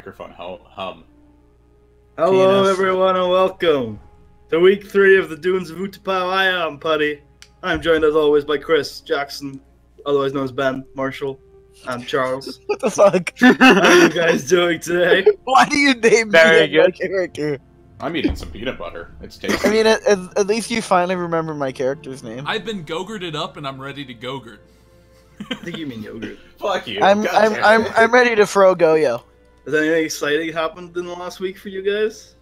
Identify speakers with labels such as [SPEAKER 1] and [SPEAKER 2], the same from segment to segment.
[SPEAKER 1] microphone hum.
[SPEAKER 2] Hello, everyone, and welcome to week 3 of the Dunes of Utapau. I am Putty. I'm joined as always by Chris, Jackson, otherwise known as Ben, Marshall, and Charles.
[SPEAKER 3] What the fuck?
[SPEAKER 2] How are you guys doing today?
[SPEAKER 3] Why do you name
[SPEAKER 4] Very
[SPEAKER 3] me my
[SPEAKER 4] good.
[SPEAKER 3] character?
[SPEAKER 1] I'm eating some peanut butter. It's tasty.
[SPEAKER 3] I mean, at least you finally remember my character's name.
[SPEAKER 5] I've been Gogurted up and I'm ready to Gogurt.
[SPEAKER 2] I think you mean yogurt.
[SPEAKER 1] Fuck you.
[SPEAKER 3] I'm ready to throw Goyo.
[SPEAKER 2] Has anything exciting happened in the last week for you guys?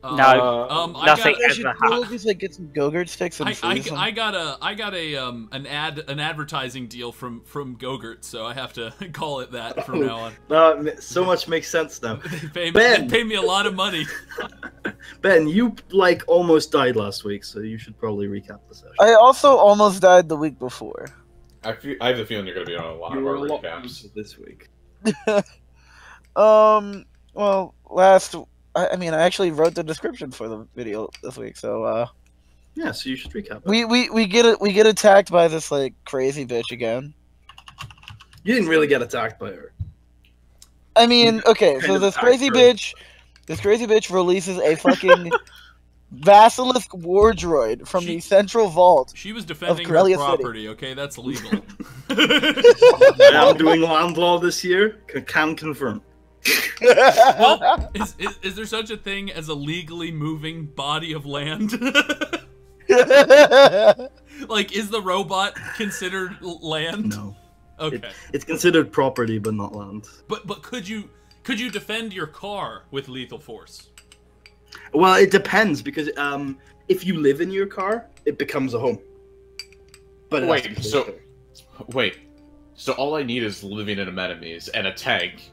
[SPEAKER 4] No, nothing
[SPEAKER 3] I should
[SPEAKER 4] ever
[SPEAKER 3] probably
[SPEAKER 4] happened.
[SPEAKER 3] just like get some Gogurt sticks and freeze them.
[SPEAKER 5] I got an advertising deal from Gogurt, so I have to call it that from now on.
[SPEAKER 2] So much makes sense now.
[SPEAKER 5] They
[SPEAKER 2] Ben!
[SPEAKER 5] pay me a lot of money.
[SPEAKER 2] Ben, you like almost died last week, so you should probably recap the session.
[SPEAKER 3] I also almost died the week before.
[SPEAKER 1] I have the feeling you're going to be on a lot of our recaps.
[SPEAKER 2] This week.
[SPEAKER 3] Well, I mean, I actually wrote the description for the video this week, so
[SPEAKER 2] Yeah, so you should recap it.
[SPEAKER 3] we get attacked by this like crazy bitch again.
[SPEAKER 2] You didn't really get attacked by her.
[SPEAKER 3] I mean, okay,
[SPEAKER 2] Kind
[SPEAKER 3] so
[SPEAKER 2] of
[SPEAKER 3] this crazy
[SPEAKER 2] attacked
[SPEAKER 3] bitch releases a fucking basilisk war droid from the central vault.
[SPEAKER 5] She was defending her
[SPEAKER 3] Corellia
[SPEAKER 5] property, okay? That's illegal.
[SPEAKER 2] I'm doing land law this year. Can confirm.
[SPEAKER 5] Well, is there such a thing as a legally moving body of land? Like, is the robot considered land?
[SPEAKER 2] No.
[SPEAKER 5] Okay.
[SPEAKER 2] It's considered property, but not land.
[SPEAKER 5] But could you defend your car with lethal force?
[SPEAKER 2] Well, it depends, because if you live in your car, it becomes a home. But it has to be safer.
[SPEAKER 1] So all I need is living in amenities and a tank.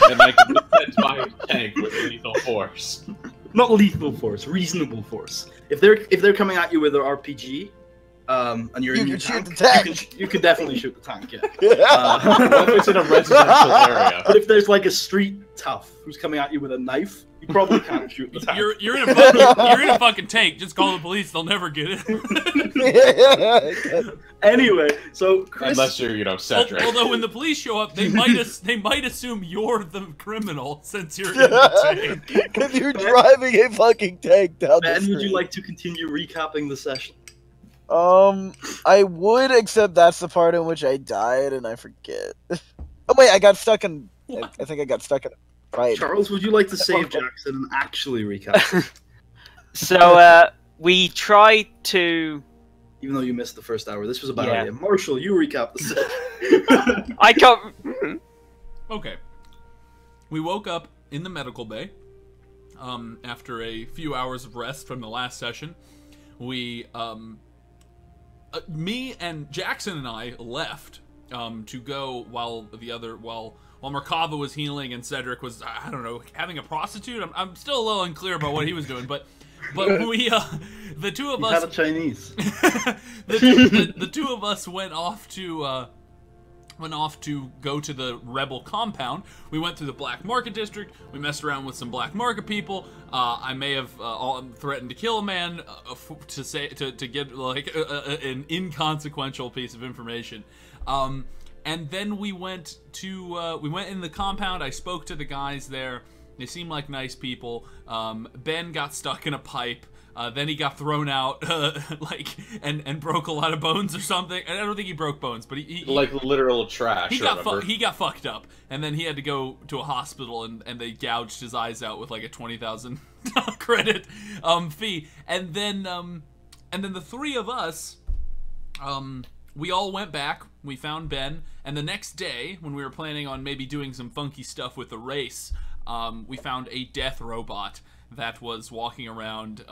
[SPEAKER 1] And I can defend my tank with lethal force.
[SPEAKER 2] Not lethal force, reasonable force. If they're coming at you with their RPG, and you're in your
[SPEAKER 3] shoot
[SPEAKER 2] tank,
[SPEAKER 3] the tank.
[SPEAKER 2] you can definitely shoot the tank. Yeah.
[SPEAKER 1] What if it's in a residential area?
[SPEAKER 2] But if there's like a street tough who's coming at you with a knife, you probably can't shoot the tank.
[SPEAKER 5] You're in a fucking tank. Just call the police. They'll never get it.
[SPEAKER 2] Anyway, so Chris,
[SPEAKER 1] Unless you're, Cedric.
[SPEAKER 5] Although when the police show up, they might assume you're the criminal since you're in the tank.
[SPEAKER 3] Because you're driving a fucking tank down the
[SPEAKER 2] Ben,
[SPEAKER 3] street.
[SPEAKER 2] would you like to continue recapping the session?
[SPEAKER 3] I would, except that's the part in which I died and I forget. Oh wait, I got stuck in. I think I got stuck in a fight.
[SPEAKER 2] Charles, would you like to save Jackson and actually recap?
[SPEAKER 4] So, we tried to...
[SPEAKER 2] Even though you missed the first hour, this was a bad
[SPEAKER 4] Yeah.
[SPEAKER 2] idea. Marshall, you recap the session.
[SPEAKER 4] I can't...
[SPEAKER 5] Okay. We woke up in the medical bay after a few hours of rest from the last session. We, me and Jackson and I left to go while Merkava was healing and Cedric was, I don't know, having a prostitute. I'm still a little unclear about what he was doing, but we, the two of us...
[SPEAKER 2] had a Chinese.
[SPEAKER 5] the two of us went off to go to the rebel compound. We went through the black market district. We messed around with some black market people. I may have threatened to kill a man to get like an inconsequential piece of information. And then we went in the compound. I spoke to the guys there. They seemed like nice people. Ben got stuck in a pipe. Then he got thrown out, and broke a lot of bones or something. I don't think he broke bones, but he
[SPEAKER 1] like literal trash.
[SPEAKER 5] He got fucked up, and then he had to go to a hospital, and they gouged his eyes out with like a 20,000 credit fee. And then the three of us, we all went back. We found Ben, and the next day, when we were planning on maybe doing some funky stuff with the race, we found a death robot that was walking around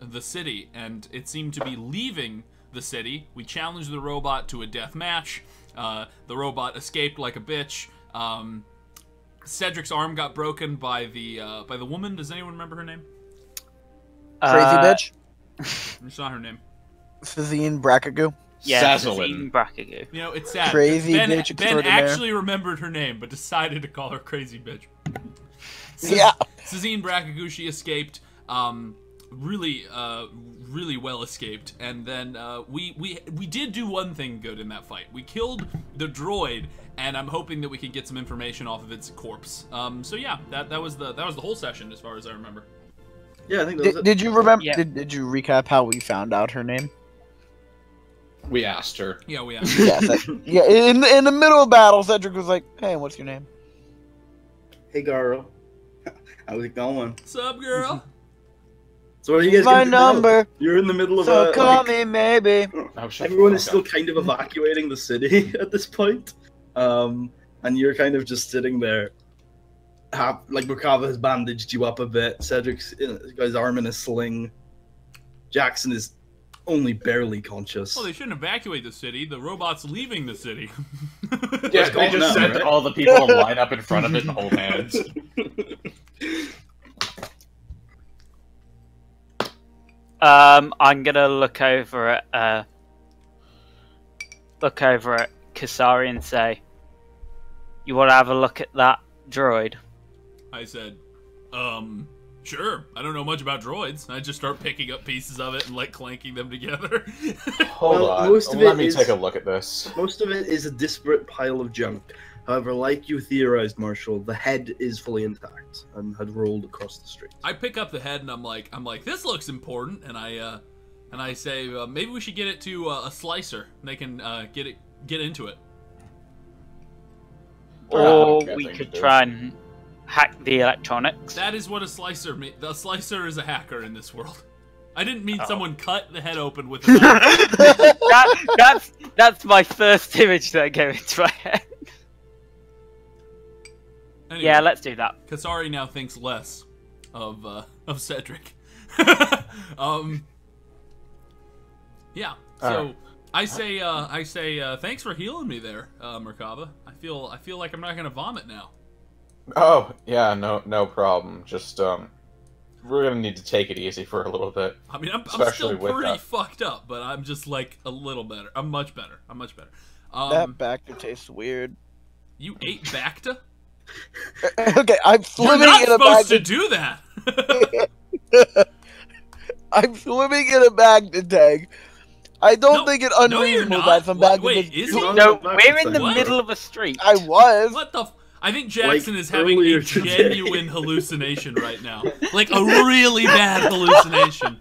[SPEAKER 5] the city, and it seemed to be leaving the city. We challenged the robot to a death match. The robot escaped like a bitch. Cedric's arm got broken by the woman. Does anyone remember her name?
[SPEAKER 3] Crazy bitch.
[SPEAKER 5] It's not her name.
[SPEAKER 3] Fazine Brackagoo.
[SPEAKER 4] Yeah,
[SPEAKER 1] Sazzlin.
[SPEAKER 4] Brackagoo.
[SPEAKER 5] You know, it's sad.
[SPEAKER 3] Crazy
[SPEAKER 5] Ben
[SPEAKER 3] bitch extraordinaire.
[SPEAKER 5] actually remembered her name, but decided to call her Crazy Bitch.
[SPEAKER 3] Yeah.
[SPEAKER 5] Sazine Brakagushi escaped, really well escaped, and then we did do one thing good in that fight. We killed the droid, and I'm hoping that we can get some information off of its corpse. So yeah, that was the whole session as far as I remember.
[SPEAKER 2] Yeah, I think that was it.
[SPEAKER 3] Did you remember?
[SPEAKER 4] Yeah.
[SPEAKER 3] Did you recap how we found out her name?
[SPEAKER 1] We asked her.
[SPEAKER 5] Yeah, we asked.
[SPEAKER 3] Yeah, in the middle of battle, Cedric was like, "Hey, what's your name?"
[SPEAKER 2] Hey, girl. How's it going?
[SPEAKER 5] What's up, girl?
[SPEAKER 2] So what are you guys
[SPEAKER 3] My
[SPEAKER 2] gonna do now?
[SPEAKER 3] number.
[SPEAKER 2] You're in the middle of
[SPEAKER 3] So
[SPEAKER 2] a...
[SPEAKER 3] call me maybe.
[SPEAKER 1] Oh, shut the
[SPEAKER 2] Everyone is
[SPEAKER 1] fuck
[SPEAKER 2] still
[SPEAKER 1] up.
[SPEAKER 2] kind of evacuating the city at this point. And you're kind of just sitting there. Like, Merkava has bandaged you up a bit. Cedric's got his arm in a sling. Jackson is only barely conscious.
[SPEAKER 5] Well, they shouldn't evacuate the city. The robot's leaving the city.
[SPEAKER 1] Yeah, they
[SPEAKER 2] going
[SPEAKER 1] just
[SPEAKER 2] now,
[SPEAKER 1] sent
[SPEAKER 2] right?
[SPEAKER 1] all the people to line up in front of it and hold hands.
[SPEAKER 4] I'm gonna look over at Kasari and say, "You want to have a look at that droid?"
[SPEAKER 5] I said, sure. I don't know much about droids. I just start picking up pieces of it and like clanking them together.
[SPEAKER 1] Hold
[SPEAKER 2] Well,
[SPEAKER 1] on.
[SPEAKER 2] most of
[SPEAKER 1] Let
[SPEAKER 2] it
[SPEAKER 1] me
[SPEAKER 2] is-
[SPEAKER 1] take a look at this.
[SPEAKER 2] Most of it is a disparate pile of junk. However, like you theorized, Marshall, the head is fully intact and had rolled across the street.
[SPEAKER 5] I pick up the head and I'm like, this looks important, and I say maybe we should get it to a slicer. And they can get into it.
[SPEAKER 4] Or
[SPEAKER 1] Okay,
[SPEAKER 4] we
[SPEAKER 1] thing
[SPEAKER 4] could
[SPEAKER 1] to do.
[SPEAKER 4] try and hack the electronics.
[SPEAKER 5] That is what a slicer means. The slicer is a hacker in this world. I didn't mean someone cut the head open with a knife.
[SPEAKER 4] That's my first image that came into my head.
[SPEAKER 5] Anyway,
[SPEAKER 4] Yeah, let's do that.
[SPEAKER 5] Kasari now thinks less of Cedric. Yeah. So I say thanks for healing me there, Merkava. I feel like I'm not gonna vomit now.
[SPEAKER 1] Oh, yeah, no problem. Just, we're gonna need to take it easy for a little bit.
[SPEAKER 5] I mean, I'm
[SPEAKER 1] Especially
[SPEAKER 5] still
[SPEAKER 1] with
[SPEAKER 5] pretty
[SPEAKER 1] that.
[SPEAKER 5] fucked up, but I'm just like a little better. I'm much better.
[SPEAKER 3] That Bacta tastes weird.
[SPEAKER 5] You ate Bacta?
[SPEAKER 3] Okay, I'm
[SPEAKER 5] You're
[SPEAKER 3] swimming
[SPEAKER 5] not
[SPEAKER 3] in a
[SPEAKER 5] supposed
[SPEAKER 3] bag.
[SPEAKER 5] to do that.
[SPEAKER 3] I'm swimming in a Bacta tank. I don't
[SPEAKER 5] No,
[SPEAKER 3] think it
[SPEAKER 5] no, you're
[SPEAKER 3] unreasonable
[SPEAKER 5] not.
[SPEAKER 3] that some
[SPEAKER 5] What?
[SPEAKER 3] Bacta
[SPEAKER 5] Wait,
[SPEAKER 3] is-
[SPEAKER 5] is he?
[SPEAKER 4] No, we're in the
[SPEAKER 5] What?
[SPEAKER 4] middle of a street.
[SPEAKER 3] I was.
[SPEAKER 5] What the? I think Jackson
[SPEAKER 2] Like
[SPEAKER 5] is having
[SPEAKER 2] earlier
[SPEAKER 5] a
[SPEAKER 2] today.
[SPEAKER 5] genuine hallucination right now. Like a really bad hallucination.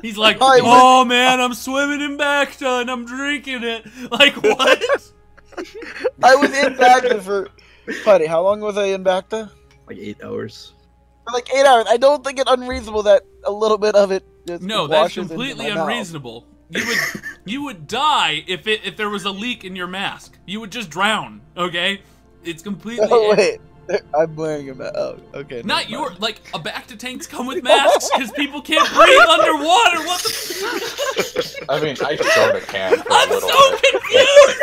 [SPEAKER 5] He's like,
[SPEAKER 3] I was-
[SPEAKER 5] oh man, I'm swimming in Bacta and I'm drinking it. Like, what?
[SPEAKER 3] I was in Bacta for. Buddy, how long was I in Bacta?
[SPEAKER 2] Like 8 hours.
[SPEAKER 3] For like 8 hours. I don't think it's unreasonable that a little bit of it just
[SPEAKER 5] No, that's
[SPEAKER 3] washes into
[SPEAKER 5] completely
[SPEAKER 3] my mouth.
[SPEAKER 5] unreasonable. You would die if there was a leak in your mask. You would just drown, okay? It's completely...
[SPEAKER 3] Oh wait, I'm wearing a mask. Oh, okay.
[SPEAKER 5] Not
[SPEAKER 3] never
[SPEAKER 5] your...
[SPEAKER 3] mind.
[SPEAKER 5] Like, a Bacta tanks come with masks because people can't breathe underwater. What the...
[SPEAKER 1] I mean, I sort of can for a
[SPEAKER 5] I'm
[SPEAKER 1] little
[SPEAKER 5] so
[SPEAKER 1] bit.
[SPEAKER 5] confused!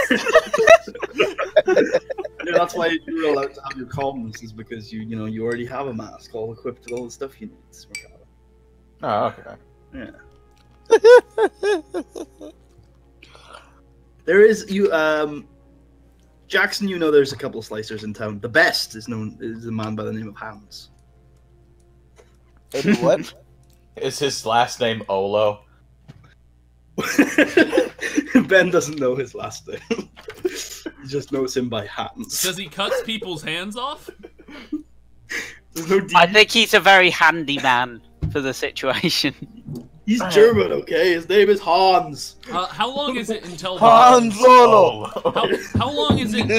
[SPEAKER 2] Yeah, that's why you're allowed to have your comms, is because you already have a mask all equipped with all the stuff you need. Merkava.
[SPEAKER 1] Oh, okay.
[SPEAKER 2] Yeah. There is Jackson. There's a couple of slicers in town. The best is a man by the name of Hans.
[SPEAKER 3] And what?
[SPEAKER 1] Is his last name Olo?
[SPEAKER 2] Ben doesn't know his last name. He just knows him by Hans.
[SPEAKER 5] Does he cut people's hands off?
[SPEAKER 2] There's no
[SPEAKER 4] I think he's a very handy man for the situation.
[SPEAKER 2] He's German, okay? His name is Hans.
[SPEAKER 5] How long is it until the...
[SPEAKER 3] Han Solo.
[SPEAKER 5] How long is it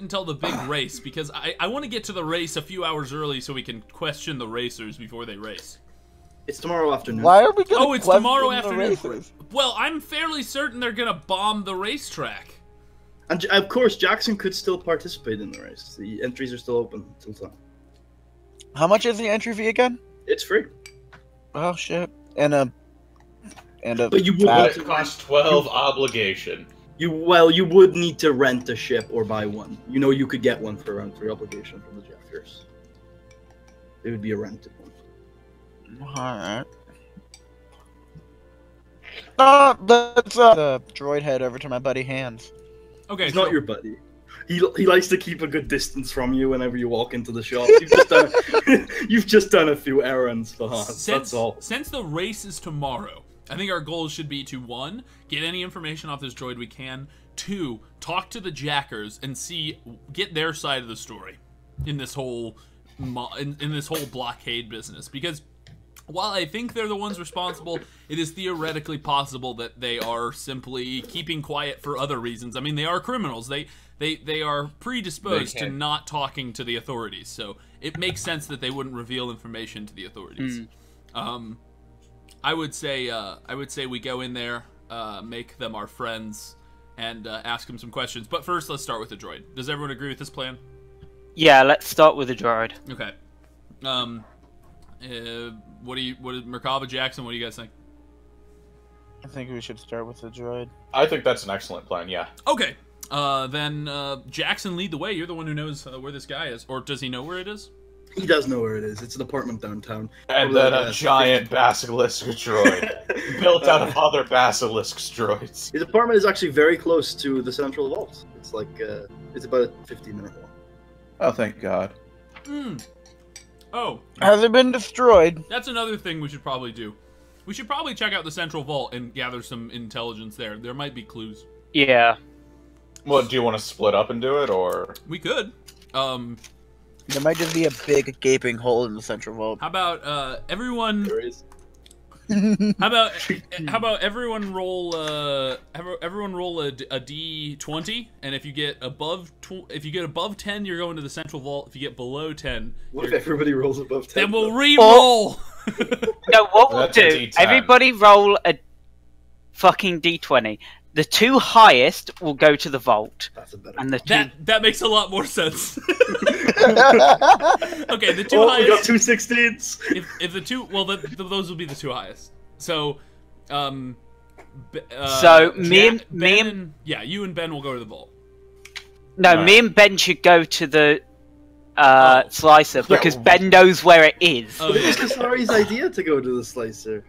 [SPEAKER 5] until the big race? Because I want to get to the race a few hours early so we can question the racers before they race.
[SPEAKER 2] It's tomorrow afternoon.
[SPEAKER 3] Why are we gonna?
[SPEAKER 5] Oh, it's
[SPEAKER 3] question
[SPEAKER 5] tomorrow
[SPEAKER 3] the
[SPEAKER 5] afternoon.
[SPEAKER 3] racers?
[SPEAKER 5] Well, I'm fairly certain they're gonna bomb the racetrack.
[SPEAKER 2] And of course, Jackson could still participate in the race. The entries are still open until time.
[SPEAKER 3] How much is the entry fee again?
[SPEAKER 2] It's free.
[SPEAKER 3] Oh shit! And a.
[SPEAKER 2] But you would
[SPEAKER 1] But
[SPEAKER 2] have
[SPEAKER 1] it
[SPEAKER 2] to
[SPEAKER 1] costs 12 obligation.
[SPEAKER 2] You would need to rent a ship or buy one. You could get one for around 3 obligation from the Jackers. It would be a rented one.
[SPEAKER 3] Alright. Let's the droid head over to my buddy Hans.
[SPEAKER 5] Okay,
[SPEAKER 2] He's
[SPEAKER 5] so
[SPEAKER 2] not your buddy. He likes to keep a good distance from you whenever you walk into the shop. You've just done a few errands for Hans. That's all.
[SPEAKER 5] Since the race is tomorrow, I think our goal should be to 1, get any information off this droid we can, 2, talk to the Jackers and get their side of the story in this whole in this whole blockade business. Because while I think they're the ones responsible, it is theoretically possible that they are simply keeping quiet for other reasons. I mean, they are criminals. They are predisposed to not talking to the authorities, so it makes sense that they wouldn't reveal information to the authorities. I would say we go in there, make them our friends, and ask them some questions. But first, let's start with the droid. Does everyone agree with this plan?
[SPEAKER 4] Yeah, let's start with the droid.
[SPEAKER 5] Okay. What is Merkaba, Jackson? What do you guys think?
[SPEAKER 3] I think we should start with the droid.
[SPEAKER 1] I think that's an excellent plan. Yeah.
[SPEAKER 5] Okay. Then Jackson, lead the way. You're the one who knows where this guy is, or does he know where it is?
[SPEAKER 2] He does know where it is. It's an apartment downtown.
[SPEAKER 1] And then a giant basilisk droid built out of other basilisk droids.
[SPEAKER 2] His apartment is actually very close to the central vault. It's like it's about a 15-minute walk.
[SPEAKER 1] Oh, thank God.
[SPEAKER 5] Oh,
[SPEAKER 3] Has it been destroyed?
[SPEAKER 5] that's another thing we should probably do. We should probably check out the central vault and gather some intelligence there. There might be clues.
[SPEAKER 4] Yeah.
[SPEAKER 1] Well, do you want to split up and do it, or...?
[SPEAKER 5] We could.
[SPEAKER 3] There might just be a big gaping hole in the central vault.
[SPEAKER 5] How about everyone?
[SPEAKER 2] There is.
[SPEAKER 5] How about everyone roll a d20, and if you get above 10, you're going to the central vault. If you get below 10,
[SPEAKER 2] What if everybody rolls above 10?
[SPEAKER 5] then we'll re-roll.
[SPEAKER 4] No, what we'll
[SPEAKER 1] That's a
[SPEAKER 4] do,
[SPEAKER 1] D10.
[SPEAKER 4] everybody roll a fucking d20. The 2 highest will go to the vault.
[SPEAKER 2] That's a better
[SPEAKER 4] And the 2...
[SPEAKER 5] That makes a lot more sense. Okay, the 2
[SPEAKER 2] Oh,
[SPEAKER 5] highest.
[SPEAKER 2] we got 2 16s.
[SPEAKER 5] If the 2, well, those will be the 2 highest. So,
[SPEAKER 4] So,
[SPEAKER 5] Ben and you and Ben will go to the vault.
[SPEAKER 4] No,
[SPEAKER 1] Right.
[SPEAKER 4] me and Ben should go to the slicer, because
[SPEAKER 1] Yeah.
[SPEAKER 4] Ben knows where it is.
[SPEAKER 5] Oh,
[SPEAKER 2] It
[SPEAKER 5] yeah.
[SPEAKER 2] was Kasari's idea to go to the slicer.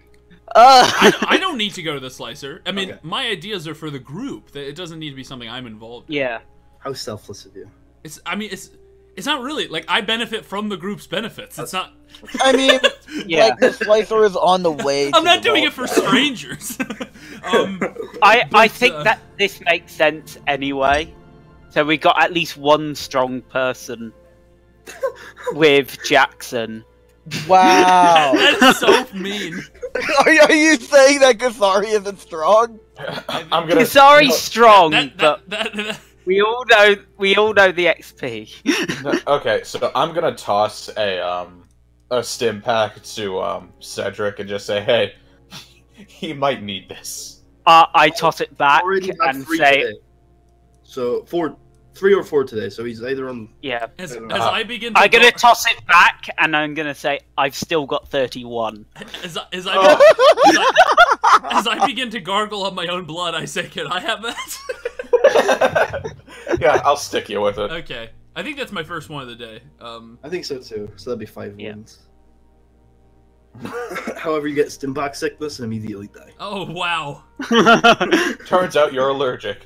[SPEAKER 5] I don't need to go to the slicer. I mean,
[SPEAKER 2] Okay.
[SPEAKER 5] my ideas are for the group. It doesn't need to be something I'm involved in.
[SPEAKER 4] Yeah.
[SPEAKER 2] How selfless of you.
[SPEAKER 5] It's not really like I benefit from the group's benefits. It's not.
[SPEAKER 3] I mean,
[SPEAKER 4] Yeah.
[SPEAKER 3] like the slicer is on the way.
[SPEAKER 5] I'm
[SPEAKER 3] to
[SPEAKER 5] not
[SPEAKER 3] the
[SPEAKER 5] doing it
[SPEAKER 3] vault.
[SPEAKER 5] for strangers.
[SPEAKER 4] I
[SPEAKER 5] But,
[SPEAKER 4] think that this makes sense anyway. So we got at least one strong person with Jackson.
[SPEAKER 3] Wow.
[SPEAKER 5] that is so mean.
[SPEAKER 3] Are you saying that Kasari isn't strong?
[SPEAKER 1] I'm gonna...
[SPEAKER 4] Kisari's strong, but
[SPEAKER 5] That
[SPEAKER 4] we all know the XP.
[SPEAKER 1] Okay, so I'm gonna toss a stim pack to Cedric and just say, hey, he might need this.
[SPEAKER 4] I toss it back
[SPEAKER 2] Already had
[SPEAKER 4] and
[SPEAKER 2] 3
[SPEAKER 4] say,
[SPEAKER 2] today. So 3 or 4 today. So he's either on.
[SPEAKER 4] yeah.
[SPEAKER 5] as I begin to
[SPEAKER 4] I'm gonna toss it back, and I'm gonna say I've still got 31.
[SPEAKER 5] as I begin to gargle on my own blood, I say, "Can I have that?"
[SPEAKER 1] Yeah, I'll stick you with it.
[SPEAKER 5] Okay, I think that's my first one of the day.
[SPEAKER 2] I think so too. So that'd be 5
[SPEAKER 4] Yeah.
[SPEAKER 2] wounds. However, you get stim pack sickness and immediately die.
[SPEAKER 5] Oh wow.
[SPEAKER 1] Turns out you're allergic.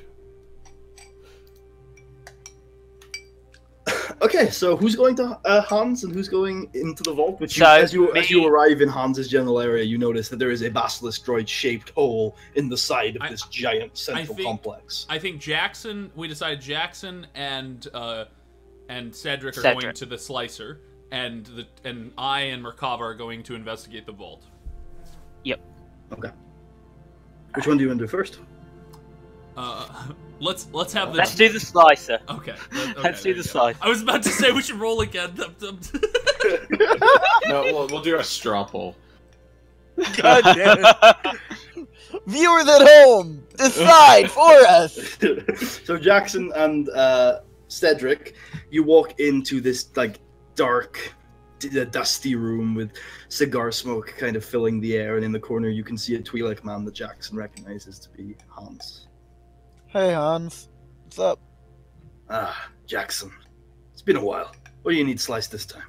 [SPEAKER 2] Okay, so who's going to Hans and who's going into the vault? Which you,
[SPEAKER 4] So,
[SPEAKER 2] as you
[SPEAKER 4] me-
[SPEAKER 2] arrive in Hans's general area, you notice that there is a basilisk droid-shaped hole in the side of this giant central
[SPEAKER 5] think-
[SPEAKER 2] complex.
[SPEAKER 5] I think Jackson. We decided Jackson and Cedric are
[SPEAKER 4] Cedric.
[SPEAKER 5] going to the slicer, and I and Merkava are going to investigate the vault.
[SPEAKER 4] Yep.
[SPEAKER 2] Okay. Which one do you want to do first?
[SPEAKER 5] Let's have the.
[SPEAKER 4] Let's do the slicer.
[SPEAKER 5] Okay.
[SPEAKER 4] Let's do the slicer.
[SPEAKER 5] I was about to say we should roll again.
[SPEAKER 1] No, we'll do a straw poll.
[SPEAKER 3] God damn it. Viewers at home, decide for us.
[SPEAKER 2] So Jackson and Cedric, you walk into this like dark, dusty room with cigar smoke kind of filling the air, and in the corner you can see a Twi'lek man that Jackson recognizes to be Hans.
[SPEAKER 3] Hey Hans, what's up?
[SPEAKER 2] Ah, Jackson. It's been a while. What do you need sliced this time?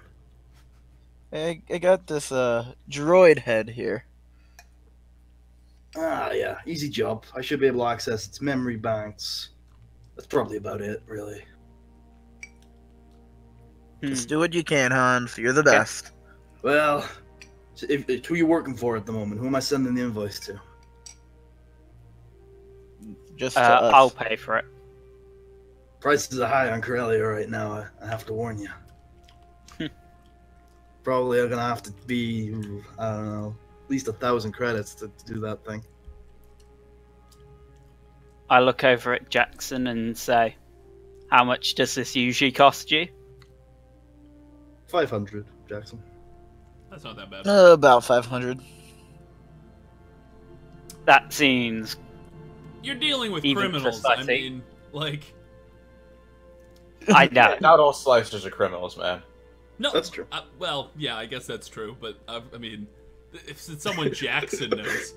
[SPEAKER 3] I got this droid head here.
[SPEAKER 2] Ah, yeah, easy job. I should be able to access its memory banks. That's probably about it, really.
[SPEAKER 3] Just do what you can, Hans. You're the best.
[SPEAKER 2] Well, who are you working for at the moment? Who am I sending the invoice to?
[SPEAKER 3] Just to us.
[SPEAKER 4] I'll pay for it.
[SPEAKER 2] Prices are high on Corellia right now. I have to warn you. Probably are gonna have to be, I don't know, at least 1,000 credits to do that thing.
[SPEAKER 4] I look over at Jackson and say, "How much does this usually cost you?"
[SPEAKER 2] 500, Jackson.
[SPEAKER 5] That's not that bad.
[SPEAKER 3] About 500.
[SPEAKER 4] That seems.
[SPEAKER 5] You're dealing with
[SPEAKER 4] Even
[SPEAKER 5] criminals.
[SPEAKER 4] for
[SPEAKER 5] I
[SPEAKER 4] Spicy.
[SPEAKER 5] mean, like,
[SPEAKER 4] I know.
[SPEAKER 1] Not all slicers are criminals, man.
[SPEAKER 5] no.
[SPEAKER 2] That's true.
[SPEAKER 5] Well, yeah, I guess that's true. But I mean, if it's someone Jackson knows.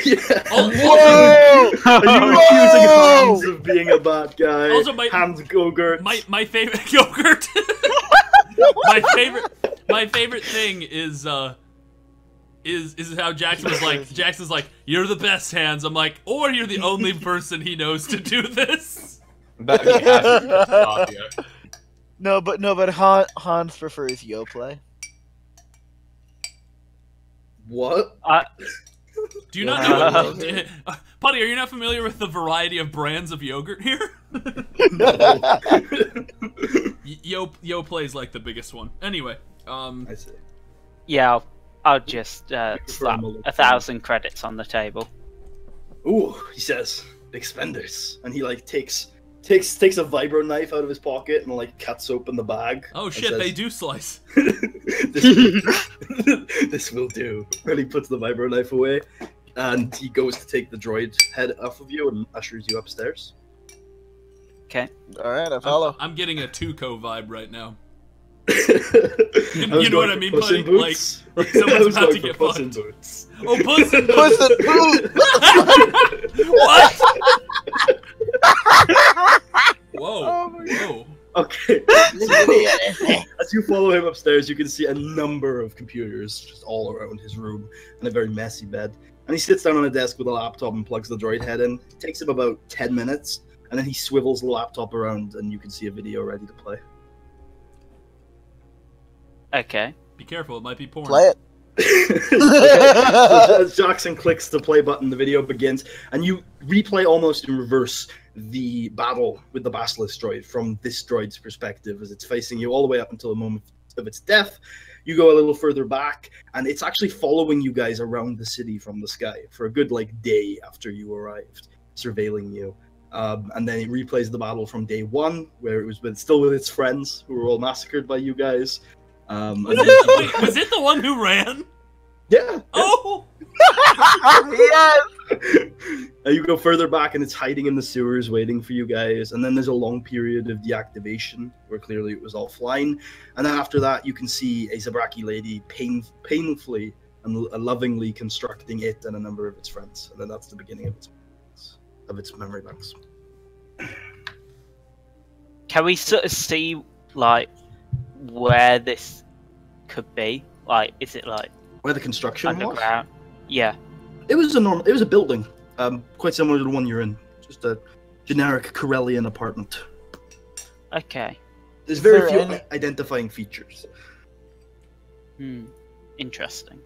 [SPEAKER 2] Yeah.
[SPEAKER 5] Oh,
[SPEAKER 2] Are you accusing Hans of being a bad guy?
[SPEAKER 5] Also,
[SPEAKER 2] Hans Gogurt.
[SPEAKER 5] my favorite yogurt. my favorite thing is how Jackson was like. Jackson's like, "You're the best, Hans." I'm like, "Or you're the only person he knows to do this."
[SPEAKER 1] That he has to stop you.
[SPEAKER 3] No, but Hans prefers yo play.
[SPEAKER 2] What?
[SPEAKER 5] Do you not know what... Putty, are you not familiar with the variety of brands of yogurt here? Yo plays like the biggest one. Anyway,
[SPEAKER 2] I see.
[SPEAKER 4] Yeah, I'll just slap
[SPEAKER 2] him a look.
[SPEAKER 4] 1,000 credits on the table.
[SPEAKER 2] Ooh, he says, big spenders. And he, like, takes a vibro knife out of his pocket and, like, cuts open the bag.
[SPEAKER 5] oh
[SPEAKER 2] and
[SPEAKER 5] shit,
[SPEAKER 2] says,
[SPEAKER 5] they do slice.
[SPEAKER 2] this will do. And he puts the vibro knife away. And he goes to take the droid head off of you and ushers you upstairs.
[SPEAKER 4] Okay.
[SPEAKER 3] Alright, I follow.
[SPEAKER 5] I'm getting a Tuco vibe right now.
[SPEAKER 2] You
[SPEAKER 5] know what I mean, buddy? Like someone's about to get fucked.
[SPEAKER 2] Boots.
[SPEAKER 5] Oh, Puss in
[SPEAKER 3] Puss
[SPEAKER 5] Boots!
[SPEAKER 3] in Boots!
[SPEAKER 5] What? Whoa.
[SPEAKER 3] Oh my
[SPEAKER 5] Whoa.
[SPEAKER 2] Okay. As you follow him upstairs, you can see a number of computers just all around his room and a very messy bed. And he sits down on a desk with a laptop and plugs the droid head in. It takes him about 10 minutes, and then he swivels the laptop around and you can see a video ready to play.
[SPEAKER 4] Okay.
[SPEAKER 5] Be careful, it might be porn.
[SPEAKER 3] Play it.
[SPEAKER 2] So as Jackson clicks the play button, the video begins, and you replay almost in reverse the battle with the Basilisk droid from this droid's perspective as it's facing you all the way up until the moment of its death. You go a little further back, and it's actually following you guys around the city from the sky for a good, like, day after you arrived, surveilling you. And then it replays the battle from day one, where it was still with its friends, who were all massacred by you guys. And then,
[SPEAKER 5] Wait, was it the one who ran?
[SPEAKER 2] yeah.
[SPEAKER 5] Oh!
[SPEAKER 3] Yes!
[SPEAKER 2] You go further back, and it's hiding in the sewers, waiting for you guys. And then there's a long period of deactivation, where clearly it was offline. And then after that, you can see a Zabraki lady painfully and lovingly constructing it and a number of its friends. And then that's the beginning of its memory banks.
[SPEAKER 4] Can we sort of see, like, where this could be? Like, is it, like,
[SPEAKER 2] Where the construction was?
[SPEAKER 4] underground? Yeah.
[SPEAKER 2] It was a building, quite similar to the one you're in. Just a generic Corellian apartment.
[SPEAKER 4] Okay.
[SPEAKER 2] There's very
[SPEAKER 3] Is
[SPEAKER 2] few
[SPEAKER 3] there any-
[SPEAKER 2] identifying features.
[SPEAKER 4] Interesting.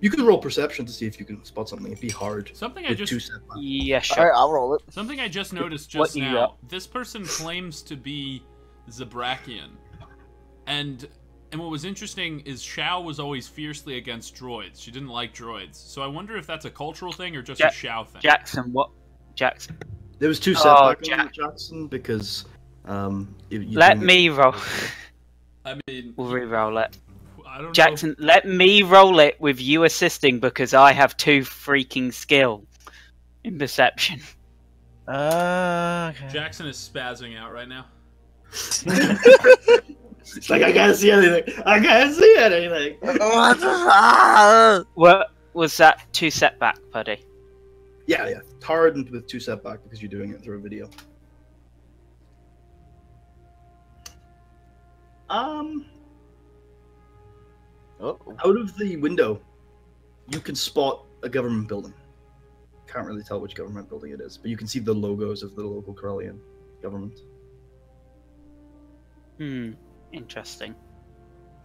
[SPEAKER 2] You can roll perception to see if you can spot something. It'd be hard.
[SPEAKER 5] Something I
[SPEAKER 2] With
[SPEAKER 5] just
[SPEAKER 2] two setbacks.
[SPEAKER 4] Yeah, sure.
[SPEAKER 3] Alright, I'll roll it.
[SPEAKER 5] Something I just noticed
[SPEAKER 4] What
[SPEAKER 5] just
[SPEAKER 4] you
[SPEAKER 5] now.
[SPEAKER 4] got?
[SPEAKER 5] This person claims to be Zabrakian. And what was interesting is Shao was always fiercely against droids. She didn't like droids. So I wonder if that's a cultural thing or just a Shao thing.
[SPEAKER 4] Jackson, what? Jackson.
[SPEAKER 2] There was two
[SPEAKER 4] Oh,
[SPEAKER 2] setbacks on Jackson because
[SPEAKER 4] Let me roll.
[SPEAKER 5] I mean,
[SPEAKER 4] We'll re-roll it.
[SPEAKER 5] I don't
[SPEAKER 4] Jackson, let me roll it with you assisting because I have 2 freaking skill in perception.
[SPEAKER 5] know.
[SPEAKER 3] Okay.
[SPEAKER 5] Jackson is spazzing out right now.
[SPEAKER 2] It's like I can't see anything. I can't see anything.
[SPEAKER 3] What the fuck?
[SPEAKER 4] What was that? 2 setback, buddy?
[SPEAKER 2] Yeah. It's hard and with two setback because you're doing it through a video.
[SPEAKER 3] Oh.
[SPEAKER 2] Out of the window, you can spot a government building. Can't really tell which government building it is, but you can see the logos of the local Corellian government.
[SPEAKER 4] Interesting.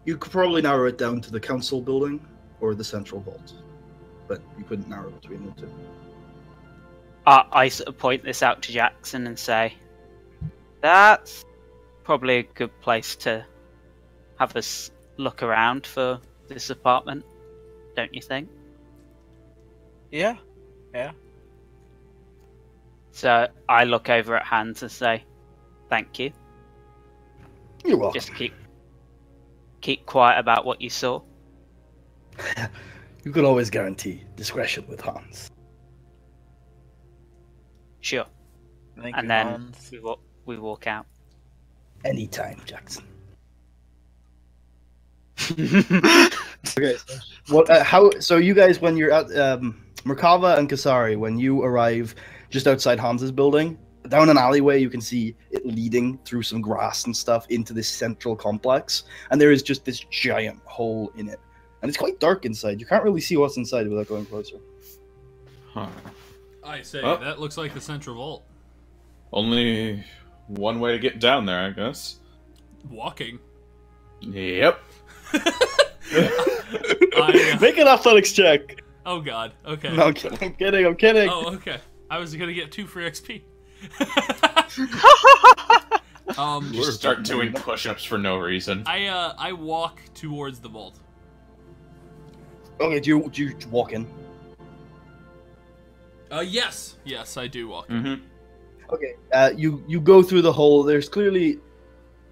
[SPEAKER 2] You could probably narrow it down to the council building or the central vault, but you couldn't narrow between the two.
[SPEAKER 4] I sort of point this out to Jackson and say, that's probably a good place to have us look around for this apartment, don't you think?
[SPEAKER 3] Yeah.
[SPEAKER 4] So I look over at Hans and say, thank you.
[SPEAKER 2] You're welcome.
[SPEAKER 4] Just keep quiet about what you saw.
[SPEAKER 2] You could always guarantee discretion with Hans.
[SPEAKER 4] Sure.
[SPEAKER 3] Thank
[SPEAKER 4] And
[SPEAKER 3] you,
[SPEAKER 4] then
[SPEAKER 3] Hans.
[SPEAKER 4] we walk out.
[SPEAKER 2] Anytime, Jackson. Okay. So you guys, when you're at Merkava and Kasari, when you arrive just outside Hans's building, down an alleyway, you can see it leading through some grass and stuff into this central complex, and there is just this giant hole in it, and it's quite dark inside. You can't really see what's inside without going closer.
[SPEAKER 1] Huh.
[SPEAKER 5] I say,
[SPEAKER 1] Oh.
[SPEAKER 5] that looks like the central vault.
[SPEAKER 1] Only one way to get down there, I guess.
[SPEAKER 5] Walking.
[SPEAKER 1] Yep.
[SPEAKER 2] Make an athletics check.
[SPEAKER 5] Oh god, okay.
[SPEAKER 2] No, I'm kidding. I'm kidding.
[SPEAKER 5] Oh, okay. I was gonna get 2 free XP.
[SPEAKER 1] You start doing push-ups for no reason.
[SPEAKER 5] I walk towards the vault.
[SPEAKER 2] Okay, do you walk in?
[SPEAKER 5] Yes, I do walk in.
[SPEAKER 1] Mm-hmm.
[SPEAKER 2] Okay, you go through the hole. There's clearly,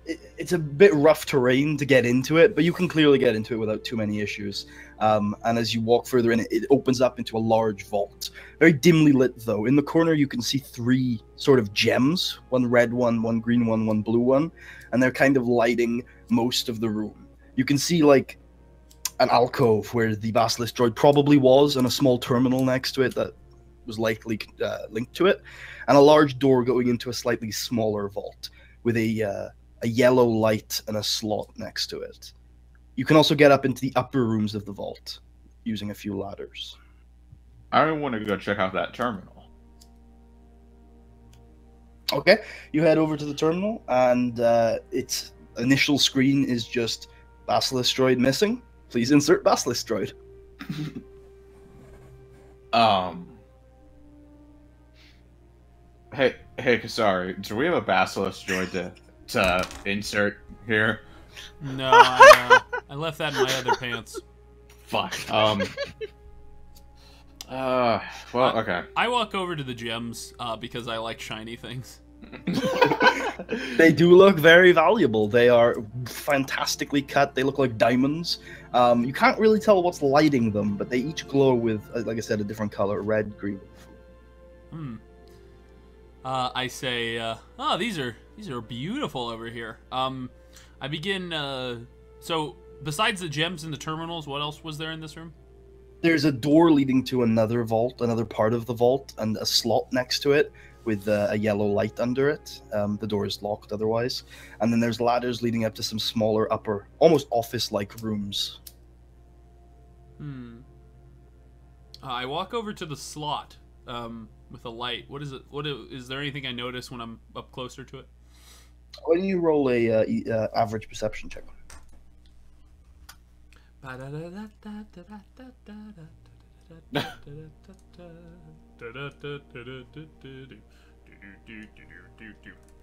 [SPEAKER 2] it's a bit rough terrain to get into it, but you can clearly get into it without too many issues. And as you walk further in, it opens up into a large vault. Very dimly lit, though. In the corner, you can see 3 sort of gems. One red one green one blue one. And they're kind of lighting most of the room. You can see, like, an alcove where the Basilisk droid probably was, and a small terminal next to it that was likely linked to it. And a large door going into a slightly smaller vault with a yellow light and a slot next to it. You can also get up into the upper rooms of the vault using a few ladders.
[SPEAKER 1] I want to go check out that terminal.
[SPEAKER 2] Okay, you head over to the terminal, and its initial screen is just Basilisk droid missing. Please insert Basilisk droid.
[SPEAKER 1] Hey, Kasari, do we have a Basilisk droid to insert here?
[SPEAKER 5] No, I left that in my other pants.
[SPEAKER 1] Fuck. Well, okay.
[SPEAKER 5] I walk over to the gems because I like shiny things.
[SPEAKER 2] They do look very valuable. They are fantastically cut. They look like diamonds. You can't really tell what's lighting them, but they each glow with, like I said, a different color: red, green.
[SPEAKER 5] I say, these are beautiful over here. I begin. So besides the gems and the terminals, what else was there in this room?
[SPEAKER 2] There's a door leading to another vault, another part of the vault, and a slot next to it with a yellow light under it. The door is locked otherwise. And then there's ladders leading up to some smaller upper, almost office-like rooms.
[SPEAKER 5] I walk over to the slot with a light. What is it? Is there anything I notice when I'm up closer to it?
[SPEAKER 2] Why don't you roll a average perception check?
[SPEAKER 5] That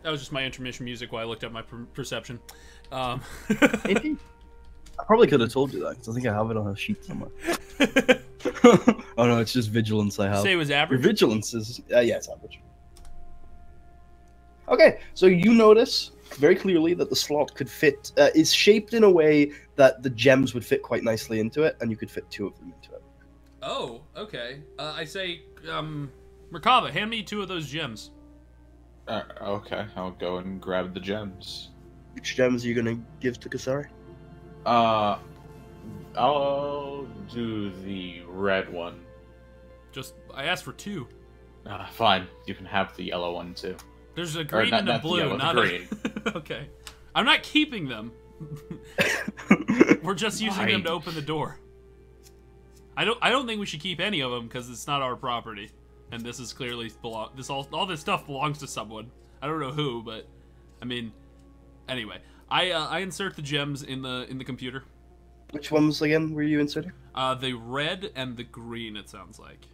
[SPEAKER 5] was just my intermission music while I looked up my perception.
[SPEAKER 2] Maybe. I probably could have told you that, because I think I have it on a sheet somewhere. Oh no, it's just vigilance I have.
[SPEAKER 5] Say it was
[SPEAKER 2] Your
[SPEAKER 5] average?
[SPEAKER 2] vigilance is... yeah, it's average. Okay, so you notice very clearly that the slot could fit... is shaped in a way that the gems would fit quite nicely into it, and you could fit 2 of them into it.
[SPEAKER 5] Oh, okay. I say, Merkava, hand me 2 of those gems.
[SPEAKER 1] Okay, I'll go and grab the gems.
[SPEAKER 2] Which gems are you going to give to Kasari?
[SPEAKER 1] I'll do the red one.
[SPEAKER 5] I asked for 2.
[SPEAKER 1] Fine, you can have the yellow one too.
[SPEAKER 5] There's a green and a blue,
[SPEAKER 1] yellow,
[SPEAKER 5] not
[SPEAKER 1] green.
[SPEAKER 5] Okay. I'm not keeping them. We're just using them to open the door. I don't think we should keep any of them because it's not our property, and this is clearly all this stuff belongs to someone. I don't know who, but I mean, anyway, I insert the gems in the computer.
[SPEAKER 2] Which ones again were you inserting?
[SPEAKER 5] The red and the green. It sounds like.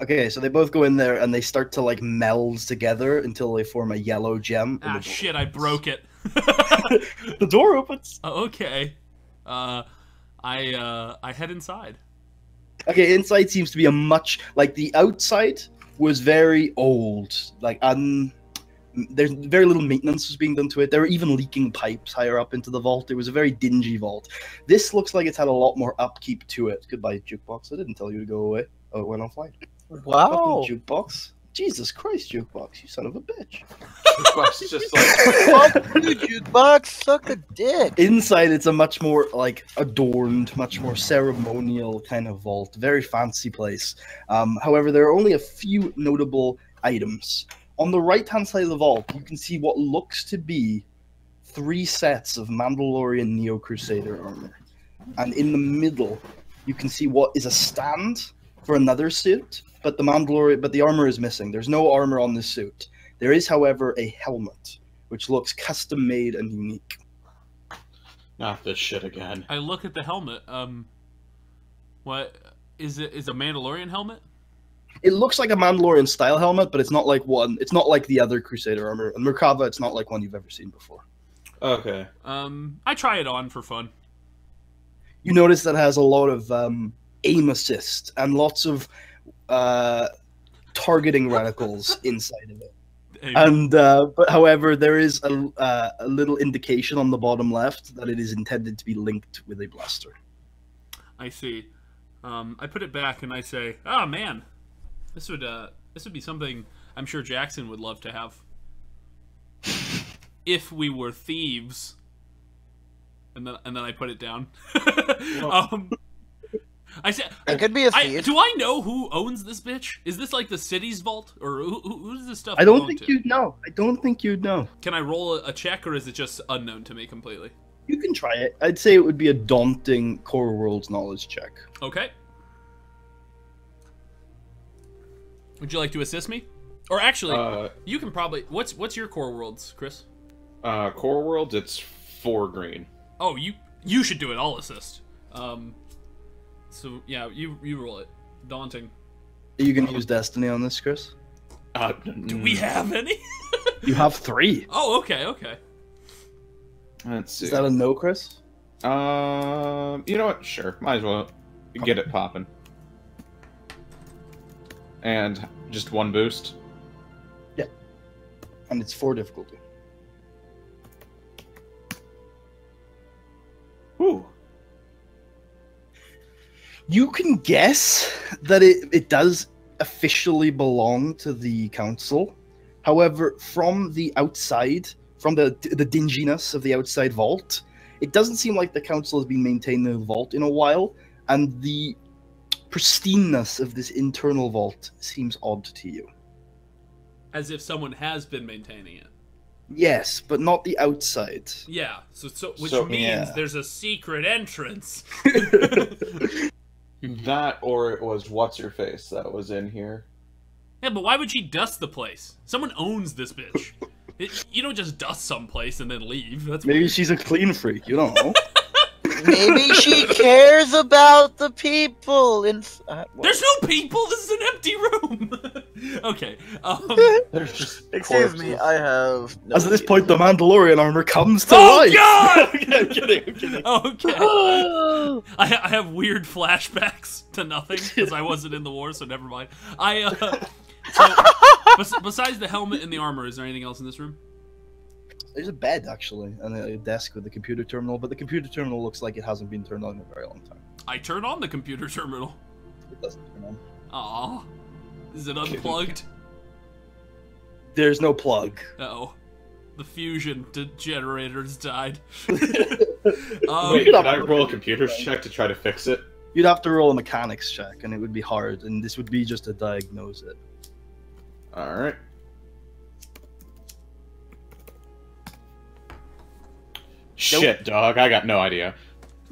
[SPEAKER 2] Okay, so they both go in there and they start to like meld together until they form a yellow gem.
[SPEAKER 5] Ah, shit! I broke it.
[SPEAKER 2] The door opens.
[SPEAKER 5] Okay. I head inside.
[SPEAKER 2] Okay, inside seems to be a much like the outside was very old. Like there's very little maintenance was being done to it. There were even leaking pipes higher up into the vault. It was a very dingy vault. This looks like it's had a lot more upkeep to it. Goodbye, jukebox. I didn't tell you to go away. Oh, it went offline.
[SPEAKER 3] Wow.
[SPEAKER 2] Fucking jukebox. Jesus Christ, jukebox, you son of a bitch.
[SPEAKER 1] Jukebox is just like,
[SPEAKER 3] Fuck you, jukebox. Suck a dick.
[SPEAKER 2] Inside, it's a much more like adorned, much more ceremonial kind of vault. Very fancy place. However, there are only a few notable items. On the right-hand side of the vault, you can see what looks to be 3 sets of Mandalorian Neo-Crusader armor. And in the middle, you can see what is a stand for another suit, but the armor is missing. There's no armor on this suit. There is, however, a helmet, which looks custom-made and unique.
[SPEAKER 1] not this shit again.
[SPEAKER 5] I look at the helmet. What is it? Is a Mandalorian helmet?
[SPEAKER 2] It looks like a Mandalorian style helmet, but it's not like one. It's not like the other Crusader armor. And Merkava, it's not like one you've ever seen before.
[SPEAKER 1] Okay.
[SPEAKER 5] I try it on for fun.
[SPEAKER 2] You notice that it has a lot of aim assist and lots of targeting reticles inside of it. And but however, there is a little indication on the bottom left that it is intended to be linked with a blaster.
[SPEAKER 5] I see. I put it back and I say, "Ah, man, this would be something I'm sure Jackson would love to have if we were thieves." And then I put it down. I said,
[SPEAKER 3] It could be a thief.
[SPEAKER 5] do I know who owns this bitch? Is this like the city's vault, or who does this stuff?
[SPEAKER 2] I don't
[SPEAKER 5] belong
[SPEAKER 2] think
[SPEAKER 5] to?
[SPEAKER 2] you'd know. I don't think you'd know.
[SPEAKER 5] Can I roll a check, or is it just unknown to me completely?
[SPEAKER 2] You can try it. I'd say it would be a daunting Core Worlds knowledge check.
[SPEAKER 5] Okay. Would you like to assist me? Or actually, you can probably. What's your core worlds, Chris?
[SPEAKER 1] Core Worlds, it's 4 green.
[SPEAKER 5] Oh, you should do it. I'll assist. So yeah, you roll it. Daunting.
[SPEAKER 2] Are you going to use Destiny on this, Chris?
[SPEAKER 5] Do we have any?
[SPEAKER 2] You have 3.
[SPEAKER 5] Oh, okay.
[SPEAKER 1] Let's see.
[SPEAKER 2] Is that a no, Chris?
[SPEAKER 1] You know what? Sure. Might as well get it popping. And just 1 boost.
[SPEAKER 2] Yeah. And it's 4 difficulty.
[SPEAKER 1] Whew.
[SPEAKER 2] You can guess that it does officially belong to the council. However, from the outside, from the dinginess of the outside vault, it doesn't seem like the council has been maintaining the vault in a while, and the pristineness of this internal vault seems odd to you.
[SPEAKER 5] As if someone has been maintaining it.
[SPEAKER 2] Yes, but not the outside.
[SPEAKER 5] Yeah, which
[SPEAKER 1] So,
[SPEAKER 5] means
[SPEAKER 2] yeah.
[SPEAKER 5] there's a secret entrance.
[SPEAKER 1] That, or it was what's-her-face that was in here.
[SPEAKER 5] Yeah, but why would she dust the place? Someone owns this bitch. You don't just dust someplace and then leave. That's
[SPEAKER 2] Maybe
[SPEAKER 5] weird.
[SPEAKER 2] she's a clean freak, you don't know.
[SPEAKER 3] Maybe she cares about the people.
[SPEAKER 5] There's no people. This is an empty room. Okay.
[SPEAKER 1] There's just
[SPEAKER 3] Excuse
[SPEAKER 1] corpses.
[SPEAKER 3] me, I have. No
[SPEAKER 2] As at this
[SPEAKER 3] idea.
[SPEAKER 2] point, the Mandalorian armor comes to
[SPEAKER 5] Oh
[SPEAKER 2] life.
[SPEAKER 5] God!
[SPEAKER 2] Okay, I'm kidding.
[SPEAKER 5] Okay. I have weird flashbacks to nothing because I wasn't in the war, so never mind. Besides the helmet and the armor, is there anything else in this room?
[SPEAKER 2] There's a bed, actually, and a desk with a computer terminal, but the computer terminal looks like it hasn't been turned on in a very long time.
[SPEAKER 5] I turn on the computer terminal.
[SPEAKER 2] It doesn't turn on.
[SPEAKER 5] Aw. Is it unplugged?
[SPEAKER 2] There's no plug.
[SPEAKER 5] Uh-oh. The fusion generators died.
[SPEAKER 1] Wait, can I roll a computer check to try to fix it?
[SPEAKER 2] You'd have to roll a mechanics check, and it would be hard, and this would be just to diagnose it.
[SPEAKER 1] Alright. Shit, dog. I got no idea.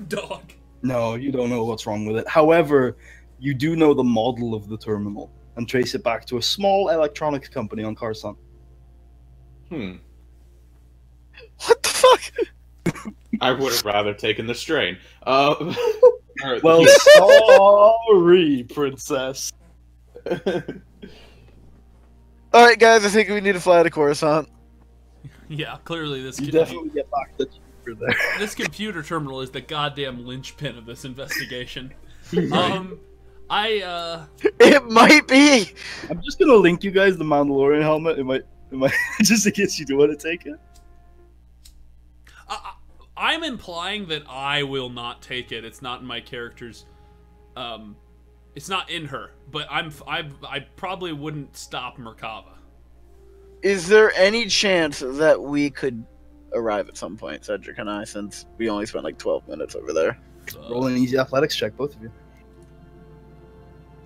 [SPEAKER 5] Dog.
[SPEAKER 2] No, you don't know what's wrong with it. However, you do know the model of the terminal, and trace it back to a small electronics company on Coruscant.
[SPEAKER 1] Hmm.
[SPEAKER 3] What the fuck?
[SPEAKER 1] I would have rather taken the strain.
[SPEAKER 2] Well, sorry, princess.
[SPEAKER 3] All right, guys. I think we need to fly to Coruscant.
[SPEAKER 5] Yeah, clearly this.
[SPEAKER 2] You definitely get back the cheaper there.
[SPEAKER 5] This computer terminal is the goddamn linchpin of this investigation.
[SPEAKER 3] It might be.
[SPEAKER 2] I'm just gonna link you guys the Mandalorian helmet. It might just in case you do want to take it.
[SPEAKER 5] I'm implying that I will not take it. It's not in my character's. It's not in her, but I probably wouldn't stop Merkava.
[SPEAKER 3] Is there any chance that we could arrive at some point, Cedric and I, since we only spent like 12 minutes over there?
[SPEAKER 2] Roll an easy athletics check, both of you.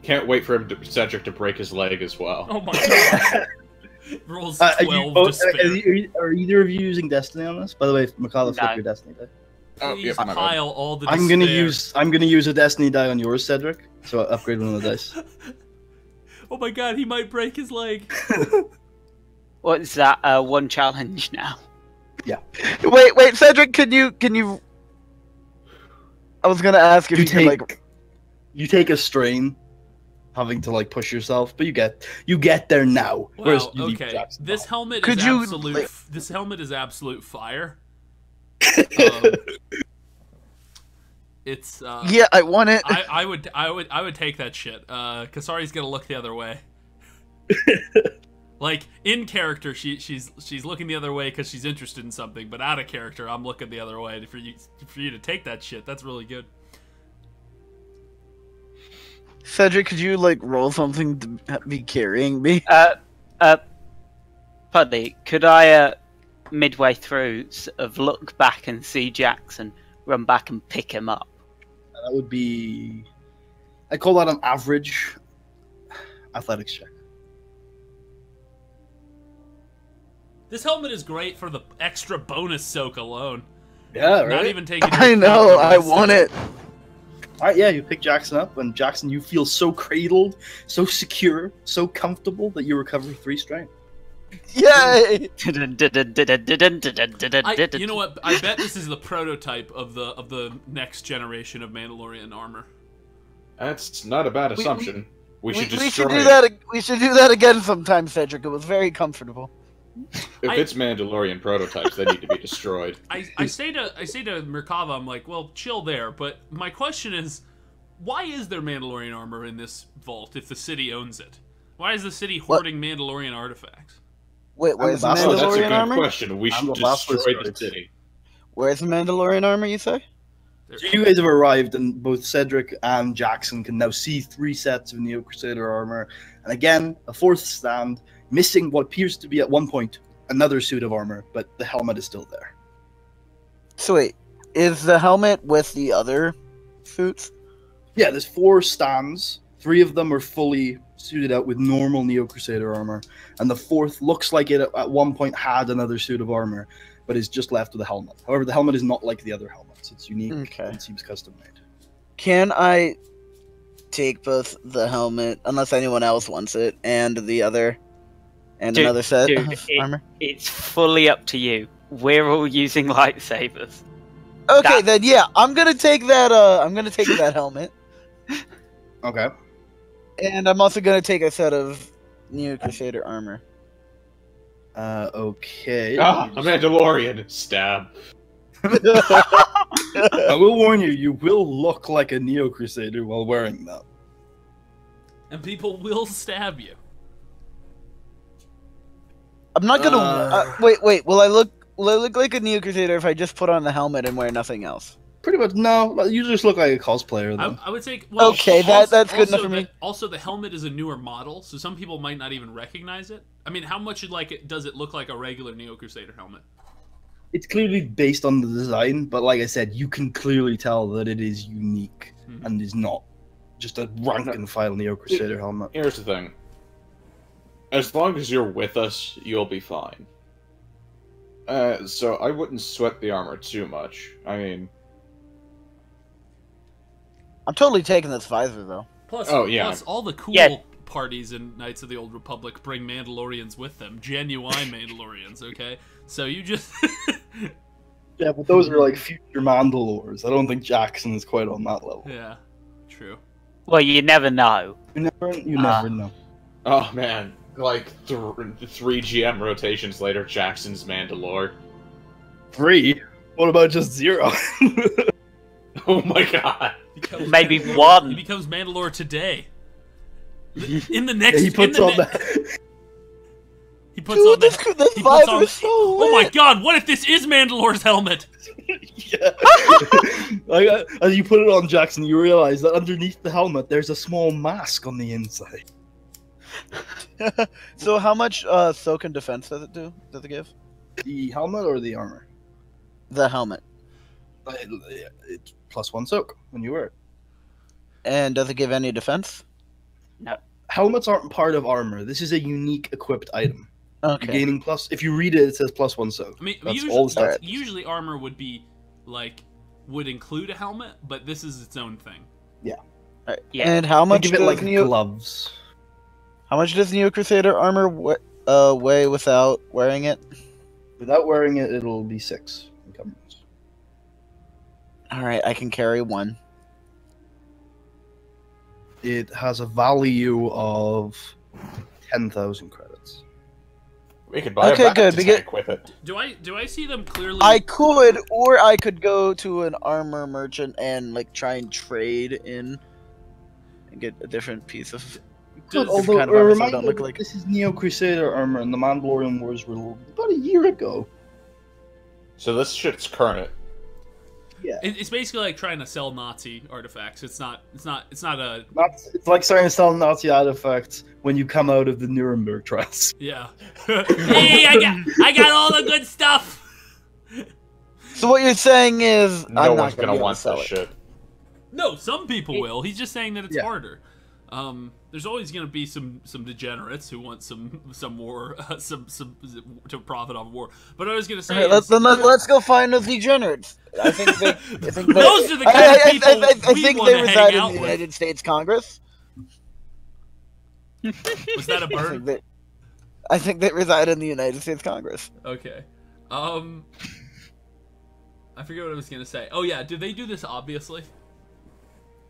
[SPEAKER 1] Can't wait for Cedric to break his leg as well.
[SPEAKER 5] Oh my god. Rolls 12 despair.
[SPEAKER 2] Are either of you using Destiny on this? By the way, McCullough, flip your Destiny die.
[SPEAKER 5] Please pile all the
[SPEAKER 2] I'm
[SPEAKER 5] despair.
[SPEAKER 2] gonna use a Destiny die on yours, Cedric. So I'll upgrade one of the dice.
[SPEAKER 5] Oh my god, he might break his leg.
[SPEAKER 4] What is that? One challenge now.
[SPEAKER 2] Yeah.
[SPEAKER 3] Wait, Cedric, can you? I was gonna ask if you could, like.
[SPEAKER 2] You take a strain, having to like push yourself, but you get there now.
[SPEAKER 5] Wow, okay. This helmet is absolute. This helmet is absolute fire. It's
[SPEAKER 3] yeah, I want it.
[SPEAKER 5] I would take that shit. Kasari's gonna look the other way. Like in character, she's looking the other way because she's interested in something, but out of character, I'm looking the other way for you to take that shit. That's really good.
[SPEAKER 3] Cedric, could you like roll something to be carrying me?
[SPEAKER 4] Puddy, could I midway through sort of look back and see Jackson, run back and pick him up?
[SPEAKER 2] That would be, I call that an average athletics check.
[SPEAKER 5] This helmet is great for the extra bonus soak alone.
[SPEAKER 2] Yeah, right?
[SPEAKER 5] Not even taking.
[SPEAKER 3] I know, I want it.
[SPEAKER 2] Alright, yeah, you pick Jackson up, and Jackson, you feel so cradled, so secure, so comfortable that you recover 3 strength.
[SPEAKER 3] Yay!
[SPEAKER 5] You know what? I bet this is the prototype of the next generation of Mandalorian armor.
[SPEAKER 1] That's not a bad assumption. We should
[SPEAKER 3] do
[SPEAKER 1] it.
[SPEAKER 3] that. We should do that again sometime, Cedric. It was very comfortable.
[SPEAKER 1] If it's Mandalorian prototypes, they need to be destroyed.
[SPEAKER 5] I say to Merkava, I'm like, well, chill there. But my question is, why is there Mandalorian armor in this vault if the city owns it? Why is the city hoarding Mandalorian artifacts?
[SPEAKER 3] Wait, where's the Mandalorian
[SPEAKER 1] armor? That's a good
[SPEAKER 3] armor?
[SPEAKER 1] question. We should destroy the city.
[SPEAKER 3] Where's the Mandalorian armor, you say?
[SPEAKER 2] So you guys have arrived, and both Cedric and Jackson can now see 3 sets of Neo Crusader armor. And again, a 4th stand, missing what appears to be at one point another suit of armor, but the helmet is still there.
[SPEAKER 3] So wait, is the helmet with the other suits?
[SPEAKER 2] Yeah, there's 4 stands. 3 of them are fully suited out with normal Neo Crusader armor, and the 4th looks like it at one point had another suit of armor, but is just left with a helmet. However, the helmet is not like the other helmets. It's unique and seems custom made.
[SPEAKER 3] Can I take both the helmet, unless anyone else wants it, and the other, and another set of armor?
[SPEAKER 4] It's fully up to you. We're all using lightsabers.
[SPEAKER 3] Okay, then yeah, I'm gonna take that. I'm gonna take that helmet.
[SPEAKER 2] Okay.
[SPEAKER 3] And I'm also gonna take a set of Neo Crusader armor.
[SPEAKER 2] Okay.
[SPEAKER 1] Ah, a Mandalorian. Stab.
[SPEAKER 2] I will warn you, you will look like a Neo Crusader while wearing that.
[SPEAKER 5] And people will stab you.
[SPEAKER 3] I'm not gonna. Wait. Will I look like a Neo Crusader if I just put on the helmet and wear nothing else?
[SPEAKER 2] Pretty much, no. You just look like a cosplayer, though.
[SPEAKER 5] I would say... Well,
[SPEAKER 3] okay, that's good enough for me.
[SPEAKER 5] Also, the helmet is a newer model, so some people might not even recognize it. I mean, how much does it look like a regular Neo Crusader helmet?
[SPEAKER 2] It's clearly based on the design, but like I said, you can clearly tell that it is unique and is not just a rank-and-file Neo Crusader helmet.
[SPEAKER 1] Here's the thing. As long as you're with us, you'll be fine. So I wouldn't sweat the armor too much. I mean...
[SPEAKER 3] I'm totally taking this visor, though.
[SPEAKER 5] Plus, all the cool parties in Knights of the Old Republic bring Mandalorians with them. Genuine Mandalorians, okay? So you just...
[SPEAKER 2] Yeah, but those are like future Mandalores. I don't think Jackson is quite on that level.
[SPEAKER 5] Yeah, true.
[SPEAKER 4] Well, you never know.
[SPEAKER 2] You never know.
[SPEAKER 1] Oh man, like three GM rotations later, Jackson's Mandalore.
[SPEAKER 2] 3? What about just 0?
[SPEAKER 1] Oh my god.
[SPEAKER 4] Maybe 1.
[SPEAKER 5] He becomes Mandalore today. In the next,
[SPEAKER 2] he puts on that.
[SPEAKER 5] He puts on that. He puts on.
[SPEAKER 3] So
[SPEAKER 5] Oh my god! What if this is Mandalore's helmet?
[SPEAKER 2] Yeah. As you put it on, Jackson, you realize that underneath the helmet, there's a small mask on the inside.
[SPEAKER 3] So how much soak and defense does it do? Does it give?
[SPEAKER 2] The helmet or the armor?
[SPEAKER 3] The helmet.
[SPEAKER 2] It's +1 soak when you wear it.
[SPEAKER 3] And does it give any defense?
[SPEAKER 4] No.
[SPEAKER 2] Helmets aren't part of armor. This is a unique equipped item.
[SPEAKER 3] Okay.
[SPEAKER 2] You're gaining plus. If you read it, it says +1 soak.
[SPEAKER 5] I mean,
[SPEAKER 2] That's all the stats.
[SPEAKER 5] usually armor would be like would include a helmet, but this is its own thing.
[SPEAKER 3] Right.
[SPEAKER 4] Yeah.
[SPEAKER 3] And how much
[SPEAKER 2] Think of it
[SPEAKER 3] does
[SPEAKER 2] like
[SPEAKER 3] Neo?
[SPEAKER 2] gloves.
[SPEAKER 3] How much does Neo Crusader armor weigh without wearing it?
[SPEAKER 2] Without wearing it, it'll be 6 encumbrance.
[SPEAKER 3] All right, I can carry 1.
[SPEAKER 2] It has a value of 10,000 credits.
[SPEAKER 1] We could buy
[SPEAKER 3] Okay,
[SPEAKER 1] a
[SPEAKER 3] good,
[SPEAKER 1] tank with it.
[SPEAKER 5] Do I see them clearly?
[SPEAKER 3] I could, or I could go to an armor merchant and like try and trade in and get a different piece of.
[SPEAKER 5] Does-
[SPEAKER 2] Although,
[SPEAKER 3] kind of armor, so I
[SPEAKER 2] remind
[SPEAKER 3] don't
[SPEAKER 2] you
[SPEAKER 3] look
[SPEAKER 2] that
[SPEAKER 3] like-
[SPEAKER 2] this is Neo Crusader armor, and the Mandalorian Wars were about a year ago.
[SPEAKER 1] So this shit's current.
[SPEAKER 2] Yeah,
[SPEAKER 5] It's basically like trying to sell Nazi artifacts. It's not a
[SPEAKER 2] it's like starting to sell Nazi artifacts when you come out of the Nuremberg trials.
[SPEAKER 5] yeah. Hey, I got all the good stuff.
[SPEAKER 3] So what you're saying is,
[SPEAKER 1] No
[SPEAKER 3] I'm
[SPEAKER 1] one's
[SPEAKER 3] not
[SPEAKER 1] gonna
[SPEAKER 3] be able
[SPEAKER 1] want
[SPEAKER 3] to sell
[SPEAKER 1] that
[SPEAKER 3] it.
[SPEAKER 1] shit.
[SPEAKER 5] No, some people will. He's just saying that it's
[SPEAKER 2] Yeah.
[SPEAKER 5] harder. There's always gonna be some degenerates who want some war, some to profit off war. But I was gonna say,
[SPEAKER 3] Let's go find those degenerates. I think
[SPEAKER 5] Those are the kind of people
[SPEAKER 3] I
[SPEAKER 5] we
[SPEAKER 3] think
[SPEAKER 5] wanna
[SPEAKER 3] they
[SPEAKER 5] hang
[SPEAKER 3] reside in
[SPEAKER 5] out
[SPEAKER 3] the
[SPEAKER 5] with.
[SPEAKER 3] United States Congress.
[SPEAKER 5] Was that a bird?
[SPEAKER 3] I think they reside in the United States Congress.
[SPEAKER 5] Okay. I forget what I was gonna say. Oh yeah, do they do this obviously?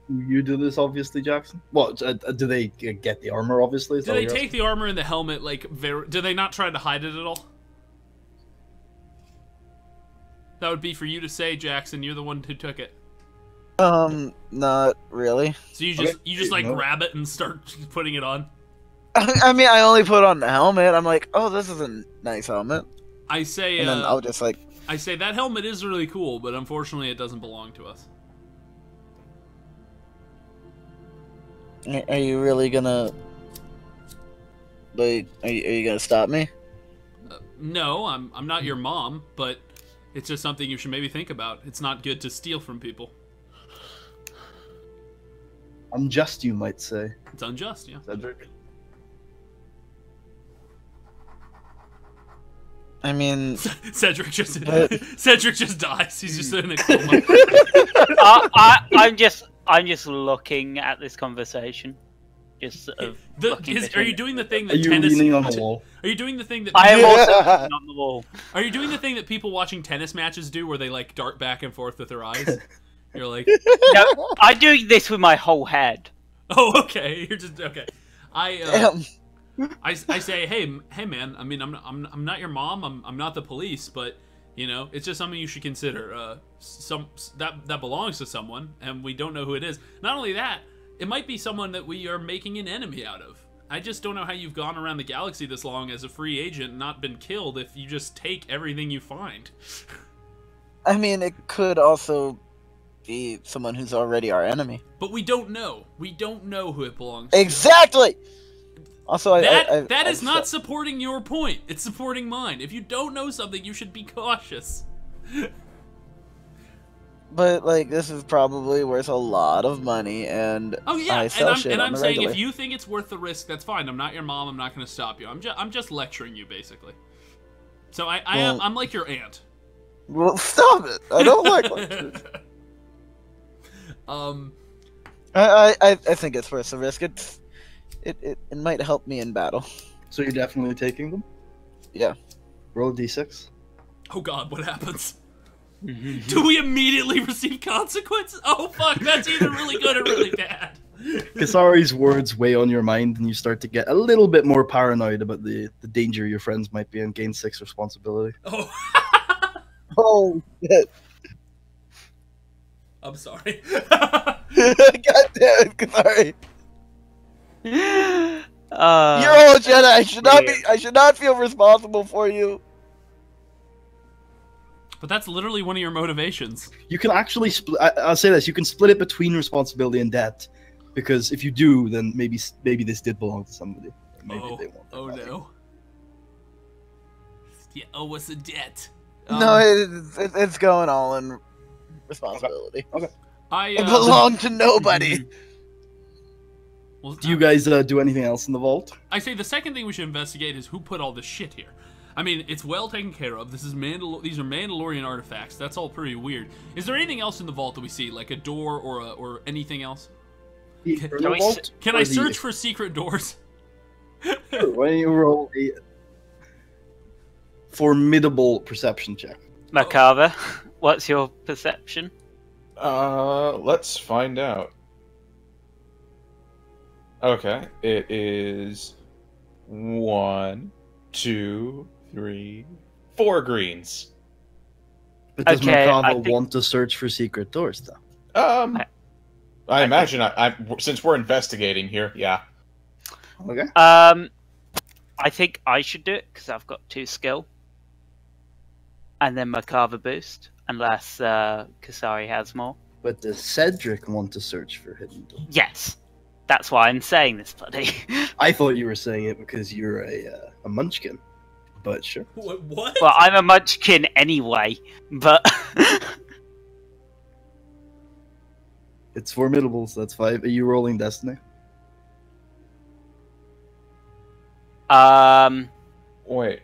[SPEAKER 2] You do this, obviously, Jackson. What? Do they get the armor? Obviously. Is
[SPEAKER 5] Do
[SPEAKER 2] that
[SPEAKER 5] they
[SPEAKER 2] what you're
[SPEAKER 5] take the armor and the helmet like do they not try to hide it at all? That would be for you to say, Jackson. You're the one who took it.
[SPEAKER 3] Not really.
[SPEAKER 5] So you
[SPEAKER 2] Okay.
[SPEAKER 5] just like
[SPEAKER 2] No.
[SPEAKER 5] grab it and start putting it on.
[SPEAKER 3] I mean, I only put on the helmet. I'm like, oh, this is a nice helmet,
[SPEAKER 5] I say,
[SPEAKER 3] and then I'll just like.
[SPEAKER 5] I say that helmet is really cool, but unfortunately, it doesn't belong to us.
[SPEAKER 3] Are you really gonna? Like, are you gonna stop me?
[SPEAKER 5] No, I'm not your mom, but it's just something you should maybe think about. It's not good to steal from people.
[SPEAKER 2] Unjust, you might say,
[SPEAKER 5] It's unjust, yeah.
[SPEAKER 2] Cedric.
[SPEAKER 3] I mean,
[SPEAKER 5] Cedric just dies. He's just in a coma.
[SPEAKER 4] I'm just looking at this conversation. Just sort of looking
[SPEAKER 5] Are
[SPEAKER 4] between
[SPEAKER 5] you
[SPEAKER 4] it.
[SPEAKER 5] doing the thing
[SPEAKER 2] Are
[SPEAKER 5] that
[SPEAKER 2] you
[SPEAKER 5] tennis?
[SPEAKER 2] leaning on the wall?
[SPEAKER 5] Are you doing the thing that?
[SPEAKER 4] I am also looking on the wall.
[SPEAKER 5] Are you doing the thing that people watching tennis matches do, where they like dart back and forth with their eyes? You're like,
[SPEAKER 4] No, I'm doing this with my whole head.
[SPEAKER 5] oh, okay. You're just okay.
[SPEAKER 3] damn.
[SPEAKER 5] I say, hey man. I mean, I'm not your mom. I'm not the police, but you know, it's just something you should consider. That belongs to someone, and we don't know who it is. Not only that, it might be someone that we are making an enemy out of. I just don't know how you've gone around the galaxy this long as a free agent and not been killed if you just take everything you find.
[SPEAKER 3] I mean, it could also be someone who's already our enemy.
[SPEAKER 5] But we don't know. We don't know who it belongs to.
[SPEAKER 3] Exactly. Also,
[SPEAKER 5] That is not supporting your point. It's supporting mine. If you don't know something, you should be cautious.
[SPEAKER 3] But like, this is probably worth a lot of money, and
[SPEAKER 5] Oh yeah,
[SPEAKER 3] I sell shit
[SPEAKER 5] and
[SPEAKER 3] on
[SPEAKER 5] I'm
[SPEAKER 3] the
[SPEAKER 5] saying
[SPEAKER 3] regular.
[SPEAKER 5] if you think it's worth the risk, that's fine. I'm not your mom. I'm not going to stop you. I'm just lecturing you basically. So I'm like your aunt.
[SPEAKER 3] Well, stop it! I don't like lectures. I think it's worth the risk. It might help me in battle.
[SPEAKER 2] So you're definitely taking them?
[SPEAKER 3] Yeah.
[SPEAKER 2] Roll a d6.
[SPEAKER 5] Oh God, what happens? Do we immediately receive consequences? Oh fuck, that's either really good or really bad.
[SPEAKER 2] Kasari's words weigh on your mind, and you start to get a little bit more paranoid about the danger your friends might be in. Gain 6 responsibility.
[SPEAKER 5] Oh.
[SPEAKER 3] Oh, shit.
[SPEAKER 5] I'm sorry.
[SPEAKER 3] God damn it, sorry. You're all Jedi. I should not feel responsible for you.
[SPEAKER 5] But that's literally one of your motivations.
[SPEAKER 2] You can actually split. I'll say this: you can split it between responsibility and debt, because if you do, then maybe this did belong to somebody. Maybe they won't.
[SPEAKER 5] Oh no. You owe us a debt.
[SPEAKER 3] No, it's going all in responsibility.
[SPEAKER 2] Okay.
[SPEAKER 3] It belonged to nobody.
[SPEAKER 5] Well,
[SPEAKER 2] Do you guys do anything else in the vault?
[SPEAKER 5] I say the second thing we should investigate is who put all this shit here. I mean, it's well taken care of. These are Mandalorian artifacts. That's all pretty weird. Is there anything else in the vault that we see, like a door or anything else? Can I search for secret doors?
[SPEAKER 2] Sure, why don't you roll a formidable perception check?
[SPEAKER 4] Macabre, what's your perception?
[SPEAKER 1] Let's find out. Okay, it is 1, 2, 3, 4 greens.
[SPEAKER 2] But does
[SPEAKER 4] Okay,
[SPEAKER 2] Macabre want to search for secret doors, though?
[SPEAKER 1] I imagine since we're investigating here, yeah.
[SPEAKER 2] Okay.
[SPEAKER 4] I think I should do it because I've got 2 skill, and then Macabre boost, unless Kasari has more.
[SPEAKER 2] But does Cedric want to search for hidden doors?
[SPEAKER 4] Yes, that's why I'm saying this, buddy.
[SPEAKER 2] I thought you were saying it because you're a munchkin, but sure.
[SPEAKER 5] What?
[SPEAKER 4] Well, I'm a munchkin anyway, but
[SPEAKER 2] It's formidable, so that's 5. Are you rolling Destiny?
[SPEAKER 1] Wait,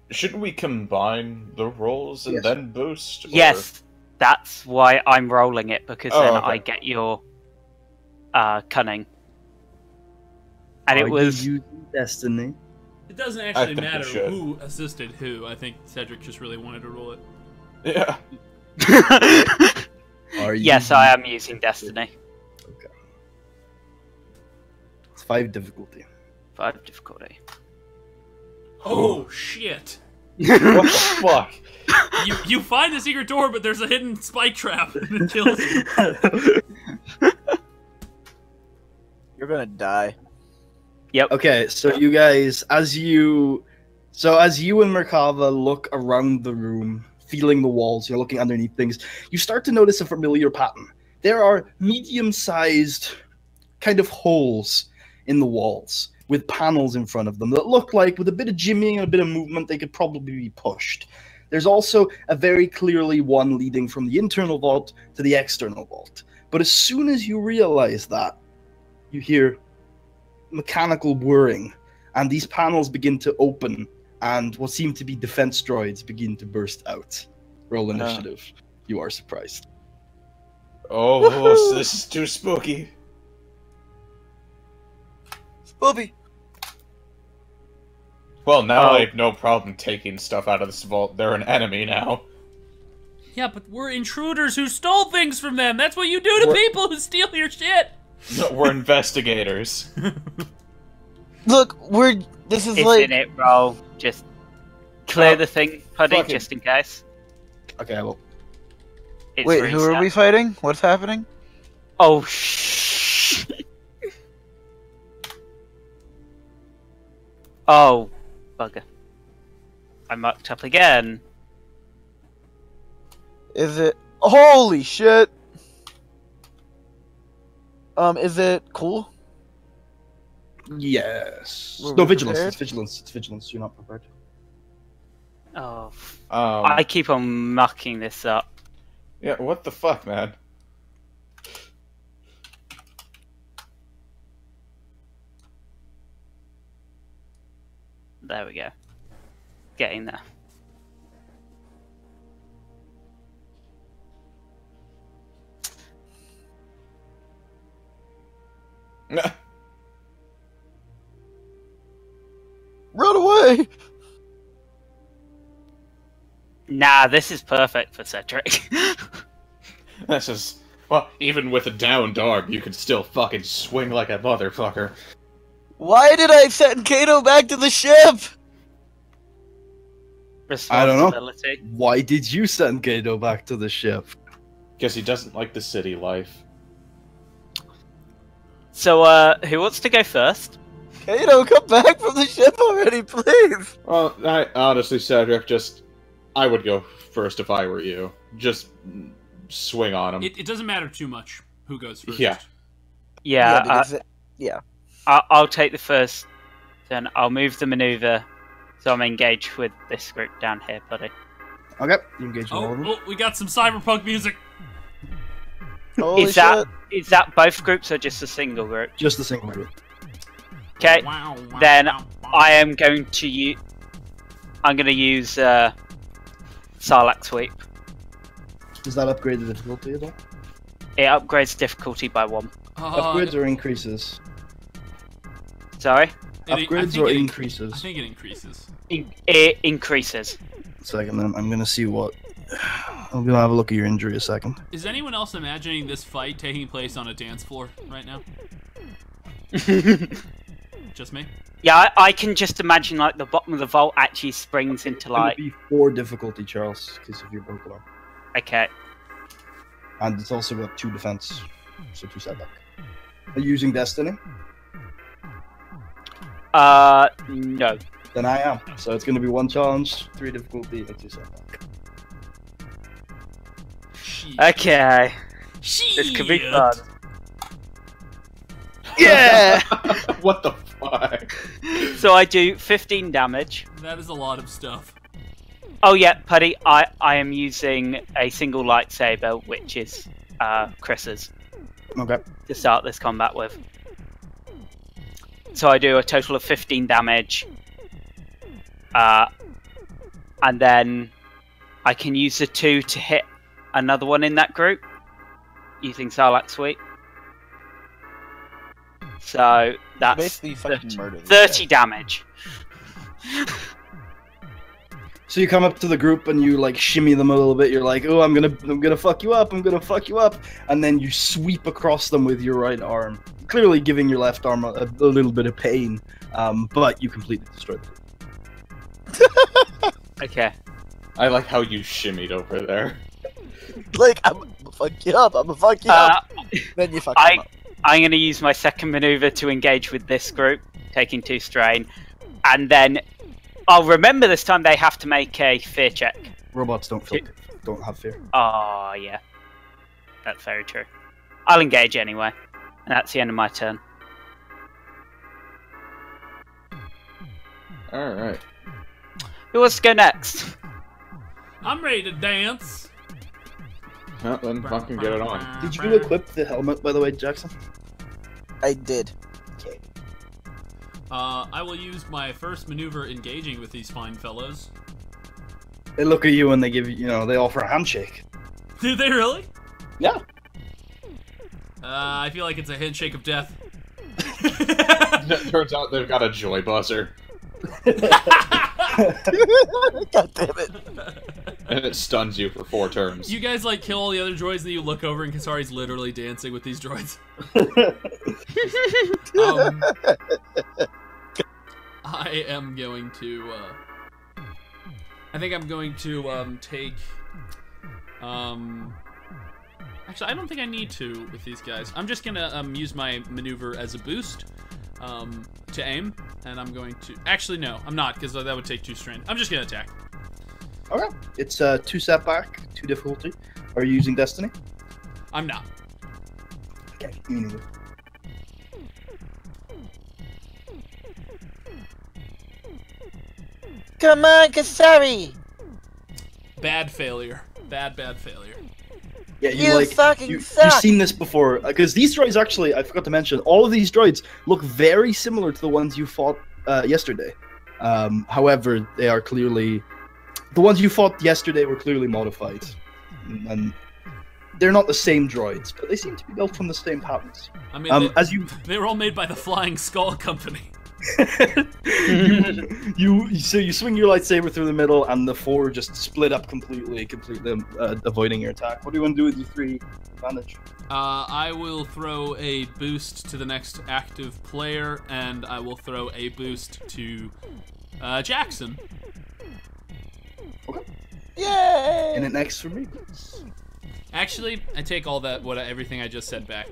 [SPEAKER 1] shouldn't we combine the rolls and
[SPEAKER 2] Yes.
[SPEAKER 1] then boost? or-
[SPEAKER 4] yes, that's why I'm rolling it, because
[SPEAKER 1] Oh,
[SPEAKER 4] then
[SPEAKER 1] okay.
[SPEAKER 4] I get your cunning. And
[SPEAKER 2] Are
[SPEAKER 4] it was
[SPEAKER 2] you using Destiny?
[SPEAKER 5] It doesn't
[SPEAKER 1] I
[SPEAKER 5] actually
[SPEAKER 1] think we
[SPEAKER 5] matter
[SPEAKER 1] should.
[SPEAKER 5] who assisted who. I think Cedric just really wanted to roll it.
[SPEAKER 1] Yeah.
[SPEAKER 2] Are you
[SPEAKER 4] Yes, I am using Destiny.
[SPEAKER 2] Okay. It's 5 difficulty.
[SPEAKER 4] 5 difficulty.
[SPEAKER 5] Oh shit!
[SPEAKER 1] What the fuck?
[SPEAKER 5] You find the secret door, but there's a hidden spike trap and it kills you.
[SPEAKER 3] You're gonna die.
[SPEAKER 2] Okay, so you guys, as you and Merkava look around the room, feeling the walls, you're looking underneath things, you start to notice a familiar pattern. There are medium-sized kind of holes in the walls with panels in front of them that look like, with a bit of jimmying and a bit of movement, they could probably be pushed. There's also a very clearly one leading from the internal vault to the external vault. But as soon as you realize that, you hear mechanical whirring, and these panels begin to open, and what seem to be defense droids begin to burst out. Roll initiative. You are surprised.
[SPEAKER 1] Oh, so this is too spooky.
[SPEAKER 3] Bobby.
[SPEAKER 1] Well, now I have no problem taking stuff out of this vault. They're an enemy now.
[SPEAKER 5] Yeah, but we're intruders who stole things from them. That's what you do to people who steal your shit.
[SPEAKER 1] No, we're investigators.
[SPEAKER 3] Look, this is
[SPEAKER 4] It's
[SPEAKER 3] like
[SPEAKER 4] in it, roll. Just clear the thing, Puddy,
[SPEAKER 1] fucking-
[SPEAKER 4] just in case.
[SPEAKER 2] Okay, well,
[SPEAKER 4] It's
[SPEAKER 3] wait, who are
[SPEAKER 4] reset.
[SPEAKER 3] we fighting? What's happening?
[SPEAKER 4] Oh, shh. Oh, bugger. I mucked up again.
[SPEAKER 3] Is it? Holy shit! Is it cool?
[SPEAKER 2] yes.
[SPEAKER 3] Were
[SPEAKER 2] No,
[SPEAKER 3] we
[SPEAKER 2] vigilance.
[SPEAKER 3] prepared?
[SPEAKER 2] It's vigilance. It's vigilance. You're not prepared.
[SPEAKER 4] Oh,
[SPEAKER 1] I
[SPEAKER 4] I keep on mucking this up.
[SPEAKER 1] Yeah, what the fuck, man?
[SPEAKER 4] There we go. Getting there.
[SPEAKER 3] Run away!
[SPEAKER 4] Nah, this is perfect for Cedric.
[SPEAKER 1] This is Well, even with a downed arm, you can still fucking swing like a motherfucker.
[SPEAKER 3] Why did I send Kato back to the ship?
[SPEAKER 2] I don't know.
[SPEAKER 4] Responsibility.
[SPEAKER 2] Why did you send Kato back to the ship?
[SPEAKER 1] Because he doesn't like the city life.
[SPEAKER 4] So, who wants to go first?
[SPEAKER 3] Kato, come back from the ship already, please!
[SPEAKER 1] Well, honestly, Cedric, I would go first if I were you. Just swing on him.
[SPEAKER 5] It doesn't matter too much who goes first.
[SPEAKER 1] Yeah.
[SPEAKER 4] Yeah, I'll take the first, then I'll move the maneuver, so I'm engaged with this group down here, buddy.
[SPEAKER 2] Okay, you engage with all of them.
[SPEAKER 5] Oh, we got some cyberpunk music.
[SPEAKER 3] Holy
[SPEAKER 4] Is that both groups or just a single group?
[SPEAKER 2] Just a single group.
[SPEAKER 4] Okay,
[SPEAKER 5] Wow,
[SPEAKER 4] then I am going to use. I'm going to use Sarlacc Sweep.
[SPEAKER 2] Does that upgrade the difficulty at all?
[SPEAKER 4] It upgrades difficulty by 1.
[SPEAKER 2] Upgrades or increases?
[SPEAKER 4] Sorry?
[SPEAKER 2] Upgrades or increases?
[SPEAKER 5] I think it increases.
[SPEAKER 4] It increases.
[SPEAKER 2] Second, then I'm gonna see what. I'm gonna have a look at your injury a second.
[SPEAKER 5] Is anyone else imagining this fight taking place on a dance floor right now? Just me?
[SPEAKER 4] Yeah, I can just imagine like the bottom of the vault actually springs into like.
[SPEAKER 2] It'll be 4 difficulty, Charles, because of your broken arm.
[SPEAKER 4] Okay.
[SPEAKER 2] And it's also got 2 defense, so 2 setback. Are you using Destiny?
[SPEAKER 4] No.
[SPEAKER 2] Then I am. So it's gonna be 1 challenge, 3 difficulty, and 2 setback.
[SPEAKER 4] Okay. This could be fun.
[SPEAKER 3] Yeah!
[SPEAKER 1] What the fuck?
[SPEAKER 4] So I do 15 damage.
[SPEAKER 5] That is a lot of stuff.
[SPEAKER 4] Oh yeah, Putty, I am using a single lightsaber, which is Chris's,
[SPEAKER 2] Okay.
[SPEAKER 4] to start this combat with. So I do a total of 15 damage. And then I can use the 2 to hit another one in that group, using Sarlacc Sweep. So that's
[SPEAKER 3] Basically, fucking murder.
[SPEAKER 4] 30 damage.
[SPEAKER 2] So you come up to the group and you like shimmy them a little bit. You're like, "Oh, I'm gonna fuck you up. I'm gonna fuck you up," and then you sweep across them with your right arm, clearly giving your left arm a little bit of pain. But you completely destroyed them.
[SPEAKER 4] Okay.
[SPEAKER 1] I like how you shimmied over there.
[SPEAKER 3] Like, I'm gonna fuck you up, I'm gonna fuck you up. Then you fuck him up.
[SPEAKER 4] I'm going to use my second maneuver to engage with this group, taking 2 strain, and then I'll remember this time they have to make a fear check.
[SPEAKER 2] Robots don't have fear.
[SPEAKER 4] Oh, yeah. That's very true. I'll engage anyway, and that's the end of my turn.
[SPEAKER 1] Alright.
[SPEAKER 4] Who wants to go next?
[SPEAKER 5] I'm ready to dance.
[SPEAKER 1] Well, then fucking get it on.
[SPEAKER 2] Did you equip the helmet, by the way, Jackson?
[SPEAKER 3] I did.
[SPEAKER 2] Okay.
[SPEAKER 5] I will use my first maneuver engaging with these fine fellows.
[SPEAKER 2] They look at you and they give you, they offer a handshake.
[SPEAKER 5] Did they really?
[SPEAKER 2] Yeah.
[SPEAKER 5] I feel like it's a handshake of death.
[SPEAKER 1] Turns out they've got a joy buzzer.
[SPEAKER 3] God damn it.
[SPEAKER 1] And it stuns you for 4 turns.
[SPEAKER 5] You guys like kill all the other droids, and then you look over and Kasari's literally dancing with these droids. I am going to. I think I'm going to take. Actually, I don't think I need to with these guys. I'm just gonna use my maneuver as a boost to aim, and I'm going to. Actually, no, I'm not, because that would take 2 strain. I'm just gonna attack.
[SPEAKER 2] Okay. It's 2 setback, 2 difficulty. Are you using Destiny?
[SPEAKER 5] I'm not.
[SPEAKER 2] Okay, me neither.
[SPEAKER 3] Come on, Kasari!
[SPEAKER 5] Bad failure. Bad failure.
[SPEAKER 2] Yeah,
[SPEAKER 3] You fucking suck!
[SPEAKER 2] You've seen this before, because these droids actually, I forgot to mention, all of these droids look very similar to the ones you fought yesterday. However, they are clearly... The ones you fought yesterday were clearly modified. And they're not the same droids, but they seem to be built from the same patterns.
[SPEAKER 5] I mean,
[SPEAKER 2] as you...
[SPEAKER 5] they were all made by the Flying Skull Company.
[SPEAKER 2] So you swing your lightsaber through the middle, and the four just split up completely, avoiding your attack. What do you want to do with your 3 advantage?
[SPEAKER 5] I will throw a boost to the next active player, and I will throw a boost to Jackson.
[SPEAKER 2] Okay.
[SPEAKER 3] Yay!
[SPEAKER 2] And it next for me.
[SPEAKER 5] Actually, I take all that, everything I just said back.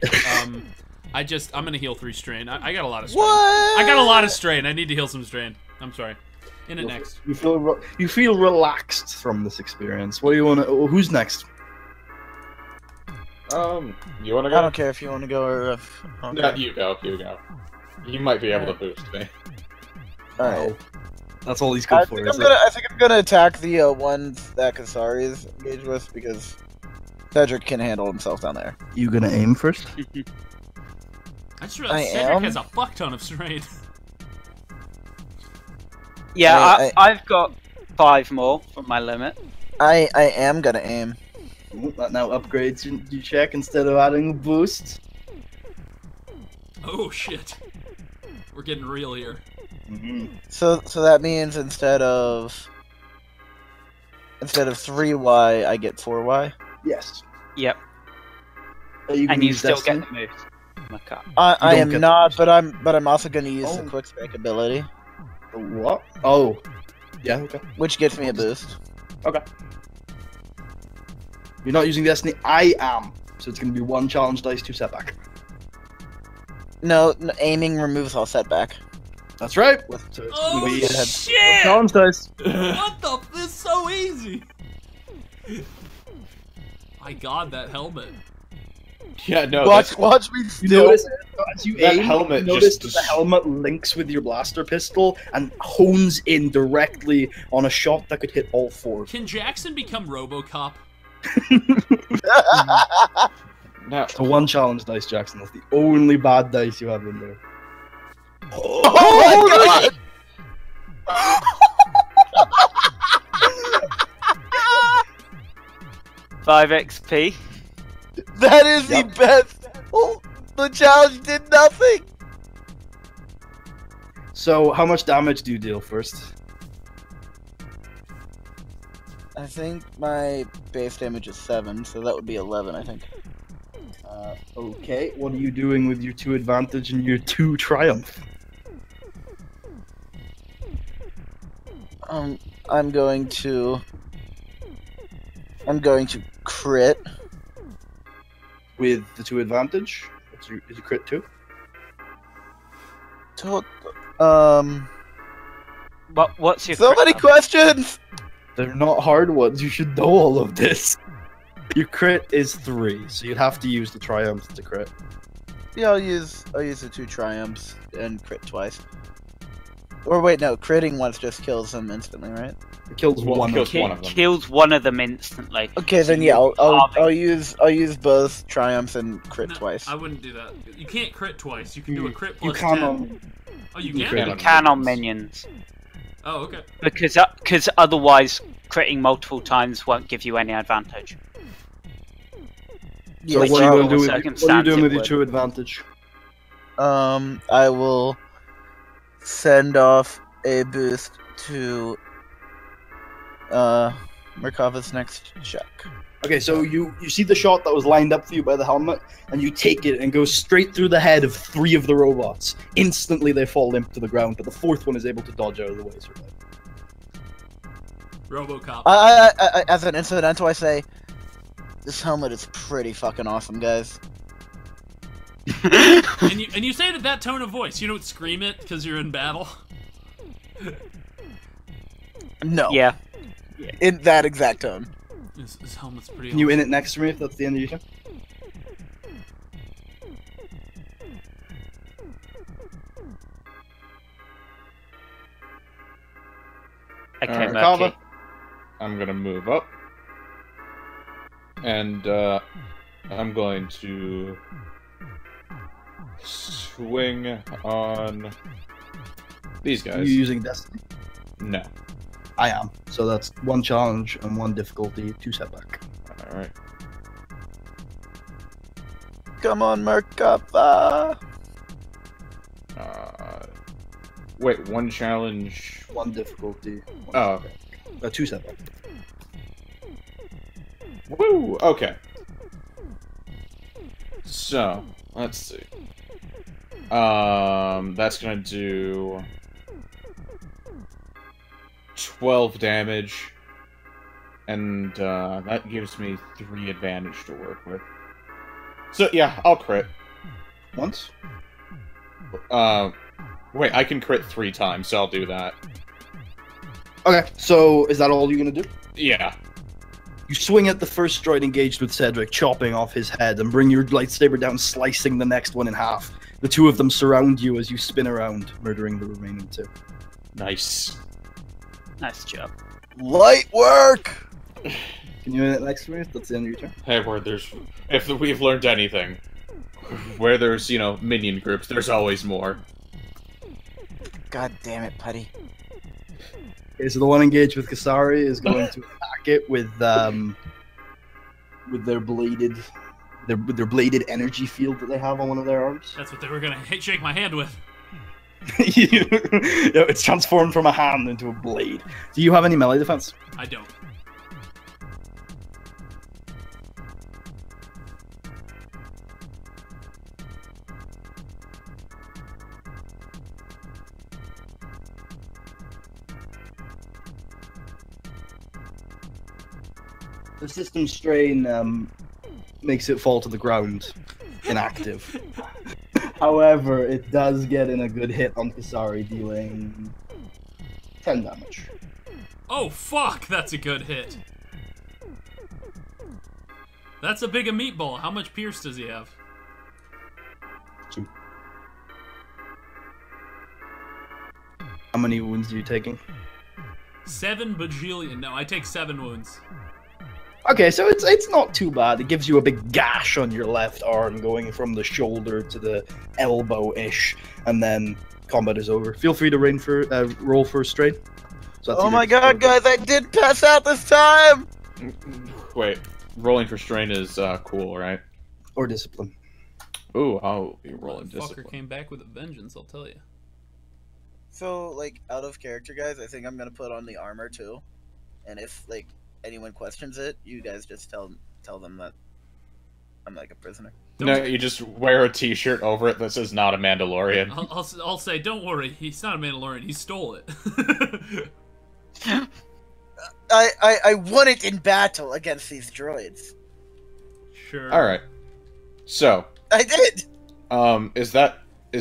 [SPEAKER 5] I'm gonna heal 3 strain. I got a lot of strain.
[SPEAKER 3] What?
[SPEAKER 5] I got a lot of strain. I need to heal some strain. I'm sorry. In it next.
[SPEAKER 2] You feel relaxed from this experience. What do you want to? Who's next?
[SPEAKER 1] You want to go?
[SPEAKER 3] I don't care if you want to go or if. Okay.
[SPEAKER 1] No, you go. You go. You might be able to boost me.
[SPEAKER 3] All right.
[SPEAKER 2] That's all he's good for.
[SPEAKER 3] I think I'm gonna attack the ones that Kasari's engaged with because Cedric can handle himself down there.
[SPEAKER 2] You gonna aim first?
[SPEAKER 5] I just realized Cedric has a fuck ton of strain.
[SPEAKER 4] Yeah, I've got 5 more from my limit.
[SPEAKER 3] I am gonna aim.
[SPEAKER 2] That now upgrades your check instead of adding a boost.
[SPEAKER 5] Oh shit. We're getting real here.
[SPEAKER 3] So that means instead of 3Y, I get 4Y.
[SPEAKER 2] Yes.
[SPEAKER 4] Yep.
[SPEAKER 2] And
[SPEAKER 4] you still get the moves. Okay.
[SPEAKER 3] I am not, but I'm also gonna use the quick strike ability.
[SPEAKER 2] What? Oh. Yeah. Okay.
[SPEAKER 3] Which gets me a boost.
[SPEAKER 2] Okay. You're not using Destiny. I am. So it's gonna be 1 challenge dice, 2 setback.
[SPEAKER 3] No, aiming removes all setback.
[SPEAKER 2] That's right. So it's
[SPEAKER 5] Oh
[SPEAKER 2] gonna be
[SPEAKER 5] shit!
[SPEAKER 2] challenge dice.
[SPEAKER 5] What the? This is so easy. My God, that helmet.
[SPEAKER 1] Yeah, no.
[SPEAKER 3] Watch me
[SPEAKER 2] You
[SPEAKER 3] still.
[SPEAKER 2] notice as you
[SPEAKER 1] That
[SPEAKER 2] aim,
[SPEAKER 1] helmet
[SPEAKER 2] you notice
[SPEAKER 1] just-
[SPEAKER 2] that the helmet links with your blaster pistol and hones in directly on a shot that could hit all 4.
[SPEAKER 5] Can Jackson become RoboCop?
[SPEAKER 1] Now,
[SPEAKER 2] So 1 challenge dice, Jackson. That's the only bad dice you have in there.
[SPEAKER 3] Oh my god!
[SPEAKER 4] 5 XP.
[SPEAKER 3] That is the best. Oh, the challenge did nothing.
[SPEAKER 2] So how much damage do you deal first?
[SPEAKER 3] I think my base damage is 7, so that would be 11. I think.
[SPEAKER 2] Okay. What are you doing with your 2 advantage and your 2 triumph?
[SPEAKER 3] I'm going to crit.
[SPEAKER 2] With the 2 advantage? Is it crit 2?
[SPEAKER 4] What's your
[SPEAKER 3] So
[SPEAKER 4] crit
[SPEAKER 3] many
[SPEAKER 4] level?
[SPEAKER 3] questions.
[SPEAKER 2] They're not hard ones. You should know all of this. Your crit is 3, so you'd have to use the triumph to crit.
[SPEAKER 3] Yeah, I'll use the 2 triumphs and crit twice. Or wait, no, critting once just kills them instantly, right?
[SPEAKER 2] It kills
[SPEAKER 1] Well,
[SPEAKER 2] one.
[SPEAKER 1] kills
[SPEAKER 2] of
[SPEAKER 1] one of them.
[SPEAKER 4] Kills one of them instantly.
[SPEAKER 3] Okay, then yeah, I'll use both triumphs and crit
[SPEAKER 5] No,
[SPEAKER 3] twice.
[SPEAKER 5] I wouldn't do that. You can't crit twice. You can
[SPEAKER 2] You-
[SPEAKER 5] do a crit
[SPEAKER 2] You
[SPEAKER 5] plus
[SPEAKER 2] can
[SPEAKER 5] 10.
[SPEAKER 2] on.
[SPEAKER 5] Oh, you
[SPEAKER 2] you
[SPEAKER 5] can?
[SPEAKER 2] crit
[SPEAKER 4] You can on minions.
[SPEAKER 5] Oh, okay.
[SPEAKER 4] Because otherwise, critting multiple times won't give you any advantage.
[SPEAKER 2] So
[SPEAKER 3] Yes,
[SPEAKER 2] what are you
[SPEAKER 4] Which
[SPEAKER 2] going to do with,
[SPEAKER 4] circumstance
[SPEAKER 2] what are you doing
[SPEAKER 4] it
[SPEAKER 2] with your
[SPEAKER 4] would.
[SPEAKER 2] 2 advantage?
[SPEAKER 3] I will send off a boost to Merkava's next check.
[SPEAKER 2] Okay, so you see the shot that was lined up for you by the helmet, and you take it and go straight through the head of 3 of the robots. Instantly, they fall limp to the ground, but the 4th one is able to dodge out of the way.
[SPEAKER 5] RoboCop.
[SPEAKER 3] I as an incidental, I say, this helmet is pretty fucking awesome, guys.
[SPEAKER 5] and you say it at that tone of voice. You don't scream it because you're in battle.
[SPEAKER 3] No.
[SPEAKER 4] Yeah.
[SPEAKER 3] In that exact tone.
[SPEAKER 5] This helmet's pretty
[SPEAKER 2] Can you
[SPEAKER 5] awesome.
[SPEAKER 2] in it next to me if that's the end of your turn?
[SPEAKER 4] Okay,
[SPEAKER 2] Merkava.
[SPEAKER 4] Murky.
[SPEAKER 1] I'm gonna move up. And, I'm going to swing on these
[SPEAKER 2] Are
[SPEAKER 1] guys.
[SPEAKER 2] you using Destiny?
[SPEAKER 1] No.
[SPEAKER 2] I am. So that's 1 challenge and 1 difficulty, 2 setback.
[SPEAKER 1] Alright.
[SPEAKER 3] Come on, Merkava.
[SPEAKER 1] Wait, one challenge.
[SPEAKER 2] 1 difficulty.
[SPEAKER 1] Oh, okay.
[SPEAKER 2] 2 setback.
[SPEAKER 1] Woo! Okay. So, let's see. That's gonna do 12 damage, and that gives me 3 advantage to work with. So yeah, I'll crit.
[SPEAKER 2] Once?
[SPEAKER 1] Wait, I can crit 3 times, so I'll do that.
[SPEAKER 2] Okay, so is that all you're gonna do?
[SPEAKER 1] Yeah.
[SPEAKER 2] You swing at the first droid engaged with Cedric, chopping off his head, and bring your lightsaber down, slicing the next one in half. The 2 of them surround you as you spin around, murdering the remaining 2.
[SPEAKER 1] Nice.
[SPEAKER 4] Nice job.
[SPEAKER 3] Light work!
[SPEAKER 2] Can you do that next for me? That's the end of your turn.
[SPEAKER 1] Hey, if we've learned anything, where there's, minion groups, there's always more.
[SPEAKER 3] God damn it, Putty.
[SPEAKER 2] Okay, so the one engaged with Kasari is going to attack it with their bladed energy field that they have on one of their arms.
[SPEAKER 5] That's what they were gonna shake my hand with.
[SPEAKER 2] It's transformed from a hand into a blade. Do you have any melee defense?
[SPEAKER 5] I don't.
[SPEAKER 2] The system strain makes it fall to the ground, inactive. However, it does get in a good hit on Kasari, dealing 10 damage.
[SPEAKER 5] Oh fuck, that's a good hit. That's a big a meatball. How much pierce does he have?
[SPEAKER 2] 2. How many wounds are you taking?
[SPEAKER 5] 7 bajillion. No, I take 7 wounds.
[SPEAKER 2] Okay, so it's not too bad. It gives you a big gash on your left arm, going from the shoulder to the elbow-ish, and then combat is over. Feel free to roll for strain. So that's
[SPEAKER 3] Oh my god, guys, I did pass out this time!
[SPEAKER 1] Wait, rolling for strain is cool, right?
[SPEAKER 2] Or discipline.
[SPEAKER 1] Ooh, I'll be rolling
[SPEAKER 5] Fucker
[SPEAKER 1] discipline.
[SPEAKER 5] came back with a vengeance, I'll tell you.
[SPEAKER 3] So, like, out of character, guys, I think I'm gonna put on the armor, too. And if, like, anyone questions it, you guys just tell them that I'm, like, a prisoner.
[SPEAKER 1] No, you just wear a t-shirt over it that says not a Mandalorian.
[SPEAKER 5] I'll say, don't worry, he's not a Mandalorian, he stole it.
[SPEAKER 3] I won it in battle against these droids.
[SPEAKER 5] Sure.
[SPEAKER 1] Alright. So.
[SPEAKER 3] I did!
[SPEAKER 1] Is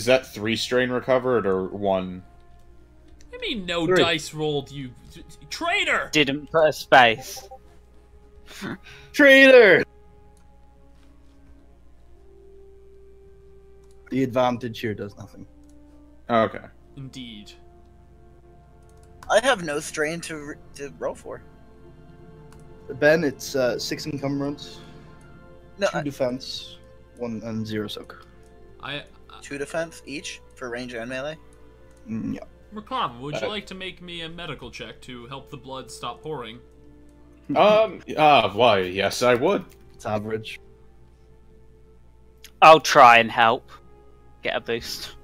[SPEAKER 1] that 3 strain recovered or 1?
[SPEAKER 5] I mean, no
[SPEAKER 2] 3.
[SPEAKER 5] dice rolled, you traitor!
[SPEAKER 4] Didn't put a space.
[SPEAKER 2] Traitor! The advantage here does nothing.
[SPEAKER 1] Okay.
[SPEAKER 5] Indeed.
[SPEAKER 3] I have no strain to roll for.
[SPEAKER 2] Ben, it's 6 encumbrance,
[SPEAKER 3] No,
[SPEAKER 2] 2 defense, 1 and 0 soak.
[SPEAKER 3] 2 defense each for range and melee.
[SPEAKER 2] Yeah.
[SPEAKER 5] Merkava, would you like to make me a medical check to help the blood stop pouring?
[SPEAKER 1] Why, yes, I would.
[SPEAKER 2] It's average.
[SPEAKER 4] I'll try and help. Get a boost.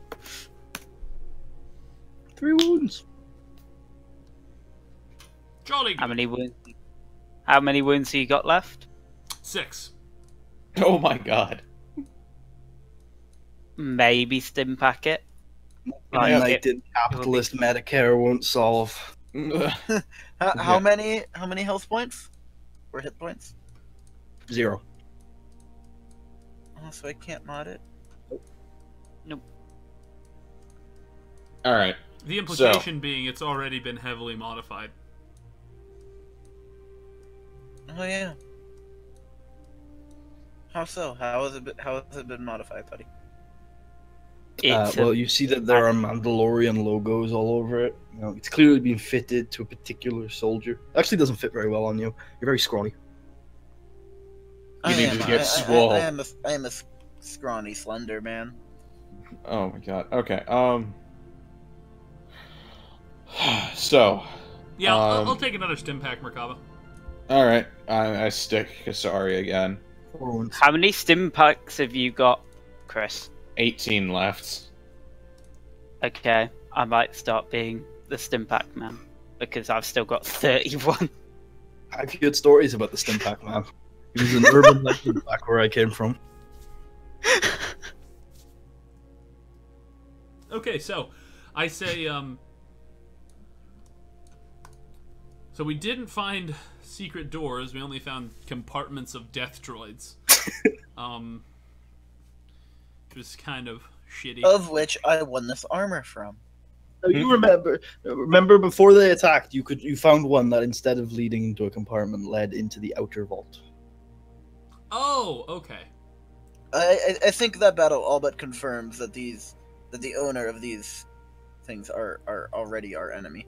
[SPEAKER 2] 3 wounds.
[SPEAKER 5] Jolly good.
[SPEAKER 4] How many wounds? How many wounds have you got left?
[SPEAKER 5] 6.
[SPEAKER 1] Oh my god.
[SPEAKER 4] Maybe stim packet.
[SPEAKER 2] United capitalist Medicare won't solve.
[SPEAKER 3] How many health points? Or hit points?
[SPEAKER 2] 0.
[SPEAKER 3] Oh, so I can't mod it?
[SPEAKER 4] Nope.
[SPEAKER 1] Alright.
[SPEAKER 5] The implication being it's already been heavily modified.
[SPEAKER 3] Oh yeah. How so? How has it been modified, buddy?
[SPEAKER 2] Well, you see that there are Mandalorian logos all over it. You know, it's clearly been fitted to a particular soldier. Actually, doesn't fit very well on you. You're very scrawny.
[SPEAKER 1] You need to get swole.
[SPEAKER 3] I am a scrawny, slender man.
[SPEAKER 1] Oh my god. Okay. So.
[SPEAKER 5] Yeah, I'll take another stim pack, Merkava.
[SPEAKER 1] All right. I stick Kasari again.
[SPEAKER 2] 4 wounds.
[SPEAKER 4] How many stim packs have you got, Chris?
[SPEAKER 1] 18 left.
[SPEAKER 4] Okay. I might start being the Stimpack man because I've still got 31.
[SPEAKER 2] I've heard stories about the Stimpack man. He was an urban legend back where I came from.
[SPEAKER 5] Okay, so I say, so we didn't find secret doors. We only found compartments of death droids. Which was kind of shitty.
[SPEAKER 3] Of which I won this armor from.
[SPEAKER 2] So you remember before they attacked, you found one that instead of leading into a compartment led into the outer vault.
[SPEAKER 5] Oh, okay.
[SPEAKER 3] I think that battle all but confirms that the owner of these things are already our enemy.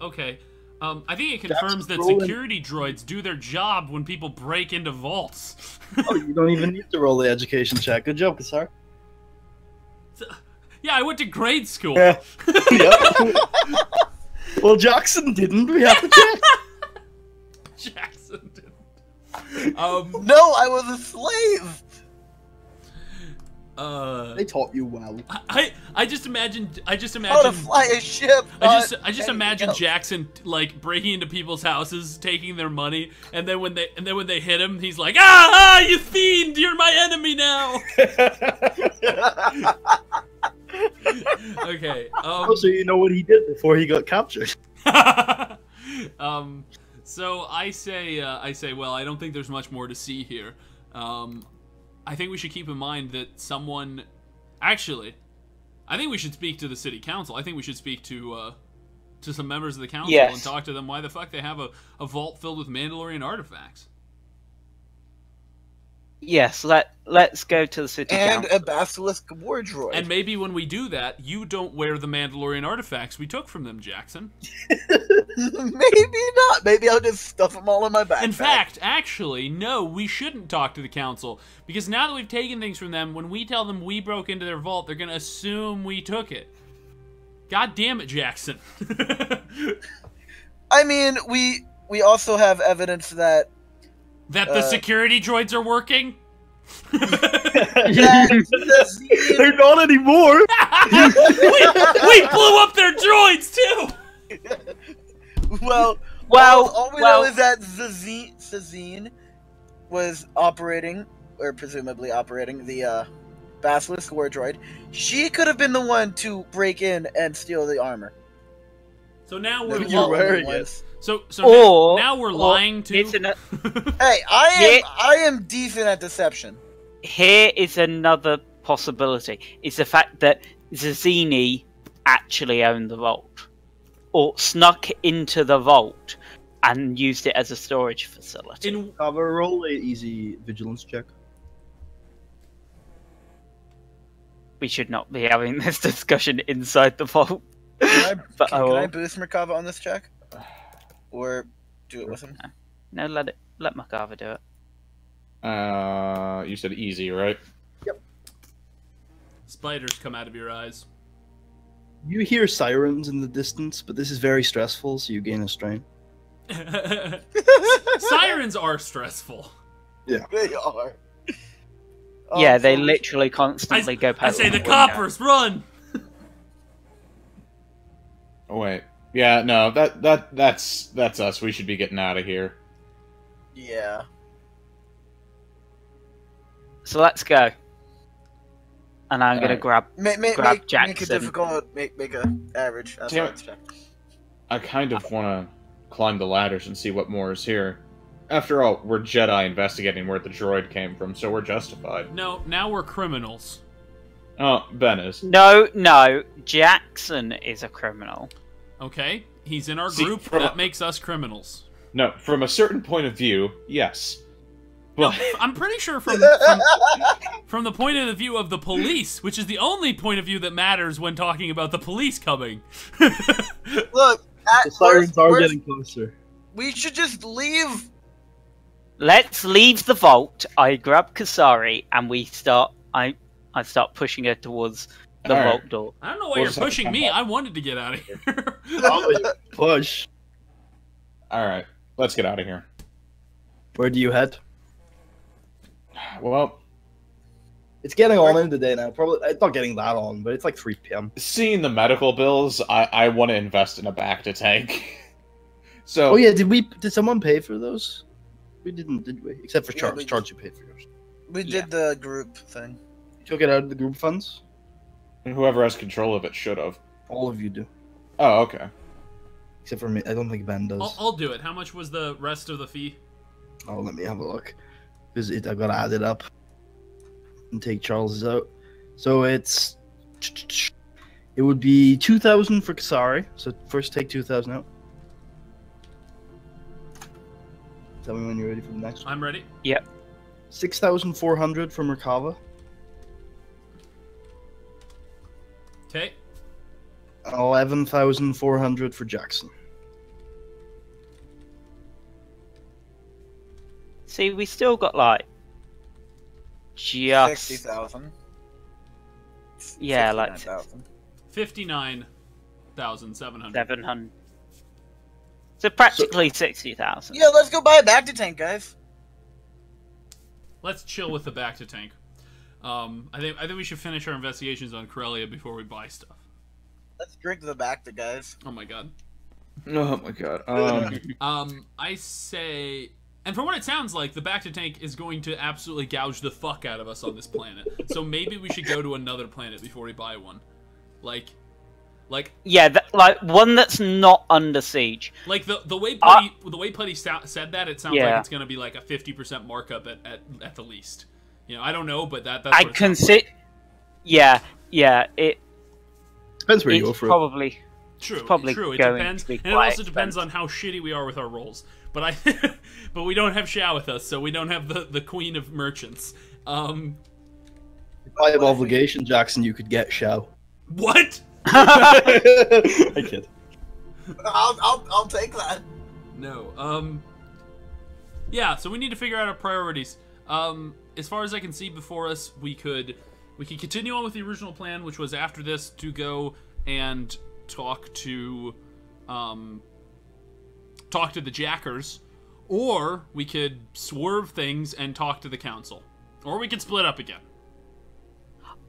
[SPEAKER 5] Okay. I think it confirms that security droids do their job when people break into vaults.
[SPEAKER 2] Oh, you don't even need to roll the education check. Good job, Kassar.
[SPEAKER 5] Yeah, I went to grade school.
[SPEAKER 2] Yeah. Well, Jackson didn't. We have to check.
[SPEAKER 5] Jackson didn't.
[SPEAKER 3] No, I was a slave.
[SPEAKER 2] They taught you well.
[SPEAKER 5] I just imagine
[SPEAKER 3] How to fly a ship.
[SPEAKER 5] I just imagine Jackson like breaking into people's houses, taking their money, and then when they hit him, he's like, "Ah, you fiend! You're my enemy now." Okay.
[SPEAKER 2] So you know what he did before he got captured.
[SPEAKER 5] So I say, well, I don't think there's much more to see here. I think we should keep in mind that someone... Actually, I think we should speak to the city council. I think we should speak to some members of the council and talk to them why the fuck they have a vault filled with Mandalorian artifacts.
[SPEAKER 4] Yes, let's go to the city council.
[SPEAKER 3] And a basilisk war droid.
[SPEAKER 5] And maybe when we do that, you don't wear the Mandalorian artifacts we took from them, Jackson.
[SPEAKER 3] Maybe not. Maybe I'll just stuff them all in my backpack.
[SPEAKER 5] In fact, actually, no, we shouldn't talk to the council. Because now that we've taken things from them, when we tell them we broke into their vault, they're going to assume we took it. God damn it, Jackson.
[SPEAKER 3] I mean, we also have evidence that...
[SPEAKER 5] That the security droids are working?
[SPEAKER 2] They're not anymore!
[SPEAKER 5] we blew up their droids, too!
[SPEAKER 3] Well, all we know is that Zazine was operating, or presumably operating, the Basilisk war droid. She could have been the one to break in and steal the armor.
[SPEAKER 5] So now we're now we're lying to.
[SPEAKER 3] Hey, I am decent at deception.
[SPEAKER 4] Here is another possibility: it's the fact that Zazzini actually owned the vault, or snuck into the vault and used it as a storage facility.
[SPEAKER 2] Cover roll a easy vigilance check.
[SPEAKER 4] We should not be having this discussion inside the vault.
[SPEAKER 3] Can I boost Merkava on this check? Or do it with him?
[SPEAKER 4] No, let Merkava do it.
[SPEAKER 1] You said easy, right?
[SPEAKER 2] Yep.
[SPEAKER 5] Spiders come out of your eyes.
[SPEAKER 2] You hear sirens in the distance, but this is very stressful, so you gain a strain.
[SPEAKER 5] Sirens are stressful.
[SPEAKER 2] Yeah.
[SPEAKER 3] They are.
[SPEAKER 4] Yeah, they literally constantly go past.
[SPEAKER 5] I say the coppers, run!
[SPEAKER 1] Oh, wait. Yeah, no, that's us. We should be getting out of here.
[SPEAKER 3] Yeah.
[SPEAKER 4] So let's go. And I'm gonna grab Jackson.
[SPEAKER 3] Make it difficult. Make a average. Check.
[SPEAKER 1] I kind of want to climb the ladders and see what more is here. After all, we're Jedi investigating where the droid came from, so we're justified.
[SPEAKER 5] No, now we're criminals.
[SPEAKER 1] Oh, Ben is.
[SPEAKER 4] No, Jackson is a criminal.
[SPEAKER 5] Okay, he's in our group, that makes us criminals.
[SPEAKER 1] No, from a certain point of view, yes. But...
[SPEAKER 5] No, I'm pretty sure from the point of the view of the police, which is the only point of view that matters when talking about the police coming.
[SPEAKER 3] Look,
[SPEAKER 2] the sirens are getting closer.
[SPEAKER 3] We should just leave.
[SPEAKER 4] Let's leave the vault. I grab Kasari and we start. I start pushing her towards the vault door.
[SPEAKER 5] I don't know why you're pushing me. I wanted to get out of here.
[SPEAKER 2] Push.
[SPEAKER 1] Alright, let's get out of here.
[SPEAKER 2] Where do you head?
[SPEAKER 1] Well...
[SPEAKER 2] It's getting on in the day now. Probably it's not getting that on, but it's like 3 p.m.
[SPEAKER 1] Seeing the medical bills, I want to invest in a back-to-tank. So.
[SPEAKER 2] Oh yeah, did someone pay for those? We didn't, did we? Except for
[SPEAKER 3] Yeah,
[SPEAKER 2] Charles.
[SPEAKER 3] we-
[SPEAKER 2] Charles, you paid for yours.
[SPEAKER 3] We did the group thing.
[SPEAKER 2] You took it out of the group funds.
[SPEAKER 1] And whoever has control of it should have.
[SPEAKER 2] All of you do,
[SPEAKER 1] Oh, okay.
[SPEAKER 2] except for me. I don't think Ben does.
[SPEAKER 5] I'll do it. How much was the rest of the fee?
[SPEAKER 2] Oh, let me have a look. Because I've got to add it up and take Charles's out. So it would be 2,000 for Kasari. So first take 2,000 out. Tell me when you're ready for the next one.
[SPEAKER 5] I'm ready.
[SPEAKER 2] 6,400 from Merkava.
[SPEAKER 5] Okay.
[SPEAKER 2] 11,400 for Jackson.
[SPEAKER 4] See, we still got like just
[SPEAKER 3] 60,000.
[SPEAKER 4] yeah, like
[SPEAKER 3] 69,000.
[SPEAKER 5] 59,700.
[SPEAKER 4] 700. So practically 60,000.
[SPEAKER 3] Yeah, let's go buy a back to tank, guys.
[SPEAKER 5] Let's chill with the back to tank. I think we should finish our investigations on Corellia before we buy stuff.
[SPEAKER 3] Let's drink the back to guys.
[SPEAKER 5] Oh my god.
[SPEAKER 1] Oh my god.
[SPEAKER 5] I say, and from what it sounds like, the back to tank is going to absolutely gouge the fuck out of us on this planet. So maybe we should go to another planet before we buy one. Like
[SPEAKER 4] Yeah, like one that's not under siege.
[SPEAKER 5] Like the way Putty said that, it sounds
[SPEAKER 4] Yeah.
[SPEAKER 5] like it's gonna be like a 50% markup at the least. You know, I don't know, but that's
[SPEAKER 4] I
[SPEAKER 5] what it sounds
[SPEAKER 4] consider. Yeah, it
[SPEAKER 2] Depends where you go
[SPEAKER 4] it's
[SPEAKER 2] for it.
[SPEAKER 4] probably
[SPEAKER 5] True,
[SPEAKER 4] probably
[SPEAKER 5] true. It
[SPEAKER 4] going
[SPEAKER 5] depends,
[SPEAKER 4] to be
[SPEAKER 5] and it
[SPEAKER 4] quite
[SPEAKER 5] also depends on
[SPEAKER 4] expensive.
[SPEAKER 5] how shitty we are with our rolls. But but we don't have Xiao with us, so we don't have the queen of merchants.
[SPEAKER 2] If I have obligation, Jackson, you could get Shao.
[SPEAKER 5] What?
[SPEAKER 2] I kid.
[SPEAKER 3] I'll take that.
[SPEAKER 5] No. Yeah. So we need to figure out our priorities. As far as I can see before us, we could continue on with the original plan, which was after this to go and talk to the Jackers, or we could swerve things and talk to the council, or we could split up again.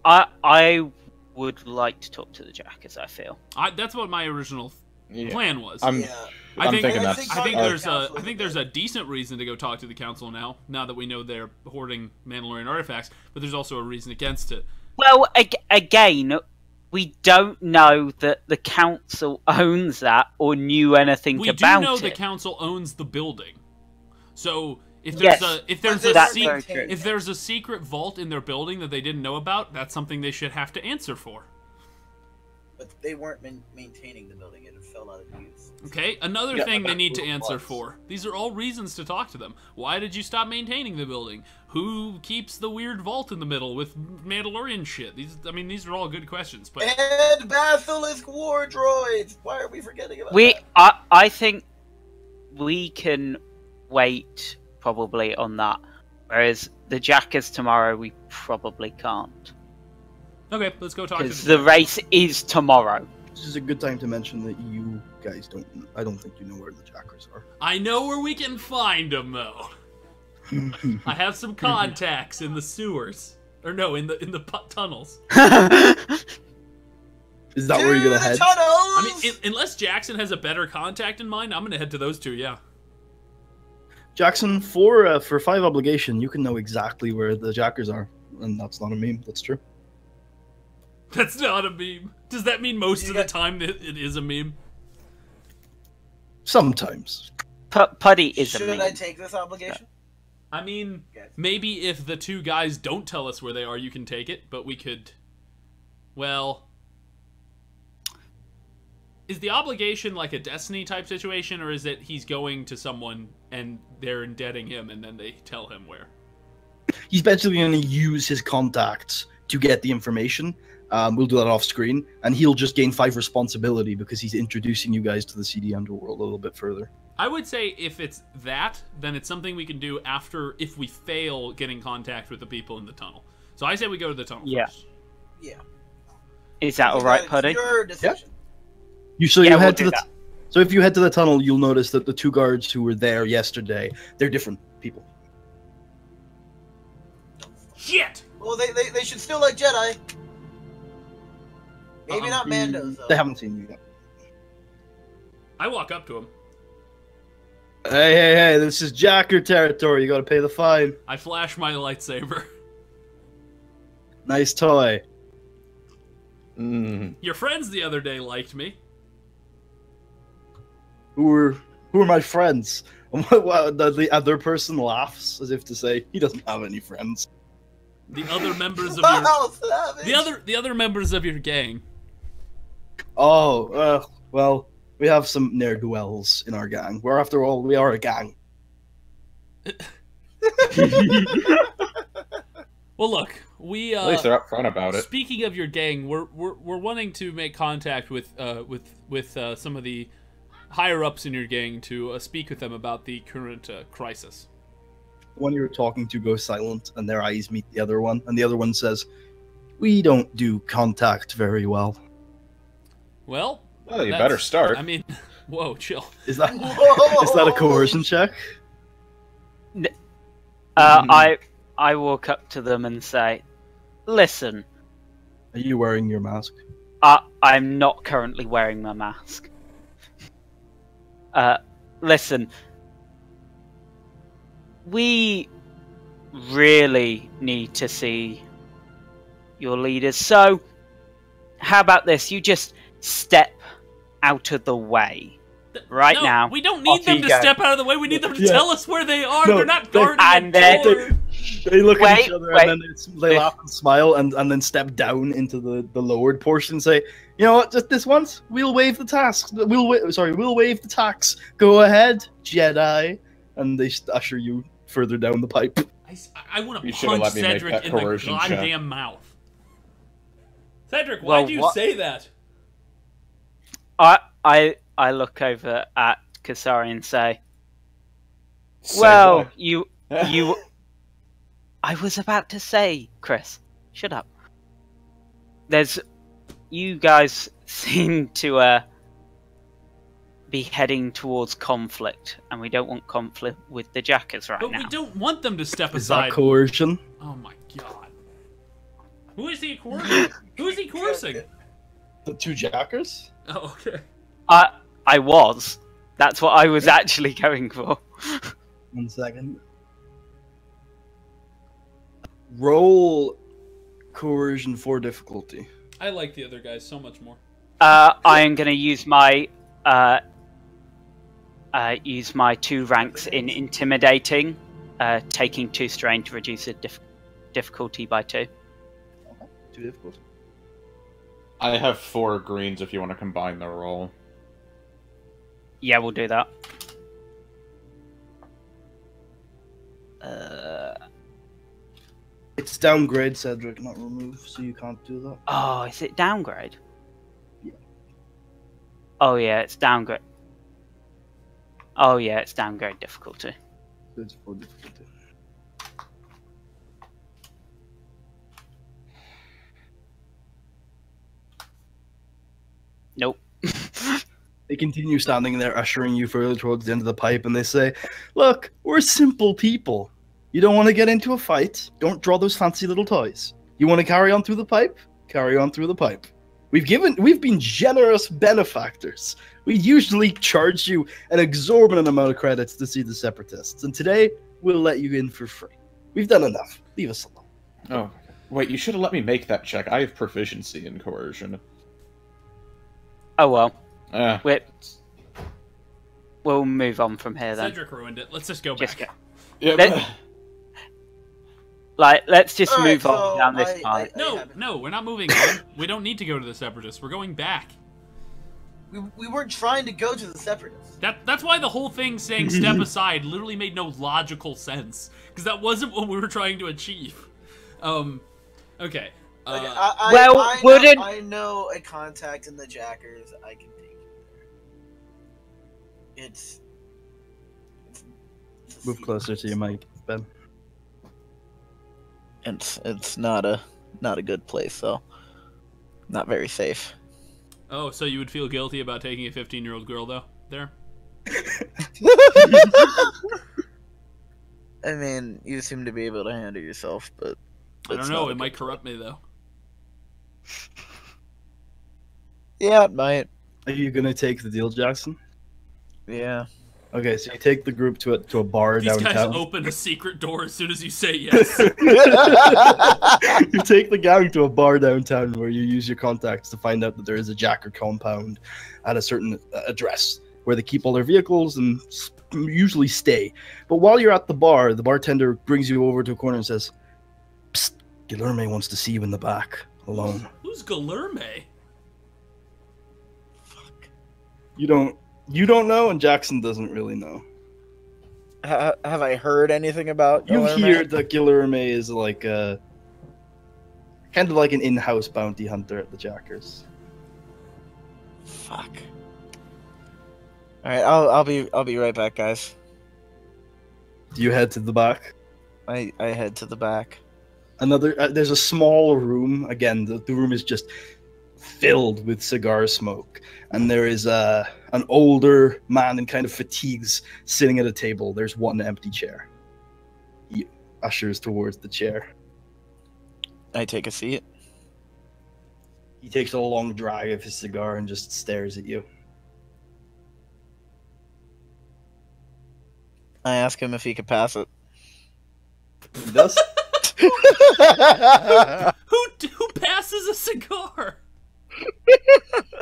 [SPEAKER 4] I would like to talk to the Jackers. I feel.
[SPEAKER 5] That's what my original
[SPEAKER 1] Yeah.
[SPEAKER 5] plan was.
[SPEAKER 1] I'm
[SPEAKER 5] I
[SPEAKER 1] thinking that's.
[SPEAKER 5] I think there's a decent reason to go talk to the council now that we know they're hoarding Mandalorian artifacts, but there's also a reason against it.
[SPEAKER 4] Well, again, we don't know that the council owns that or knew anything
[SPEAKER 5] We
[SPEAKER 4] about
[SPEAKER 5] do know
[SPEAKER 4] it.
[SPEAKER 5] the council owns the building. So if
[SPEAKER 4] Yes.
[SPEAKER 5] there's
[SPEAKER 4] very true.
[SPEAKER 5] if there's a secret vault in their building that they didn't know about, that's something they should have to answer for.
[SPEAKER 3] But they weren't maintaining the building. It fell out of use.
[SPEAKER 5] Okay, another
[SPEAKER 1] Yeah,
[SPEAKER 5] thing they
[SPEAKER 1] that
[SPEAKER 5] need to
[SPEAKER 3] was
[SPEAKER 5] answer
[SPEAKER 3] was.
[SPEAKER 5] for. These are all reasons to talk to them. Why did you stop maintaining the building? Who keeps the weird vault in the middle with Mandalorian shit? These are all good questions, but
[SPEAKER 3] And Basilisk War Droids! Why are we forgetting about that?
[SPEAKER 4] I think we can wait probably on that, whereas the Jackers tomorrow we probably can't
[SPEAKER 5] okay, let's go talk to
[SPEAKER 4] because the race is tomorrow.
[SPEAKER 2] This is a good time to mention that you guys I don't think you know where the Jackers are.
[SPEAKER 5] I know where we can find them though. I have some contacts in the sewers, or no, in the tunnels.
[SPEAKER 2] Is that where you're gonna head?
[SPEAKER 3] Tunnels!
[SPEAKER 5] I mean, unless Jackson has a better contact in mind, I'm gonna head to those two. Yeah.
[SPEAKER 2] Jackson, for 5 obligation, you can know exactly where the Jackers are, and that's not a meme. That's true.
[SPEAKER 5] That's not a meme. Does that mean most
[SPEAKER 3] You
[SPEAKER 5] of the
[SPEAKER 3] got-
[SPEAKER 5] time that it is a meme?
[SPEAKER 2] Sometimes.
[SPEAKER 4] Putty is a
[SPEAKER 3] Should
[SPEAKER 4] meme.
[SPEAKER 3] I take this obligation?
[SPEAKER 5] I mean,
[SPEAKER 3] Yes.
[SPEAKER 5] maybe if the two guys don't tell us where they are, you can take it, but we could... Well... Is the obligation like a Destiny type situation, or is it he's going to someone and they're indebting him and then they tell him where?
[SPEAKER 2] He's basically going to use his contacts to get the information. We'll do that off screen, and he'll just gain 5 responsibility because he's introducing you guys to the CD Underworld a little bit further.
[SPEAKER 5] I would say if it's that, then it's something we can do after, if we fail getting contact with the people in the tunnel. So I say we go to the tunnel
[SPEAKER 4] Yeah.
[SPEAKER 5] first.
[SPEAKER 3] Yeah.
[SPEAKER 4] Is that all right,
[SPEAKER 3] It's
[SPEAKER 4] Putty?
[SPEAKER 3] your decision.
[SPEAKER 2] So
[SPEAKER 4] Yeah,
[SPEAKER 2] you
[SPEAKER 4] we'll
[SPEAKER 2] head
[SPEAKER 4] do
[SPEAKER 2] to the
[SPEAKER 4] that.
[SPEAKER 2] So if you head to the tunnel, you'll notice that the 2 guards who were there yesterday, they're different people.
[SPEAKER 5] Shit!
[SPEAKER 3] Well, they should still like Jedi. Maybe not Mandos, though.
[SPEAKER 2] They haven't seen you yet.
[SPEAKER 5] I walk up to him.
[SPEAKER 2] Hey, this is Jacker territory. You gotta pay the fine.
[SPEAKER 5] I flash my lightsaber.
[SPEAKER 2] Nice toy.
[SPEAKER 5] Your friends the other day liked me.
[SPEAKER 2] Who are my friends? The other person laughs as if to say he doesn't have any friends.
[SPEAKER 5] The other members of
[SPEAKER 3] Wow,
[SPEAKER 5] your the other members of your gang.
[SPEAKER 2] Oh, well, we have some ne'er-do-wells in our gang. Where, after all, we are a gang.
[SPEAKER 5] Well, look, we
[SPEAKER 1] At least they're upfront about it.
[SPEAKER 5] Speaking of your gang, we're wanting to make contact with some of the higher ups in your gang to speak with them about the current crisis.
[SPEAKER 2] The one you're talking to goes silent, and their eyes meet the other one, and the other one says, "We don't do contact very well."
[SPEAKER 5] Well,
[SPEAKER 1] you better start.
[SPEAKER 5] I mean, whoa, chill.
[SPEAKER 2] Is that a coercion check?
[SPEAKER 4] I walk up to them and say, "Listen."
[SPEAKER 2] Are you wearing your mask?
[SPEAKER 4] I'm not currently wearing my mask. Listen. We really need to see your leaders. So, how about this? You just step out of the way now.
[SPEAKER 5] We don't need them to step out of the way. We need them to tell us where they are.
[SPEAKER 2] No,
[SPEAKER 5] they're not guarding
[SPEAKER 4] and
[SPEAKER 5] the door.
[SPEAKER 2] They look at each other and then they laugh and smile and then step down into the lowered portion and say, "You know what? Just this once, we'll waive the tax. We'll waive the tax. Go ahead, Jedi." And they usher you further down the pipe.
[SPEAKER 5] I want to punch Cedric in the goddamn mouth. Cedric, why do you say that?
[SPEAKER 4] I look over at Kasari and say, "Well, you." I was about to say, Chris, shut up. You guys seem to be heading towards conflict, and we don't want conflict with the Jackers right now.
[SPEAKER 5] But we don't want them to step aside.
[SPEAKER 2] Is that coercion?
[SPEAKER 5] Oh my god. Who is he coercing? Who is he coercing?
[SPEAKER 2] The two Jackers?
[SPEAKER 5] Oh, okay.
[SPEAKER 4] I was. That's what I was actually going for.
[SPEAKER 2] 1 second. Roll coercion for difficulty.
[SPEAKER 5] I like the other guys so much more.
[SPEAKER 4] I am going to use my 2 ranks in intimidating, taking 2 strain to reduce the difficulty by 2.
[SPEAKER 2] Okay. 2 difficulty.
[SPEAKER 1] I have 4 greens if you want to combine the roll.
[SPEAKER 4] Yeah, we'll do that.
[SPEAKER 2] It's downgrade, Cedric, not remove, so you can't do that.
[SPEAKER 4] Oh, is it downgrade?
[SPEAKER 2] Yeah.
[SPEAKER 4] Oh yeah, it's downgrade. Oh yeah, it's downgrade difficulty.
[SPEAKER 2] So it's 4 difficulty.
[SPEAKER 4] Nope.
[SPEAKER 2] They continue standing there, ushering you further towards the end of the pipe, and they say, "Look, we're simple people. You don't want to get into a fight? Don't draw those fancy little toys. You want to carry on through the pipe? Carry on through the pipe. We've been generous benefactors. We usually charge you an exorbitant amount of credits to see the Separatists, and today we'll let you in for free. We've done enough. Leave us alone."
[SPEAKER 1] Oh, wait, you should have let me make that check. I have proficiency in coercion.
[SPEAKER 4] Oh well. We'll move on from here then.
[SPEAKER 5] Cedric ruined it. Let's just go back.
[SPEAKER 4] Let's just move on down this path.
[SPEAKER 5] No, we're not moving on. We don't need to go to the Separatists. We're going back.
[SPEAKER 3] We weren't trying to go to the Separatists.
[SPEAKER 5] That's why the whole thing saying step aside literally made no logical sense. Because that wasn't what we were trying to achieve. Okay.
[SPEAKER 3] I know a contact in the Jackers. I can take you there. It's
[SPEAKER 2] Move closer to your mic, Ben.
[SPEAKER 3] It's not a good place, though. Not very safe.
[SPEAKER 5] Oh, so you would feel guilty about taking a 15-year-old girl, though, there?
[SPEAKER 3] I mean, you seem to be able to handle yourself, but...
[SPEAKER 5] I don't know. It might corrupt me though.
[SPEAKER 3] Yeah, it might.
[SPEAKER 2] Are you gonna take the deal, Jackson?
[SPEAKER 3] Yeah.
[SPEAKER 2] Okay, so you take the group to a bar
[SPEAKER 5] These
[SPEAKER 2] downtown.
[SPEAKER 5] guys open a secret door as soon as you say yes.
[SPEAKER 2] You take the gang to a bar downtown where you use your contacts to find out that there is a Jacker compound at a certain address where they keep all their vehicles and usually stay. But while you're at the bar, the bartender brings you over to a corner and says, "Psst, Guilherme wants to see you in the back, alone."
[SPEAKER 5] Who's Guilherme?
[SPEAKER 2] You don't know, and Jackson doesn't really know.
[SPEAKER 3] Have I heard anything about
[SPEAKER 2] You
[SPEAKER 3] Guilherme?
[SPEAKER 2] hear that Guilherme is like a kind of like an in-house bounty hunter at the Jackers.
[SPEAKER 3] Fuck. All right, I'll be right back, guys.
[SPEAKER 2] Do you head to the back?
[SPEAKER 3] I head to the back.
[SPEAKER 2] There's a small room. Again, the room is just filled with cigar smoke, and there is an older man in kind of fatigues sitting at a table. There's one empty chair. He ushers towards the chair.
[SPEAKER 3] I take a seat.
[SPEAKER 2] He takes a long drag of his cigar and just stares at you.
[SPEAKER 3] I ask him if he could pass it.
[SPEAKER 2] He does.
[SPEAKER 5] Who passes a cigar?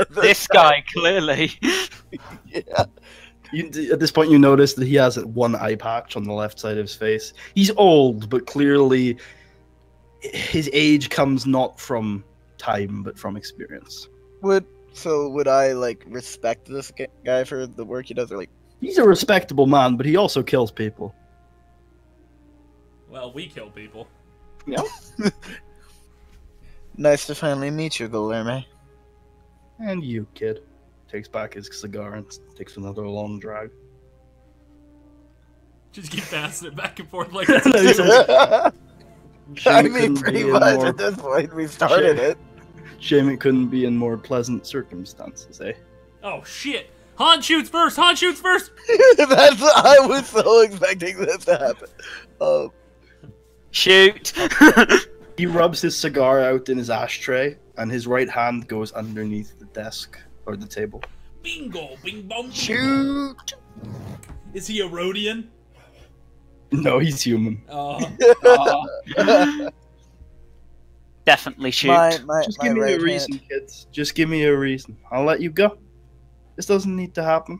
[SPEAKER 4] This guy, clearly.
[SPEAKER 3] Yeah.
[SPEAKER 2] At this point, you notice that he has one eye patch on the left side of his face. He's old, but clearly his age comes not from time, but from experience.
[SPEAKER 3] Would I like respect this guy for the work he does, or like?
[SPEAKER 2] He's a respectable man, but he also kills people.
[SPEAKER 5] Well, we kill people.
[SPEAKER 2] Yeah.
[SPEAKER 3] Nice to finally meet you, Guilherme.
[SPEAKER 2] And you, kid. Takes back his cigar and takes another long drag.
[SPEAKER 5] Just keep passing it back and forth like
[SPEAKER 2] He
[SPEAKER 5] that.
[SPEAKER 2] says,
[SPEAKER 3] I
[SPEAKER 2] "Shame it
[SPEAKER 3] mean,
[SPEAKER 2] couldn't
[SPEAKER 3] pretty
[SPEAKER 2] be in
[SPEAKER 3] much
[SPEAKER 2] more-
[SPEAKER 3] at this point we started it.
[SPEAKER 2] Shame it couldn't be in more pleasant circumstances, eh?"
[SPEAKER 5] Oh shit! Han shoots first! Han shoots first!
[SPEAKER 3] I was so expecting this to happen.
[SPEAKER 4] Shoot.
[SPEAKER 2] He rubs his cigar out in his ashtray, and his right hand goes underneath the desk or the table.
[SPEAKER 5] Bingo! Bing bong!
[SPEAKER 3] Shoot!
[SPEAKER 5] Is he a Rhodian?
[SPEAKER 2] No, he's human.
[SPEAKER 4] Definitely shoot.
[SPEAKER 2] Just give me a reason, kids. Just give me a reason. I'll let you go. This doesn't need to happen.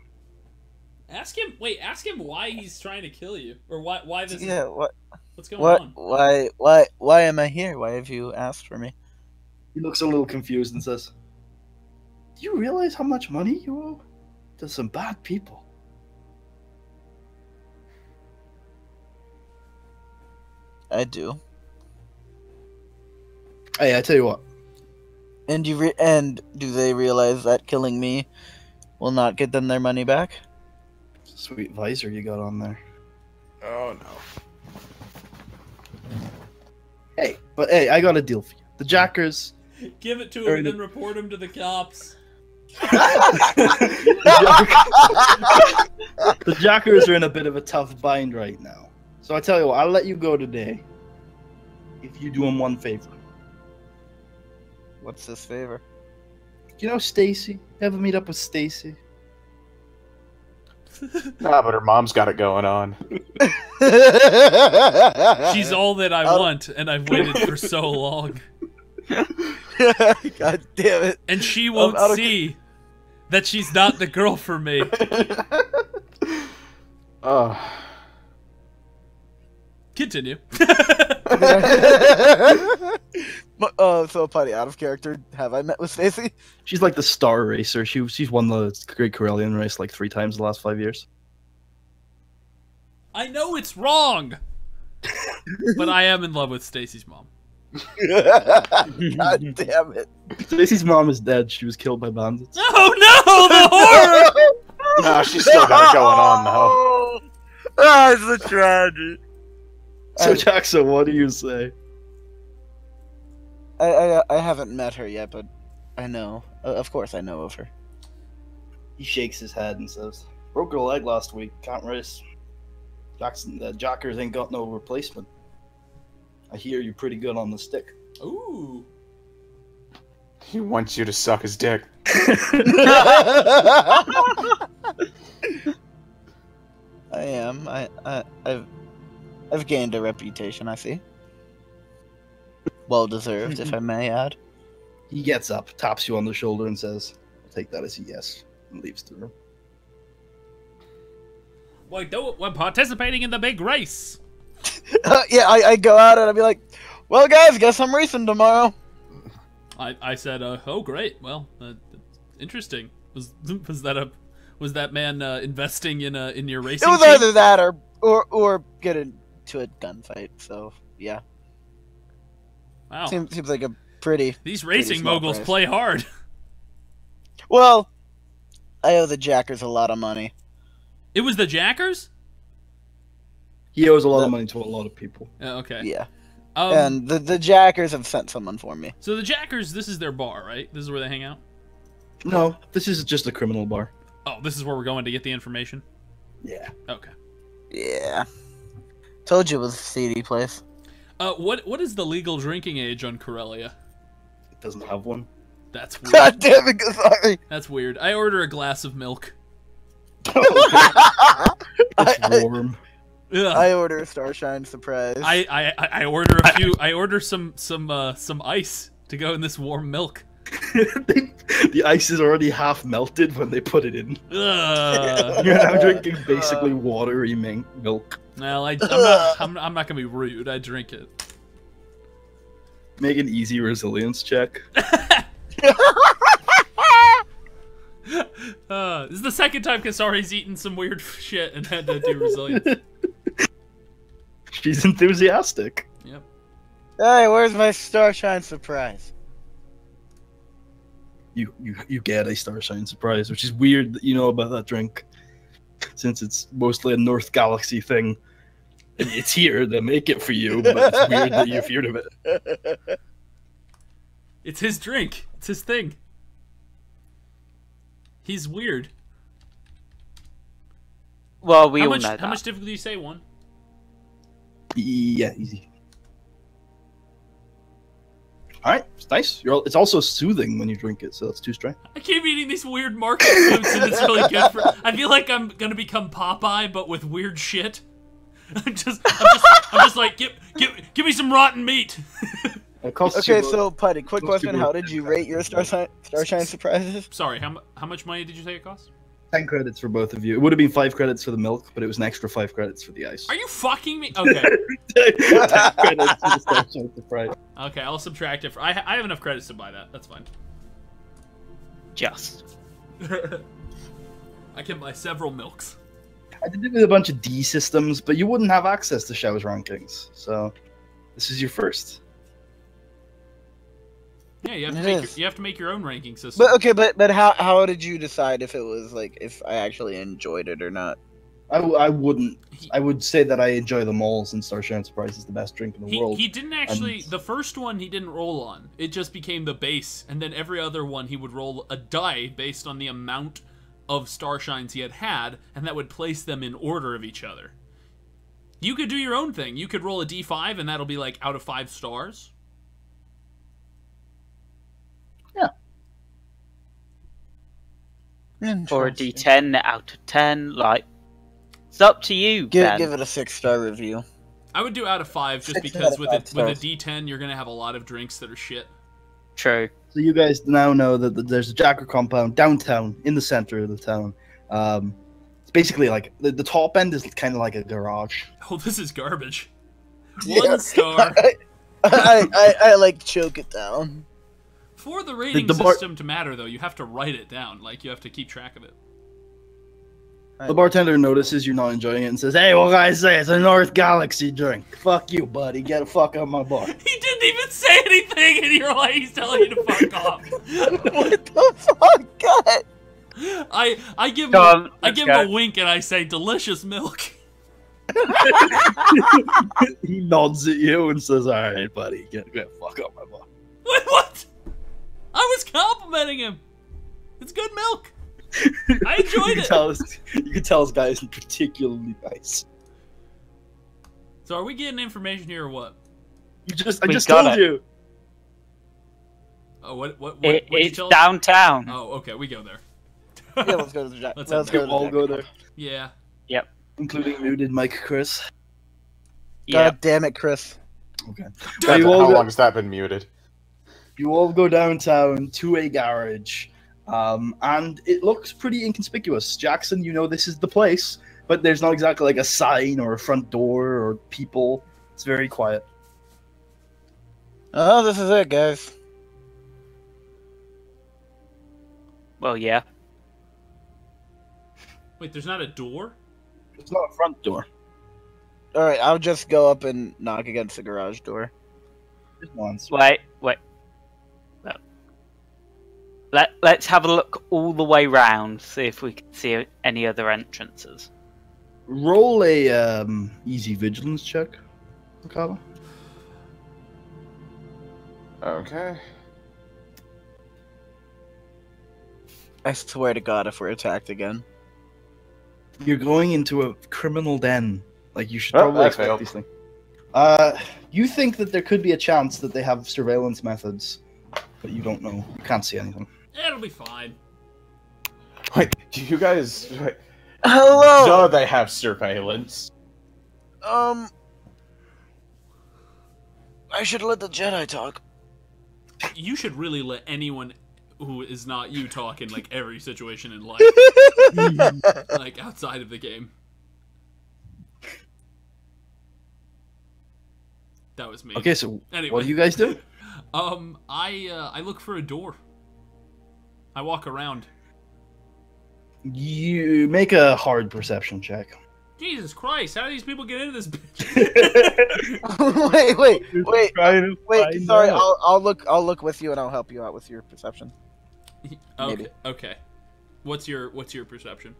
[SPEAKER 5] Ask him. Wait, ask him why he's trying to kill you, or why this.
[SPEAKER 3] Yeah. What?
[SPEAKER 5] What's going on?
[SPEAKER 3] Why am I here? Why have you asked for me?
[SPEAKER 2] He looks a little confused and says, "Do you realize how much money you owe to some bad people?"
[SPEAKER 3] I do.
[SPEAKER 2] Hey, I tell you what.
[SPEAKER 3] And do they realize that killing me will not get them their money back?
[SPEAKER 2] Sweet visor you got on there.
[SPEAKER 1] Oh no.
[SPEAKER 2] Hey, I got a deal for you. The Jackers.
[SPEAKER 5] Give it to him and then report him to the cops.
[SPEAKER 2] The Jackers are in a bit of a tough bind right now. So I tell you what, I'll let you go today if you do them one favor.
[SPEAKER 3] What's this favor?
[SPEAKER 2] You know Stacy? Ever meet up with Stacy?
[SPEAKER 1] Nah, but her mom's got it going on.
[SPEAKER 5] She's all that I want, and I've waited for so long.
[SPEAKER 3] God damn it.
[SPEAKER 5] And she won't see that she's not the girl for me. Continue.
[SPEAKER 3] So Putty, out of character, have I met with Stacy?
[SPEAKER 2] She's like the star racer. She's won the Great Corellian race like 3 times the last 5 years.
[SPEAKER 5] I know it's wrong, but I am in love with Stacy's mom.
[SPEAKER 3] God damn it.
[SPEAKER 2] Stacy's mom is dead. She was killed by bandits.
[SPEAKER 5] Oh no, the horror!
[SPEAKER 1] Nah, she's still got it going on though.
[SPEAKER 3] Ah, it's a tragedy.
[SPEAKER 2] So Jackson, what do you say?
[SPEAKER 3] I haven't met her yet, but I know. Of course I know of her.
[SPEAKER 2] He shakes his head and says, "Broke her leg last week. Can't race. Jackson, the Jackers ain't got no replacement." I hear you're pretty good on the stick.
[SPEAKER 5] Ooh.
[SPEAKER 1] He wants you to suck his dick.
[SPEAKER 3] I am. I've gained a reputation, I see. Well deserved, if I may add.
[SPEAKER 2] He gets up, taps you on the shoulder, and says, "I'll take that as a yes," and leaves the room.
[SPEAKER 5] We're participating in the big race.
[SPEAKER 3] Yeah, I go out and I'll be like, "Well, guys, guess I'm racing tomorrow."
[SPEAKER 5] I said, oh great, well, interesting. Was that man investing in your racing?
[SPEAKER 3] It was
[SPEAKER 5] team?
[SPEAKER 3] either that or get into a gunfight. So yeah.
[SPEAKER 5] Wow.
[SPEAKER 3] Seems like a pretty.
[SPEAKER 5] These racing
[SPEAKER 3] small
[SPEAKER 5] moguls
[SPEAKER 3] price.
[SPEAKER 5] play hard.
[SPEAKER 3] Well, I owe the Jackers a lot of money.
[SPEAKER 5] It was the Jackers?
[SPEAKER 2] He owes a lot of money to a lot of people.
[SPEAKER 5] Okay.
[SPEAKER 3] Yeah.
[SPEAKER 5] And
[SPEAKER 3] the Jackers have sent someone for me.
[SPEAKER 5] So the Jackers, this is their bar, right? This is where they hang out?
[SPEAKER 2] No, this is just a criminal bar.
[SPEAKER 5] Oh, this is where we're going to get the information?
[SPEAKER 2] Yeah.
[SPEAKER 5] Okay.
[SPEAKER 3] Yeah. Told you it was a seedy place.
[SPEAKER 5] What is the legal drinking age on Corellia?
[SPEAKER 2] It doesn't have one.
[SPEAKER 5] That's weird.
[SPEAKER 3] God damn it, sorry.
[SPEAKER 5] That's weird. I order a glass of milk.
[SPEAKER 2] It's warm.
[SPEAKER 5] Ugh.
[SPEAKER 3] I order a Starshine surprise.
[SPEAKER 5] I order a few. I order some ice to go in this warm milk.
[SPEAKER 2] The ice is already half melted when they put it in.
[SPEAKER 5] Ugh.
[SPEAKER 2] You're now drinking basically watery milk.
[SPEAKER 5] Well, I'm not gonna be rude. I drink it.
[SPEAKER 2] Make an easy resilience check.
[SPEAKER 5] This is the second time Kasari's eaten some weird shit and had to do resilience.
[SPEAKER 2] She's enthusiastic.
[SPEAKER 5] Yep.
[SPEAKER 3] Hey, where's my Starshine surprise?
[SPEAKER 2] You get a Starshine surprise, which is weird that you know about that drink, since it's mostly a North Galaxy thing. And it's here, they make it for you, but it's weird that you've heard of it.
[SPEAKER 5] It's his drink. It's his thing. He's weird.
[SPEAKER 4] Well, we all know
[SPEAKER 5] How
[SPEAKER 4] that.
[SPEAKER 5] much difficult do you say? 1?
[SPEAKER 2] Yeah, easy. Alright, it's nice. It's also soothing when you drink it, so that's 2 strength.
[SPEAKER 5] I keep eating these weird market foods and it's really good for... I feel like I'm gonna become Popeye, but with weird shit. I'm just like, give me some rotten meat.
[SPEAKER 3] Okay, so Putty, quick question: how did you rate your Starshine surprises?
[SPEAKER 5] Sorry, how much money did you say it cost?
[SPEAKER 2] 10 credits for both of you. It would have been 5 credits for the milk, but it was an extra 5 credits for the ice.
[SPEAKER 5] Are you fucking me? Okay.
[SPEAKER 2] 10 credits for the Starshine surprise.
[SPEAKER 5] Okay, I'll subtract it. I have enough credits to buy that. That's fine.
[SPEAKER 4] Just.
[SPEAKER 5] I can buy several milks.
[SPEAKER 2] I did it with a bunch of D systems, but you wouldn't have access to Show's rankings, so this is your first.
[SPEAKER 5] Yeah, you have to make your own ranking system.
[SPEAKER 3] But okay, but how did you decide if it was like if I actually enjoyed it or not?
[SPEAKER 2] I wouldn't. I would say that I enjoy them all, since Starshine Surprise is the best drink in the world.
[SPEAKER 5] He didn't actually. The first one he didn't roll on. It just became the base, and then every other one he would roll a die based on the amount of Starshines he had, and that would place them in order of each other. You could do your own thing. You could roll a D5, and that'll be like out of 5 stars.
[SPEAKER 4] Or a D10 out of 10. Like, it's up to you.
[SPEAKER 3] Give
[SPEAKER 4] Ben.
[SPEAKER 3] it a 6-star review.
[SPEAKER 5] I would do out of 5 just
[SPEAKER 3] 6
[SPEAKER 5] because
[SPEAKER 3] out of
[SPEAKER 5] with
[SPEAKER 3] 5
[SPEAKER 5] a
[SPEAKER 3] stars.
[SPEAKER 5] D10 you're gonna have a lot of drinks that are shit.
[SPEAKER 4] True.
[SPEAKER 2] So you guys now know that there's a Jacker compound downtown, in the center of the town. It's basically like the top end is kind of like a garage.
[SPEAKER 5] Oh, this is garbage.
[SPEAKER 3] Yeah.
[SPEAKER 5] 1 star.
[SPEAKER 3] I like choke it down.
[SPEAKER 5] For the rating
[SPEAKER 2] The bar-
[SPEAKER 5] system to matter, though, you have to write it down. Like, you have to keep track of it.
[SPEAKER 2] The bartender notices you're not enjoying it and says, "Hey, what can I say? It's a North Galaxy drink. Fuck you, buddy. Get the fuck out of my bar."
[SPEAKER 5] He didn't even say anything, and you're like, he's telling you to fuck off.
[SPEAKER 3] What the fuck, God?
[SPEAKER 5] I give him,
[SPEAKER 4] Go on,
[SPEAKER 5] I
[SPEAKER 4] let's
[SPEAKER 5] give
[SPEAKER 4] go.
[SPEAKER 5] him a wink, and I say, delicious milk.
[SPEAKER 2] He nods at you and says, "All right, buddy. Get the fuck out of my bar."
[SPEAKER 5] Wait, what? I was complimenting him. It's good milk. I enjoyed it.
[SPEAKER 2] You can tell this guy isn't particularly nice.
[SPEAKER 5] So are we getting information here or what?
[SPEAKER 2] I just told you.
[SPEAKER 5] Oh, what
[SPEAKER 4] it's downtown.
[SPEAKER 5] Oh, okay, we go there.
[SPEAKER 3] Yeah, let's go to the Jack.
[SPEAKER 5] Let's
[SPEAKER 3] Let's go to the
[SPEAKER 2] all
[SPEAKER 3] Jack.
[SPEAKER 2] go there,
[SPEAKER 5] Yeah.
[SPEAKER 4] Yep.
[SPEAKER 2] including muted Mike Chris.
[SPEAKER 3] God damn it, Chris.
[SPEAKER 2] Okay.
[SPEAKER 1] How
[SPEAKER 2] You all,
[SPEAKER 1] long has that been muted?
[SPEAKER 2] you all go downtown to a garage, and it looks pretty inconspicuous. Jackson, you know this is the place, but there's not exactly like a sign or a front door or people. It's very quiet.
[SPEAKER 3] Oh, this is it, guys.
[SPEAKER 4] Well, yeah.
[SPEAKER 5] Wait, there's not a door?
[SPEAKER 2] It's not a front door.
[SPEAKER 3] All right, I'll just go up and knock against the garage door.
[SPEAKER 2] Just once.
[SPEAKER 4] Wait. Let's have a look all the way round, see if we can see any other entrances.
[SPEAKER 2] Roll a easy vigilance check, Makala.
[SPEAKER 1] Okay.
[SPEAKER 3] I swear to God, if we're attacked again.
[SPEAKER 2] You're going into a criminal den. Like, you should
[SPEAKER 1] Oh,
[SPEAKER 2] probably
[SPEAKER 1] I
[SPEAKER 2] expect
[SPEAKER 1] failed.
[SPEAKER 2] these things. You think that there could be a chance that they have surveillance methods, but you don't know. You can't see anything.
[SPEAKER 5] It'll be fine.
[SPEAKER 1] Wait, do you guys... Wait.
[SPEAKER 3] Hello.
[SPEAKER 1] No, they have surveillance.
[SPEAKER 3] I should let the Jedi talk.
[SPEAKER 5] You should really let anyone who is not you talk in, like, every situation in life. Like, outside of the game. That was me.
[SPEAKER 2] Okay, so
[SPEAKER 5] Anyway.
[SPEAKER 2] what do you guys do?
[SPEAKER 5] I look for a door. I walk around.
[SPEAKER 2] You make a hard perception check.
[SPEAKER 5] Jesus Christ, how do these people get into this bitch?
[SPEAKER 3] wait. Sorry, I'll look with you and I'll help you out with your perception. Maybe.
[SPEAKER 5] Okay. What's your perception?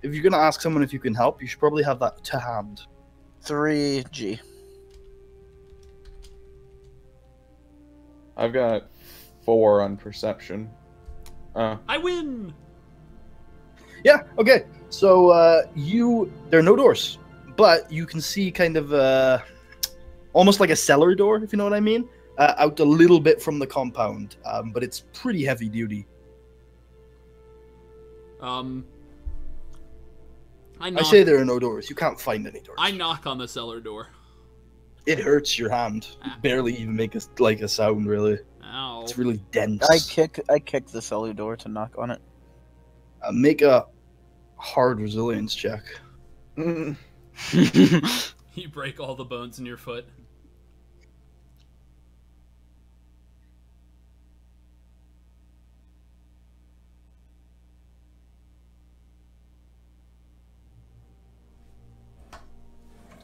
[SPEAKER 2] If you're gonna ask someone if you can help, you should probably have that to hand.
[SPEAKER 3] 3G.
[SPEAKER 1] I've got 4 on perception.
[SPEAKER 5] I win!
[SPEAKER 2] Yeah, okay. So, there are no doors, but you can see kind of, almost like a cellar door, if you know what I mean, out a little bit from the compound, but it's pretty heavy duty. I say there are no doors. You can't find any doors.
[SPEAKER 5] I knock on the cellar door.
[SPEAKER 2] It hurts your hand. You barely even make a sound, really.
[SPEAKER 5] Ow.
[SPEAKER 2] It's really dense.
[SPEAKER 3] I kick the cellar door to knock on it.
[SPEAKER 2] Make a hard resilience check.
[SPEAKER 5] You break all the bones in your foot.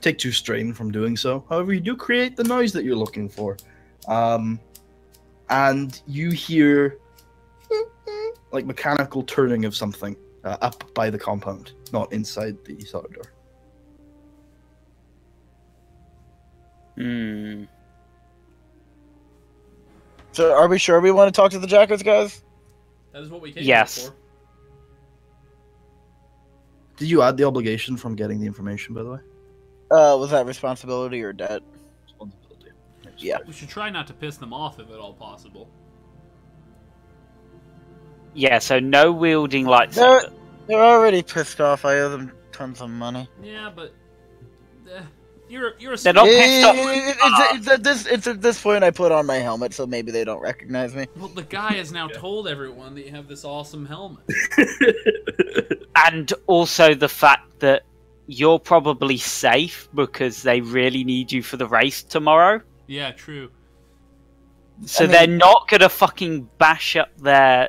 [SPEAKER 2] Take 2 strain from doing so. However, you do create the noise that you're looking for. And you hear like mechanical turning of something up by the compound, not inside the cellar door.
[SPEAKER 3] So, are we sure we want to talk to the Jackers, guys?
[SPEAKER 5] That is what we came
[SPEAKER 4] Yes.
[SPEAKER 5] here for.
[SPEAKER 2] Did you add the obligation from getting the information, by the way?
[SPEAKER 3] Was that responsibility or debt?
[SPEAKER 2] Responsibility.
[SPEAKER 3] Yeah.
[SPEAKER 5] We should try not to piss them off if at all possible.
[SPEAKER 4] Yeah, so no wielding lightsaber.
[SPEAKER 3] They're already pissed off. I owe them tons of money.
[SPEAKER 5] Yeah, but you're a
[SPEAKER 4] They're not pissed off.
[SPEAKER 3] It's at this point I put on my helmet, so maybe they don't recognize me.
[SPEAKER 5] Well, the guy has now told everyone that you have this awesome helmet.
[SPEAKER 4] And also the fact that you're probably safe because they really need you for the race tomorrow.
[SPEAKER 5] Yeah, true.
[SPEAKER 4] So they're not gonna fucking bash up their...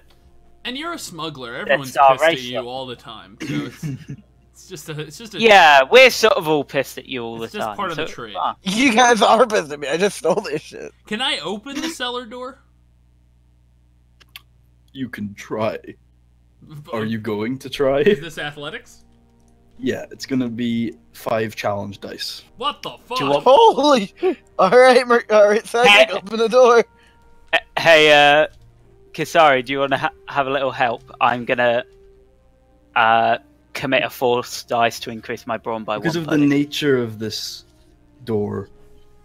[SPEAKER 5] And you're a smuggler. Everyone's
[SPEAKER 4] Star
[SPEAKER 5] pissed at
[SPEAKER 4] Racer.
[SPEAKER 5] you all the time. So it's just a
[SPEAKER 4] Yeah, we're sort of all pissed at you all
[SPEAKER 5] It's
[SPEAKER 4] the
[SPEAKER 5] just
[SPEAKER 4] time.
[SPEAKER 5] part of the
[SPEAKER 4] so-
[SPEAKER 5] trade.
[SPEAKER 3] You guys are pissed at me. I just stole this shit.
[SPEAKER 5] Can I open the cellar door?
[SPEAKER 2] You can try. Are you going to try?
[SPEAKER 5] Is this athletics?
[SPEAKER 2] Yeah, it's gonna be 5 challenge dice.
[SPEAKER 5] What the fuck?
[SPEAKER 4] you want-
[SPEAKER 3] Holy! All right, Cedric, open the door.
[SPEAKER 4] Hey, Kisari, do you want to have a little help? I'm gonna commit a force dice to increase my brawn by
[SPEAKER 2] because
[SPEAKER 4] 1.
[SPEAKER 2] Because of the nature of this door,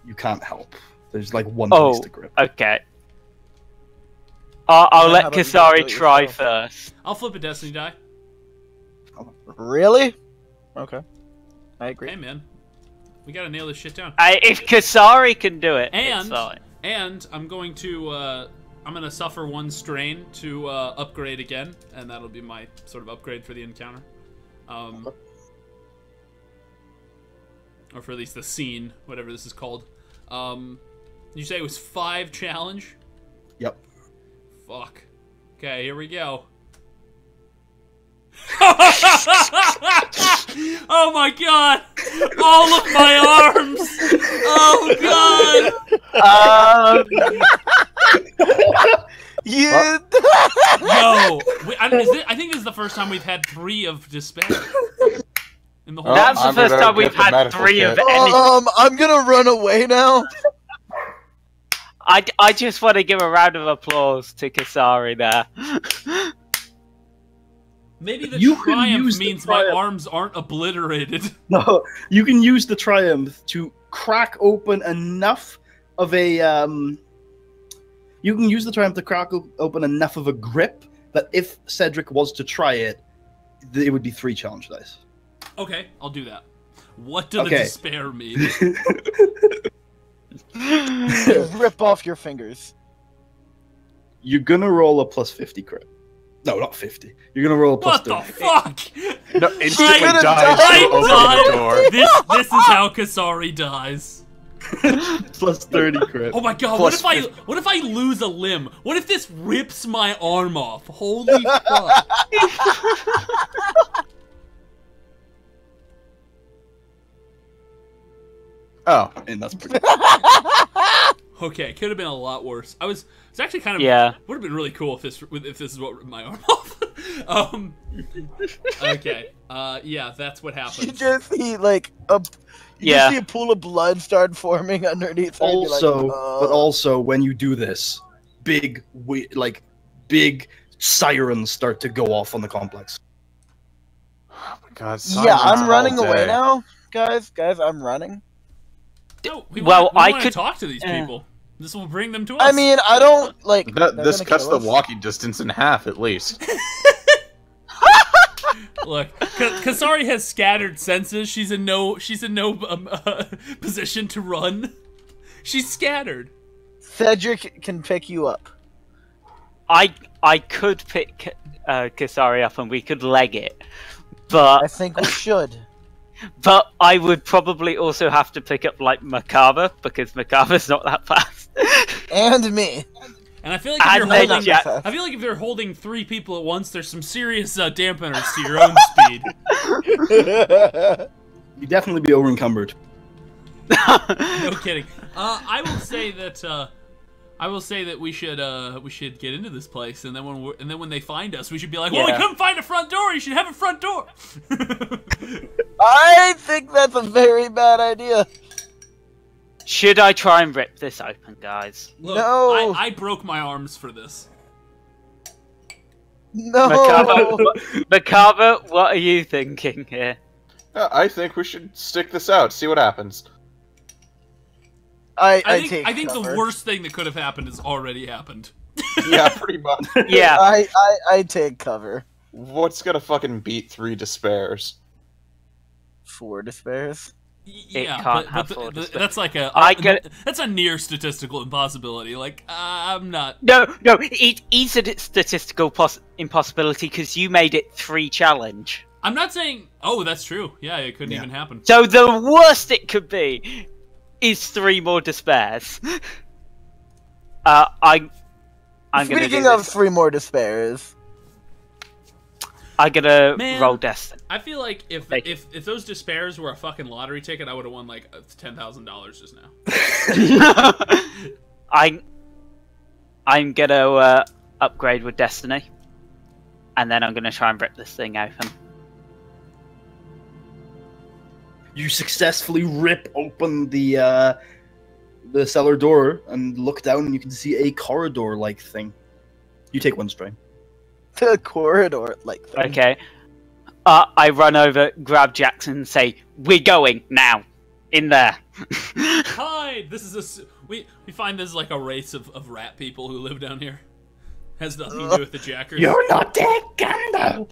[SPEAKER 2] you can't help. There's like one place to grip.
[SPEAKER 4] Okay. I'll
[SPEAKER 3] Then
[SPEAKER 4] let
[SPEAKER 3] how about you
[SPEAKER 4] Kasari
[SPEAKER 3] do it
[SPEAKER 4] try
[SPEAKER 3] yourself?
[SPEAKER 4] first.
[SPEAKER 5] I'll flip a destiny die.
[SPEAKER 3] Really? Okay. I agree.
[SPEAKER 5] Hey man, we gotta nail this shit down.
[SPEAKER 4] If Kasari can do it, it's fine.
[SPEAKER 5] And I'm going to suffer 1 strain to upgrade again, and that'll be my sort of upgrade for the encounter, or for at least the scene, whatever this is called. You say it was 5 challenge?
[SPEAKER 2] Yep.
[SPEAKER 5] Fuck. Okay, here we go. Oh my god! All of my arms! Oh god!
[SPEAKER 3] You.
[SPEAKER 5] No! I think this is the first time we've had 3 of despair. In the whole
[SPEAKER 4] That's the
[SPEAKER 1] I'm
[SPEAKER 4] first
[SPEAKER 1] gonna
[SPEAKER 4] time we've
[SPEAKER 1] get the
[SPEAKER 4] had
[SPEAKER 1] medical
[SPEAKER 4] 3 of
[SPEAKER 1] kit.
[SPEAKER 4] any.
[SPEAKER 3] I'm gonna run away now.
[SPEAKER 4] I just want to give a round of applause to Kasari there.
[SPEAKER 5] Maybe the
[SPEAKER 2] You can
[SPEAKER 5] triumph
[SPEAKER 2] use the
[SPEAKER 5] means my
[SPEAKER 2] triumph.
[SPEAKER 5] arms aren't obliterated.
[SPEAKER 2] No, you can use the triumph to crack open enough of a You can use the triumph to crack open enough of a grip that if Cedric was to try it, it would be 3 challenge dice.
[SPEAKER 5] Okay, I'll do that. What does the despair mean?
[SPEAKER 3] Rip off your fingers.
[SPEAKER 2] You're gonna roll a plus 50 crit. No, not 50. You're gonna roll a plus
[SPEAKER 5] What the
[SPEAKER 2] 30.
[SPEAKER 5] fuck?
[SPEAKER 1] No, instantly
[SPEAKER 3] gonna
[SPEAKER 1] dies
[SPEAKER 3] die.
[SPEAKER 1] to open the door.
[SPEAKER 5] This is how Kasari dies.
[SPEAKER 2] Plus 30 crit.
[SPEAKER 5] Oh my god,
[SPEAKER 1] Plus
[SPEAKER 5] what if I lose a limb? What if this rips my arm off? Holy fuck.
[SPEAKER 2] Oh, and that's pretty.
[SPEAKER 5] Okay, could have been a lot worse. It's actually kind of would have been really cool if this is what ripped my arm off. Okay. Yeah, that's what happened.
[SPEAKER 3] You just see like a see a pool of blood start forming underneath her.
[SPEAKER 2] Also,
[SPEAKER 3] like,
[SPEAKER 2] but also when you do this, big sirens start to go off on the complex.
[SPEAKER 1] Oh my god.
[SPEAKER 3] yeah, I'm
[SPEAKER 1] silence
[SPEAKER 3] running
[SPEAKER 1] all
[SPEAKER 3] away
[SPEAKER 1] day.
[SPEAKER 3] now, guys. I'm running.
[SPEAKER 5] No, we
[SPEAKER 4] Well, I
[SPEAKER 5] want to
[SPEAKER 4] could-
[SPEAKER 5] talk to these people. This will bring them to us.
[SPEAKER 3] I mean, I don't like.
[SPEAKER 1] This
[SPEAKER 3] they're
[SPEAKER 1] cuts
[SPEAKER 3] gonna
[SPEAKER 1] the
[SPEAKER 3] kill us.
[SPEAKER 1] walking distance in half, at least.
[SPEAKER 5] Look, Kasari has scattered senses. She's in no position to run. She's scattered.
[SPEAKER 3] Cedric can pick you up.
[SPEAKER 4] I could pick Kasari up and we could leg it, but
[SPEAKER 3] I think we should.
[SPEAKER 4] But I would probably also have to pick up, like, Macabre, because Macabre's not that fast.
[SPEAKER 3] And me.
[SPEAKER 5] And I feel like if you're
[SPEAKER 4] And then
[SPEAKER 5] holding,
[SPEAKER 4] Jack-
[SPEAKER 5] I feel like if they're holding 3 people at once, there's some serious dampeners to your own speed.
[SPEAKER 2] You'd definitely be over encumbered.
[SPEAKER 5] No kidding. I will say that we should get into this place, and then when they find us, we should be like, well, we couldn't find a front door. You should have a front door.
[SPEAKER 3] I think that's a very bad idea.
[SPEAKER 4] Should I try and rip this open, guys?
[SPEAKER 5] Look,
[SPEAKER 3] No.
[SPEAKER 5] I broke my arms for this.
[SPEAKER 3] No.
[SPEAKER 4] Macabre, what are you thinking here?
[SPEAKER 1] I think we should stick this out, see what happens.
[SPEAKER 3] I
[SPEAKER 5] I think
[SPEAKER 3] cover.
[SPEAKER 5] the worst thing that could have happened has already happened.
[SPEAKER 1] Yeah, pretty much.
[SPEAKER 4] Yeah.
[SPEAKER 3] I take cover.
[SPEAKER 1] What's gonna fucking beat 3 despairs?
[SPEAKER 3] 4 despairs.
[SPEAKER 5] Yeah,
[SPEAKER 4] can't have full
[SPEAKER 5] that's like that's a near statistical impossibility. Like, I'm not.
[SPEAKER 4] No, it is a statistical impossibility because you made it 3 challenge.
[SPEAKER 5] I'm not saying. Oh, that's true. Yeah, it couldn't even happen.
[SPEAKER 4] So the worst it could be is 3 more despairs. I'm gonna do
[SPEAKER 3] Speaking of
[SPEAKER 4] this.
[SPEAKER 3] 3 more despairs.
[SPEAKER 4] I'm gonna
[SPEAKER 5] Man.
[SPEAKER 4] roll Destiny.
[SPEAKER 5] I feel like if those despairs were a fucking lottery ticket, I would have won like $10,000 just now.
[SPEAKER 4] I'm gonna upgrade with Destiny, and then I'm gonna try and rip this thing open.
[SPEAKER 2] You successfully rip open the cellar door and look down, and you can see a corridor-like thing. You take 1 strain.
[SPEAKER 3] The corridor like thing.
[SPEAKER 4] Okay. I run over, grab Jackson, and say, "We're going now, in there."
[SPEAKER 5] Hide! This is we find this is like a race of rat people who live down here. Has nothing to do with the Jackers.
[SPEAKER 2] You're not dead, Gandalf.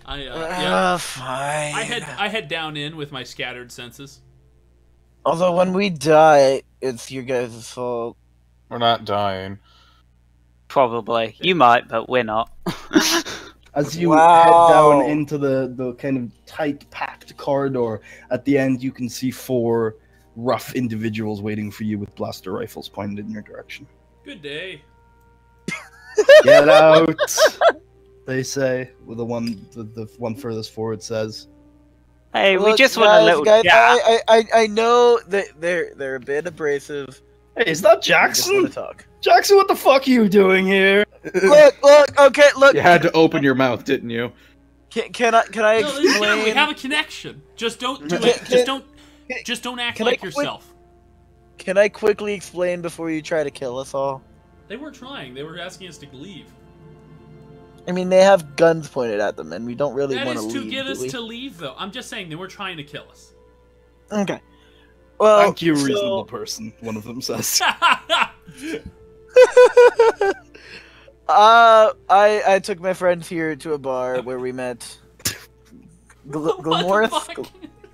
[SPEAKER 3] Fine.
[SPEAKER 5] I head down in with my scattered senses.
[SPEAKER 3] Although when we die, it's your guys' fault.
[SPEAKER 1] We're not dying.
[SPEAKER 4] Probably. You might, but we're not.
[SPEAKER 2] As you head down into the kind of tight, packed corridor, at the end you can see 4 rough individuals waiting for you with blaster rifles pointed in your direction.
[SPEAKER 5] Good day.
[SPEAKER 2] Get out, they say. With the one furthest forward says,
[SPEAKER 4] Hey,
[SPEAKER 3] Look,
[SPEAKER 4] we just want a little
[SPEAKER 3] guys,
[SPEAKER 4] chat.
[SPEAKER 3] I know that they're a bit abrasive.
[SPEAKER 2] "Hey, is that
[SPEAKER 3] I just want
[SPEAKER 2] Jackson?
[SPEAKER 3] to talk.
[SPEAKER 2] Jackson, what the fuck are you doing here?"
[SPEAKER 3] Look.
[SPEAKER 1] You had to open your mouth, didn't you?
[SPEAKER 3] Can I explain?
[SPEAKER 5] No, we have a connection. Just don't do it. Just don't act like yourself.
[SPEAKER 3] Can I quickly explain before you try to kill us all?
[SPEAKER 5] They weren't trying. They were asking us to leave.
[SPEAKER 3] I mean, they have guns pointed at them, and we don't really
[SPEAKER 5] That
[SPEAKER 3] want to
[SPEAKER 5] is
[SPEAKER 3] leave.
[SPEAKER 5] to get us
[SPEAKER 3] do
[SPEAKER 5] to leave, though. I'm just saying they were trying to kill us.
[SPEAKER 3] we? Okay. Well,
[SPEAKER 2] Thank you, reasonable person, one of them says.
[SPEAKER 3] I took my friends here to a bar where we met.
[SPEAKER 5] What the
[SPEAKER 3] Glamorous.
[SPEAKER 5] fuck?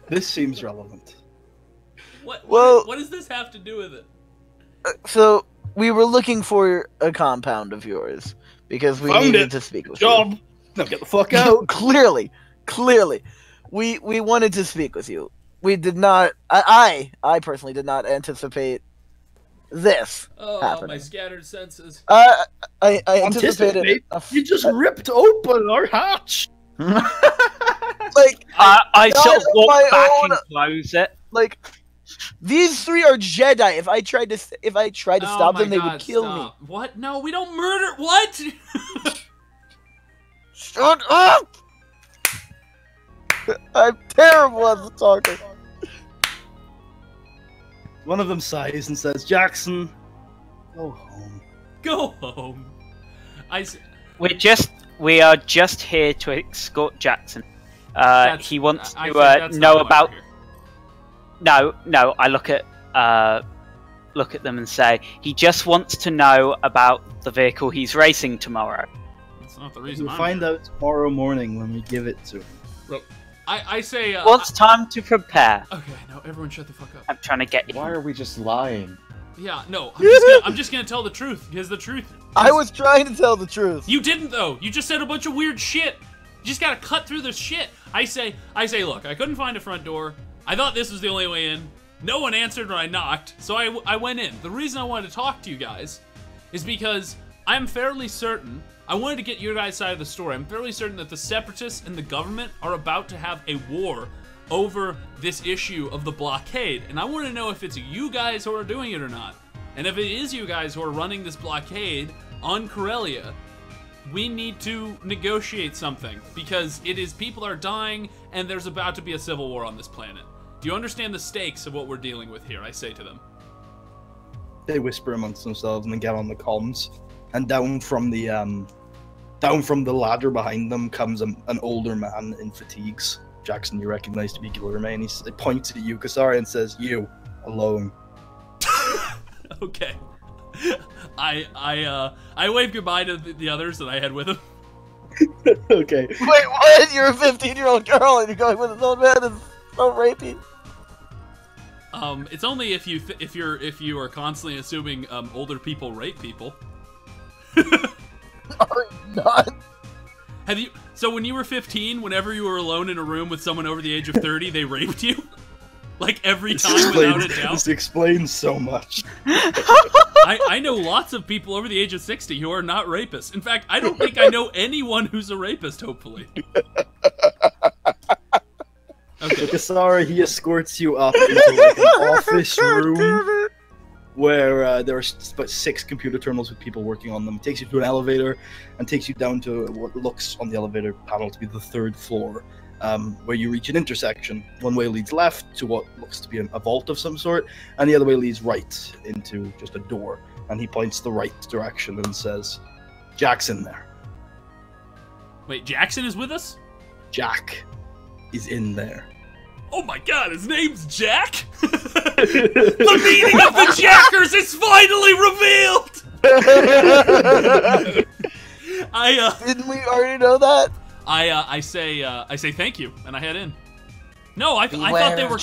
[SPEAKER 2] This seems relevant.
[SPEAKER 5] What does this have to do with it?
[SPEAKER 3] So we were looking for a compound of yours because we
[SPEAKER 2] Found
[SPEAKER 3] needed
[SPEAKER 2] it.
[SPEAKER 3] to speak with
[SPEAKER 2] Job! Now get the fuck
[SPEAKER 3] you.
[SPEAKER 2] out!
[SPEAKER 3] Clearly, we wanted to speak with you. We did not. I personally did not anticipate this
[SPEAKER 5] Oh,
[SPEAKER 3] happening.
[SPEAKER 5] my scattered senses.
[SPEAKER 3] I anticipated.
[SPEAKER 2] You just ripped open our hatch!
[SPEAKER 3] Like
[SPEAKER 4] I sort of
[SPEAKER 3] not
[SPEAKER 4] walk
[SPEAKER 3] my
[SPEAKER 4] back
[SPEAKER 3] own-
[SPEAKER 4] and close it.
[SPEAKER 3] like these 3 are Jedi. If I tried to stop them, they would kill me.
[SPEAKER 5] What? No, we don't murder. What?
[SPEAKER 3] Shut up! I'm terrible as a talker.
[SPEAKER 2] One of them sighs and says, "Jackson, go home."
[SPEAKER 5] Go home.
[SPEAKER 4] We are just here to escort Jackson. He wants
[SPEAKER 5] I
[SPEAKER 4] to
[SPEAKER 5] think that's
[SPEAKER 4] know
[SPEAKER 5] not why
[SPEAKER 4] about.
[SPEAKER 5] we're here.
[SPEAKER 4] No. I look at them and say he just wants to know about the vehicle he's racing tomorrow.
[SPEAKER 5] That's not the reason.
[SPEAKER 2] We'll
[SPEAKER 5] I'm
[SPEAKER 2] find
[SPEAKER 5] here.
[SPEAKER 2] out tomorrow morning when we give it to him.
[SPEAKER 5] I say.
[SPEAKER 4] Wants time to prepare.
[SPEAKER 5] Okay, no, everyone, shut the fuck up.
[SPEAKER 4] I'm trying to get you.
[SPEAKER 1] Why are we just lying?
[SPEAKER 5] Yeah, no, I'm just gonna tell the truth because the truth.
[SPEAKER 3] I was trying to tell the truth.
[SPEAKER 5] You didn't though. You just said a bunch of weird shit. You just gotta cut through the shit. I say, look, I couldn't find a front door. I thought this was the only way in. No one answered when I knocked, so I went in. The reason I wanted to talk to you guys is because I'm fairly certain. I wanted to get your guys' side of the story. I'm fairly certain that the Separatists and the government are about to have a war over this issue of the blockade, and I want to know if it's you guys who are doing it or not. And if it is you guys who are running this blockade on Corellia, we need to negotiate something, because people are dying, and there's about to be a civil war on this planet. Do you understand the stakes of what we're dealing with here? I say to them.
[SPEAKER 2] They whisper amongst themselves and then get on the comms. And down from the ladder behind them comes an older man in fatigues. Jackson, you recognize to be Gillermain. He points at you, Kasari, and says, "You alone."
[SPEAKER 5] Okay. I wave goodbye to the others that I had with him.
[SPEAKER 2] Okay.
[SPEAKER 3] Wait, what? You're a 15-year-old girl and you're going with an old man and so rapey.
[SPEAKER 5] It's only if you are constantly assuming older people rape people.
[SPEAKER 3] Are you not?
[SPEAKER 5] Have you? So when you were 15, whenever you were alone in a room with someone over the age of 30, they raped you? Like every time without a doubt?
[SPEAKER 2] This explains so much.
[SPEAKER 5] I know lots of people over the age of 60 who are not rapists. In fact, I don't think I know anyone who's a rapist, hopefully. Okay.
[SPEAKER 2] Kasari, he escorts you up into like an office room where there are about 6 computer terminals with people working on them. It takes you to an elevator and takes you down to what looks on the elevator panel to be the 3rd floor, where you reach an intersection. One way leads left to what looks to be a vault of some sort, and the other way leads right into just a door. And he points the right direction and says, "Jack's in there."
[SPEAKER 5] Wait, Jackson is with us?
[SPEAKER 2] Jack is in there.
[SPEAKER 5] Oh my god, his name's Jack? The meaning of the Jackers is finally revealed!
[SPEAKER 3] Didn't we already know that?
[SPEAKER 5] I say thank you, and I head in. No, I thought they were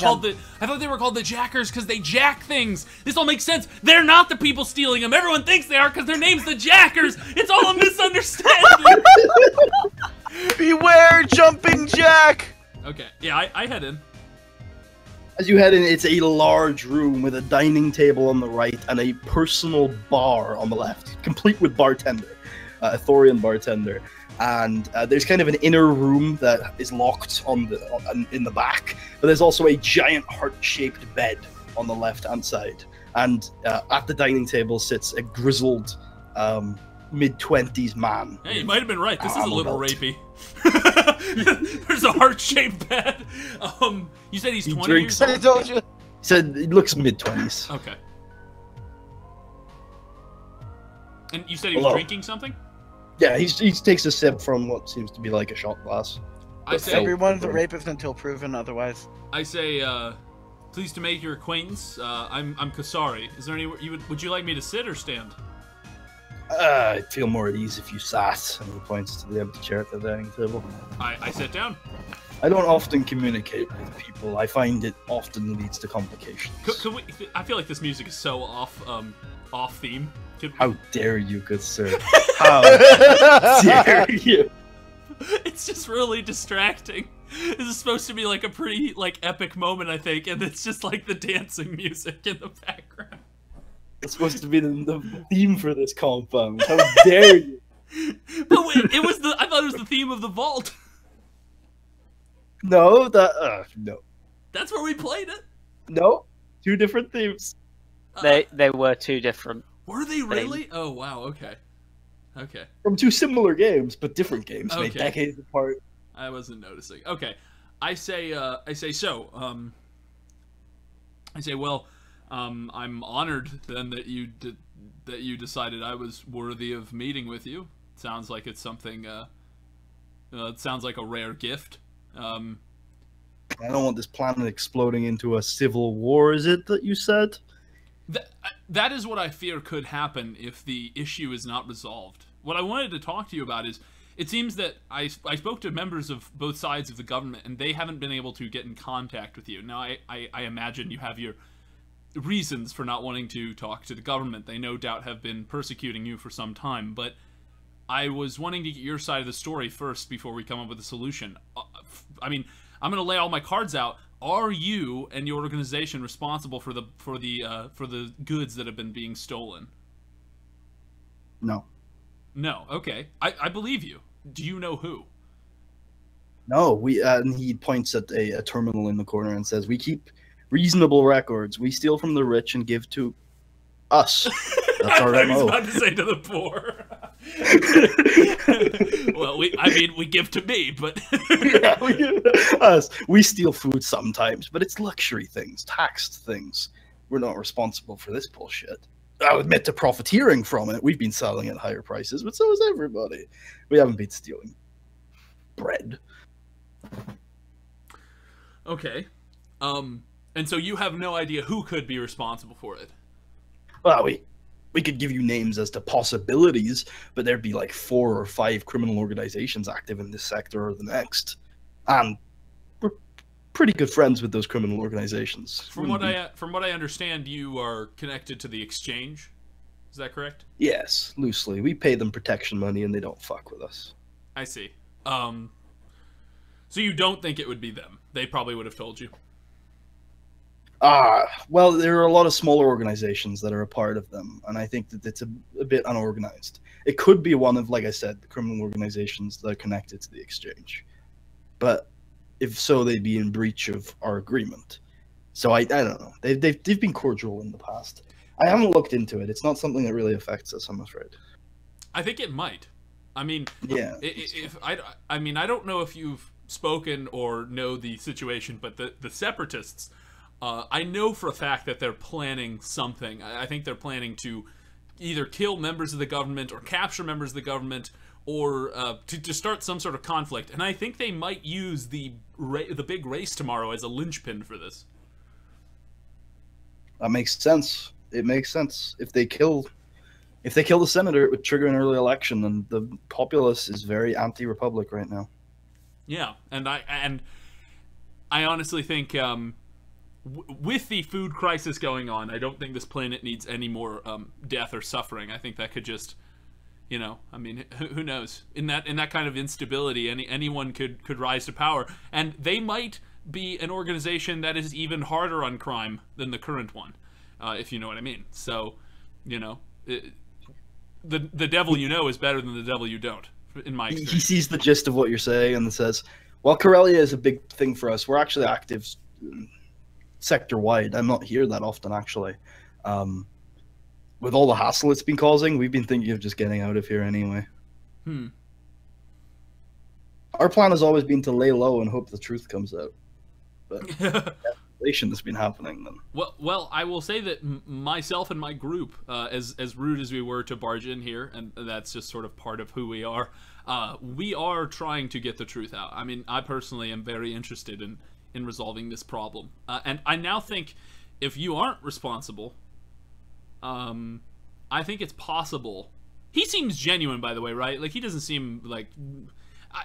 [SPEAKER 5] called the Jackers because they jack things. This all makes sense. They're not the people stealing them. Everyone thinks they are because their name's the Jackers. It's all a misunderstanding.
[SPEAKER 3] Beware, jumping Jack.
[SPEAKER 5] Okay, yeah, I head in.
[SPEAKER 2] As you head in, it's a large room with a dining table on the right and a personal bar on the left, complete with bartender, a Thorian bartender. And there's kind of an inner room that is locked in the back, but there's also a giant heart-shaped bed on the left-hand side. And at the dining table sits a grizzled mid-20s man.
[SPEAKER 5] Hey, you might have been right. This is a little rapey. There's a heart-shaped bed. You said he's 20 years old?
[SPEAKER 3] I told you.
[SPEAKER 2] He said he looks mid-20s.
[SPEAKER 5] Okay. And you said he was drinking something?
[SPEAKER 2] Yeah, he takes a sip from what seems to be like a shot glass.
[SPEAKER 5] I say
[SPEAKER 3] everyone's a rapist until proven otherwise.
[SPEAKER 5] I say, pleased to make your acquaintance. I'm Kasari. Is there anywhere would you like me to sit or stand?
[SPEAKER 2] I'd feel more at ease if you sat. And he points to the empty chair at the dining table.
[SPEAKER 5] I sit down.
[SPEAKER 2] I don't often communicate with people. I find it often leads to complications.
[SPEAKER 5] Could we? I feel like this music is so off theme.
[SPEAKER 2] How dare you, good sir? How dare you?
[SPEAKER 5] It's just really distracting. This is supposed to be like a pretty epic moment, I think, and it's just like the dancing music in the background.
[SPEAKER 2] It's supposed to be the theme for this compound. How dare you?
[SPEAKER 5] But wait, I thought it was the theme of the vault.
[SPEAKER 2] No, no.
[SPEAKER 5] That's where we played it.
[SPEAKER 2] No, two different themes.
[SPEAKER 4] They were two different.
[SPEAKER 5] Were they really? Oh wow. Okay. Okay.
[SPEAKER 2] From two similar games, but different games, made decades apart.
[SPEAKER 5] I wasn't noticing. Okay. I say well, I'm honored then that you decided I was worthy of meeting with you. Sounds like it's something. It sounds like a rare gift. I
[SPEAKER 2] don't want this planet exploding into a civil war. Is it that you said?
[SPEAKER 5] That is what I fear could happen if the issue is not resolved. What I wanted to talk to you about is, it seems that I spoke to members of both sides of the government, and they haven't been able to get in contact with you. Now, I imagine you have your reasons for not wanting to talk to the government. They no doubt have been persecuting you for some time, but I was wanting to get your side of the story first before we come up with a solution. I mean, I'm going to lay all my cards out. Are you and your organization responsible for the goods that have been being stolen?
[SPEAKER 2] No.
[SPEAKER 5] No. Okay. I believe you. Do you know who?
[SPEAKER 2] No. And he points at a terminal in the corner and says, "We keep reasonable records. We steal from the rich and give to us." That's our
[SPEAKER 5] I was
[SPEAKER 2] MO.
[SPEAKER 5] about to say to the poor. Well, we give to me, but
[SPEAKER 2] yeah, we steal food sometimes, but it's luxury things, taxed things. We're not responsible for this bullshit. I'll admit to profiteering from it. We've been selling at higher prices, but so has everybody. We haven't been stealing bread.
[SPEAKER 5] Okay. And so you have no idea who could be responsible for it?
[SPEAKER 2] Well, we could give you names as to possibilities, but there'd be like 4 or 5 criminal organizations active in this sector or the next. And we're pretty good friends with those criminal organizations.
[SPEAKER 5] From what I understand, you are connected to the exchange. Is that correct?
[SPEAKER 2] Yes, loosely. We pay them protection money and they don't fuck with us.
[SPEAKER 5] I see. So you don't think it would be them? They probably would have told you.
[SPEAKER 2] Well, there are a lot of smaller organizations that are a part of them, and I think that it's a bit unorganized. It could be one of, like I said, the criminal organizations that are connected to the exchange. But if so, they'd be in breach of our agreement. So I don't know. They've been cordial in the past. I haven't looked into it. It's not something that really affects us, I'm afraid.
[SPEAKER 5] I think it might. I mean,
[SPEAKER 2] yeah.
[SPEAKER 5] I mean, I don't know if you've spoken or know the situation, but the separatists, I know for a fact that they're planning something. I think they're planning to either kill members of the government or capture members of the government or to start some sort of conflict. And I think they might use the big race tomorrow as a linchpin for this.
[SPEAKER 2] That makes sense. It makes sense. If they kill the senator, it would trigger an early election, and the populace is very anti-republic right now.
[SPEAKER 5] Yeah, and I honestly think with the food crisis going on, I don't think this planet needs any more death or suffering. I think that could just, I mean, who knows? In that kind of instability, anyone could rise to power, and they might be an organization that is even harder on crime than the current one, if you know what I mean. So, the devil you know is better than the devil you don't, in my experience.
[SPEAKER 2] He sees the gist of what you're saying and says, well, Corellia is a big thing for us. We're actually active sector-wide. I'm not here that often, actually. With all the hassle it's been causing, we've been thinking of just getting out of here anyway. Our plan has always been to lay low and hope the truth comes out. But escalation has been happening then.
[SPEAKER 5] Well, I will say that myself and my group, as rude as we were to barge in here, and that's just sort of part of who we are trying to get the truth out. I mean, I personally am very interested in resolving this problem. And I now think if you aren't responsible, I think it's possible. He seems genuine, by the way, right? Like, he doesn't seem like...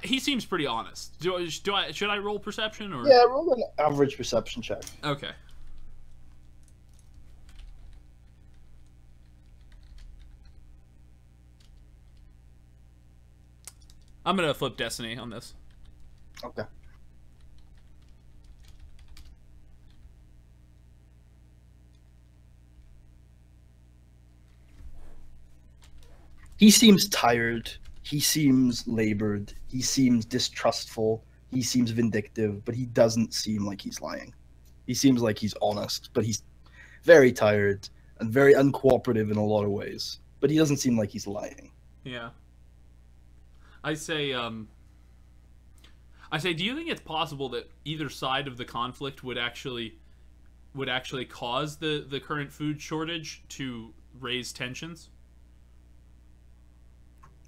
[SPEAKER 5] he seems pretty honest. Should I roll perception or?
[SPEAKER 2] Yeah, roll an average perception check.
[SPEAKER 5] Okay. I'm gonna flip Destiny on this.
[SPEAKER 2] Okay. He seems tired. He seems labored. He seems distrustful. He seems vindictive, but he doesn't seem like he's lying. He seems like he's honest, but he's very tired and very uncooperative in a lot of ways. But he doesn't seem like he's lying.
[SPEAKER 5] Yeah. I say, do you think it's possible that either side of the conflict would actually cause the current food shortage to raise tensions?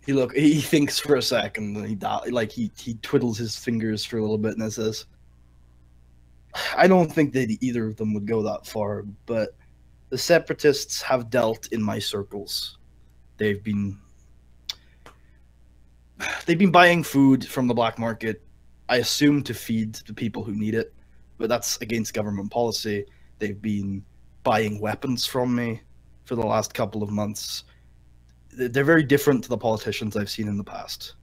[SPEAKER 2] He thinks for a second, and he twiddles his fingers for a little bit, and then says, I don't think that either of them would go that far, but the separatists have dealt in my circles. They've been buying food from the black market, I assume to feed the people who need it, but that's against government policy. They've been buying weapons from me for the last couple of months. They're very different to the politicians I've seen in the past.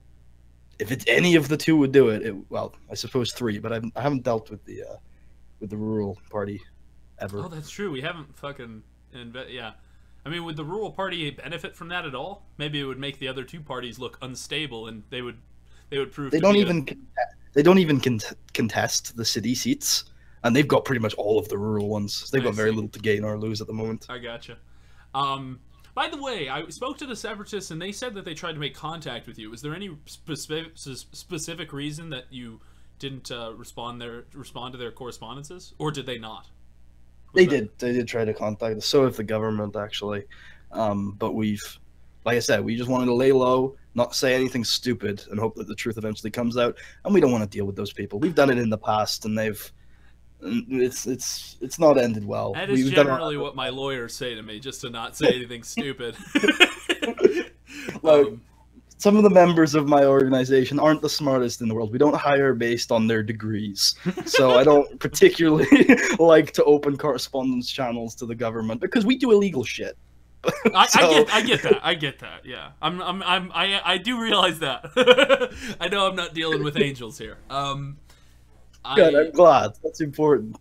[SPEAKER 2] If it's any of the two would do it, well, I suppose three, but I haven't dealt with the rural party ever.
[SPEAKER 5] Oh, that's true. We haven't fucking yeah. I mean, would the rural party benefit from that at all? Maybe it would make the other two parties look unstable, and they would prove they don't
[SPEAKER 2] even contest the city seats, and they've got pretty much all of the rural ones. So they've got very little to gain or lose at the moment.
[SPEAKER 5] I gotcha. By the way, I spoke to the separatists, and they said that they tried to make contact with you. Was there any specific reason that you didn't respond to their correspondences, or did they not? They
[SPEAKER 2] did try to contact us. So if the government actually, but like I said, we just wanted to lay low, not say anything stupid, and hope that the truth eventually comes out. And we don't want to deal with those people. We've done it in the past, and it's not ended well.
[SPEAKER 5] That is generally what my lawyers say to me, just to not say anything stupid.
[SPEAKER 2] Some of the members of my organization aren't the smartest in the world. We don't hire based on their degrees. So I don't particularly like to open correspondence channels to the government because we do illegal shit.
[SPEAKER 5] I get that. Yeah. I do realize that. I know I'm not dealing with angels here.
[SPEAKER 2] Good, I'm glad. That's important.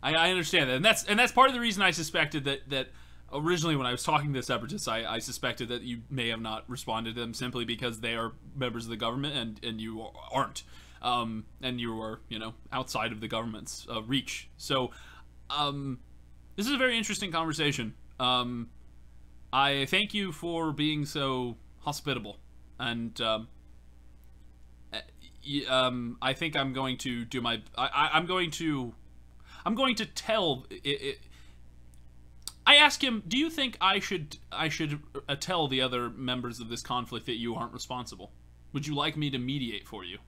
[SPEAKER 5] I understand that. And that's part of the reason I suspected that originally when I was talking to the separatists, I suspected that you may have not responded to them simply because they are members of the government and you aren't. And you are, outside of the government's reach. So, this is a very interesting conversation. I thank you for being so hospitable. And, I think I'm going to do my... I'm going to tell... I ask him, do you think I should tell the other members of this conflict that you aren't responsible? Would you like me to mediate for you?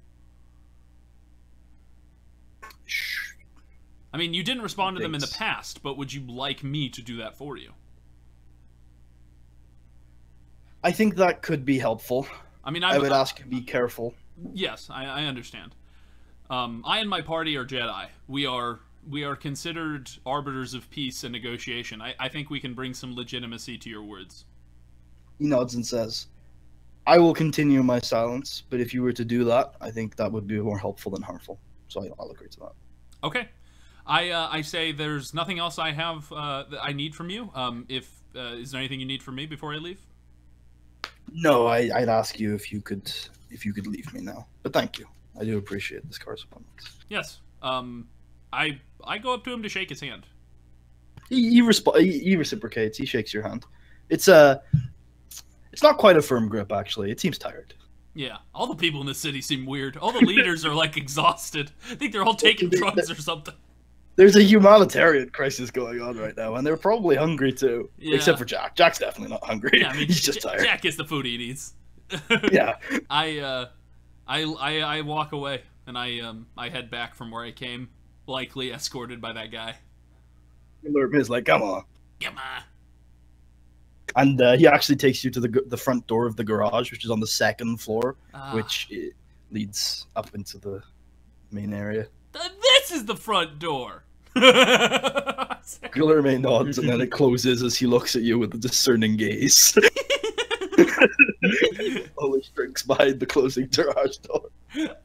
[SPEAKER 5] I mean, you didn't respond to them in the past, but would you like me to do that for you?
[SPEAKER 2] I think that could be helpful.
[SPEAKER 5] I mean,
[SPEAKER 2] I would ask you to be careful.
[SPEAKER 5] Yes, I understand. I and my party are Jedi. We are considered arbiters of peace and negotiation. I think we can bring some legitimacy to your words.
[SPEAKER 2] He nods and says, I will continue my silence, but if you were to do that, I think that would be more helpful than harmful. So I'll agree to that.
[SPEAKER 5] Okay. I say there's nothing else I have that I need from you. Is there anything you need from me before I leave?
[SPEAKER 2] No, I'd ask you if you could leave me now. But thank you. I do appreciate this correspondence.
[SPEAKER 5] Yes. I go up to him to shake his hand.
[SPEAKER 2] He reciprocates. He shakes your hand. It's not quite a firm grip, actually. It seems tired.
[SPEAKER 5] Yeah, all the people in the city seem weird. All the leaders are like exhausted. I think they're all taking drugs or something.
[SPEAKER 2] There's a humanitarian crisis going on right now, and they're probably hungry too. Yeah. Except for Jack. Jack's definitely not hungry. Yeah, I mean, he's just tired.
[SPEAKER 5] Jack gets the food he needs.
[SPEAKER 2] Yeah.
[SPEAKER 5] I walk away and I head back from where I came, likely escorted by that guy.
[SPEAKER 2] Is like, come on.
[SPEAKER 5] Come on.
[SPEAKER 2] And he actually takes you to the front door of the garage, which is on the second floor, which leads up into the main area.
[SPEAKER 5] This is the front door.
[SPEAKER 2] Guillermo nods, and then it closes as he looks at you with a discerning gaze. Slowly shrinks behind the closing garage door.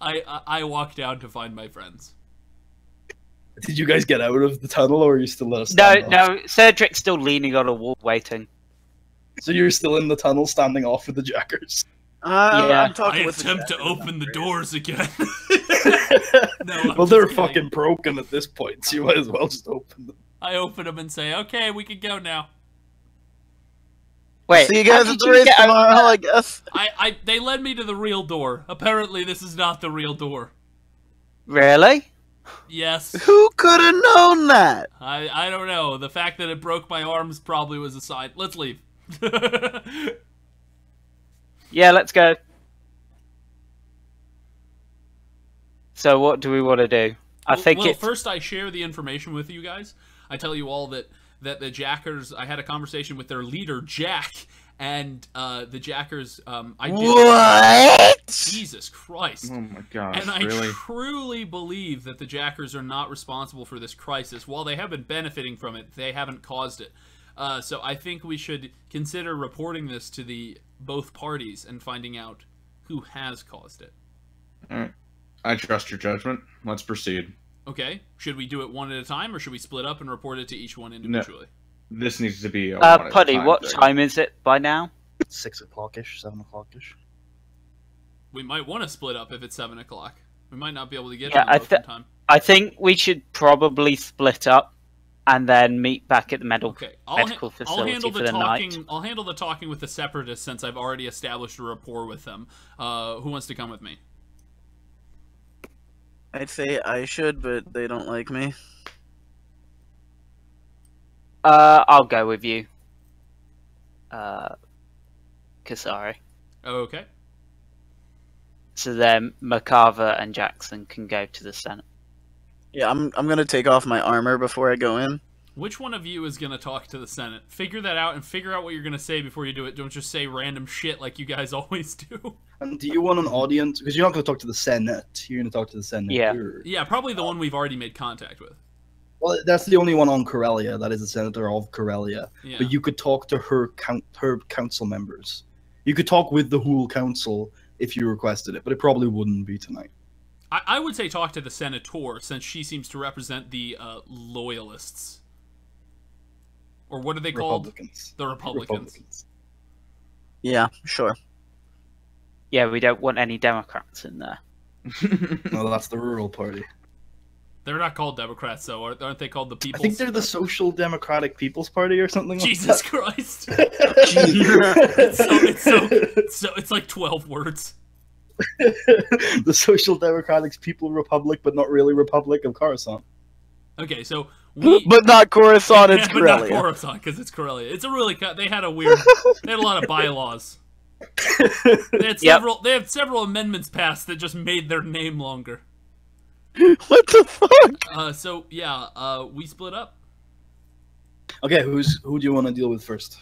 [SPEAKER 5] I walk down to find my friends.
[SPEAKER 2] Did you guys get out of the tunnel, or are you still at a
[SPEAKER 4] standoff? No, Cedric's still leaning on a wall waiting.
[SPEAKER 2] So you're still in the tunnel standing off with the jackers?
[SPEAKER 5] Yeah. I'm talking with attempt to open the doors again. No,
[SPEAKER 2] well, they're fucking broken at this point, so you might as well just open them.
[SPEAKER 5] I open them and say, okay, we can go now.
[SPEAKER 3] Wait, see you guys at the race tomorrow, I guess.
[SPEAKER 5] They led me to the real door. Apparently, this is not the real door.
[SPEAKER 4] Really?
[SPEAKER 5] Yes.
[SPEAKER 3] Who could have known that?
[SPEAKER 5] I don't know. The fact that it broke my arms probably was a sign. Let's leave.
[SPEAKER 4] Yeah, let's go. So what do we want to do?
[SPEAKER 5] First I share the information with you guys. I tell you all that the Jackers, I had a conversation with their leader, Jack, and the Jackers,
[SPEAKER 3] What?
[SPEAKER 5] Jesus Christ.
[SPEAKER 1] Oh my gosh,
[SPEAKER 5] and I
[SPEAKER 1] really?
[SPEAKER 5] truly believe that the Jackers are not responsible for this crisis. While they have been benefiting from it, they haven't caused it. So I think we should consider reporting this to both parties and finding out who has caused it.
[SPEAKER 1] Alright. I trust your judgment. Let's proceed.
[SPEAKER 5] Okay. Should we do it one at a time, or should we split up and report it to each one individually?
[SPEAKER 1] No. This needs to be a
[SPEAKER 4] Puddy, what time is it by now?
[SPEAKER 2] 6 o'clock-ish, 7 o'clock-ish.
[SPEAKER 5] We might want to split up if it's 7 o'clock. We might not be able to get to both in time.
[SPEAKER 4] I think we should probably split up and then meet back at the medical facility for the night.
[SPEAKER 5] I'll handle the talking with the Separatists since I've already established a rapport with them. Who wants to come with me?
[SPEAKER 3] I'd say I should, but they don't like me.
[SPEAKER 4] I'll go with you. Kasari.
[SPEAKER 5] Okay.
[SPEAKER 4] So then McCarver and Jackson can go to the Senate.
[SPEAKER 3] Yeah, I'm gonna take off my armor before I go in.
[SPEAKER 5] Which one of you is gonna talk to the Senate? Figure that out and figure out what you're gonna say before you do it. Don't just say random shit like you guys always do.
[SPEAKER 2] And do you want an audience? Because you're not gonna talk to the Senate. You're gonna talk to the Senate.
[SPEAKER 4] Yeah.
[SPEAKER 5] Yeah, probably the one we've already made contact with.
[SPEAKER 2] Well, that's the only one on Corellia. That is the senator of Corellia. Yeah. But you could talk to her council members. You could talk with the whole council if you requested it, but it probably wouldn't be tonight.
[SPEAKER 5] I would say talk to the senator, since she seems to represent the loyalists. Or what are they called? The Republicans.
[SPEAKER 3] Yeah, sure.
[SPEAKER 4] Yeah, we don't want any Democrats in there.
[SPEAKER 2] No, that's the rural party.
[SPEAKER 5] They're not called Democrats, though. Aren't they called the People's...
[SPEAKER 2] I think they're the Social Democratic People's Party or something
[SPEAKER 5] Jesus
[SPEAKER 2] like
[SPEAKER 5] that.
[SPEAKER 2] Jesus
[SPEAKER 5] Christ. It's like 12 words.
[SPEAKER 2] The Social Democratic People Republic, but not really Republic of Coruscant.
[SPEAKER 5] Okay, so
[SPEAKER 3] But not Coruscant, it's
[SPEAKER 5] but not
[SPEAKER 3] Corellia.
[SPEAKER 5] Coruscant, because it's Corellia. It's a really... They had a weird... They had a lot of bylaws. They had several. They had several amendments passed that just made their name longer.
[SPEAKER 3] What the fuck?
[SPEAKER 5] So yeah, we split up.
[SPEAKER 2] Okay, who do you want to deal with first?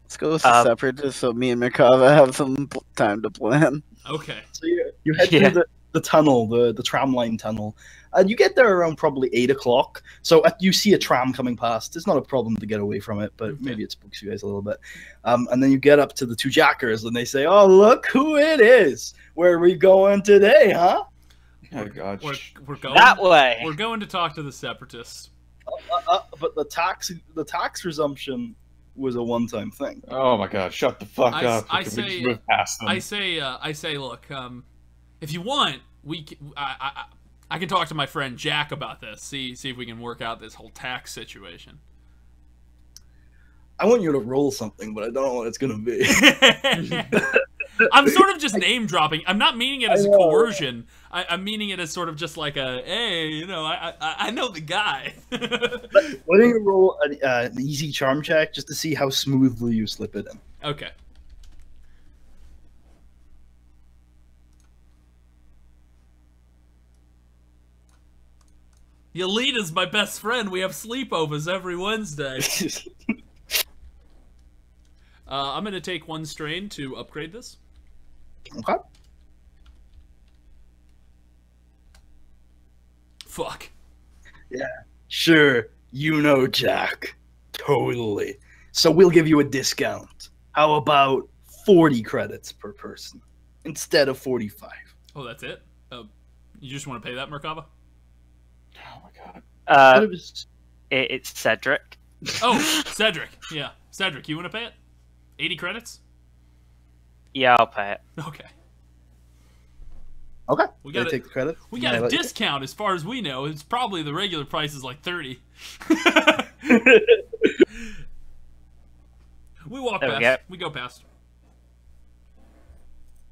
[SPEAKER 3] Let's go with the separatists so me and Merkava have some time to plan.
[SPEAKER 5] Okay.
[SPEAKER 2] So you head through the tunnel, the tram line tunnel, and you get there around probably 8 o'clock. So you see a tram coming past. It's not a problem to get away from it, but maybe it spooks you guys a little bit. And then you get up to the two jackers, and they say, "Oh, look who it is! Where are we going today, huh?"
[SPEAKER 1] Oh god.
[SPEAKER 5] We're going
[SPEAKER 4] that way.
[SPEAKER 5] We're going to talk to the separatists.
[SPEAKER 2] But the tax resumption was a one-time thing.
[SPEAKER 1] Oh my god! Shut the fuck up.
[SPEAKER 5] I
[SPEAKER 1] Can we just move past them?
[SPEAKER 5] I say, look, if you want, I can talk to my friend Jack about this. See if we can work out this whole tax situation.
[SPEAKER 2] I want you to roll something, but I don't know what it's gonna be.
[SPEAKER 5] I'm sort of just name dropping. I'm not meaning it as a coercion. I'm meaning it as sort of just like a, hey, you know, I know the guy.
[SPEAKER 2] Why don't you roll an easy charm check just to see how smoothly you slip it in?
[SPEAKER 5] Okay. Yelita's my best friend. We have sleepovers every Wednesday. I'm going to take 1 strain to upgrade this.
[SPEAKER 2] Okay.
[SPEAKER 5] Fuck.
[SPEAKER 2] Yeah. Sure. You know, Jack. Totally. So we'll give you a discount. How about 40 credits per person instead of 45?
[SPEAKER 5] Oh, that's it? You just want to pay that, Merkava?
[SPEAKER 1] Oh my
[SPEAKER 4] god. It's Cedric.
[SPEAKER 5] Oh, Cedric. Yeah. Cedric, you want to pay it? 80 credits?
[SPEAKER 4] Yeah, I'll pay it.
[SPEAKER 5] Okay.
[SPEAKER 2] Okay.
[SPEAKER 5] We got
[SPEAKER 2] take the credit.
[SPEAKER 5] We got a discount as far as we know. It's probably the regular price is like 30. We walk past. We go past.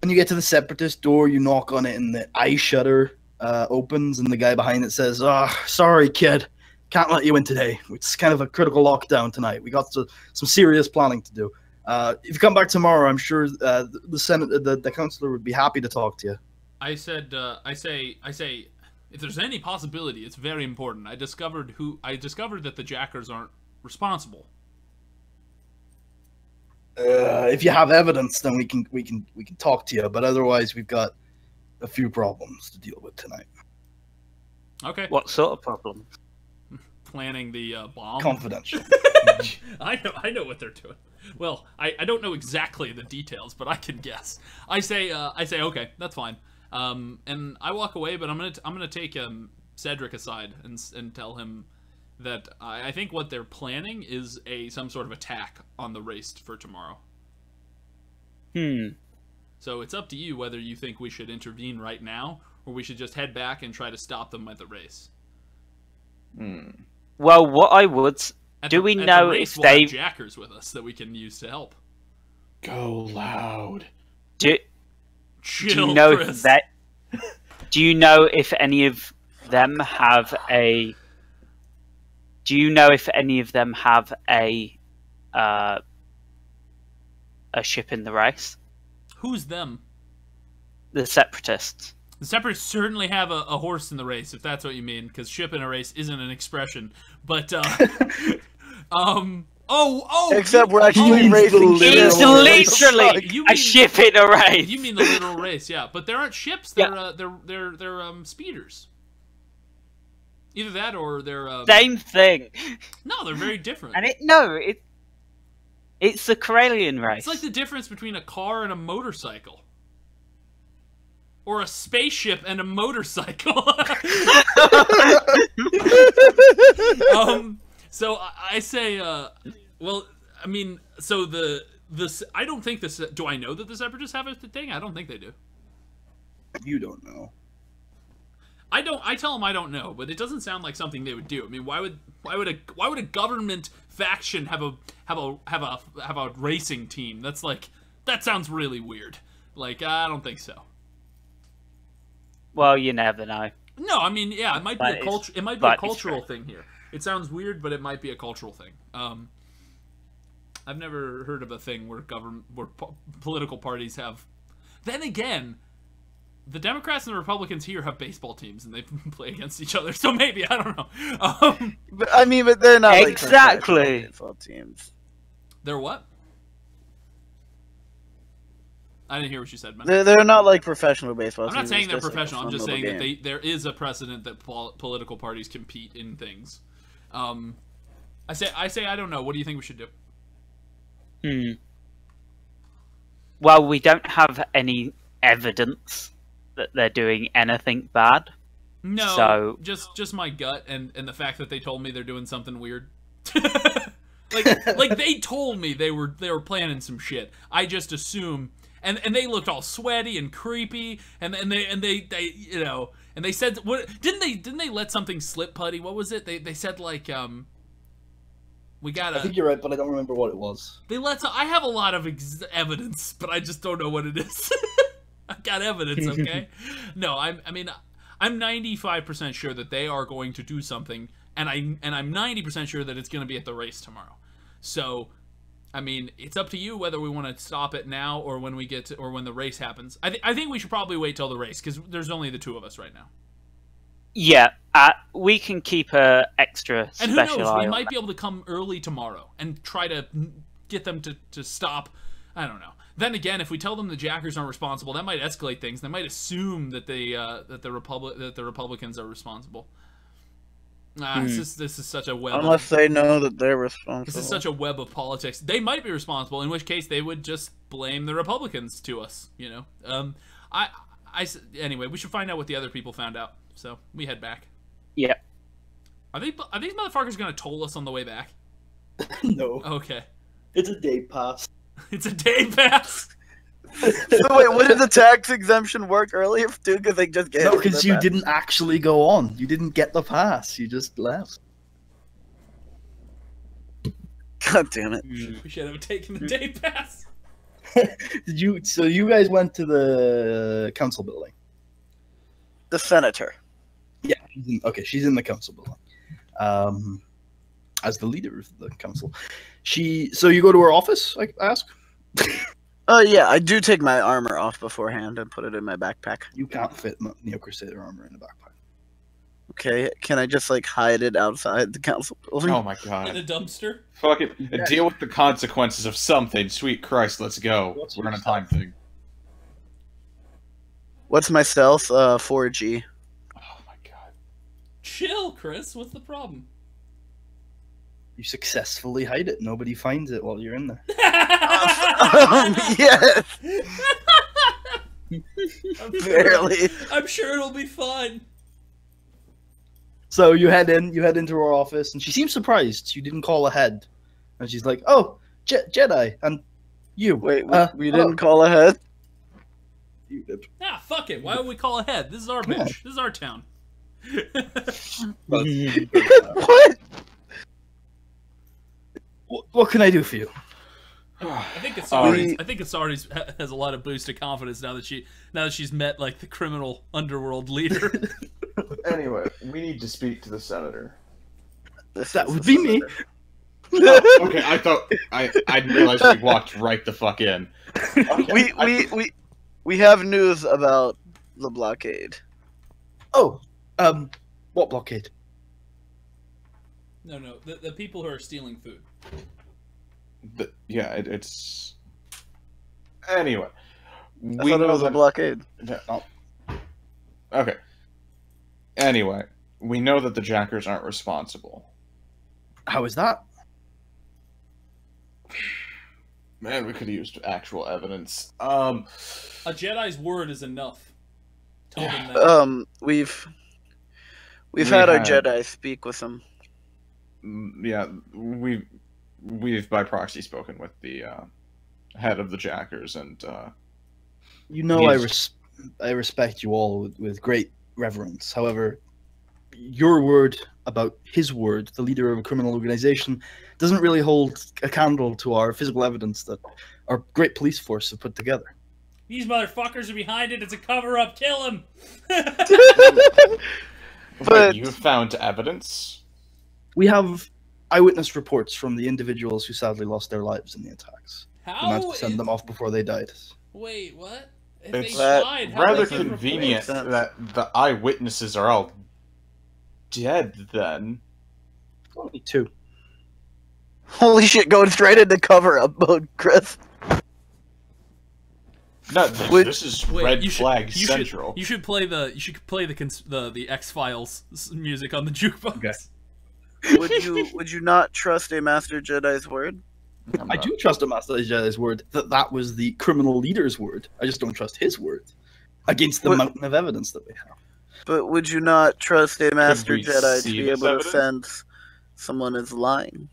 [SPEAKER 2] When you get to the separatist door, you knock on it, and the ice shutter opens, and the guy behind it says, "Oh, sorry, kid. Can't let you in today. It's kind of a critical lockdown tonight. We got some serious planning to do. If you come back tomorrow, I'm sure the counselor would be happy to talk to you."
[SPEAKER 5] I say, if there's any possibility, it's very important. I discovered that the jackers aren't responsible.
[SPEAKER 2] If you have evidence, then we can talk to you. But otherwise, we've got a few problems to deal with tonight.
[SPEAKER 5] Okay.
[SPEAKER 4] What sort of problem?
[SPEAKER 5] Planning the bomb.
[SPEAKER 2] Confidential.
[SPEAKER 5] I know what they're doing. Well, I don't know exactly the details, but I can guess. I say okay, that's fine. And I walk away, but I'm gonna take Cedric aside and tell him that I think what they're planning is some sort of attack on the race for tomorrow. So it's up to you whether you think we should intervene right now, or we should just head back and try to stop them at the race.
[SPEAKER 4] Well, what I would... Do we know if they...
[SPEAKER 5] We'll have jackers with us that we can use to help.
[SPEAKER 1] Go loud.
[SPEAKER 5] Chill,
[SPEAKER 4] do you know
[SPEAKER 5] Chris.
[SPEAKER 4] if that? Do you know if any of them have a? Do you know if any of them have a ship in the race?
[SPEAKER 5] Who's them?
[SPEAKER 4] The separatists.
[SPEAKER 5] The Separatists certainly have a horse in the race, if that's what you mean, because ship in a race isn't an expression. But
[SPEAKER 3] except we're actually racing.
[SPEAKER 4] It's literally a ship in a race.
[SPEAKER 5] You mean the literal race, yeah? But there aren't ships. They're speeders. Either that or they're
[SPEAKER 4] same thing.
[SPEAKER 5] No, they're very different.
[SPEAKER 4] And it's the Corellian race.
[SPEAKER 5] It's like the difference between a car and a motorcycle. Or a spaceship and a motorcycle. So I say, well, I mean, so I don't think this. Do I know that the Separatists have a thing? I don't think they do.
[SPEAKER 2] You don't know.
[SPEAKER 5] I don't. I tell them I don't know, but it doesn't sound like something they would do. I mean, why would a government faction have a racing team? That sounds really weird. Like, I don't think so.
[SPEAKER 4] Well, you never know.
[SPEAKER 5] No, I mean, yeah, it might be
[SPEAKER 4] But
[SPEAKER 5] a culture. It might be a cultural thing here. It sounds weird, but it might be a cultural thing. I've never heard of a thing where political parties have. Then again, the Democrats and the Republicans here have baseball teams, and they play against each other. So maybe, I don't know.
[SPEAKER 3] But they're not
[SPEAKER 4] exactly
[SPEAKER 3] like baseball teams.
[SPEAKER 5] They're what? I didn't hear what you said, man.
[SPEAKER 3] They're not like professional baseball teams.
[SPEAKER 5] I'm not saying they're
[SPEAKER 3] like
[SPEAKER 5] professional. I'm just saying
[SPEAKER 3] game.
[SPEAKER 5] that there is a precedent that political parties compete in things. I say I don't know. What do you think we should do?
[SPEAKER 4] Well, we don't have any evidence that they're doing anything bad.
[SPEAKER 5] No,
[SPEAKER 4] so
[SPEAKER 5] just my gut and the fact that they told me they're doing something weird. like they told me they were planning some shit. I just assume, and they looked all sweaty and creepy, and they you know, and they said, what didn't they let something slip, Putty? What was it? They said like we gotta.
[SPEAKER 2] I think you're right, but I don't remember what it was.
[SPEAKER 5] They let. I have a lot of evidence, but I just don't know what it is. I've got evidence, okay? No, I mean, I'm 95% sure that they are going to do something, and I'm 90% sure that it's going to be at the race tomorrow. So, I mean, it's up to you whether we want to stop it now or when we get to, or when the race happens. I think we should probably wait till the race because there's only the two of us right now.
[SPEAKER 4] Yeah, we can keep a extra
[SPEAKER 5] and
[SPEAKER 4] special
[SPEAKER 5] who knows,
[SPEAKER 4] eye
[SPEAKER 5] we
[SPEAKER 4] on
[SPEAKER 5] might
[SPEAKER 4] that.
[SPEAKER 5] be able to come early tomorrow and try to get them to stop. I don't know. Then again, if we tell them the Jackers aren't responsible, that might escalate things. They might assume that the Republicans are responsible. This is such a web.
[SPEAKER 3] Unless they know that they're responsible.
[SPEAKER 5] This is such a web of politics. They might be responsible, in which case they would just blame the Republicans to us. You know. Anyway, we should find out what the other people found out. So we head back.
[SPEAKER 4] Yeah.
[SPEAKER 5] Are these motherfuckers gonna toll us on the way back?
[SPEAKER 2] No.
[SPEAKER 5] Okay.
[SPEAKER 2] It's a day pass.
[SPEAKER 5] It's a day pass.
[SPEAKER 3] So wait, what did the tax exemption work earlier too? Because they just gave.
[SPEAKER 2] No, because you didn't actually go on. You didn't get the pass. You just left.
[SPEAKER 3] God damn it!
[SPEAKER 5] We should have taken the day pass.
[SPEAKER 2] Did you? So you guys went to the council building.
[SPEAKER 3] The senator.
[SPEAKER 2] Yeah. She's in the council building. As the leader of the council, So you go to her office? I ask.
[SPEAKER 3] Oh yeah, I do take my armor off beforehand and put it in my backpack.
[SPEAKER 2] You can't fit Neo Crusader armor in a backpack.
[SPEAKER 3] Okay, can I just like hide it outside the council building?
[SPEAKER 1] Oh my
[SPEAKER 5] In
[SPEAKER 1] god.
[SPEAKER 5] a dumpster.
[SPEAKER 1] Fuck it.
[SPEAKER 2] Yeah.
[SPEAKER 1] Deal with the consequences of something. Sweet Christ, let's go. We're on a time thing.
[SPEAKER 3] What's my stealth? 4G.
[SPEAKER 1] Oh my god.
[SPEAKER 5] Chill, Chris. What's the problem?
[SPEAKER 2] You successfully hide it. Nobody finds it while you're in there.
[SPEAKER 3] Yes. Barely.
[SPEAKER 5] I'm sure it'll be fine.
[SPEAKER 2] So you head into her office, and she seems surprised. You didn't call ahead, and she's like, "Oh, Jedi, and you."
[SPEAKER 3] Wait, we
[SPEAKER 2] hello."
[SPEAKER 3] didn't call ahead.
[SPEAKER 2] You did.
[SPEAKER 5] Ah, fuck it. Why would we call ahead? This is our
[SPEAKER 2] Yeah.
[SPEAKER 5] bitch. This is our town.
[SPEAKER 3] What?
[SPEAKER 2] What can I do for you?
[SPEAKER 5] I think it's already has a lot of boost of confidence now that she's met like the criminal underworld leader.
[SPEAKER 1] Anyway, we need to speak to the senator.
[SPEAKER 2] That would be me.
[SPEAKER 1] Oh, okay, I thought I realized we walked right the fuck in. Okay,
[SPEAKER 3] We have news about the blockade.
[SPEAKER 2] Oh, what blockade?
[SPEAKER 5] No, the people who are stealing food.
[SPEAKER 1] It's. Anyway,
[SPEAKER 3] I thought it was a blockade.
[SPEAKER 1] Oh. Okay. Anyway, we know that the Jackers aren't responsible.
[SPEAKER 2] How is that?
[SPEAKER 1] Man, we could have used actual evidence.
[SPEAKER 5] A Jedi's word is enough. Tell them that.
[SPEAKER 3] We've had our Jedi speak with them.
[SPEAKER 1] Yeah, we've by proxy spoken with the head of the Jackers, and
[SPEAKER 2] You know, I respect you all with great reverence. However, your word about his word, the leader of a criminal organization, doesn't really hold a candle to our physical evidence that our great police force have put together.
[SPEAKER 5] These motherfuckers are behind it. It's a cover-up. Kill him.
[SPEAKER 1] But you found evidence?
[SPEAKER 2] We have eyewitness reports from the individuals who sadly lost their lives in the attacks.
[SPEAKER 5] How?
[SPEAKER 2] We managed to send them off before they died.
[SPEAKER 5] Wait, what? If
[SPEAKER 1] It's
[SPEAKER 5] they died, how
[SPEAKER 1] rather
[SPEAKER 5] does it
[SPEAKER 1] convenient
[SPEAKER 5] report?
[SPEAKER 1] that the eyewitnesses are all dead, then.
[SPEAKER 2] Only 2.
[SPEAKER 3] Holy shit, going straight into cover-up mode, Chris.
[SPEAKER 1] No, this is
[SPEAKER 5] Wait,
[SPEAKER 1] red flag central.
[SPEAKER 5] You should play the X-Files music on the jukebox.
[SPEAKER 2] Okay.
[SPEAKER 3] Would you not trust a Master Jedi's word?
[SPEAKER 2] I do trust a Master Jedi's word that was the criminal leader's word. I just don't trust his word against the mountain of evidence that we have.
[SPEAKER 3] But would you not trust a Master
[SPEAKER 1] we
[SPEAKER 3] Jedi to
[SPEAKER 1] see
[SPEAKER 3] be
[SPEAKER 1] this
[SPEAKER 3] able to
[SPEAKER 1] evidence?
[SPEAKER 3] sense someone is lying?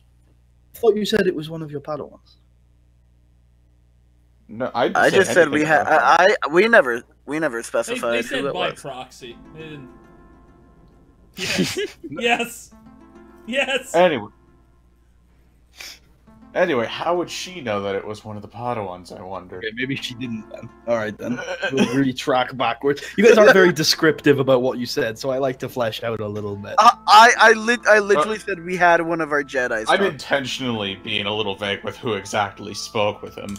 [SPEAKER 2] I thought you said it was one of your Padawans.
[SPEAKER 1] No,
[SPEAKER 3] I just said we had. We never
[SPEAKER 5] They
[SPEAKER 3] specified
[SPEAKER 5] said
[SPEAKER 3] who it
[SPEAKER 5] by
[SPEAKER 3] was.
[SPEAKER 5] proxy. They didn't. Yes. Yes. Yes.
[SPEAKER 1] Anyway, how would she know that it was one of the Padawans, I wonder?
[SPEAKER 2] Okay, maybe she didn't then. Alright then. We'll really track backwards. You guys aren't very descriptive about what you said, so I like to flesh out a little bit.
[SPEAKER 3] I literally said we had one of our Jedi's.
[SPEAKER 1] I'm
[SPEAKER 3] talk.
[SPEAKER 1] intentionally being a little vague with who exactly spoke with him.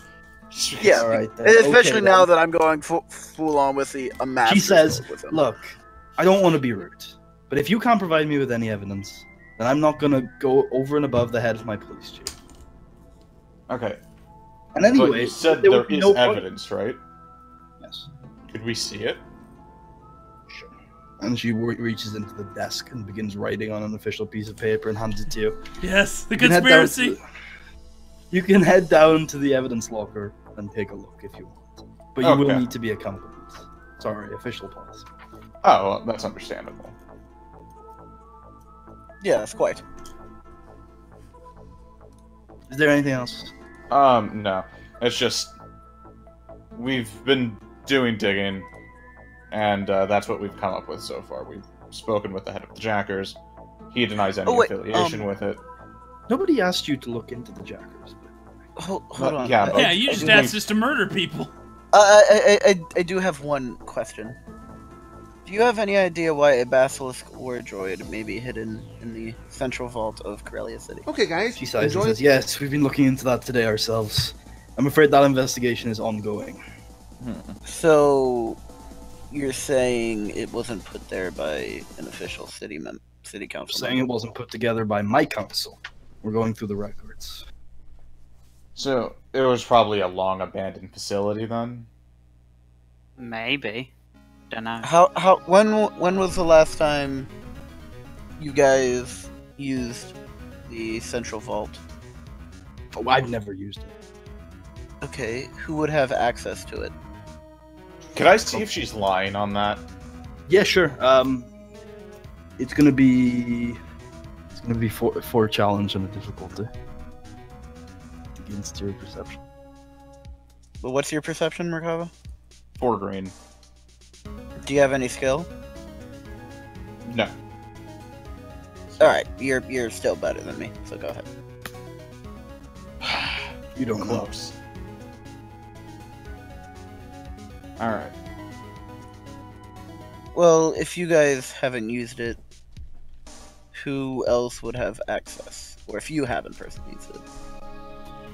[SPEAKER 3] Yeah,
[SPEAKER 2] Alright then.
[SPEAKER 3] especially
[SPEAKER 2] Okay,
[SPEAKER 3] now
[SPEAKER 2] then.
[SPEAKER 3] that I'm going full on with a master.
[SPEAKER 2] She says,
[SPEAKER 3] spoke with him.
[SPEAKER 2] look, I don't want to be rude, but if you can't provide me with any evidence, then I'm not going to go over and above the head of my police chief.
[SPEAKER 1] Okay.
[SPEAKER 2] And anyway,
[SPEAKER 1] But you said
[SPEAKER 2] there
[SPEAKER 1] there
[SPEAKER 2] would be
[SPEAKER 1] is
[SPEAKER 2] no point-
[SPEAKER 1] evidence, right?
[SPEAKER 2] Yes.
[SPEAKER 1] Could we see it?
[SPEAKER 2] Sure. And she reaches into the desk and begins writing on an official piece of paper and hands it to you.
[SPEAKER 5] Yes. The
[SPEAKER 2] You can head down
[SPEAKER 5] conspiracy.
[SPEAKER 2] you can head down to the evidence locker and take a look if you want. But you will
[SPEAKER 1] Okay.
[SPEAKER 2] need to be accompanied. Sorry, official policy.
[SPEAKER 1] Oh, well, that's understandable.
[SPEAKER 3] Yes, quite.
[SPEAKER 2] Is there anything else?
[SPEAKER 1] No. It's just... We've been doing digging, and that's what we've come up with so far. We've spoken with the head of the Jackers. He denies any affiliation with it.
[SPEAKER 2] Nobody asked you to look into the Jackers.
[SPEAKER 3] Hold on.
[SPEAKER 1] Yeah, but-
[SPEAKER 5] Yeah, you just asked us to murder people.
[SPEAKER 3] I do have one question. Do you have any idea why a basilisk war droid may be hidden in the central vault of Corellia City?
[SPEAKER 6] Okay, guys.
[SPEAKER 2] She sighs and
[SPEAKER 6] enjoy.
[SPEAKER 2] says, yes, we've been looking into that today ourselves. I'm afraid that investigation is ongoing.
[SPEAKER 3] So, you're saying it wasn't put there by an official city council?
[SPEAKER 2] Saying it wasn't put together by my council. We're going through the records.
[SPEAKER 1] So, it was probably a long abandoned facility then?
[SPEAKER 4] Maybe. Don't know.
[SPEAKER 3] When was the last time you guys used the central vault?
[SPEAKER 2] Oh, I've never used it.
[SPEAKER 3] Okay, who would have access to it?
[SPEAKER 1] Could I see if she's lying on that?
[SPEAKER 2] Yeah, sure. It's gonna be four challenge and a difficulty against your perception.
[SPEAKER 3] Well, what's your perception, Merkava?
[SPEAKER 1] 4 green.
[SPEAKER 3] Do you have any skill?
[SPEAKER 1] No.
[SPEAKER 3] Alright, you're still better than me, so go ahead.
[SPEAKER 2] You don't know.
[SPEAKER 1] Close. Alright.
[SPEAKER 3] Well, if you guys haven't used it, who else would have access? Or if you haven't personally used it?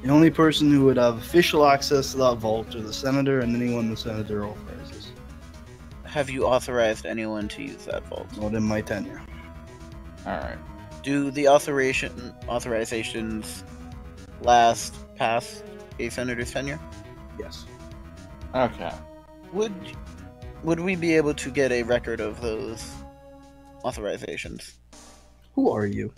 [SPEAKER 2] The only person who would have official access to that vault are the senator and anyone the senator authorizes.
[SPEAKER 3] Have you authorized anyone to use that vault?
[SPEAKER 2] Not in my tenure.
[SPEAKER 1] Alright.
[SPEAKER 3] Do the authorizations last past a senator's tenure?
[SPEAKER 2] Yes.
[SPEAKER 1] Okay.
[SPEAKER 3] Would we be able to get a record of those authorizations?
[SPEAKER 2] Who are you?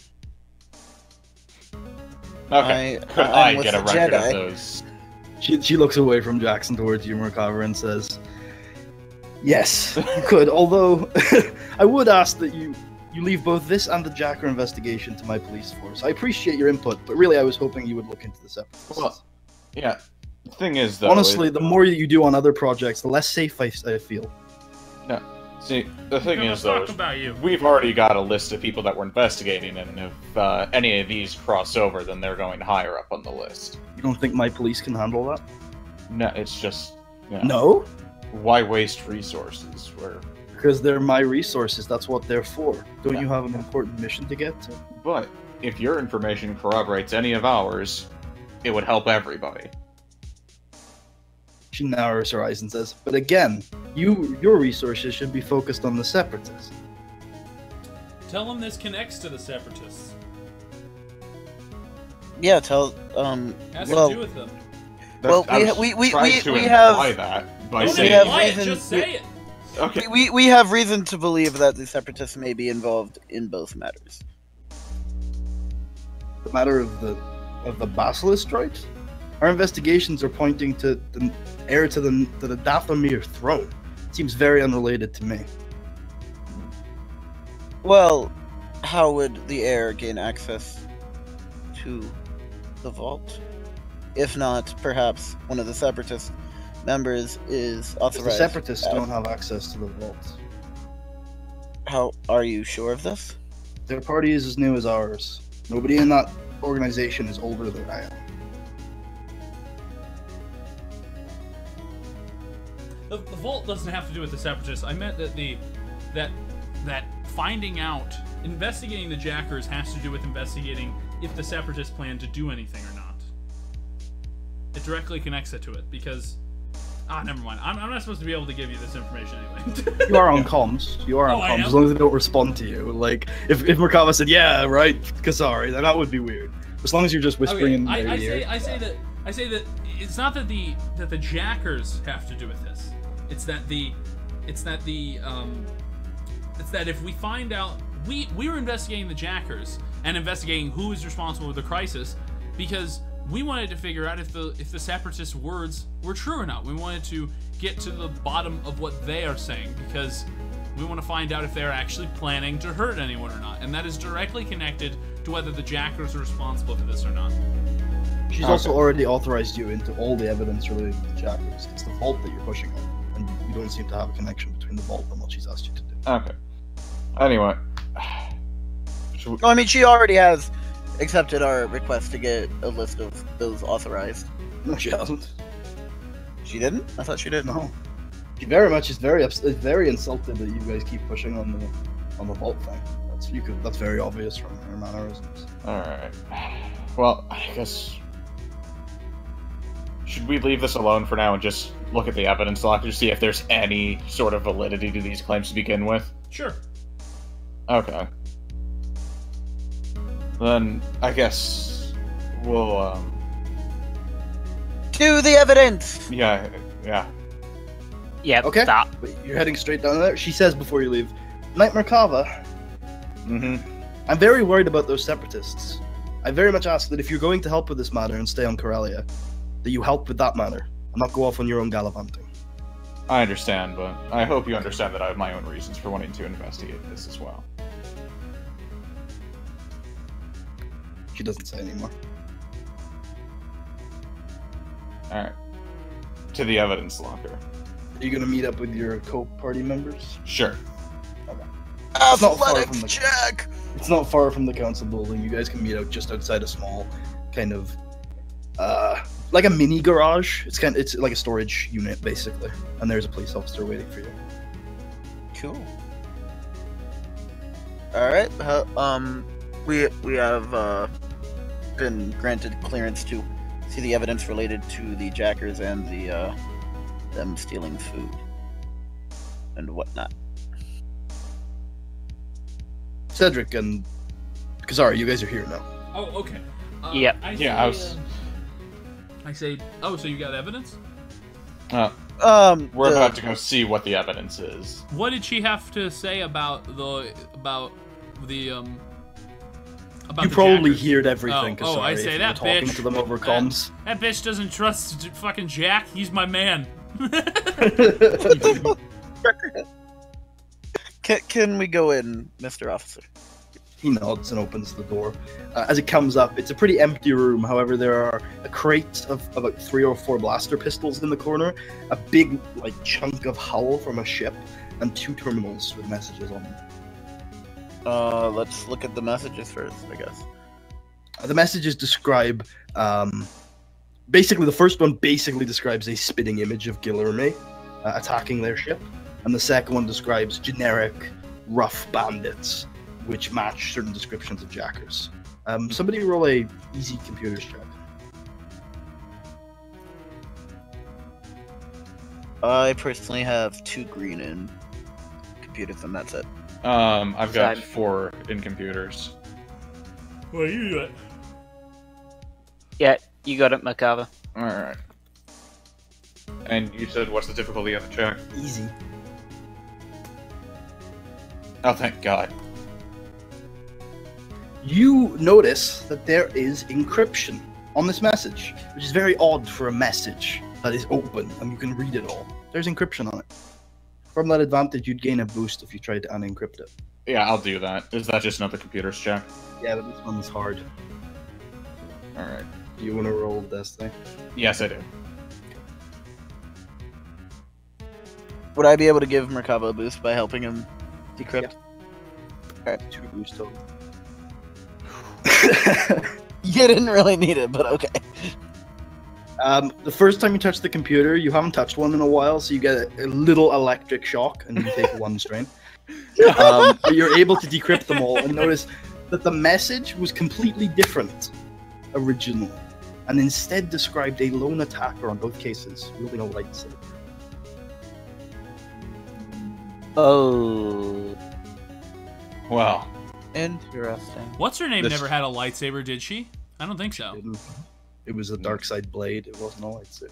[SPEAKER 1] Okay. Could
[SPEAKER 3] I'm
[SPEAKER 1] I
[SPEAKER 3] with
[SPEAKER 1] get a
[SPEAKER 3] the
[SPEAKER 1] record
[SPEAKER 3] Jedi.
[SPEAKER 1] of those?
[SPEAKER 2] She looks away from Jackson towards you, Merkava, and says, yes, you could, although I would ask that you leave both this and the Jacker investigation to my police force. I appreciate your input, but really I was hoping you would look into this episode.
[SPEAKER 1] Well, yeah. The thing is, though...
[SPEAKER 2] Honestly, the more you do on other projects, the less safe I feel.
[SPEAKER 1] See, the thing
[SPEAKER 5] Gonna
[SPEAKER 1] is, though,
[SPEAKER 5] talk about you.
[SPEAKER 1] we've already got a list of people that we're investigating, and if any of these cross over, then they're going higher up on the list.
[SPEAKER 2] You don't think my police can handle that?
[SPEAKER 1] No, it's Yeah.
[SPEAKER 2] No,
[SPEAKER 1] Why waste resources?
[SPEAKER 2] because they're my resources. That's what they're for. Don't you have an important mission to get to?
[SPEAKER 1] But if your information corroborates any of ours, it would help everybody.
[SPEAKER 2] She narrows her eyes and says, "But again, your resources should be focused on the Separatists."
[SPEAKER 5] Tell him this connects to the Separatists.
[SPEAKER 3] Yeah, tell
[SPEAKER 5] Has
[SPEAKER 3] well,
[SPEAKER 5] to do with them.
[SPEAKER 3] Well, we have
[SPEAKER 1] that by
[SPEAKER 5] Don't
[SPEAKER 1] saying
[SPEAKER 5] imply it,
[SPEAKER 3] reason-
[SPEAKER 5] just say it.
[SPEAKER 1] okay.
[SPEAKER 3] we have reason to believe that the Separatists may be involved in both matters.
[SPEAKER 2] The matter of the basilisk, right? Our investigations are pointing to the heir to the Dathomir throne. Seems very unrelated to me.
[SPEAKER 3] Well, how would the heir gain access to the vault? If not, perhaps one of the Separatist members is authorized.
[SPEAKER 2] The Separatists don't have access to the vault.
[SPEAKER 3] How are you sure of this?
[SPEAKER 2] Their party is as new as ours. Nobody in that organization is older than I am.
[SPEAKER 5] The vault doesn't have to do with the Separatists. I meant that that finding out, investigating the Jackers has to do with investigating if the Separatists plan to do anything or not. It directly connects it to it because never mind. I'm not supposed to be able to give you this information anyway.
[SPEAKER 2] You are on comms. You are on
[SPEAKER 5] I
[SPEAKER 2] comms
[SPEAKER 5] am?
[SPEAKER 2] as long as they don't respond to you. Like if Merkava said, "Yeah, right, Kasari," then that would be weird. As long as you're just whispering in their ear.
[SPEAKER 5] I say that it's not that the Jackers have to do with this. It's that if we find out we were investigating the Jackers and investigating who is responsible for the crisis because we wanted to figure out if the Separatist words were true or not. We wanted to get to the bottom of what they are saying because we want to find out if they're actually planning to hurt anyone or not, and that is directly connected to whether the Jackers are responsible for this or not.
[SPEAKER 2] She's also already authorized you into all the evidence related to the Jackers. It's the vault that you're pushing on, and you don't seem to have a connection between the vault and what she's asked you to do.
[SPEAKER 1] Okay. Anyway.
[SPEAKER 3] Well, I mean, she already has accepted our request to get a list of those authorized.
[SPEAKER 2] No, she hasn't.
[SPEAKER 3] She didn't? I thought she did.
[SPEAKER 2] No. She very much is very insulted that you guys keep pushing on the vault thing. That's very obvious from her mannerisms.
[SPEAKER 1] Alright. Well, I guess... Should we leave this alone for now and just look at the evidence locker to see if there's any sort of validity to these claims to begin with?
[SPEAKER 5] Sure.
[SPEAKER 1] Okay. Then, I guess... we'll,
[SPEAKER 3] To the evidence!
[SPEAKER 1] Yeah.
[SPEAKER 4] Yeah,
[SPEAKER 2] Okay.
[SPEAKER 4] that.
[SPEAKER 2] But you're heading straight down there. She says before you leave, "Knight Merkava,
[SPEAKER 1] Mm-hmm.
[SPEAKER 2] I'm very worried about those Separatists. I very much ask that if you're going to help with this matter and stay on Corellia, that you help with that matter, and not go off on your own gallivanting."
[SPEAKER 1] I understand, but I hope you understand that I have my own reasons for wanting to investigate this as well.
[SPEAKER 2] She doesn't say anymore.
[SPEAKER 1] Alright. To the evidence locker.
[SPEAKER 2] Are you going to meet up with your co-party members?
[SPEAKER 1] Sure.
[SPEAKER 2] It's not far
[SPEAKER 3] Athletics
[SPEAKER 2] from the-
[SPEAKER 3] check!
[SPEAKER 2] It's not far from the council building. You guys can meet out just outside a small, kind of, like a mini garage. It's like a storage unit basically, and there's a police officer waiting for you.
[SPEAKER 3] Cool. Alright, we have been granted clearance to see the evidence related to the Jackers and the them stealing food and whatnot.
[SPEAKER 2] Cedric and Kazari, you guys are here now.
[SPEAKER 5] Oh, okay.
[SPEAKER 4] Yep.
[SPEAKER 5] I say, oh, so you got evidence?
[SPEAKER 1] We're about to go see what the evidence is.
[SPEAKER 5] What did she have to say about the
[SPEAKER 2] You probably
[SPEAKER 5] Jackers?
[SPEAKER 2] heard everything.
[SPEAKER 5] Oh, I
[SPEAKER 2] Kazari,
[SPEAKER 5] say
[SPEAKER 2] if
[SPEAKER 5] that
[SPEAKER 2] you were talking
[SPEAKER 5] bitch.
[SPEAKER 2] to them over comms.
[SPEAKER 5] That bitch doesn't trust fucking Jack. He's my man.
[SPEAKER 3] Can we go in, Mr. Officer?
[SPEAKER 2] He nods and opens the door. As it comes up, it's a pretty empty room. However, there are a crate of about 3 or 4 blaster pistols in the corner, a big chunk of hull from a ship, and 2 terminals with messages on them.
[SPEAKER 3] Let's look at the messages first, I guess.
[SPEAKER 2] The messages describe Basically, the first one basically describes a spitting image of Guillerme attacking their ship, and the second one describes generic, rough bandits, which match certain descriptions of jackers. Somebody roll a easy computers check.
[SPEAKER 3] I personally have 2 green in computers, and that's it.
[SPEAKER 1] I've got 4 in computers.
[SPEAKER 5] Well, you do it.
[SPEAKER 4] Yeah, you got it, Macabre.
[SPEAKER 1] Alright. And you said, what's the difficulty of the check?
[SPEAKER 2] Easy.
[SPEAKER 1] Oh, thank God.
[SPEAKER 2] You notice that there is encryption on this message, which is very odd for a message that is open and you can read it all. There's encryption on it. From that advantage, you'd gain a boost if you tried to unencrypt it.
[SPEAKER 1] Yeah, I'll do that. Is that just another computers check?
[SPEAKER 2] Yeah, but this one's hard.
[SPEAKER 1] Alright.
[SPEAKER 2] Do you want to roll this thing?
[SPEAKER 1] Yes, I do.
[SPEAKER 3] Would I be able to give Merkaba a boost by helping him decrypt?
[SPEAKER 2] Yeah. 2 boosts total.
[SPEAKER 3] You didn't really need it, but okay.
[SPEAKER 2] The first time you touch the computer, you haven't touched one in a while, so you get a little electric shock, and you take 1 strain. But you're able to decrypt them all, and notice that the message was completely different originally, and instead described a lone attacker on both cases, wielding a lightsaber.
[SPEAKER 3] Oh.
[SPEAKER 1] Well.
[SPEAKER 3] Interesting.
[SPEAKER 5] What's her name
[SPEAKER 1] This-
[SPEAKER 5] never had a lightsaber, did she? I don't think so.
[SPEAKER 2] It was a dark side blade, it wasn't a lightsaber.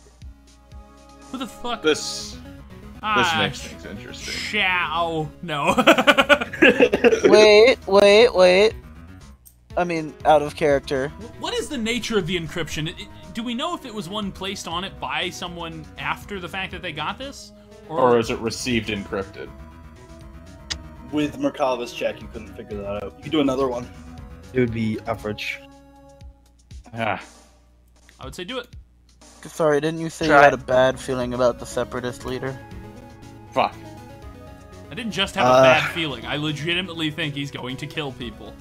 [SPEAKER 5] Who the fuck?
[SPEAKER 1] This makes things interesting.
[SPEAKER 5] Shao. No.
[SPEAKER 3] Wait. I mean, out of character.
[SPEAKER 5] What is the nature of the encryption? Do we know if it was one placed on it by someone after the fact that they got this?
[SPEAKER 1] Or is it received encrypted?
[SPEAKER 2] With Merkava's check, you couldn't figure that out. You could do another one. It would be average.
[SPEAKER 1] Ah.
[SPEAKER 5] I would say do it.
[SPEAKER 3] Sorry, didn't you say
[SPEAKER 4] Try.
[SPEAKER 3] you had a bad feeling about the Separatist leader?
[SPEAKER 1] Fuck.
[SPEAKER 5] I didn't just have a bad feeling. I legitimately think he's going to kill people.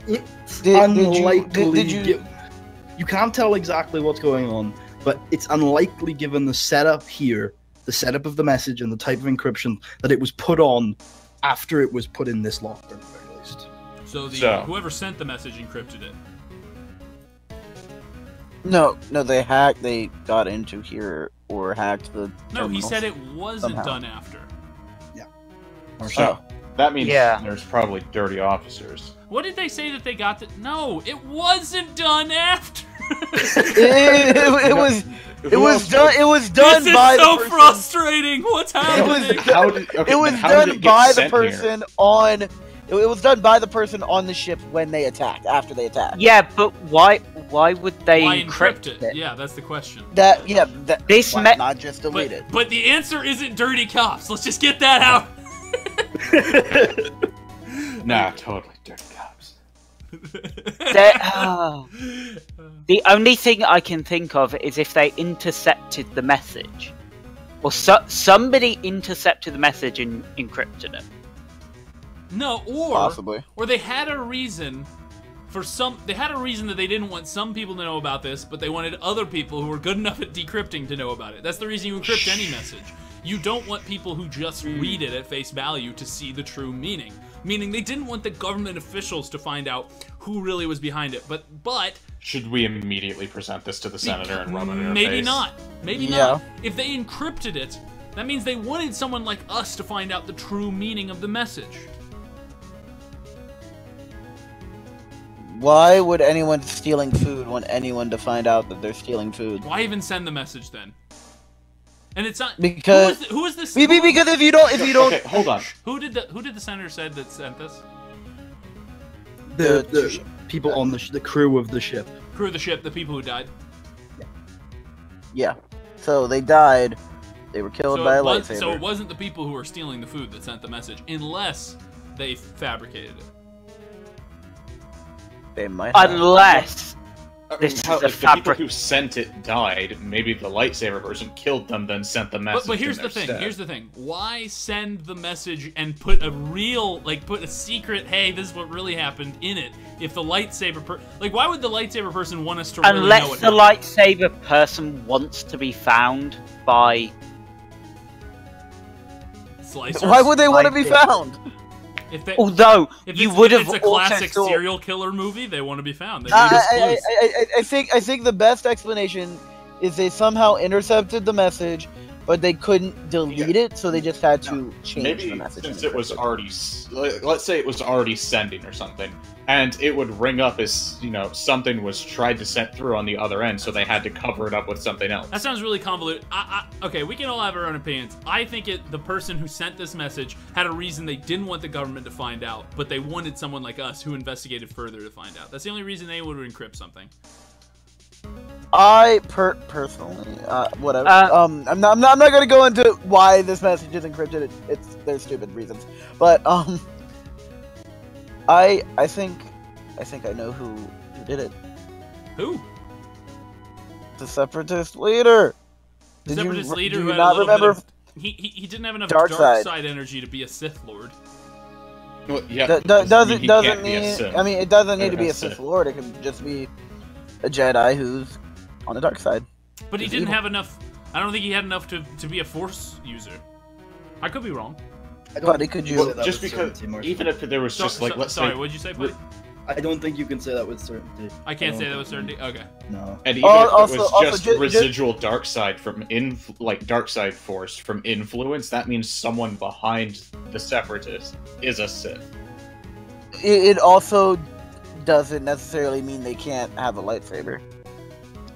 [SPEAKER 2] It's
[SPEAKER 3] Did
[SPEAKER 2] unlikely.
[SPEAKER 3] you-
[SPEAKER 2] You can't tell exactly what's going on, but it's unlikely given the setup here, the setup of the message and the type of encryption, that it was put on after it was put in this locker, at the very least.
[SPEAKER 5] So whoever sent the message encrypted it.
[SPEAKER 3] No, they got into here or hacked the
[SPEAKER 5] No, he
[SPEAKER 3] terminals.
[SPEAKER 5] said it wasn't
[SPEAKER 3] Somehow.
[SPEAKER 5] done after.
[SPEAKER 1] So, that means
[SPEAKER 4] Yeah.
[SPEAKER 1] there's probably dirty officers.
[SPEAKER 5] What did they say that they got? No, it wasn't done after.
[SPEAKER 3] It was done. It was done
[SPEAKER 5] This is
[SPEAKER 3] by
[SPEAKER 5] so
[SPEAKER 3] the person.
[SPEAKER 5] frustrating. What's happening?
[SPEAKER 3] It was done by the person on. It was done by the person on the ship when they attacked. After they attacked.
[SPEAKER 4] Yeah, but why would they
[SPEAKER 5] Why
[SPEAKER 4] encrypt
[SPEAKER 5] encrypt
[SPEAKER 4] it?
[SPEAKER 5] Yeah, that's the question.
[SPEAKER 4] This
[SPEAKER 3] why
[SPEAKER 4] me-
[SPEAKER 3] not just delete it.
[SPEAKER 5] But the answer isn't dirty cops. Let's just get that out.
[SPEAKER 1] Nah, totally dirty cops.
[SPEAKER 4] The only thing I can think of is if they intercepted the message, or somebody intercepted the message and encrypted it.
[SPEAKER 5] No,
[SPEAKER 3] Possibly.
[SPEAKER 5] or they had a reason they had a reason that they didn't want some people to know about this, but they wanted other people who were good enough at decrypting to know about it. That's the reason you encrypt any message. You don't want people who just read it at face value to see the true meaning. Meaning they didn't want the government officials to find out who really was behind it. But
[SPEAKER 1] should we immediately present this to the senator and rub it in her
[SPEAKER 5] maybe
[SPEAKER 1] face?
[SPEAKER 5] not. Maybe not. If they encrypted it, that means they wanted someone like us to find out the true meaning of the message.
[SPEAKER 3] Why would anyone stealing food want anyone to find out that they're stealing food?
[SPEAKER 5] Why even send the message then? And it's not
[SPEAKER 3] because
[SPEAKER 5] who is this?
[SPEAKER 3] Maybe because if you don't.
[SPEAKER 1] Okay, hold on.
[SPEAKER 5] Who did the senator said that sent this?
[SPEAKER 2] The people on the crew of the ship.
[SPEAKER 5] Crew of the ship, the people who died.
[SPEAKER 3] Yeah. So they died. They were killed by a lightsaber.
[SPEAKER 5] So it wasn't the people who were stealing the food that sent the message, unless they fabricated it.
[SPEAKER 3] They might have.
[SPEAKER 4] Unless This is a
[SPEAKER 1] if the
[SPEAKER 4] fabric.
[SPEAKER 1] people who sent it died, maybe the lightsaber person killed them, then sent the message.
[SPEAKER 5] But here's
[SPEAKER 1] in
[SPEAKER 5] the
[SPEAKER 1] their
[SPEAKER 5] thing.
[SPEAKER 1] stead.
[SPEAKER 5] Here's the thing. Why send the message and put a real, like, put a secret, hey, this is what really happened in it? If the lightsaber like, why would the lightsaber person want us to really know
[SPEAKER 4] Unless
[SPEAKER 5] what
[SPEAKER 4] the
[SPEAKER 5] happened?
[SPEAKER 4] lightsaber person wants to be found by...
[SPEAKER 5] Slicers?
[SPEAKER 3] Why would they want to be found?
[SPEAKER 5] If they,
[SPEAKER 4] Although,
[SPEAKER 5] if
[SPEAKER 4] you
[SPEAKER 5] it's,
[SPEAKER 4] would
[SPEAKER 5] if
[SPEAKER 4] have
[SPEAKER 5] it's a classic
[SPEAKER 4] also
[SPEAKER 5] serial killer movie, they want to be found. They need clues.
[SPEAKER 3] I think the best explanation is they somehow intercepted the message, but they couldn't delete it, so they just had to change
[SPEAKER 1] Maybe
[SPEAKER 3] the message.
[SPEAKER 1] since it was already, let's say it was already sending or something, and it would ring up as, you know, something was tried to send through on the other end, so they had to cover it up with something else.
[SPEAKER 5] That sounds really convoluted. Okay, we can all have our own opinions. I think the person who sent this message had a reason they didn't want the government to find out, but they wanted someone like us who investigated further to find out. That's the only reason they would encrypt something.
[SPEAKER 3] I personally, whatever. I'm not gonna go into why this message is encrypted. There's stupid reasons, but I think I know who did it.
[SPEAKER 5] Who?
[SPEAKER 3] The separatist leader.
[SPEAKER 5] The separatist leader
[SPEAKER 3] do
[SPEAKER 5] who
[SPEAKER 3] you
[SPEAKER 5] had
[SPEAKER 3] not
[SPEAKER 5] a little
[SPEAKER 3] remember?
[SPEAKER 5] bit of, he didn't have enough
[SPEAKER 3] Dark
[SPEAKER 5] dark
[SPEAKER 3] side.
[SPEAKER 5] side energy to be a Sith Lord.
[SPEAKER 1] Well, yeah,
[SPEAKER 3] Doesn't
[SPEAKER 1] he can't be a
[SPEAKER 3] mean?
[SPEAKER 1] Sith.
[SPEAKER 3] I mean, it doesn't need to be a
[SPEAKER 1] Or a
[SPEAKER 3] Sith
[SPEAKER 1] Sith.
[SPEAKER 3] Lord. It could just be a Jedi who's on the dark side.
[SPEAKER 5] But he
[SPEAKER 3] He's
[SPEAKER 5] didn't
[SPEAKER 3] evil.
[SPEAKER 5] have enough. I don't think he had enough to be a Force user. I could be wrong.
[SPEAKER 3] Buddy, could you?
[SPEAKER 2] Well, that
[SPEAKER 1] Just
[SPEAKER 2] with
[SPEAKER 1] because,
[SPEAKER 2] certainty, Marshall.
[SPEAKER 1] even if there was just like, let's
[SPEAKER 5] sorry,
[SPEAKER 1] say,
[SPEAKER 5] what'd you say, buddy?
[SPEAKER 2] I don't think you can say that with certainty.
[SPEAKER 5] I can't
[SPEAKER 2] don't
[SPEAKER 5] say that with
[SPEAKER 2] think
[SPEAKER 5] certainty. Okay.
[SPEAKER 2] No.
[SPEAKER 1] and even
[SPEAKER 3] Also-
[SPEAKER 1] if it was
[SPEAKER 3] also,
[SPEAKER 1] just
[SPEAKER 3] ju- ju-
[SPEAKER 1] residual dark side from dark side force from influence, that means someone behind the separatists is a Sith.
[SPEAKER 3] It also doesn't necessarily mean they can't have a lightsaber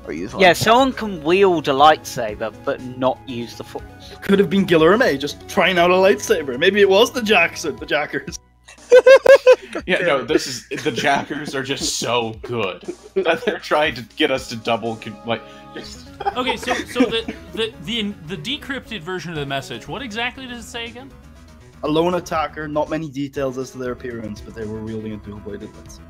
[SPEAKER 3] or use one.
[SPEAKER 4] Yeah, someone can wield a lightsaber, but not use the Force.
[SPEAKER 2] Could have been Guillermo just trying out a lightsaber. Maybe it was the Jackers.
[SPEAKER 1] Yeah, no, the Jackers are just so good that they're trying to get us to double, just...
[SPEAKER 5] Okay, so the decrypted version of the message. What exactly does it say again?
[SPEAKER 2] A lone attacker. Not many details as to their appearance, but they were wielding a dual-bladed lightsaber.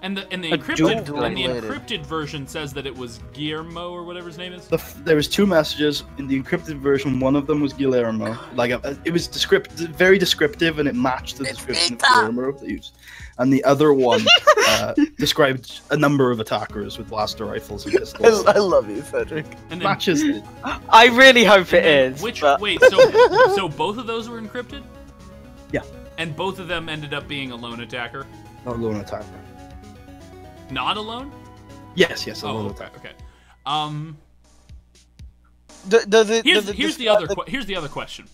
[SPEAKER 5] And the
[SPEAKER 4] A
[SPEAKER 3] dual-bladed.
[SPEAKER 5] encrypted version says that it was Guillermo or whatever his name is.
[SPEAKER 2] There was two messages in the encrypted version. One of them was Guillermo, it was very descriptive, and it matched the description of Guillermo they used. And the other one described a number of attackers with blaster rifles and pistols.
[SPEAKER 3] I love you, Cedric.
[SPEAKER 5] And then,
[SPEAKER 2] Matches it.
[SPEAKER 4] I really hope it
[SPEAKER 5] and then
[SPEAKER 4] is.
[SPEAKER 5] Which
[SPEAKER 4] but-
[SPEAKER 5] wait, so both of those were encrypted?
[SPEAKER 2] Yeah.
[SPEAKER 5] And both of them ended up being a lone attacker.
[SPEAKER 2] Not a lone attacker.
[SPEAKER 5] Not alone?
[SPEAKER 2] Yes, a
[SPEAKER 5] Oh,
[SPEAKER 2] lone
[SPEAKER 5] okay,
[SPEAKER 2] attacker.
[SPEAKER 5] okay.
[SPEAKER 3] Does it?
[SPEAKER 5] Here's the other question.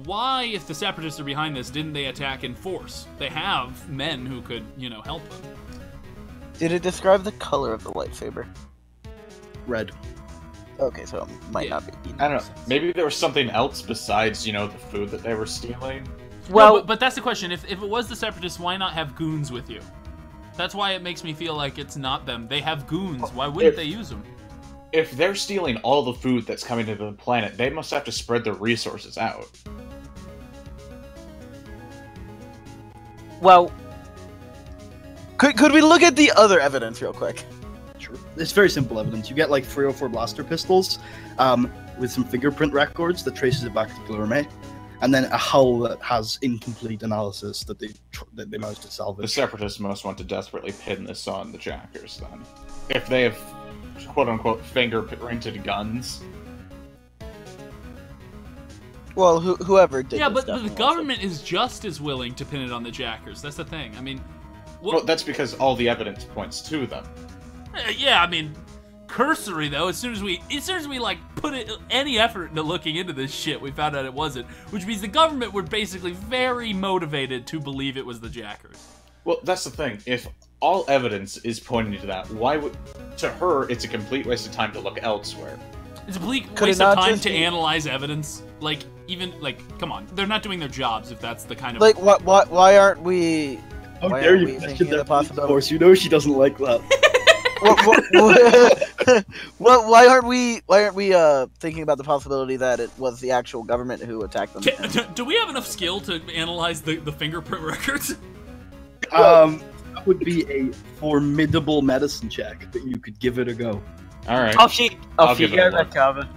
[SPEAKER 5] Why, if the separatists are behind this, didn't they attack in force? They have men who could, help them.
[SPEAKER 3] Did it describe the color of the lightsaber?
[SPEAKER 2] Red.
[SPEAKER 3] Okay, so it might not be.
[SPEAKER 1] I don't know. Maybe there was something else besides, the food that they were stealing.
[SPEAKER 4] Well,
[SPEAKER 5] No, but that's the question. If it was the separatists, why not have goons with you? That's why it makes me feel like it's not them. They have goons. Why wouldn't they use them?
[SPEAKER 1] If they're stealing all the food that's coming to the planet, they must have to spread their resources out.
[SPEAKER 4] well,
[SPEAKER 3] Could we look at the other evidence real quick?
[SPEAKER 2] Sure. It's very simple evidence. You get like 3 or 4 blaster pistols with some fingerprint records that traces it back to Guillermo, and then a hull that has incomplete analysis that they managed to
[SPEAKER 1] The
[SPEAKER 2] salvage.
[SPEAKER 1] Separatists must want to desperately pin this on the Jackers, then. If they have, quote-unquote, fingerprinted guns.
[SPEAKER 3] Well, whoever did.
[SPEAKER 5] Yeah,
[SPEAKER 3] this
[SPEAKER 5] but the
[SPEAKER 3] definitely
[SPEAKER 5] government is just as willing to pin it on the Jackers. That's the thing. I mean,
[SPEAKER 1] Well, that's because all the evidence points to them.
[SPEAKER 5] yeah, I mean, cursory though. As soon as we like put any effort into looking into this shit, we found out it wasn't. Which means the government were basically very motivated to believe it was the Jackers.
[SPEAKER 1] Well, that's the thing. If all evidence is pointing to that, why would... To her, it's a complete waste of time to look elsewhere.
[SPEAKER 5] It's a complete
[SPEAKER 3] Could it
[SPEAKER 5] waste of
[SPEAKER 3] not
[SPEAKER 5] time
[SPEAKER 3] just
[SPEAKER 5] to
[SPEAKER 3] be-
[SPEAKER 5] analyze evidence. Come on, they're not doing their jobs if that's the kind of...
[SPEAKER 3] Like, why aren't we?
[SPEAKER 2] How
[SPEAKER 3] Why
[SPEAKER 2] dare
[SPEAKER 3] aren't
[SPEAKER 2] you
[SPEAKER 3] we
[SPEAKER 2] question
[SPEAKER 3] thinking
[SPEAKER 2] their
[SPEAKER 3] of the possibility?
[SPEAKER 2] Of course, you know she doesn't like that.
[SPEAKER 3] Why aren't we thinking about the possibility that it was the actual government who attacked them?
[SPEAKER 5] Do we have enough skill to analyze the fingerprint records?
[SPEAKER 2] That would be a formidable medicine check, but you could give it a go.
[SPEAKER 1] Alright.
[SPEAKER 4] Off you
[SPEAKER 1] I'll
[SPEAKER 4] go,
[SPEAKER 1] give it a look.
[SPEAKER 4] Recover.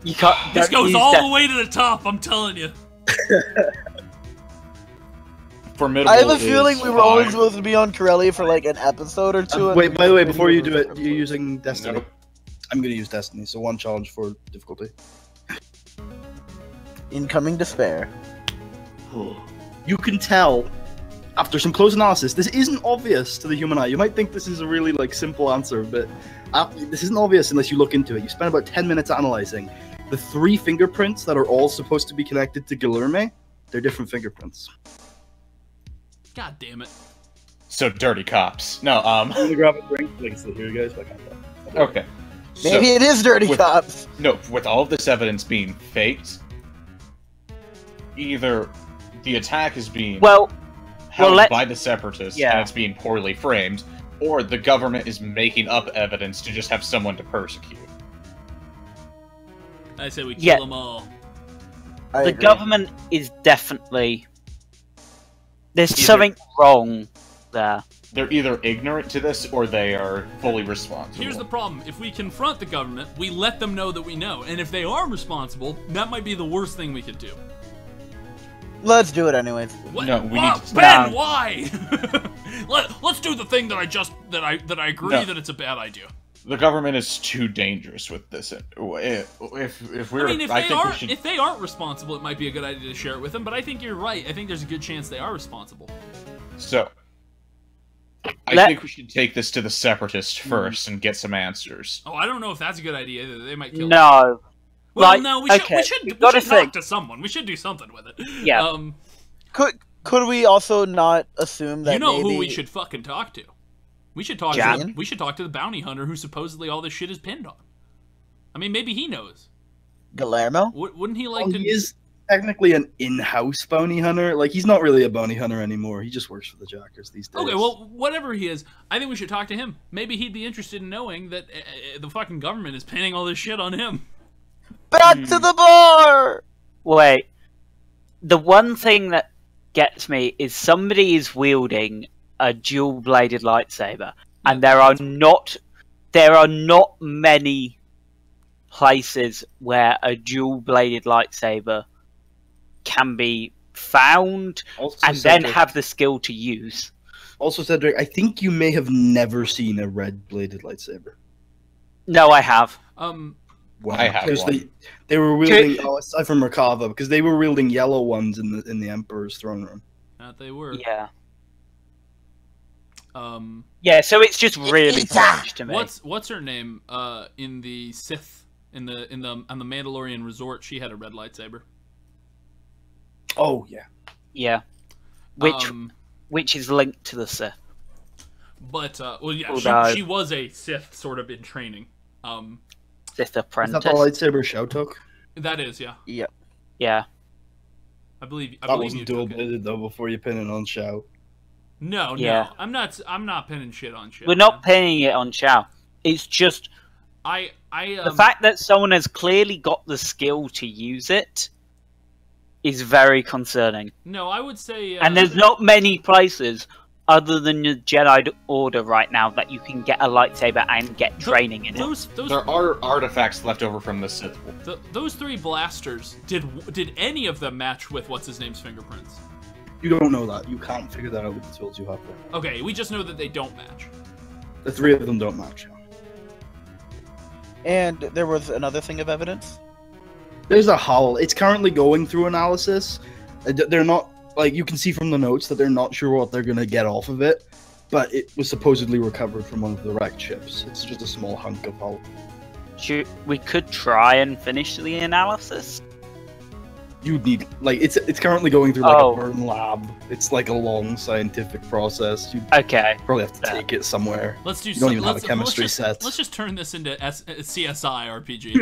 [SPEAKER 4] You can't.
[SPEAKER 5] This
[SPEAKER 4] don't
[SPEAKER 5] goes
[SPEAKER 4] use
[SPEAKER 5] all
[SPEAKER 4] death-
[SPEAKER 5] the way to the top, I'm telling you.
[SPEAKER 1] Formidable
[SPEAKER 3] I have a
[SPEAKER 1] is
[SPEAKER 3] feeling we were only
[SPEAKER 1] 5.
[SPEAKER 3] supposed to be on Corellia for like an episode or two. and
[SPEAKER 2] Wait, by the way, before you do it, you're using Destiny.
[SPEAKER 1] Nope.
[SPEAKER 2] I'm gonna use Destiny, so 1 challenge for difficulty.
[SPEAKER 3] Incoming despair.
[SPEAKER 2] You can tell, after some close analysis, this isn't obvious to the human eye. You might think this is a really simple answer, but this isn't obvious unless you look into it. You spend about 10 minutes analyzing. The 3 fingerprints that are all supposed to be connected to Guilherme, they're different fingerprints.
[SPEAKER 5] God damn it.
[SPEAKER 1] So dirty cops. No,
[SPEAKER 2] I'm gonna grab a drink. I can still hear you guys, but I can't.
[SPEAKER 1] Okay.
[SPEAKER 3] Maybe it is dirty
[SPEAKER 1] with-
[SPEAKER 3] cops.
[SPEAKER 1] No, with all of this evidence being faked, either the attack is being held by the separatists and it's being poorly framed, or the government is making up evidence to just have someone to persecute.
[SPEAKER 5] I say we kill them all.
[SPEAKER 3] I
[SPEAKER 4] The
[SPEAKER 3] agree.
[SPEAKER 4] government is definitely. There's
[SPEAKER 1] Either-
[SPEAKER 4] something wrong there.
[SPEAKER 1] They're either ignorant to this or they are fully responsible.
[SPEAKER 5] Here's the problem. If we confront the government, we let them know that we know. And if they are responsible, that might be the worst thing we could do.
[SPEAKER 3] Let's do it anyways.
[SPEAKER 5] What?
[SPEAKER 1] No, we need to-
[SPEAKER 5] Ben,
[SPEAKER 4] No.
[SPEAKER 5] why? Let's do the thing that I agree
[SPEAKER 1] No.
[SPEAKER 5] that it's a bad idea.
[SPEAKER 1] The government is too dangerous with this. If we're,
[SPEAKER 5] I mean, if
[SPEAKER 1] I think we should.
[SPEAKER 5] if they aren't responsible, it might be a good idea to share it with them. But I think you're right. I think there's a good chance they are responsible.
[SPEAKER 1] So, I think we should take this to the separatists first and get some answers.
[SPEAKER 5] Oh, I don't know if that's a good idea either. They might kill.
[SPEAKER 4] No.
[SPEAKER 5] Well,
[SPEAKER 4] Like,
[SPEAKER 5] no, we
[SPEAKER 4] okay,
[SPEAKER 5] should
[SPEAKER 4] you've gotta
[SPEAKER 5] talk
[SPEAKER 4] think.
[SPEAKER 5] to someone. We should do something with it.
[SPEAKER 4] Yeah.
[SPEAKER 3] Could we also not assume that
[SPEAKER 5] You know
[SPEAKER 3] maybe...
[SPEAKER 5] who we should fucking talk to? We should talk.
[SPEAKER 3] Jan?
[SPEAKER 5] We should talk to the bounty hunter who supposedly all this shit is pinned on. I mean, maybe he knows.
[SPEAKER 3] Guillermo?
[SPEAKER 5] Wouldn't he like
[SPEAKER 2] Well,
[SPEAKER 5] to?
[SPEAKER 2] he is technically an in-house bounty hunter. Like, he's not really a bounty hunter anymore. He just works for the Jackers these days.
[SPEAKER 5] Okay, well, whatever he is, I think we should talk to him. Maybe he'd be interested in knowing that the fucking government is pinning all this shit on him.
[SPEAKER 3] Back to the bar!
[SPEAKER 4] Wait. The one thing that gets me is somebody is wielding a dual-bladed lightsaber, and there are not many places where a dual-bladed lightsaber can be found
[SPEAKER 2] Also,
[SPEAKER 4] and then
[SPEAKER 2] Cedric,
[SPEAKER 4] have the skill to use.
[SPEAKER 2] Also, Cedric, I think you may have never seen a red-bladed lightsaber.
[SPEAKER 4] No, I have.
[SPEAKER 2] Well,
[SPEAKER 1] I have
[SPEAKER 2] because
[SPEAKER 1] one.
[SPEAKER 2] they were wielding, aside from Merkava, because they were wielding yellow ones in the Emperor's throne room.
[SPEAKER 5] That they were.
[SPEAKER 4] Yeah.
[SPEAKER 5] Um,
[SPEAKER 4] Yeah, so it's just really strange to me.
[SPEAKER 5] what's her name? In the Sith, on the Mandalorian resort, she had a red lightsaber.
[SPEAKER 2] Oh, yeah.
[SPEAKER 4] Yeah. Which is linked to the Sith.
[SPEAKER 5] But well, yeah,
[SPEAKER 4] Oh,
[SPEAKER 5] she was a Sith sort of in training.
[SPEAKER 4] Sith
[SPEAKER 2] Is that
[SPEAKER 4] apprentice.
[SPEAKER 2] the lightsaber Shao took?
[SPEAKER 5] That is, yeah.
[SPEAKER 3] Yep.
[SPEAKER 4] Yeah.
[SPEAKER 5] I believe
[SPEAKER 2] That
[SPEAKER 5] you
[SPEAKER 2] wasn't
[SPEAKER 5] took it.
[SPEAKER 2] dual-bladed, though, before you pin it on Shao.
[SPEAKER 5] No,
[SPEAKER 4] Yeah.
[SPEAKER 5] no, I'm not pinning shit on shit.
[SPEAKER 4] We're not pinning it on Shao. It's just
[SPEAKER 5] I
[SPEAKER 4] the fact that someone has clearly got the skill to use it is very concerning.
[SPEAKER 5] No, I would say.
[SPEAKER 4] And there's not many places other than the Jedi Order right now that you can get a lightsaber and get training in it.
[SPEAKER 1] There are artifacts left over from the Sith.
[SPEAKER 5] Those 3 blasters, did any of them match with what's his name's fingerprints?
[SPEAKER 2] You don't know that. You can't figure that out with the tools you have there.
[SPEAKER 5] Okay, we just know that they don't match.
[SPEAKER 2] The 3 of them don't match.
[SPEAKER 3] And there was another thing of evidence?
[SPEAKER 2] There's a howl. It's currently going through analysis. They're not, like, you can see from the notes that they're not sure what they're going to get off of it, but it was supposedly recovered from one of the wrecked ships. It's just a small hunk of hull.
[SPEAKER 4] We could try and finish the analysis.
[SPEAKER 2] You'd need, like, it's currently going through, like,
[SPEAKER 4] Oh.
[SPEAKER 2] a burn lab. It's, like, a long scientific process. You'd
[SPEAKER 4] Okay.
[SPEAKER 2] probably have to take it somewhere.
[SPEAKER 5] Let's do.
[SPEAKER 2] You don't even have a chemistry
[SPEAKER 5] let's
[SPEAKER 2] set.
[SPEAKER 5] Let's just turn this into CSI RPG.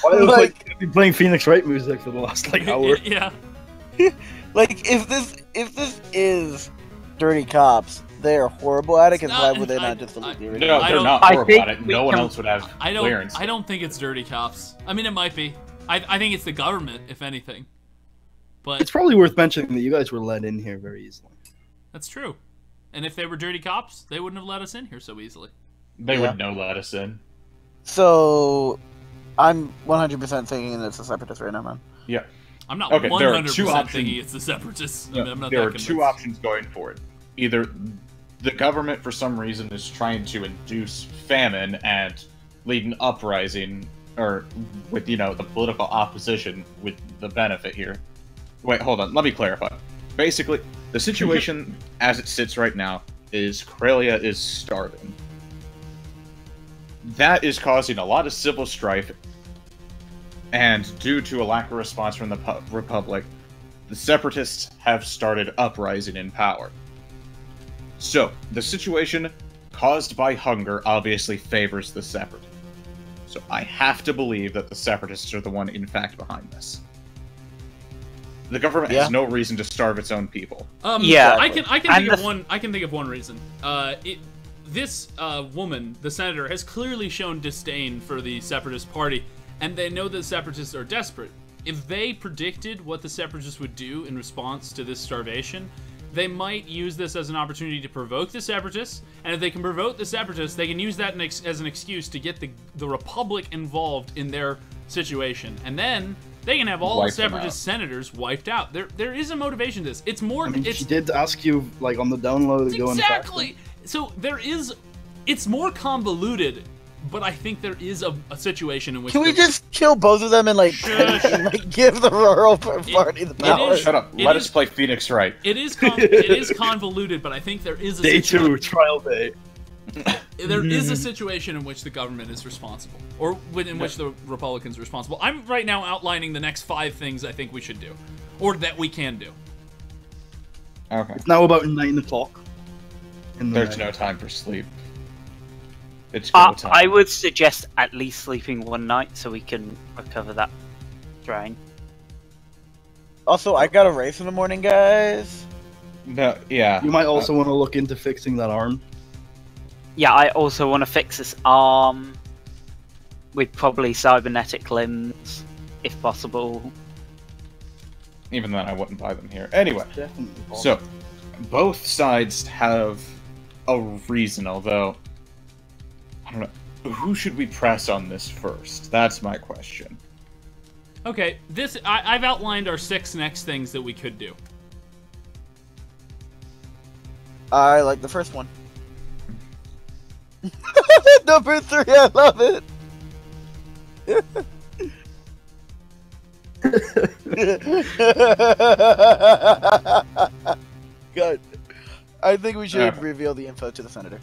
[SPEAKER 2] Why have
[SPEAKER 3] Like-
[SPEAKER 2] I've been playing Phoenix Wright music for the last, like, hour.
[SPEAKER 5] Yeah.
[SPEAKER 3] Like, if this is Dirty Cops, they are horrible at it, because why would they not just delete the original?
[SPEAKER 1] No,
[SPEAKER 5] I
[SPEAKER 1] they're
[SPEAKER 5] don't-
[SPEAKER 1] not
[SPEAKER 4] I
[SPEAKER 1] horrible
[SPEAKER 4] think
[SPEAKER 1] at it.
[SPEAKER 4] we
[SPEAKER 1] No one
[SPEAKER 4] can-
[SPEAKER 1] else would have
[SPEAKER 5] I
[SPEAKER 1] clearance.
[SPEAKER 5] don't think it's dirty cops. I mean, it might be. I think it's the government, if anything. But
[SPEAKER 2] It's probably worth mentioning that you guys were let in here very easily.
[SPEAKER 5] That's true. And if they were dirty cops, they wouldn't have let us in here so easily.
[SPEAKER 1] They would no let us in.
[SPEAKER 3] So, I'm 100% thinking it's the Separatists right now, man.
[SPEAKER 1] Yeah.
[SPEAKER 5] I'm not
[SPEAKER 1] Okay, there are
[SPEAKER 5] 100%
[SPEAKER 1] two options.
[SPEAKER 5] thinking it's the Separatists.
[SPEAKER 1] No,
[SPEAKER 5] I'm not
[SPEAKER 1] there
[SPEAKER 5] that
[SPEAKER 1] are
[SPEAKER 5] convinced.
[SPEAKER 1] two options going for it. Either the government, for some reason, is trying to induce famine and lead an uprising, or with, the political opposition with the benefit here. Wait, hold on. Let me clarify. Basically, the situation as it sits right now is Corellia is starving. That is causing a lot of civil strife, and due to a lack of response from the Republic, the Separatists have started uprising in power. So, the situation caused by hunger obviously favors the Separatists. So I have to believe that the Separatists are the one, in fact, behind this. The government has no reason to starve its own people.
[SPEAKER 4] Yeah,
[SPEAKER 5] I can think of one. I can think of one reason. This woman, the senator, has clearly shown disdain for the Separatist Party, and they know that the Separatists are desperate. If they predicted what the Separatists would do in response to this starvation, they might use this as an opportunity to provoke the Separatists, and if they can provoke the Separatists, they can use that as an excuse to get the Republic involved in their situation, and then they can have all the Separatist senators wiped out. There is a motivation to this. It's more.
[SPEAKER 2] I mean, she did ask you, like, on the download to go and
[SPEAKER 5] exactly. So there is. It's more convoluted, but I think there is a situation in which.
[SPEAKER 3] Can we just kill both of them and like give the rural party the power?
[SPEAKER 1] Shut up. Let us play Phoenix right.
[SPEAKER 5] It is convoluted, but I think there is a
[SPEAKER 2] day 2 trial day.
[SPEAKER 5] There is a situation in which the government is responsible, or in which the Republicans are responsible. I'm right now outlining the next 5 things I think we should do, or that we can do.
[SPEAKER 1] Okay.
[SPEAKER 2] It's now about 9 o'clock.
[SPEAKER 1] There's no time for sleep. It's go time.
[SPEAKER 4] I would suggest at least sleeping one night so we can recover that drain.
[SPEAKER 3] Also, I got a race in the morning, guys.
[SPEAKER 1] No, yeah.
[SPEAKER 2] You might also want to look into fixing that arm.
[SPEAKER 4] Yeah, I also want to fix this arm with probably cybernetic limbs, if possible.
[SPEAKER 1] Even then, I wouldn't buy them here. Anyway,
[SPEAKER 2] Definitely
[SPEAKER 1] so both sides have a reason, although I don't know. Who should we press on this first? That's my question.
[SPEAKER 5] Okay, I've outlined our 6 next things that we could do.
[SPEAKER 3] I like the first one. Number 3, I love it. Good. I think we should reveal the info to the senator.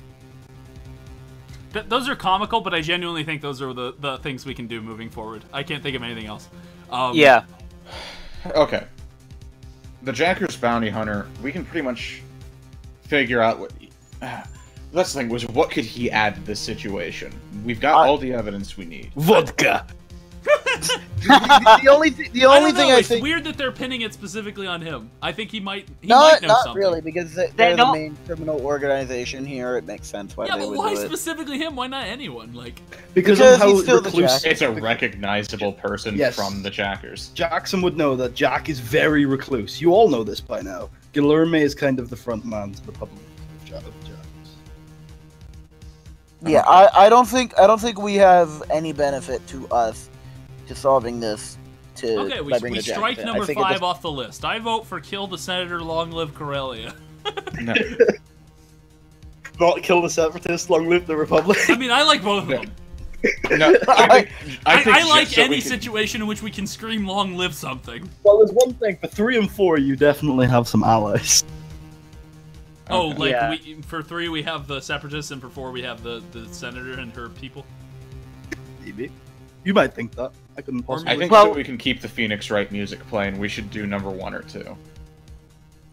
[SPEAKER 5] Those are comical, but I genuinely think those are the things we can do moving forward. I can't think of anything else.
[SPEAKER 4] Yeah.
[SPEAKER 1] Okay. The Jacker's bounty hunter, we can pretty much figure out what... That's the thing, was what could he add to this situation? We've got all the evidence we need.
[SPEAKER 2] Vodka!
[SPEAKER 3] the only thing I
[SPEAKER 5] it's
[SPEAKER 3] think...
[SPEAKER 5] weird that they're pinning it specifically on him. I think he might know
[SPEAKER 3] not
[SPEAKER 5] something.
[SPEAKER 3] Really, because they're the main criminal organization here. It makes sense why they would do it.
[SPEAKER 5] Yeah, but why specifically him? Why not anyone? Like,
[SPEAKER 2] because of how
[SPEAKER 3] he's still
[SPEAKER 2] recluse...
[SPEAKER 1] It's a recognizable person from the Jackers.
[SPEAKER 2] Jackson would know that Jack is very recluse. You all know this by now. Guillerme is kind of the front man to the public of Jackers.
[SPEAKER 3] Yeah, I don't think we have any benefit to us to solving this.
[SPEAKER 5] Okay, we strike number 5 off the list. I vote for kill the senator, long live Corellia.
[SPEAKER 1] No.
[SPEAKER 2] Not kill the Separatists, long live the Republic.
[SPEAKER 5] I mean, I like both of them.
[SPEAKER 1] No, I
[SPEAKER 5] like any situation in which we can scream long live something.
[SPEAKER 2] Well, there's one thing. For 3 and 4, you definitely have some allies.
[SPEAKER 5] Oh,
[SPEAKER 1] Okay.
[SPEAKER 5] like, for 3 we have the Separatists, and for 4 we have the senator and her people?
[SPEAKER 2] Maybe. You might think that. I couldn't possibly...
[SPEAKER 1] I think so we can keep the Phoenix Wright music playing. We should do number 1 or 2.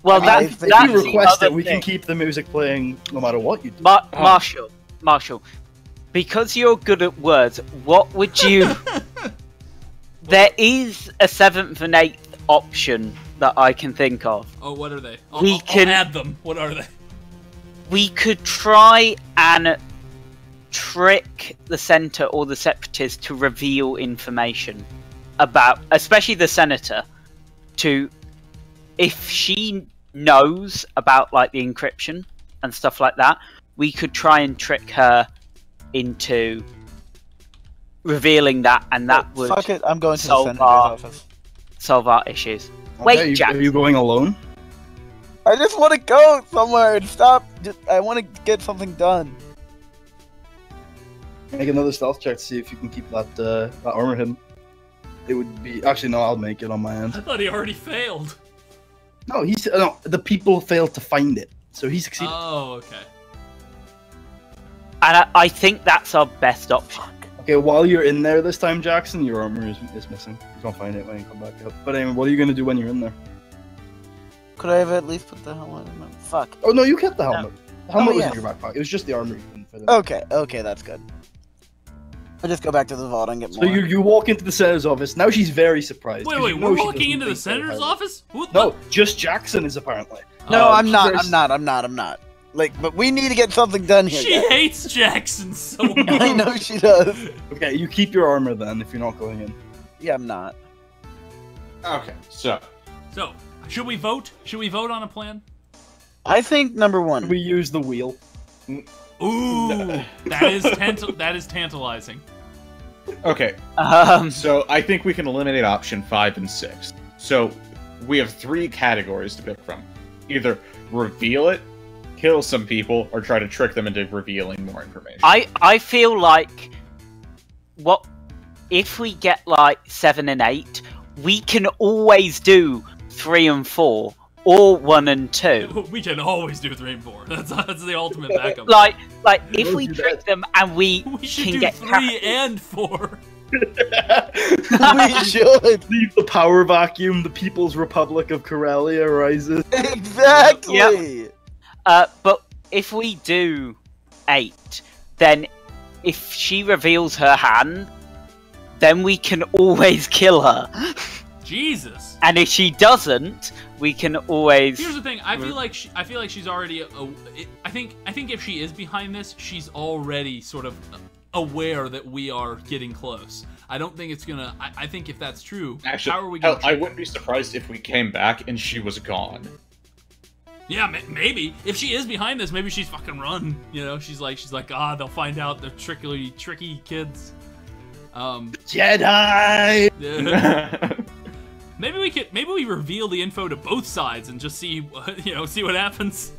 [SPEAKER 4] Well,
[SPEAKER 2] if you request it, we can keep the music playing no matter what you do.
[SPEAKER 4] Marshall, because you're good at words, what would you... There is a 7th and 8th option that I can think of.
[SPEAKER 5] Oh, what are they?
[SPEAKER 4] I'll
[SPEAKER 5] add them. What are they?
[SPEAKER 4] We could try and trick the Center or the Separatists to reveal information about, especially the Senator, to, if she knows about like the encryption and stuff like that, we could try and trick her into revealing that, and that would
[SPEAKER 3] fuck it. I'm going to the
[SPEAKER 4] solve
[SPEAKER 3] senator's
[SPEAKER 4] our,
[SPEAKER 3] office.
[SPEAKER 4] solve our issues.
[SPEAKER 2] Okay,
[SPEAKER 4] Wait, Jack.
[SPEAKER 2] Are you going alone?
[SPEAKER 3] I just want to go somewhere and stop. I want to get something done.
[SPEAKER 2] Make another stealth check to see if you can keep that armor hidden. It would be actually no. I'll make it on my end.
[SPEAKER 5] I thought he already failed.
[SPEAKER 2] No, no. The people failed to find it, so he succeeded.
[SPEAKER 5] Oh, okay.
[SPEAKER 4] And I think that's our best option.
[SPEAKER 2] Okay, while you're in there this time, Jackson, your armor is missing. You can't find it when you come back up. But anyway, what are you gonna do when you're in there?
[SPEAKER 3] Could I have at least put the helmet in my... Fuck.
[SPEAKER 2] Oh no, you kept the helmet. The helmet was
[SPEAKER 3] yeah.
[SPEAKER 2] in your backpack. It was just the armor you couldn't fit in.
[SPEAKER 3] Okay, that's good. I'll just go back to the vault and get more.
[SPEAKER 2] So you walk into the senator's office. Now she's very surprised.
[SPEAKER 5] Wait,
[SPEAKER 2] 'cause you
[SPEAKER 5] we're
[SPEAKER 2] know she
[SPEAKER 5] walking
[SPEAKER 2] doesn't
[SPEAKER 5] into the
[SPEAKER 2] think they're
[SPEAKER 5] senator's
[SPEAKER 2] hiding.
[SPEAKER 5] office? What?
[SPEAKER 2] No, just Jackson is apparently.
[SPEAKER 3] No, I'm
[SPEAKER 2] she's
[SPEAKER 3] not.
[SPEAKER 2] very-
[SPEAKER 3] I'm not. Like, but we need to get something done here.
[SPEAKER 5] She
[SPEAKER 3] guys.
[SPEAKER 5] hates Jackson so much.
[SPEAKER 3] I know she does.
[SPEAKER 2] Okay, you keep your armor then if you're not going in.
[SPEAKER 3] Yeah, I'm not.
[SPEAKER 1] Okay, so
[SPEAKER 5] So, should we vote? Should we vote on a plan?
[SPEAKER 3] I think number one.
[SPEAKER 2] We use the wheel.
[SPEAKER 5] Ooh, that is tantalizing.
[SPEAKER 1] okay, so I think we can eliminate option 5 and 6. So we have 3 categories to pick from: either reveal it, kill some people, or try to trick them into revealing more information.
[SPEAKER 4] I feel like what if we get like 7 and 8, we can always do 3 and 4 or 1 and 2.
[SPEAKER 5] We can always do 3 and 4. That's the ultimate backup.
[SPEAKER 4] Like if
[SPEAKER 2] Don't
[SPEAKER 4] we
[SPEAKER 2] do
[SPEAKER 4] trick
[SPEAKER 2] that.
[SPEAKER 4] them and we
[SPEAKER 5] should
[SPEAKER 4] can
[SPEAKER 5] do
[SPEAKER 4] get
[SPEAKER 5] 3 and 4.
[SPEAKER 3] We should.
[SPEAKER 2] Leave the power vacuum. The People's Republic of Corellia rises.
[SPEAKER 3] Exactly.
[SPEAKER 4] But if we do 8, then if she reveals her hand, then we can always kill her.
[SPEAKER 5] Jesus.
[SPEAKER 4] And if she doesn't, we can always.
[SPEAKER 5] Here's the thing. I feel like she's already. I think if she is behind this, she's already sort of aware that we are getting close. I don't think it's gonna. I think if that's true,
[SPEAKER 1] Actually,
[SPEAKER 5] how are we gonna?
[SPEAKER 1] I wouldn't be surprised if we came back and she was gone.
[SPEAKER 5] Yeah, maybe if she is behind this, maybe she's fucking run. You know, she's like, they'll find out they're tricky kids.
[SPEAKER 2] Jedi.
[SPEAKER 5] Yeah. Maybe we reveal the info to both sides and just see, see what happens.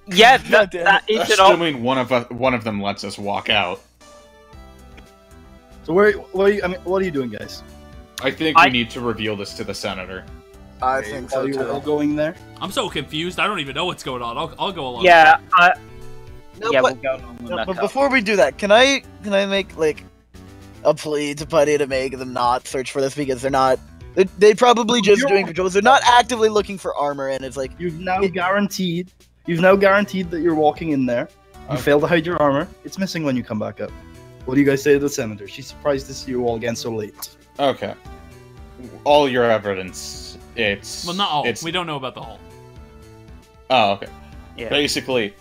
[SPEAKER 4] Yeah, that is an option.
[SPEAKER 1] Assuming one of them lets us walk out.
[SPEAKER 2] So what are you doing, guys?
[SPEAKER 1] I think we need to reveal this to the senator.
[SPEAKER 3] I think so
[SPEAKER 2] Are you all
[SPEAKER 3] too.
[SPEAKER 2] going there?
[SPEAKER 5] I'm so confused. I don't even know what's going on. I'll go along.
[SPEAKER 4] Yeah,
[SPEAKER 3] No,
[SPEAKER 4] yeah,
[SPEAKER 3] but,
[SPEAKER 4] we'll go along with that.
[SPEAKER 3] but before we do that, can I make like a plea to Putty to make them not search for this because they're not. They probably just doing patrols. They're not actively looking for armor, and it's like
[SPEAKER 2] You've now guaranteed that you're walking in there. You failed to hide your armor. It's missing when you come back up. What do you guys say to the senator? She's surprised to see you all again so late.
[SPEAKER 1] Okay. All your evidence.
[SPEAKER 5] Well, not all. We don't know about the whole.
[SPEAKER 1] Oh, okay.
[SPEAKER 4] Yeah.
[SPEAKER 1] Basically,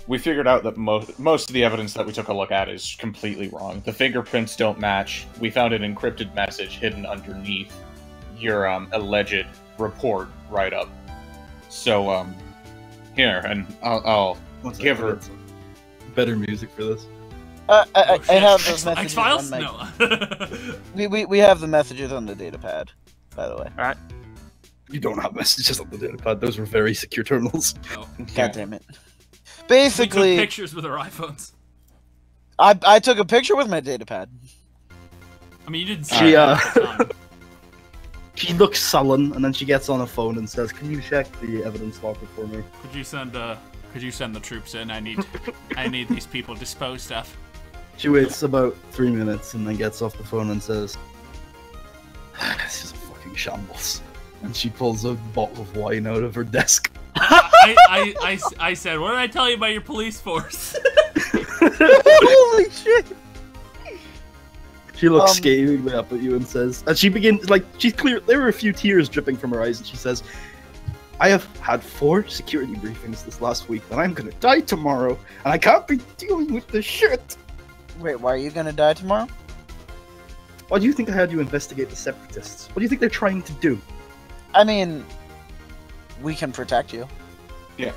[SPEAKER 1] we figured out that most of the evidence that we took a look at is completely wrong. The fingerprints don't match. We found an encrypted message hidden underneath your alleged report write-up. So, here, and I'll give her
[SPEAKER 2] better music for this.
[SPEAKER 3] I have those messages
[SPEAKER 5] X-Files?
[SPEAKER 3] on
[SPEAKER 5] No.
[SPEAKER 3] we have the messages on the data pad, by the way.
[SPEAKER 4] Right.
[SPEAKER 2] You don't have messages on the datapad. Those were very secure terminals.
[SPEAKER 5] No.
[SPEAKER 3] God damn it.
[SPEAKER 5] We took
[SPEAKER 3] Basically,
[SPEAKER 5] pictures with our iPhones.
[SPEAKER 3] I took a picture with my data pad.
[SPEAKER 5] I mean, you didn't
[SPEAKER 2] She,
[SPEAKER 5] see it at the time.
[SPEAKER 2] She looks sullen, and then she gets on a phone and says, "Can you check the evidence locker for me?"
[SPEAKER 5] Could you send the troops in? I need these people disposed of.
[SPEAKER 2] She waits about 3 minutes and then gets off the phone and says, "This is a fucking shambles." And she pulls a bottle of wine out of her desk.
[SPEAKER 5] I said, what did I tell you about your police force?
[SPEAKER 3] Holy shit!
[SPEAKER 2] She looks scathingly up at you and says, and she begins, she's clear, there were a few tears dripping from her eyes, and she says, "I have had 4 security briefings this last week, and I'm gonna die tomorrow, and I can't be dealing with this shit."
[SPEAKER 3] Wait, why are you gonna die tomorrow?
[SPEAKER 2] Why do you think I had you investigate the separatists? What do you think they're trying to do?
[SPEAKER 3] I mean, we can protect you.
[SPEAKER 1] Yeah.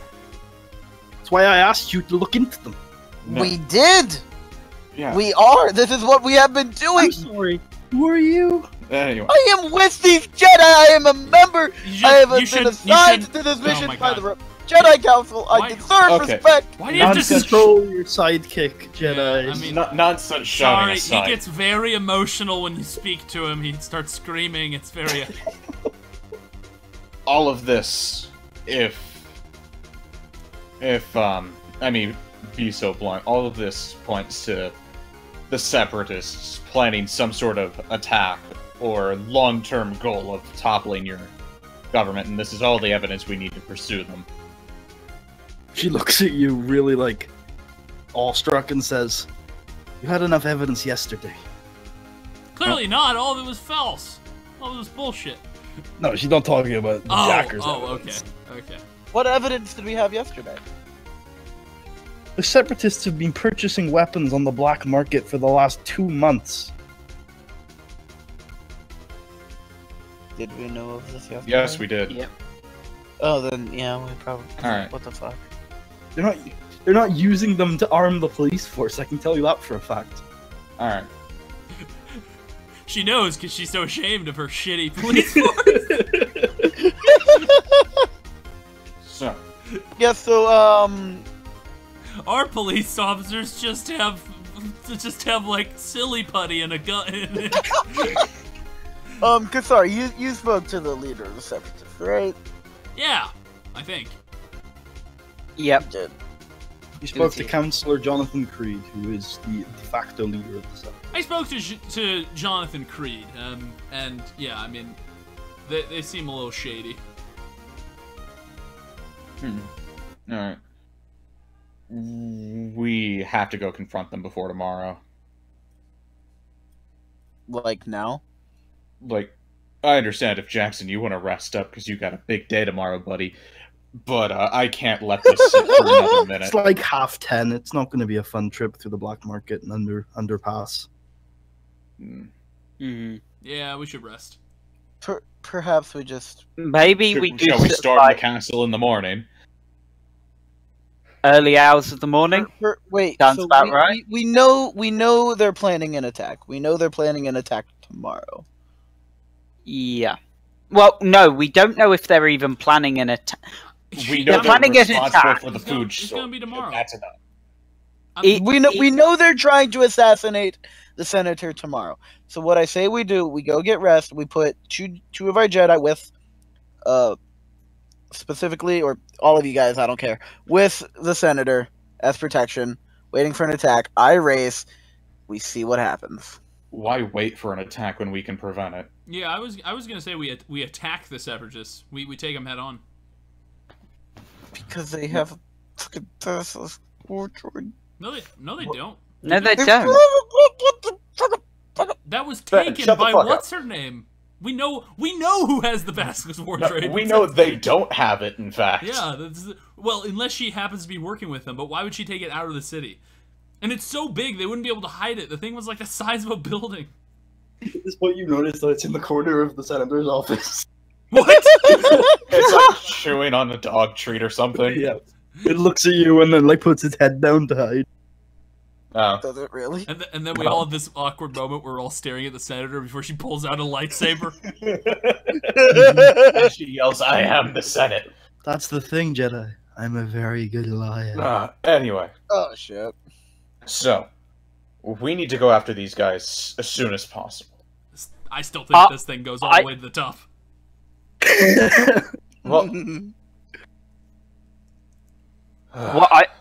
[SPEAKER 2] That's why I asked you to look into them.
[SPEAKER 1] No.
[SPEAKER 3] We did.
[SPEAKER 1] Yeah.
[SPEAKER 3] We are. This is what we have been doing.
[SPEAKER 2] I'm sorry. Who are you?
[SPEAKER 1] Anyway.
[SPEAKER 3] I am with these Jedi. I am a member. I have been assigned to this
[SPEAKER 5] Oh
[SPEAKER 3] mission
[SPEAKER 5] my
[SPEAKER 3] by
[SPEAKER 5] God.
[SPEAKER 3] the Jedi Council. I
[SPEAKER 5] Why-
[SPEAKER 3] deserve
[SPEAKER 1] Okay.
[SPEAKER 3] respect.
[SPEAKER 5] Why do you have to
[SPEAKER 2] Control your sidekick, Jedi.
[SPEAKER 5] Yeah, I mean,
[SPEAKER 1] Nonsense shouting
[SPEAKER 5] sorry,
[SPEAKER 1] aside.
[SPEAKER 5] he gets very emotional when you speak to him. He starts screaming. It's very.
[SPEAKER 1] All of this, if I mean, be so blunt, all of this points to the Separatists planning some sort of attack or long-term goal of toppling your government, and this is all the evidence we need to pursue them.
[SPEAKER 2] She looks at you really, like, awestruck and says, "You had enough evidence yesterday."
[SPEAKER 5] Clearly not. All of it was false. All of it was bullshit.
[SPEAKER 2] No, she's not talking about the Jackers.
[SPEAKER 5] Okay.
[SPEAKER 3] What evidence did we have yesterday?
[SPEAKER 2] The Separatists have been purchasing weapons on the black market for the last 2 months.
[SPEAKER 3] Did we know of this yesterday?
[SPEAKER 1] Yes, we did.
[SPEAKER 4] Yep.
[SPEAKER 3] Oh, then yeah, we probably.
[SPEAKER 1] Alright.
[SPEAKER 3] What the fuck?
[SPEAKER 2] They're not using them to arm the police force. I can tell you that for a fact.
[SPEAKER 1] Alright.
[SPEAKER 5] She knows because she's so ashamed of her shitty police force.
[SPEAKER 1] So,
[SPEAKER 3] Yeah. So
[SPEAKER 5] Our police officers just have like silly putty and a gun.
[SPEAKER 3] Sorry, you spoke to the leader of the Separatists, right?
[SPEAKER 5] Yeah, I think.
[SPEAKER 4] Yep.
[SPEAKER 3] You did.
[SPEAKER 2] You spoke to
[SPEAKER 3] he?
[SPEAKER 2] Councillor Jonathan Creed, who is the de facto leader of the Separatists.
[SPEAKER 5] I spoke to Jonathan Creed, and yeah, I mean, they seem a little shady.
[SPEAKER 1] alright. We have to go confront them before tomorrow.
[SPEAKER 3] Like now?
[SPEAKER 1] Like, I understand if Jackson, you want to rest up because you got a big day tomorrow, buddy. But I can't let this sit for another minute.
[SPEAKER 2] It's like 10:30. It's not going to be a fun trip through the black market and underpass.
[SPEAKER 4] Mm-hmm.
[SPEAKER 5] Yeah, we should rest.
[SPEAKER 3] Perhaps we just.
[SPEAKER 4] Maybe we do.
[SPEAKER 1] Shall we storm the castle in the morning?
[SPEAKER 4] Early hours of the morning.
[SPEAKER 3] Wait,
[SPEAKER 4] Sounds
[SPEAKER 3] so
[SPEAKER 4] about right.
[SPEAKER 3] We know they're planning an attack. We know they're planning an attack tomorrow.
[SPEAKER 4] Yeah. Well, no, we don't know if they're even planning an attack.
[SPEAKER 1] We know
[SPEAKER 4] They're planning
[SPEAKER 1] they're
[SPEAKER 4] an
[SPEAKER 1] responsible
[SPEAKER 4] attack.
[SPEAKER 1] for the
[SPEAKER 5] It's gonna-
[SPEAKER 1] food
[SPEAKER 5] it's
[SPEAKER 1] store.
[SPEAKER 5] gonna be tomorrow.
[SPEAKER 1] That's enough.
[SPEAKER 3] We know they're trying to assassinate the senator tomorrow. So what I say we do, we go get rest. We put two of our Jedi with, specifically, or all of you guys, I don't care, with the senator as protection, waiting for an attack. I race. We see what happens.
[SPEAKER 1] Why wait for an attack when we can prevent it?
[SPEAKER 5] Yeah, I was gonna say we attack the Separatists. We take them head on.
[SPEAKER 3] Because they have fucking Tesla Wartroid.
[SPEAKER 5] No, they don't.
[SPEAKER 4] No, they don't.
[SPEAKER 5] That was
[SPEAKER 1] Ben,
[SPEAKER 5] taken
[SPEAKER 1] shut the
[SPEAKER 5] by
[SPEAKER 1] fuck up.
[SPEAKER 5] what's her name? We know who has the fastest war trade.
[SPEAKER 1] We know they don't have it, in fact.
[SPEAKER 5] Yeah, well, unless she happens to be working with them. But why would she take it out of the city? And it's so big, they wouldn't be able to hide it. The thing was like the size of a building.
[SPEAKER 2] Is what you noticed that it's in the corner of the senator's office.
[SPEAKER 5] What?
[SPEAKER 1] It's like chewing on a dog treat or something.
[SPEAKER 2] Yeah. It looks at you and then like puts its head down to hide.
[SPEAKER 1] Oh.
[SPEAKER 3] Does it really?
[SPEAKER 5] And then we all have this awkward moment where we're all staring at the senator before she pulls out a lightsaber.
[SPEAKER 1] And she yells, "I am the Senate."
[SPEAKER 2] That's the thing, Jedi. I'm a very good liar.
[SPEAKER 1] Anyway,
[SPEAKER 3] Oh shit.
[SPEAKER 1] so we need to go after these guys as soon as possible.
[SPEAKER 5] I still think this thing goes all the way to the top.
[SPEAKER 1] Well,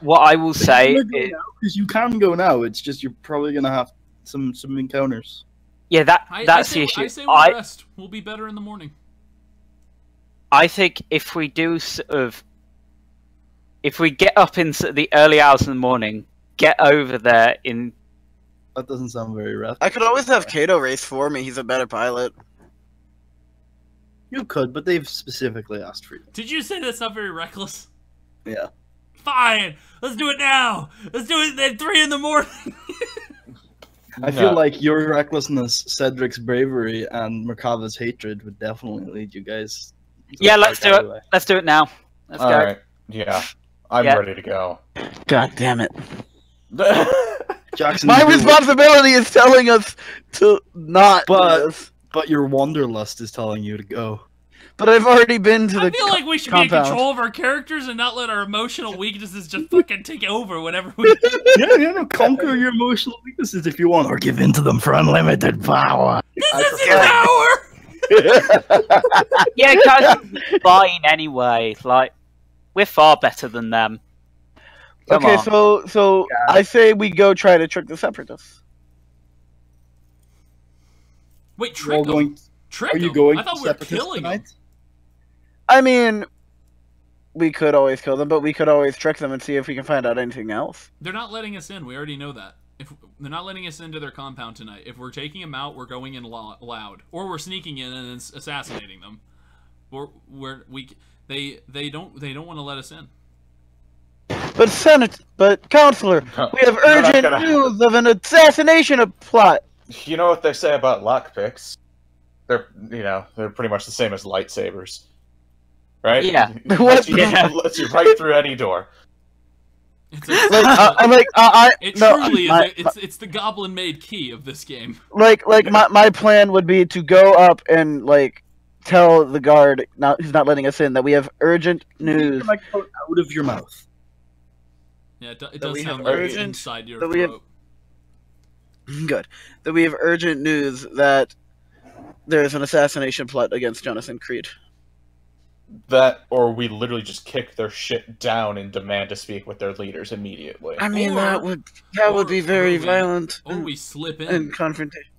[SPEAKER 4] What I will say is,
[SPEAKER 2] Because you can go now, it's just you're probably gonna have some encounters.
[SPEAKER 4] yeah, that's the
[SPEAKER 5] I
[SPEAKER 4] issue.
[SPEAKER 5] say we'll rest. We'll be better in the morning.
[SPEAKER 4] I think if we do if we get up in the early hours of the morning, get over there in.
[SPEAKER 2] That doesn't sound very rough.
[SPEAKER 3] I could always have Kato race for me. He's a better pilot.
[SPEAKER 2] You could, but they've specifically asked for you.
[SPEAKER 5] Did you say that's not very reckless?
[SPEAKER 2] Yeah.
[SPEAKER 5] Fine, let's do it now. Let's do it at 3 in the morning.
[SPEAKER 2] I feel like your recklessness, Cedric's bravery, and Merkava's hatred would definitely lead you guys
[SPEAKER 4] Yeah, let's do it. Let's do it now. Let's go.
[SPEAKER 1] Alright, yeah. I'm ready to go.
[SPEAKER 3] God damn it.
[SPEAKER 2] Jackson,
[SPEAKER 3] My responsibility is telling us to not do this.
[SPEAKER 2] But your wanderlust is telling you to go.
[SPEAKER 3] But I've already been to the
[SPEAKER 5] I feel like we should be in control of our characters and not let our emotional weaknesses just fucking take over whenever we...
[SPEAKER 2] Yeah, conquer your emotional weaknesses if you want, or give in to them for unlimited power.
[SPEAKER 5] This is power!
[SPEAKER 4] Yeah, guys, fine anyway. Like, we're far better than them. Come
[SPEAKER 3] Okay,
[SPEAKER 4] on.
[SPEAKER 3] so I say we go try to trick the Separatists.
[SPEAKER 5] Wait, trick them? Trick
[SPEAKER 2] Are you
[SPEAKER 5] them?
[SPEAKER 2] going
[SPEAKER 5] I thought
[SPEAKER 2] to
[SPEAKER 5] we were
[SPEAKER 2] Separatists
[SPEAKER 5] killing them.
[SPEAKER 2] tonight?
[SPEAKER 3] I mean, we could always kill them, but we could always trick them and see if we can find out anything else.
[SPEAKER 5] They're not letting us in. We already know that. If they're not letting us into their compound tonight. If we're taking them out, we're going in loud, or we're sneaking in and then assassinating them. They don't want to let us in.
[SPEAKER 3] But Counselor, we have urgent news of an assassination plot.
[SPEAKER 1] You know what they say about lockpicks? They're pretty much the same as lightsabers. Right?
[SPEAKER 4] Yeah.
[SPEAKER 1] Lets you right through any door.
[SPEAKER 5] It's it's the goblin-made key of this game.
[SPEAKER 3] My plan would be to go up and tell the guard who's not letting us in that we have urgent news.
[SPEAKER 2] Out of your mouth.
[SPEAKER 5] Yeah, it does sound like it's inside your throat.
[SPEAKER 3] Good. That we have urgent news that there's an assassination plot against Jonathan Creed.
[SPEAKER 1] That, or we literally just kick their shit down and demand to speak with their leaders immediately.
[SPEAKER 3] I mean, that would be very violent.
[SPEAKER 5] Or we slip in.
[SPEAKER 3] And confrontation.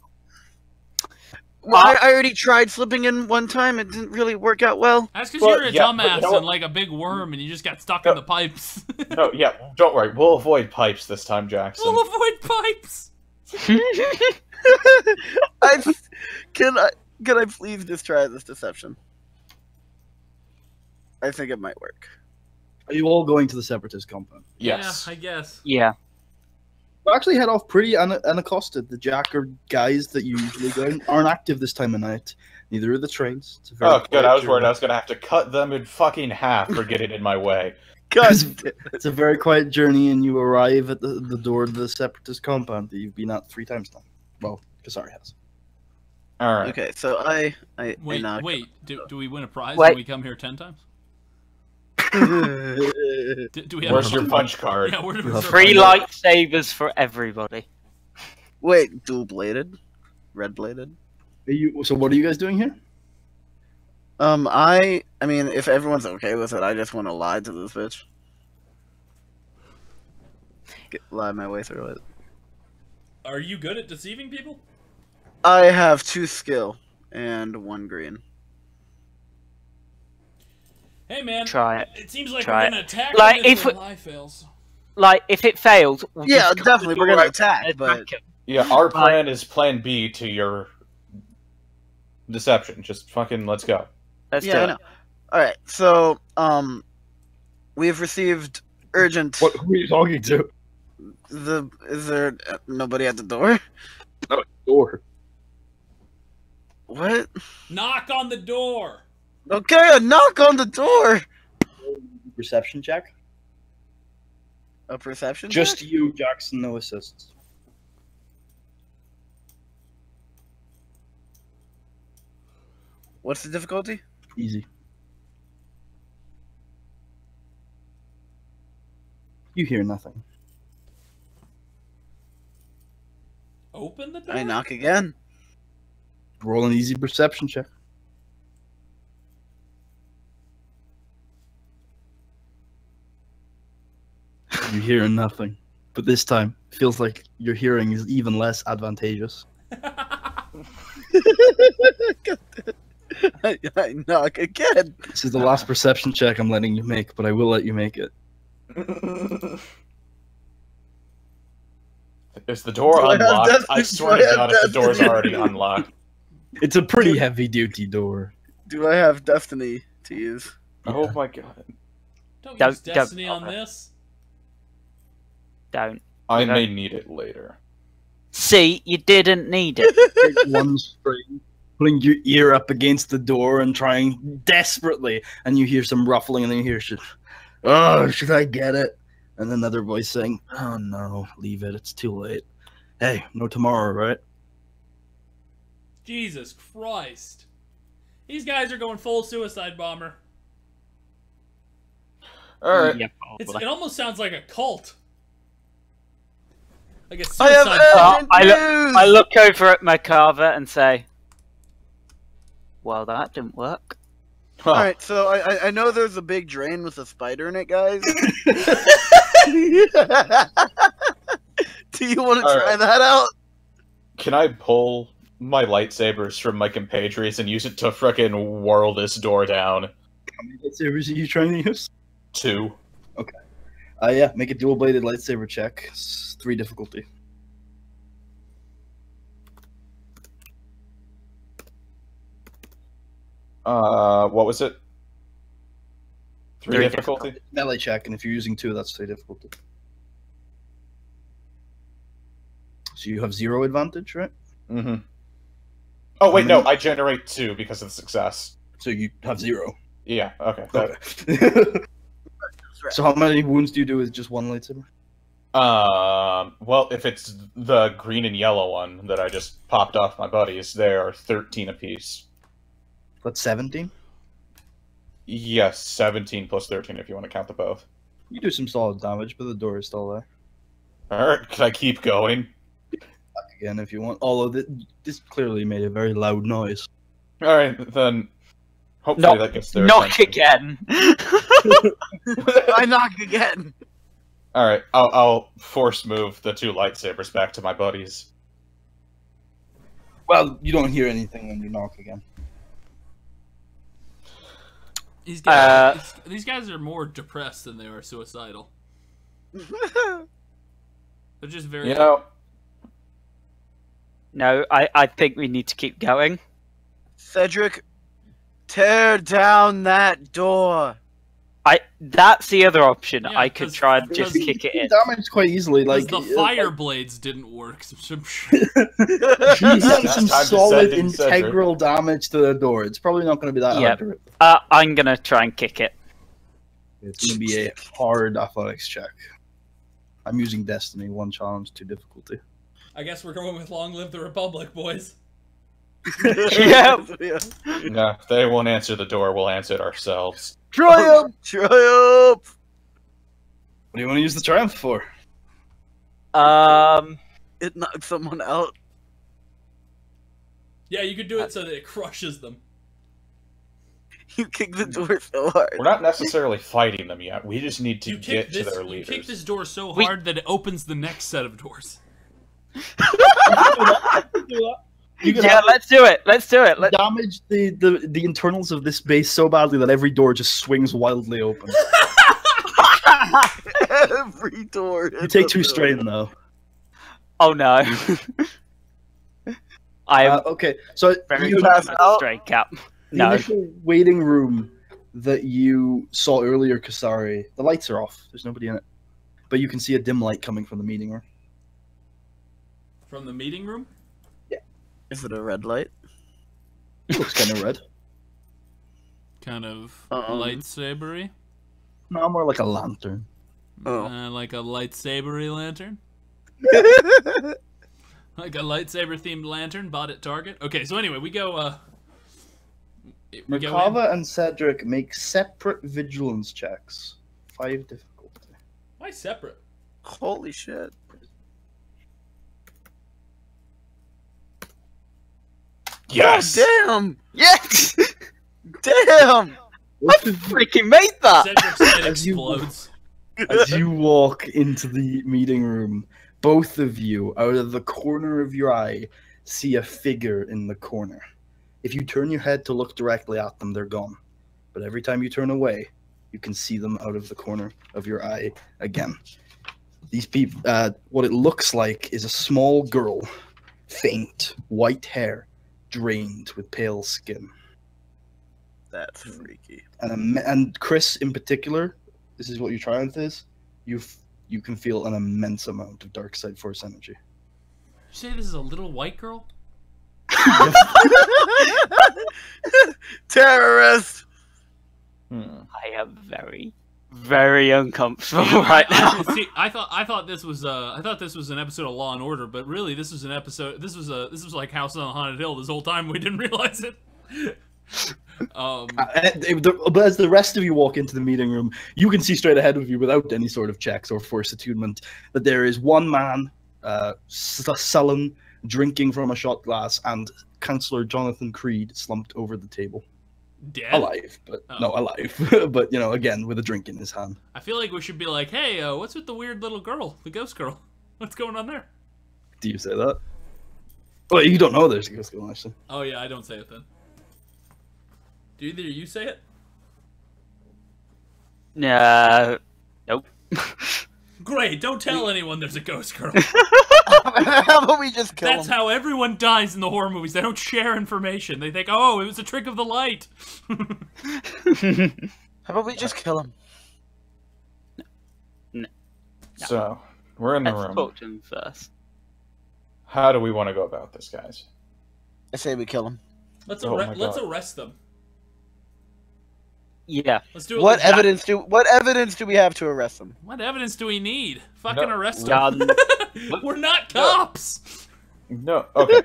[SPEAKER 3] Well, I already tried slipping in one time. It didn't really work out well.
[SPEAKER 5] That's because you're a dumbass and like a big worm and you just got stuck in the pipes.
[SPEAKER 1] No, yeah, don't worry. We'll avoid pipes this time, Jackson.
[SPEAKER 5] We'll avoid pipes!
[SPEAKER 3] Can I please just try this deception? I think it might work.
[SPEAKER 2] Are you all going to the Separatist compound?
[SPEAKER 1] Yes.
[SPEAKER 5] Yeah, I guess.
[SPEAKER 4] Yeah.
[SPEAKER 2] We actually head off pretty unaccosted. The Jacker guys that you usually go aren't active this time of night. Neither are the trains.
[SPEAKER 1] Oh, good. I was worried I was going to have to cut them in fucking half for getting in my way.
[SPEAKER 2] It's a very quiet journey, and you arrive at the door of the Separatist compound that you've been at 3 times now. Well, Kasari has.
[SPEAKER 1] All right.
[SPEAKER 3] Okay, so I knock.
[SPEAKER 5] Wait. Do we win a prize when we come here 10 times? Do we have
[SPEAKER 1] Where's your punch card?
[SPEAKER 5] Yeah,
[SPEAKER 4] Free lightsabers for everybody.
[SPEAKER 3] Wait, dual-bladed? Red-bladed?
[SPEAKER 2] So what are you guys doing here?
[SPEAKER 3] I mean, if everyone's okay with it, I just want to lie to this bitch. Lie my way through it.
[SPEAKER 5] Are you good at deceiving people?
[SPEAKER 3] I have 2 skill and 1 green.
[SPEAKER 5] Hey man,
[SPEAKER 4] try it.
[SPEAKER 5] It seems like we're gonna attack
[SPEAKER 4] if
[SPEAKER 5] the lie fails.
[SPEAKER 4] Like if it fails,
[SPEAKER 3] yeah, definitely we're gonna attack. But
[SPEAKER 1] yeah, our plan is Plan B to your deception. Just fucking let's go.
[SPEAKER 4] Let's do it.
[SPEAKER 3] All right, so we have received urgent.
[SPEAKER 2] Who are you talking to?
[SPEAKER 3] Is there nobody at the door?
[SPEAKER 2] Not at the door.
[SPEAKER 3] What?
[SPEAKER 5] Knock on the door.
[SPEAKER 3] Okay, a knock on the door.
[SPEAKER 2] Perception check.
[SPEAKER 3] A perception
[SPEAKER 2] Just
[SPEAKER 3] check?
[SPEAKER 2] you, Jackson, no assists.
[SPEAKER 3] What's the difficulty?
[SPEAKER 2] Easy. You hear nothing.
[SPEAKER 5] Open the door?
[SPEAKER 3] I knock again.
[SPEAKER 2] Roll an easy perception check. You hear nothing. But this time, it feels like your hearing is even less advantageous.
[SPEAKER 3] I knock again.
[SPEAKER 2] This is the last perception check I'm letting you make, but I will let you make it.
[SPEAKER 1] Is the door unlocked? I swear to God, if the door's already unlocked.
[SPEAKER 2] It's a pretty heavy-duty door.
[SPEAKER 3] Do I have destiny to use?
[SPEAKER 1] Oh my God.
[SPEAKER 5] Don't use destiny on this.
[SPEAKER 4] Don't.
[SPEAKER 1] I may need it later.
[SPEAKER 4] See, you didn't need it.
[SPEAKER 2] One string. putting your ear up against the door and trying desperately, and you hear some ruffling, and then you hear shit. Oh, should I get it? And then another voice saying, "Oh no, leave it. It's too late. Hey, no tomorrow, right?"
[SPEAKER 5] Jesus Christ. These guys are going full suicide bomber.
[SPEAKER 1] Alright.
[SPEAKER 4] Yep,
[SPEAKER 5] It almost sounds like a cult. Like a
[SPEAKER 3] I have
[SPEAKER 5] suicide
[SPEAKER 3] urgent news!
[SPEAKER 4] I look over at Merkava and say, well, that didn't work.
[SPEAKER 1] Huh.
[SPEAKER 3] Alright, so I know there's a big drain with a spider in it, guys. Do you want to try that out?
[SPEAKER 1] Can I pull my lightsabers from my compatriots and use it to frickin' whirl this door down?
[SPEAKER 2] How many lightsabers are you trying to use?
[SPEAKER 1] 2.
[SPEAKER 2] Okay. Yeah, make a dual-bladed lightsaber check. It's 3 difficulty.
[SPEAKER 1] What was it? 3
[SPEAKER 4] Three
[SPEAKER 1] difficulty?
[SPEAKER 2] Melee check, and if you're using 2, that's 3 difficulty. So you have 0 advantage, right?
[SPEAKER 1] Mm-hmm. Oh, wait, no, I generate 2 because of the success.
[SPEAKER 2] So you have 0.
[SPEAKER 1] Yeah, okay.
[SPEAKER 2] Okay. So how many wounds do you do with just 1 lightsaber?
[SPEAKER 1] Well, if it's the green and yellow one that I just popped off my buddies, they are 13 apiece.
[SPEAKER 2] That's 17?
[SPEAKER 1] Yes, 17 plus 13 if you want to count the both.
[SPEAKER 2] You do some solid damage, but the door is still there.
[SPEAKER 1] Alright, can I keep going?
[SPEAKER 2] Back again if you want. Although this clearly made a very loud noise.
[SPEAKER 1] Alright, then hopefully that gets their
[SPEAKER 4] Knock
[SPEAKER 1] attention.
[SPEAKER 4] again!
[SPEAKER 3] I knock again.
[SPEAKER 1] Alright, I'll force move the 2 lightsabers back to my buddies.
[SPEAKER 2] Well, you don't hear anything when you knock again.
[SPEAKER 5] These guys are more depressed than they are suicidal. They're just very...
[SPEAKER 1] You know,
[SPEAKER 4] No, I think we need to keep going.
[SPEAKER 3] Cedric, tear down that door.
[SPEAKER 4] That's the other option.
[SPEAKER 5] Yeah,
[SPEAKER 4] I could try and just kick it in.
[SPEAKER 2] Damage quite easily. Like
[SPEAKER 5] the fire blades didn't work.
[SPEAKER 2] He's done some
[SPEAKER 1] Time to
[SPEAKER 2] solid
[SPEAKER 1] send in Cedric.
[SPEAKER 2] integral damage to the door. It's probably not going to be that
[SPEAKER 4] Yep.
[SPEAKER 2] hard.
[SPEAKER 4] I'm gonna try and kick it.
[SPEAKER 2] It's going to be a hard athletics check. I'm using Destiny. 1 challenge, 2 difficulty.
[SPEAKER 5] I guess we're going with Long Live the Republic, boys.
[SPEAKER 4] Yep.
[SPEAKER 3] Yeah.
[SPEAKER 1] no, if they won't answer the door, we'll answer it ourselves.
[SPEAKER 3] Triumph! Triumph!
[SPEAKER 2] What do you want to use the triumph for?
[SPEAKER 3] It knocked someone out.
[SPEAKER 5] Yeah, you could do it so that it crushes them.
[SPEAKER 3] You kick the door so hard.
[SPEAKER 1] We're not necessarily fighting them yet. We just need to
[SPEAKER 5] You
[SPEAKER 1] get
[SPEAKER 5] kick
[SPEAKER 1] to their
[SPEAKER 5] you
[SPEAKER 1] leaders.
[SPEAKER 5] kick this door so hard that it opens the next set of doors.
[SPEAKER 4] Yeah, let's do it. Let's do it. Let's...
[SPEAKER 2] Damage the internals of this base so badly that every door just swings wildly open.
[SPEAKER 3] Every door.
[SPEAKER 2] You take 2 strain though.
[SPEAKER 4] Oh no. I am
[SPEAKER 2] Okay, so
[SPEAKER 4] very
[SPEAKER 2] you
[SPEAKER 3] pass out?
[SPEAKER 4] straight cap.
[SPEAKER 2] the
[SPEAKER 4] No.
[SPEAKER 2] initial waiting room that you saw earlier, Kasari, the lights are off. There's nobody in it, but you can see a dim light coming from the meeting room.
[SPEAKER 5] From the meeting room?
[SPEAKER 3] Is it a red light?
[SPEAKER 2] It looks kind of red.
[SPEAKER 5] Kind of lightsabery.
[SPEAKER 2] No, more like a lantern.
[SPEAKER 3] Oh.
[SPEAKER 5] Like a lightsabery lantern? Like a lightsaber-themed lantern bought at Target? Okay, so anyway, we go, we go in.
[SPEAKER 2] Merkava and Cedric make separate vigilance checks. 5 difficulty.
[SPEAKER 5] Why separate?
[SPEAKER 3] Holy shit.
[SPEAKER 1] Yes!
[SPEAKER 3] Oh, damn!
[SPEAKER 4] Yes!
[SPEAKER 3] Damn!
[SPEAKER 4] I freaking made that!
[SPEAKER 5] Cedric's head
[SPEAKER 2] As you-
[SPEAKER 5] explodes.
[SPEAKER 2] As you walk into the meeting room, both of you, out of the corner of your eye, see a figure in the corner. If you turn your head to look directly at them, they're gone. But every time you turn away, you can see them out of the corner of your eye again. These people, what it looks like is a small girl, faint, white hair, drained with pale skin.
[SPEAKER 3] That's freaky.
[SPEAKER 2] And Chris in particular, this is what your triumph is. You can feel an immense amount of dark side force energy.
[SPEAKER 5] You say this is a little white girl?
[SPEAKER 3] Terrorist.
[SPEAKER 4] I am very, very uncomfortable right now.
[SPEAKER 5] See, I thought this was an episode of Law and Order, but really this was an episode. This was like House on Haunted Hill this whole time. We didn't realize it.
[SPEAKER 2] But as the rest of you walk into the meeting room, you can see straight ahead of you, without any sort of checks or forced attunement, that there is one man, sullen, drinking from a shot glass, and Councillor Jonathan Creed slumped over the table.
[SPEAKER 5] Dead?
[SPEAKER 2] Alive, but no, alive. But you know, again, with a drink in his hand.
[SPEAKER 5] I feel like we should be like, hey, what's with the weird little girl, the ghost girl? What's going on there?
[SPEAKER 2] Do you say that? Well, you don't know there's a ghost girl, actually.
[SPEAKER 5] Oh yeah, I don't say it then. Do either you say it?
[SPEAKER 4] Nope.
[SPEAKER 5] Great, don't tell anyone there's a ghost girl.
[SPEAKER 3] How about we just kill
[SPEAKER 5] That's
[SPEAKER 3] him?
[SPEAKER 5] how everyone dies in the horror movies. They don't share information. They think, oh, it was a trick of the light.
[SPEAKER 3] How about we just kill him?
[SPEAKER 4] No.
[SPEAKER 1] So, we're in the
[SPEAKER 4] Let's
[SPEAKER 1] room.
[SPEAKER 4] talk to him first.
[SPEAKER 1] How do we want to go about this, guys?
[SPEAKER 3] I say we kill him.
[SPEAKER 5] Let's
[SPEAKER 1] Oh my
[SPEAKER 5] let's
[SPEAKER 1] God.
[SPEAKER 5] arrest them.
[SPEAKER 4] Yeah.
[SPEAKER 5] Let's do it.
[SPEAKER 3] What
[SPEAKER 5] with-
[SPEAKER 3] evidence do we have to arrest him?
[SPEAKER 5] What evidence do we need? Fucking
[SPEAKER 1] No.
[SPEAKER 5] arrest
[SPEAKER 4] Gun.
[SPEAKER 5] them. We're not cops.
[SPEAKER 1] No, okay.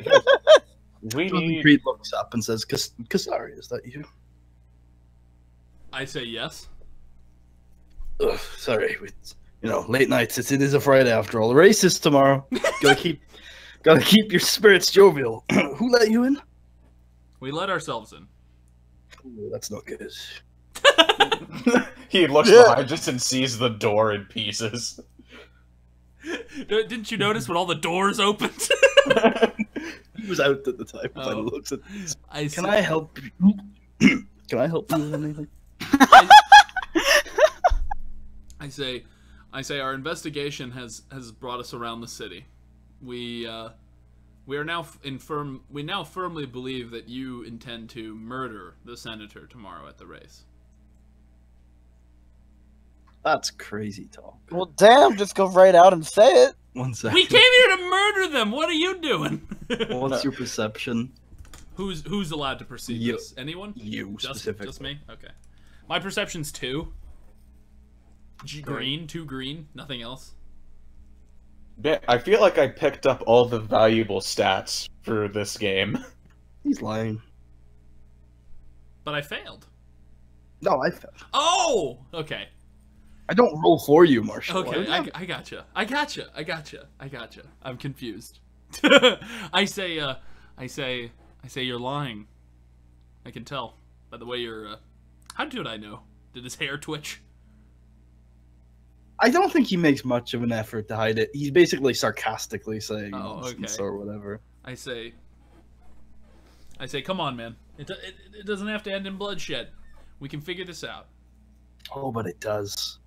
[SPEAKER 1] We
[SPEAKER 2] Jonathan
[SPEAKER 1] need...
[SPEAKER 2] Creed looks up and says, Kasari, is that you?
[SPEAKER 5] I say yes.
[SPEAKER 2] Ugh, sorry, you know, late nights. It is a Friday after all. The race is tomorrow. Gotta keep your spirits jovial. Who let you in?
[SPEAKER 5] We let ourselves in.
[SPEAKER 2] Ooh, that's not good.
[SPEAKER 1] He looks behind just and sees the door in pieces.
[SPEAKER 5] Didn't you notice when all the doors opened?
[SPEAKER 2] He was out at the time. By the
[SPEAKER 5] Oh.
[SPEAKER 2] looks at this.
[SPEAKER 5] I
[SPEAKER 2] Can I help you? Can I help you with anything?
[SPEAKER 5] I say our investigation has brought us around the city. We now firmly believe that you intend to murder the senator tomorrow at the race.
[SPEAKER 2] That's crazy talk.
[SPEAKER 3] Well, damn, just go right out and say it.
[SPEAKER 2] 1 second.
[SPEAKER 5] We came here to murder them. What are you doing?
[SPEAKER 2] What's your perception?
[SPEAKER 5] Who's allowed to perceive
[SPEAKER 2] You.
[SPEAKER 5] this? Anyone?
[SPEAKER 2] You
[SPEAKER 5] Just
[SPEAKER 2] specifically.
[SPEAKER 5] me? Okay. My perception's 2. Green, 2 green, nothing else.
[SPEAKER 1] Yeah, I feel like I picked up all the valuable stats for this game.
[SPEAKER 2] He's lying.
[SPEAKER 5] But I failed.
[SPEAKER 2] No, I failed.
[SPEAKER 5] Oh! Okay.
[SPEAKER 2] I don't roll for you, Marshall.
[SPEAKER 5] Okay, I gotcha. I'm confused. I say you're lying. I can tell by the way you're. How did I know? Did his hair twitch?
[SPEAKER 2] I don't think he makes much of an effort to hide it. He's basically sarcastically saying nonsense
[SPEAKER 5] okay.
[SPEAKER 2] or whatever.
[SPEAKER 5] I say, come on, man. It doesn't have to end in bloodshed. We can figure this out.
[SPEAKER 2] Oh, but it does.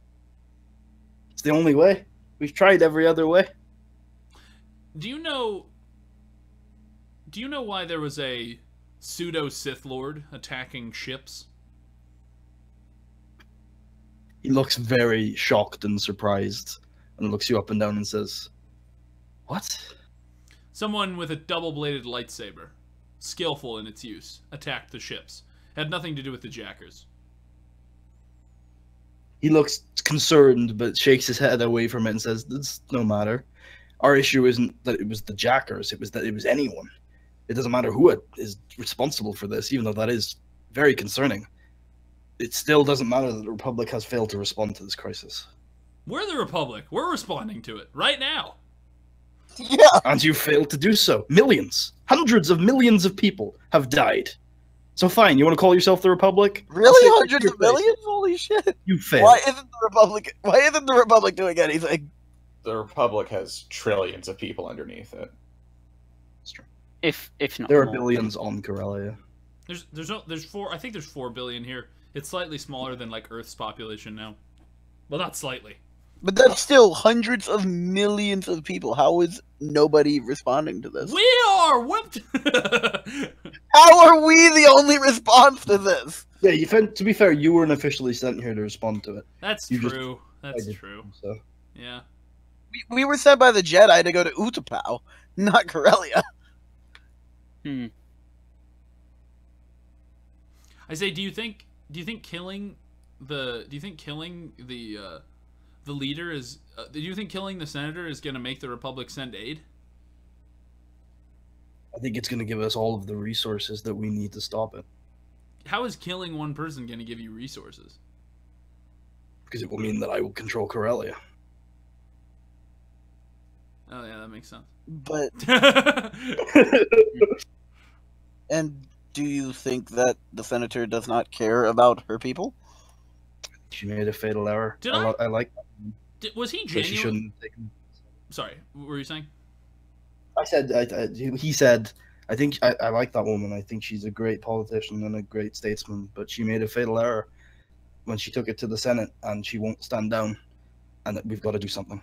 [SPEAKER 2] It's the only way. We've tried every other way.
[SPEAKER 5] Do you know why there was a pseudo Sith Lord attacking ships?
[SPEAKER 2] He looks very shocked and surprised and looks you up and down and says, "What?"
[SPEAKER 5] Someone with a double-bladed lightsaber, skillful in its use, attacked the ships. Had nothing to do with the Jackers.
[SPEAKER 2] He looks concerned but shakes his head away from it and says, "It's no matter. Our issue isn't that it was the Jackers, it was that it was anyone. It doesn't matter who is responsible for this, even though that is very concerning. It still doesn't matter that the Republic has failed to respond to this crisis.
[SPEAKER 5] We're the Republic. We're responding to it right now.
[SPEAKER 3] Yeah.
[SPEAKER 2] And you failed to do so. Millions, hundreds of millions of people have died. So fine, you want to call yourself the Republic? I'll say
[SPEAKER 3] Really?
[SPEAKER 2] it right
[SPEAKER 3] Hundreds
[SPEAKER 2] to your
[SPEAKER 3] of
[SPEAKER 2] face.
[SPEAKER 3] millions? Holy shit.
[SPEAKER 2] You failed.
[SPEAKER 3] Why isn't the Republic doing anything?
[SPEAKER 1] The Republic has trillions of people underneath it.
[SPEAKER 4] If not
[SPEAKER 2] There are
[SPEAKER 4] more.
[SPEAKER 2] billions on Corellia.
[SPEAKER 5] There's 4. I think there's 4 billion here. It's slightly smaller than like Earth's population now. Well, not slightly.
[SPEAKER 3] But that's still hundreds of millions of people. How is nobody responding to this?
[SPEAKER 5] We are. What?
[SPEAKER 3] How are we the only response to this?
[SPEAKER 2] Yeah, to be fair, you weren't officially sent here to respond to it.
[SPEAKER 5] That's
[SPEAKER 2] You just-
[SPEAKER 5] true. That's true.
[SPEAKER 2] So.
[SPEAKER 5] Yeah.
[SPEAKER 3] We were sent by the Jedi to go to Utapau, not Corellia.
[SPEAKER 5] I say, do you think killing the leader is? Do you think killing the senator is going to make the Republic send aid?
[SPEAKER 2] I think it's going to give us all of the resources that we need to stop it.
[SPEAKER 5] How is killing one person going to give you resources?
[SPEAKER 2] Because it will mean that I will control Corellia.
[SPEAKER 5] Oh yeah, that makes sense.
[SPEAKER 3] But and do you think that the senator does not care about her people?
[SPEAKER 2] She made a fatal error.
[SPEAKER 5] Did
[SPEAKER 2] I like that.
[SPEAKER 5] Was he
[SPEAKER 2] But
[SPEAKER 5] genuine?
[SPEAKER 2] she shouldn't have taken...
[SPEAKER 5] Sorry, what were you saying?
[SPEAKER 2] I said, he said, I think I like that woman. I think she's a great politician and a great statesman, but she made a fatal error when she took it to the Senate, and she won't stand down, and that we've got to do something.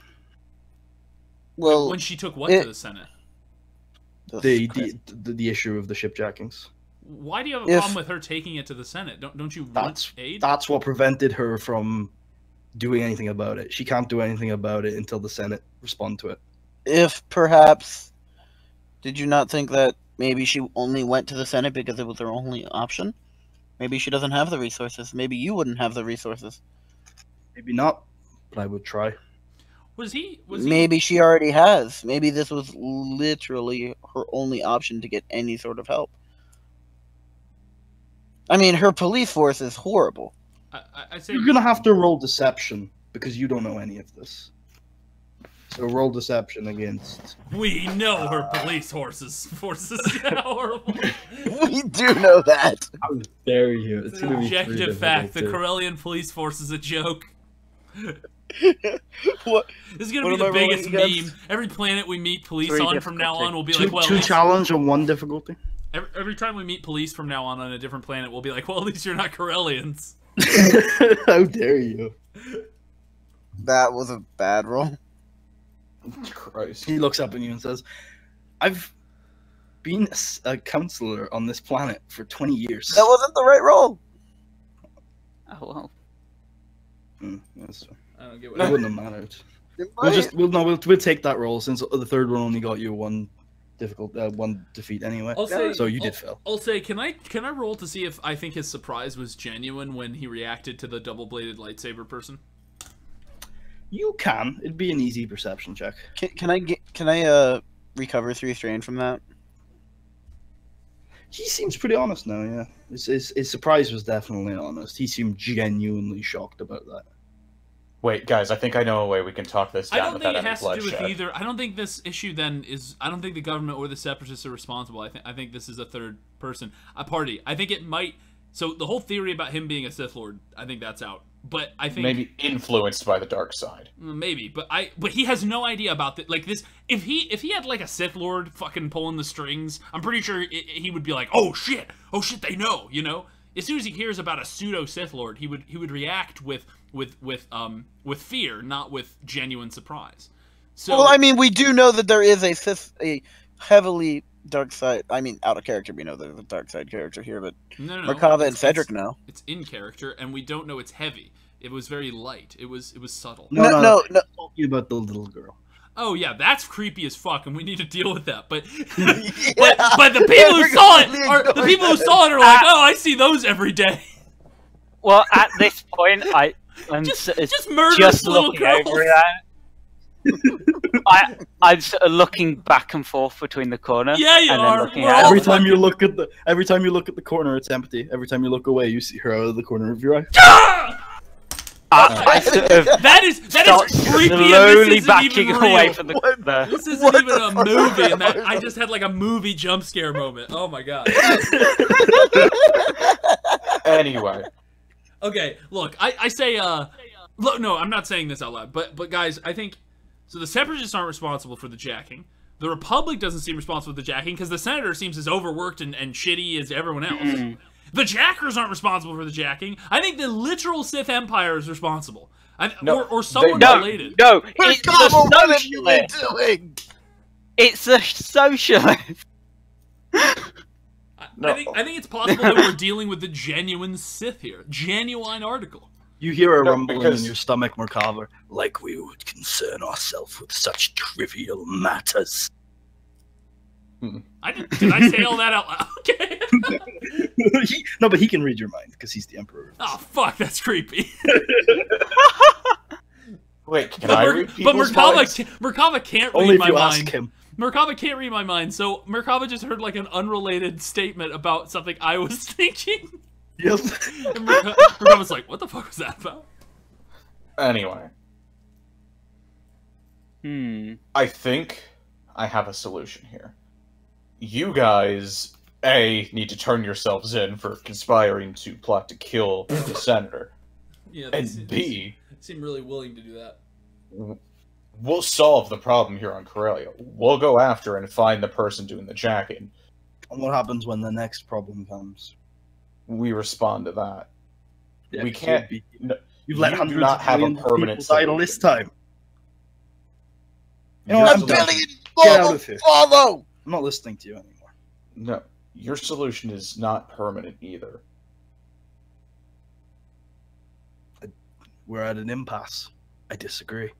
[SPEAKER 3] Well,
[SPEAKER 5] When she took what to the Senate?
[SPEAKER 2] The issue of the shipjackings.
[SPEAKER 5] Why do you have a problem with her taking it to the Senate? Don't you want aid?
[SPEAKER 2] That's what prevented her from doing anything about it. She can't do anything about it until the Senate respond to it.
[SPEAKER 3] If perhaps, did you not think that maybe she only went to the Senate because it was her only option? Maybe she doesn't have the resources. Maybe you wouldn't have the resources.
[SPEAKER 2] Maybe not, but I would try.
[SPEAKER 3] Maybe she already has. Maybe this was literally her only option to get any sort of help. I mean, her police force is horrible.
[SPEAKER 5] I say
[SPEAKER 2] you're gonna have to roll deception because you don't know any of this. So roll deception against.
[SPEAKER 5] We know her police forces are horrible.
[SPEAKER 3] We do know that.
[SPEAKER 2] How dare you?
[SPEAKER 5] It's an objective fact. The Corellian police force is a joke.
[SPEAKER 3] What?
[SPEAKER 5] This is gonna be the biggest meme. Every planet we meet police on from now on will be like, well,
[SPEAKER 2] two challenge and one difficulty.
[SPEAKER 5] Every time we meet police from now on a different planet, we'll be like, well, at least you're not Corellians.
[SPEAKER 2] How dare you?
[SPEAKER 3] That was a bad roll.
[SPEAKER 2] Christ. He looks up at you and says, I've been a counselor on this planet for 20 years.
[SPEAKER 3] That wasn't the right roll.
[SPEAKER 4] Oh, well.
[SPEAKER 2] Yes.
[SPEAKER 5] I don't get
[SPEAKER 2] It wouldn't have mattered. We'll take that roll since the third one only got you one defeat anyway. So you did fail.
[SPEAKER 5] I'll say, can I roll to see if I think his surprise was genuine when he reacted to the double-bladed lightsaber person?
[SPEAKER 2] You can. It'd be an easy perception check.
[SPEAKER 3] Can I recover 3 strain from that?
[SPEAKER 2] He seems pretty honest now. Yeah, his surprise was definitely honest. He seemed genuinely shocked about that.
[SPEAKER 1] Wait, guys, I think I know a way we can talk this down.
[SPEAKER 5] I don't think it has to do with
[SPEAKER 1] bloodshed.
[SPEAKER 5] either. I don't think this issue then is. I don't think the government or the separatists are responsible. I think this is a third person, a party. I think it might. So the whole theory about him being a Sith Lord, I think that's out. But I think
[SPEAKER 1] maybe influenced by the dark side.
[SPEAKER 5] Maybe, but he has no idea about that. Like this, if he had like a Sith Lord fucking pulling the strings, I'm pretty sure he would be like, oh shit, they know, you know. As soon as he hears about a pseudo Sith Lord, he would react with fear, not with genuine surprise. So,
[SPEAKER 3] well, I mean, we do know that there is a heavily dark side. I mean, out of character, we know there's a dark side character here, but
[SPEAKER 5] no,
[SPEAKER 3] Merkava and Cedric know.
[SPEAKER 5] It's in character, and we don't know it's heavy. It was very light. It was subtle.
[SPEAKER 3] No.
[SPEAKER 2] Talking about the little girl.
[SPEAKER 5] Oh yeah, that's creepy as fuck, and we need to deal with that. But but the people who saw it are like, oh, I see those every day.
[SPEAKER 4] Well, at this point, I'm
[SPEAKER 5] just murderous little girls.
[SPEAKER 4] Over that. I'm sort of looking back and forth between the corner.
[SPEAKER 5] Yeah, you
[SPEAKER 4] and
[SPEAKER 5] are.
[SPEAKER 4] Then at
[SPEAKER 2] every time you look at the corner, it's empty. Every time you look away, you see her out of the corner of your eye.
[SPEAKER 5] That is creepy.
[SPEAKER 4] Slowly backing away from the.
[SPEAKER 5] This isn't even a movie, and I just had like a movie jump scare moment. Oh my god.
[SPEAKER 1] Anyway.
[SPEAKER 5] Okay, look, I say, look, no, I'm not saying this out loud, but guys, I think, so the Separatists aren't responsible for the jacking. The Republic doesn't seem responsible for the jacking, because the Senator seems as overworked and shitty as everyone else. The Jackers aren't responsible for the jacking. I think the literal Sith Empire is responsible. Or someone related.
[SPEAKER 4] No, it's the socialist. It's the socialist.
[SPEAKER 5] I think it's possible that we're dealing with the genuine Sith here. Genuine article.
[SPEAKER 2] You hear a rumbling in your stomach, Merkava, like we would concern ourselves with such trivial matters.
[SPEAKER 5] Did I say all that out loud? Okay.
[SPEAKER 2] No, but he can read your mind because he's the emperor.
[SPEAKER 5] Oh fuck, that's creepy.
[SPEAKER 1] Wait, can I read
[SPEAKER 5] but
[SPEAKER 1] people's minds?
[SPEAKER 5] Merkava can't
[SPEAKER 2] Only
[SPEAKER 5] read
[SPEAKER 2] if
[SPEAKER 5] my
[SPEAKER 2] you
[SPEAKER 5] mind.
[SPEAKER 2] ask him.
[SPEAKER 5] Merkava can't read my mind, so Merkava just heard like an unrelated statement about something I was thinking.
[SPEAKER 2] Yep.
[SPEAKER 5] And Merkava's like, what the fuck was that about?
[SPEAKER 1] Anyway. I think I have a solution here. You guys, A, need to turn yourselves in for conspiring to plot to kill the senator.
[SPEAKER 5] Yeah,
[SPEAKER 1] and B,
[SPEAKER 5] seem really willing to do that.
[SPEAKER 1] We'll solve the problem here on Corellia. We'll go after and find the person doing the jacking.
[SPEAKER 2] And what happens when the next problem comes?
[SPEAKER 1] We respond to that.
[SPEAKER 2] Yeah,
[SPEAKER 1] we can't.
[SPEAKER 2] You've let
[SPEAKER 1] you
[SPEAKER 2] hundreds
[SPEAKER 1] do not
[SPEAKER 2] of
[SPEAKER 1] have a
[SPEAKER 2] millions of
[SPEAKER 1] permanent
[SPEAKER 2] people die
[SPEAKER 1] solution.
[SPEAKER 2] this time. You know
[SPEAKER 1] Your
[SPEAKER 2] what, I'm
[SPEAKER 3] A
[SPEAKER 2] done.
[SPEAKER 3] billion
[SPEAKER 2] Get out
[SPEAKER 3] people
[SPEAKER 2] of here.
[SPEAKER 3] follow!
[SPEAKER 2] I'm not listening to you anymore.
[SPEAKER 1] No, your solution is not permanent either.
[SPEAKER 2] We're at an impasse. I disagree.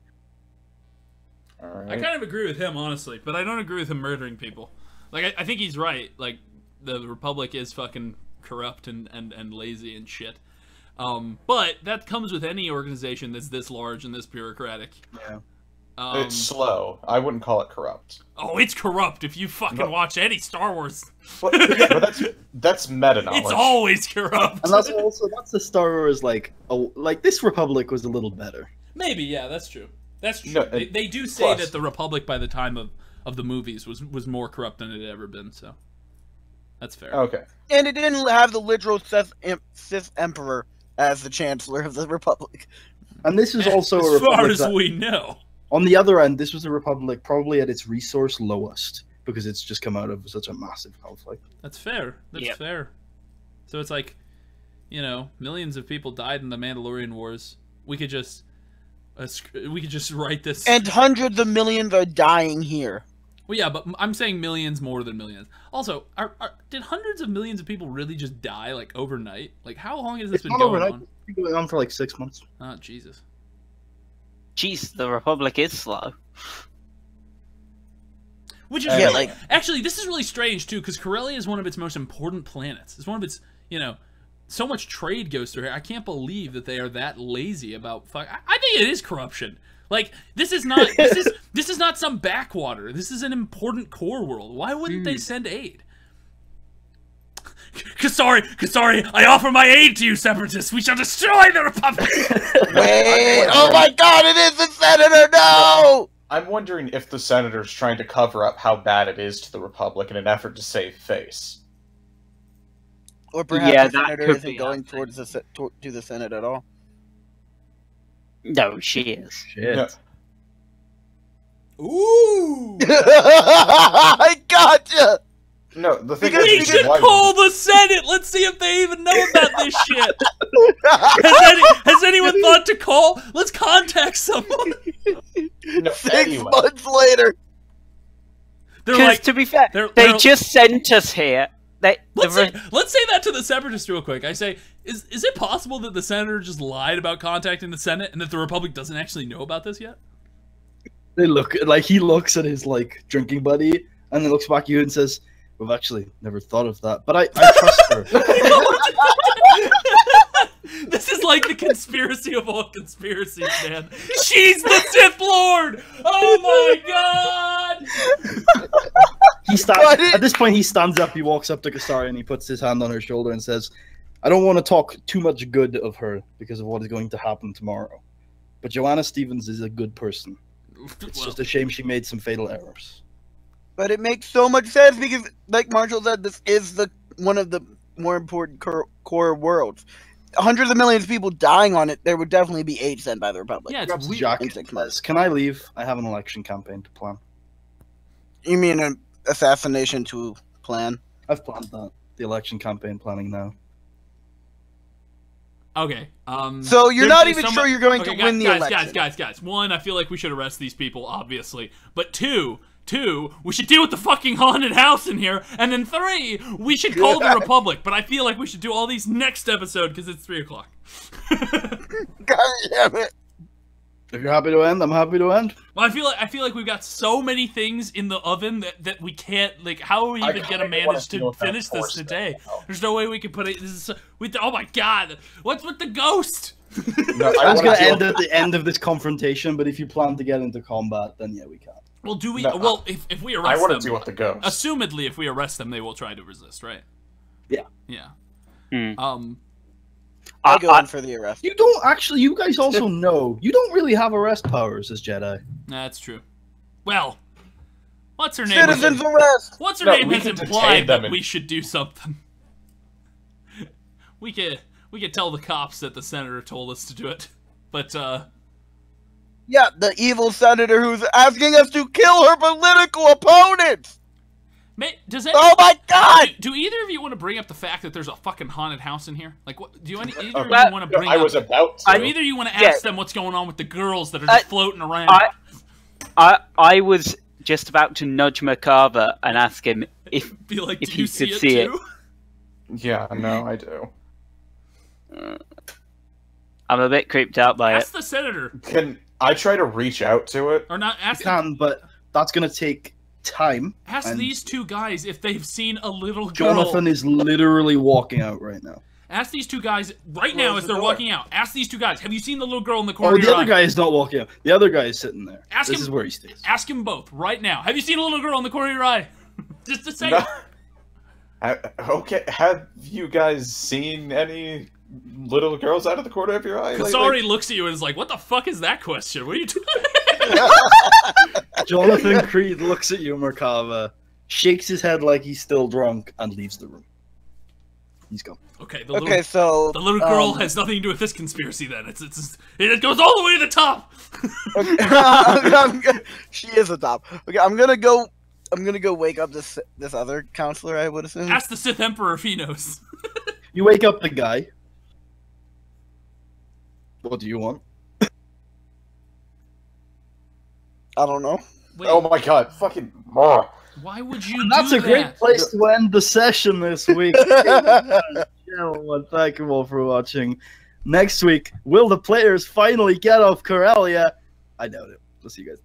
[SPEAKER 1] All right.
[SPEAKER 5] I kind of agree with him, honestly, but I don't agree with him murdering people. Like, I think he's right. Like, the Republic is fucking corrupt and lazy and shit. But that comes with any organization that's this large and this bureaucratic.
[SPEAKER 2] Yeah.
[SPEAKER 1] It's slow. I wouldn't call it corrupt.
[SPEAKER 5] Oh, it's corrupt if you fucking watch any Star Wars.
[SPEAKER 1] But that's meta knowledge.
[SPEAKER 5] It's always corrupt.
[SPEAKER 2] And that's the Star Wars, like this Republic was a little better.
[SPEAKER 5] Maybe, yeah, that's true. That's true.
[SPEAKER 1] No,
[SPEAKER 5] they do say that the Republic by the time of the movies was more corrupt than it had ever been, so that's fair.
[SPEAKER 1] Okay.
[SPEAKER 3] And it didn't have the literal Sith Emperor as the Chancellor of the Republic.
[SPEAKER 2] And this is also
[SPEAKER 5] as
[SPEAKER 2] a Republic
[SPEAKER 5] far as
[SPEAKER 2] that,
[SPEAKER 5] we know.
[SPEAKER 2] on the other end, this was a Republic probably at its resource lowest because it's just come out of such a massive conflict.
[SPEAKER 5] That's fair. That's fair. So it's like, you know, millions of people died in the Mandalorian Wars. We could just write this.
[SPEAKER 3] And hundreds of millions are dying here.
[SPEAKER 5] Well, yeah, but I'm saying millions more than millions. Also, did hundreds of millions of people really just die like overnight? Like, how long has this been going on?
[SPEAKER 2] It's been going on for like 6 months.
[SPEAKER 5] Oh, Jesus.
[SPEAKER 4] Jeez, the Republic is slow.
[SPEAKER 5] Which is actually, this is really strange too, because Corellia is one of its most important planets. It's one of its, you know, so much trade goes through here. I can't believe that they are that lazy about. I think it is corruption. Like, this is not this is not some backwater. This is an important core world. Why wouldn't they send aid? Kasari, I offer my aid to you, separatists. We shall destroy the Republic.
[SPEAKER 3] Wait! Oh my God! It is the Senator! No!
[SPEAKER 1] I'm wondering if the Senator's trying to cover up how bad it is to the Republic in an effort to save face.
[SPEAKER 3] Or perhaps the
[SPEAKER 4] that
[SPEAKER 3] Senator
[SPEAKER 4] could
[SPEAKER 3] isn't
[SPEAKER 4] be
[SPEAKER 3] going
[SPEAKER 4] happening.
[SPEAKER 3] towards to the Senate at all.
[SPEAKER 4] No, she is.
[SPEAKER 2] Shit.
[SPEAKER 1] No.
[SPEAKER 5] Ooh!
[SPEAKER 3] I gotcha!
[SPEAKER 1] No, the thing
[SPEAKER 5] We
[SPEAKER 1] is,
[SPEAKER 5] should
[SPEAKER 1] why-
[SPEAKER 5] call the Senate. Let's see if they even know about this shit. Has anyone thought to call? Let's contact someone.
[SPEAKER 1] No,
[SPEAKER 3] 6
[SPEAKER 1] anyway.
[SPEAKER 3] months later.
[SPEAKER 5] They're
[SPEAKER 4] Because
[SPEAKER 5] like,
[SPEAKER 4] to be fair,
[SPEAKER 5] they're-
[SPEAKER 4] they
[SPEAKER 5] they're-
[SPEAKER 4] just sent us here.
[SPEAKER 5] let's say that to the separatists real quick. I say, is it possible that the senator just lied about contacting the Senate and that the Republic doesn't actually know about this yet?
[SPEAKER 2] They look like he looks at his like drinking buddy and then looks back at you and says, "We've actually never thought of that, but I trust her."
[SPEAKER 5] This is like the conspiracy of all conspiracies, man. She's the Sith Lord! Oh my god!
[SPEAKER 2] At this point, he stands up, he walks up to Kasari, and he puts his hand on her shoulder and says, "I don't want to talk too much good of her because of what is going to happen tomorrow. But Joanna Stevens is a good person. It's just a shame she made some fatal errors."
[SPEAKER 3] But it makes so much sense because, like Marshall said, this is one of the more important core worlds. Hundreds of millions of people dying on it, there would definitely be aid sent by the Republic.
[SPEAKER 5] Yeah,
[SPEAKER 2] Grabs
[SPEAKER 5] it's
[SPEAKER 2] the
[SPEAKER 5] weird.
[SPEAKER 2] jacket
[SPEAKER 3] In
[SPEAKER 2] and
[SPEAKER 3] 6 months.
[SPEAKER 2] says, "Can I leave? I have an election campaign to plan."
[SPEAKER 3] You mean an assassination to plan?
[SPEAKER 2] I've planned that. The election campaign planning now.
[SPEAKER 5] Okay.
[SPEAKER 3] So you're
[SPEAKER 5] there's-
[SPEAKER 3] not
[SPEAKER 5] there's
[SPEAKER 3] even
[SPEAKER 5] some-
[SPEAKER 3] sure you're going to
[SPEAKER 5] okay,
[SPEAKER 3] win the
[SPEAKER 5] guys,
[SPEAKER 3] election.
[SPEAKER 5] Guys. One, I feel like we should arrest these people, obviously. But two, we should deal with the fucking haunted house in here. And then 3, we should call the Republic. But I feel like we should do all these next episode because it's 3 o'clock.
[SPEAKER 3] God damn it!
[SPEAKER 2] If you're happy to end, I'm happy to end.
[SPEAKER 5] Well, I feel like we've got so many things in the oven that we can't, like, how are we even gonna manage to finish this today? There's no way we can put it. Oh my god, what's with the ghost?
[SPEAKER 2] No, I was gonna end at the end of this confrontation, but if you plan to get into combat, then yeah, we can.
[SPEAKER 5] Well, do we?
[SPEAKER 1] No,
[SPEAKER 5] well, if we arrest them,
[SPEAKER 1] I want to deal with the ghost.
[SPEAKER 5] Assumedly, if we arrest them, they will try to resist, right?
[SPEAKER 2] Yeah.
[SPEAKER 5] Yeah.
[SPEAKER 3] I go in for the arrest.
[SPEAKER 2] You don't actually. You guys also know you don't really have arrest powers as Jedi.
[SPEAKER 5] That's true. Well, what's her name?
[SPEAKER 3] Citizens arrest.
[SPEAKER 5] What's her name
[SPEAKER 1] we
[SPEAKER 5] has
[SPEAKER 1] can
[SPEAKER 5] implied
[SPEAKER 1] detain them
[SPEAKER 5] that we should do something. We could tell the cops that the senator told us to do it, but
[SPEAKER 3] Yeah, the evil senator who's asking us to kill her political opponents.
[SPEAKER 5] Does
[SPEAKER 3] Oh my god!
[SPEAKER 5] Do either of you want to bring up the fact that there's a fucking haunted house in here? Like, what? Do either of you
[SPEAKER 1] Okay.
[SPEAKER 5] want to bring?
[SPEAKER 1] I was about to.
[SPEAKER 5] Do either of you want to ask them what's going on with the girls that are just floating around?
[SPEAKER 4] I was just about to nudge Merkava and ask him if
[SPEAKER 5] Be like,
[SPEAKER 4] if
[SPEAKER 5] do
[SPEAKER 4] he
[SPEAKER 5] you see
[SPEAKER 4] could
[SPEAKER 5] it
[SPEAKER 4] see
[SPEAKER 5] too?
[SPEAKER 1] Yeah, no, I do.
[SPEAKER 4] I'm a bit creeped out by
[SPEAKER 5] Ask
[SPEAKER 4] it.
[SPEAKER 5] the senator.
[SPEAKER 1] Can I try to reach out to it?
[SPEAKER 5] Or not? Ask.
[SPEAKER 2] You can, but that's gonna take time.
[SPEAKER 5] Ask
[SPEAKER 2] and
[SPEAKER 5] these two guys if they've seen a little girl.
[SPEAKER 2] Jonathan is literally walking out right now.
[SPEAKER 5] Ask these two guys right now as they're walking out. Ask these two guys. Have you seen the little girl in the corner
[SPEAKER 2] Oh,
[SPEAKER 5] of your
[SPEAKER 2] the other
[SPEAKER 5] eye?
[SPEAKER 2] guy is not walking out. The other guy is sitting there.
[SPEAKER 5] Ask
[SPEAKER 2] This
[SPEAKER 5] him-
[SPEAKER 2] is where he stays.
[SPEAKER 5] Ask them both right now. Have you seen a little girl in the corner of your eye? Just to say.
[SPEAKER 1] No. Okay, have you guys seen any little girls out of the corner of your eye?
[SPEAKER 5] Kasari looks at you and is like, "What the fuck is that question? What are you doing?"
[SPEAKER 2] Jonathan Creed looks at you, Merkava, shakes his head like he's still drunk, and leaves the room. He's gone.
[SPEAKER 5] Okay, the little girl has nothing to do with this conspiracy. Then it goes all the way to the top.
[SPEAKER 3] She is a top. Okay, I'm gonna go wake up this other counselor, I would assume.
[SPEAKER 5] Ask the Sith Emperor if he knows.
[SPEAKER 2] You wake up the guy. What do you want?
[SPEAKER 3] I don't know.
[SPEAKER 5] Wait,
[SPEAKER 1] Oh my god, fucking more.
[SPEAKER 5] why would you
[SPEAKER 2] That's
[SPEAKER 5] do
[SPEAKER 2] a great
[SPEAKER 5] that?
[SPEAKER 2] place to end the session this week. Gentlemen, thank you all for watching. Next week, will the players finally get off Corellia? I doubt it. We'll see you guys.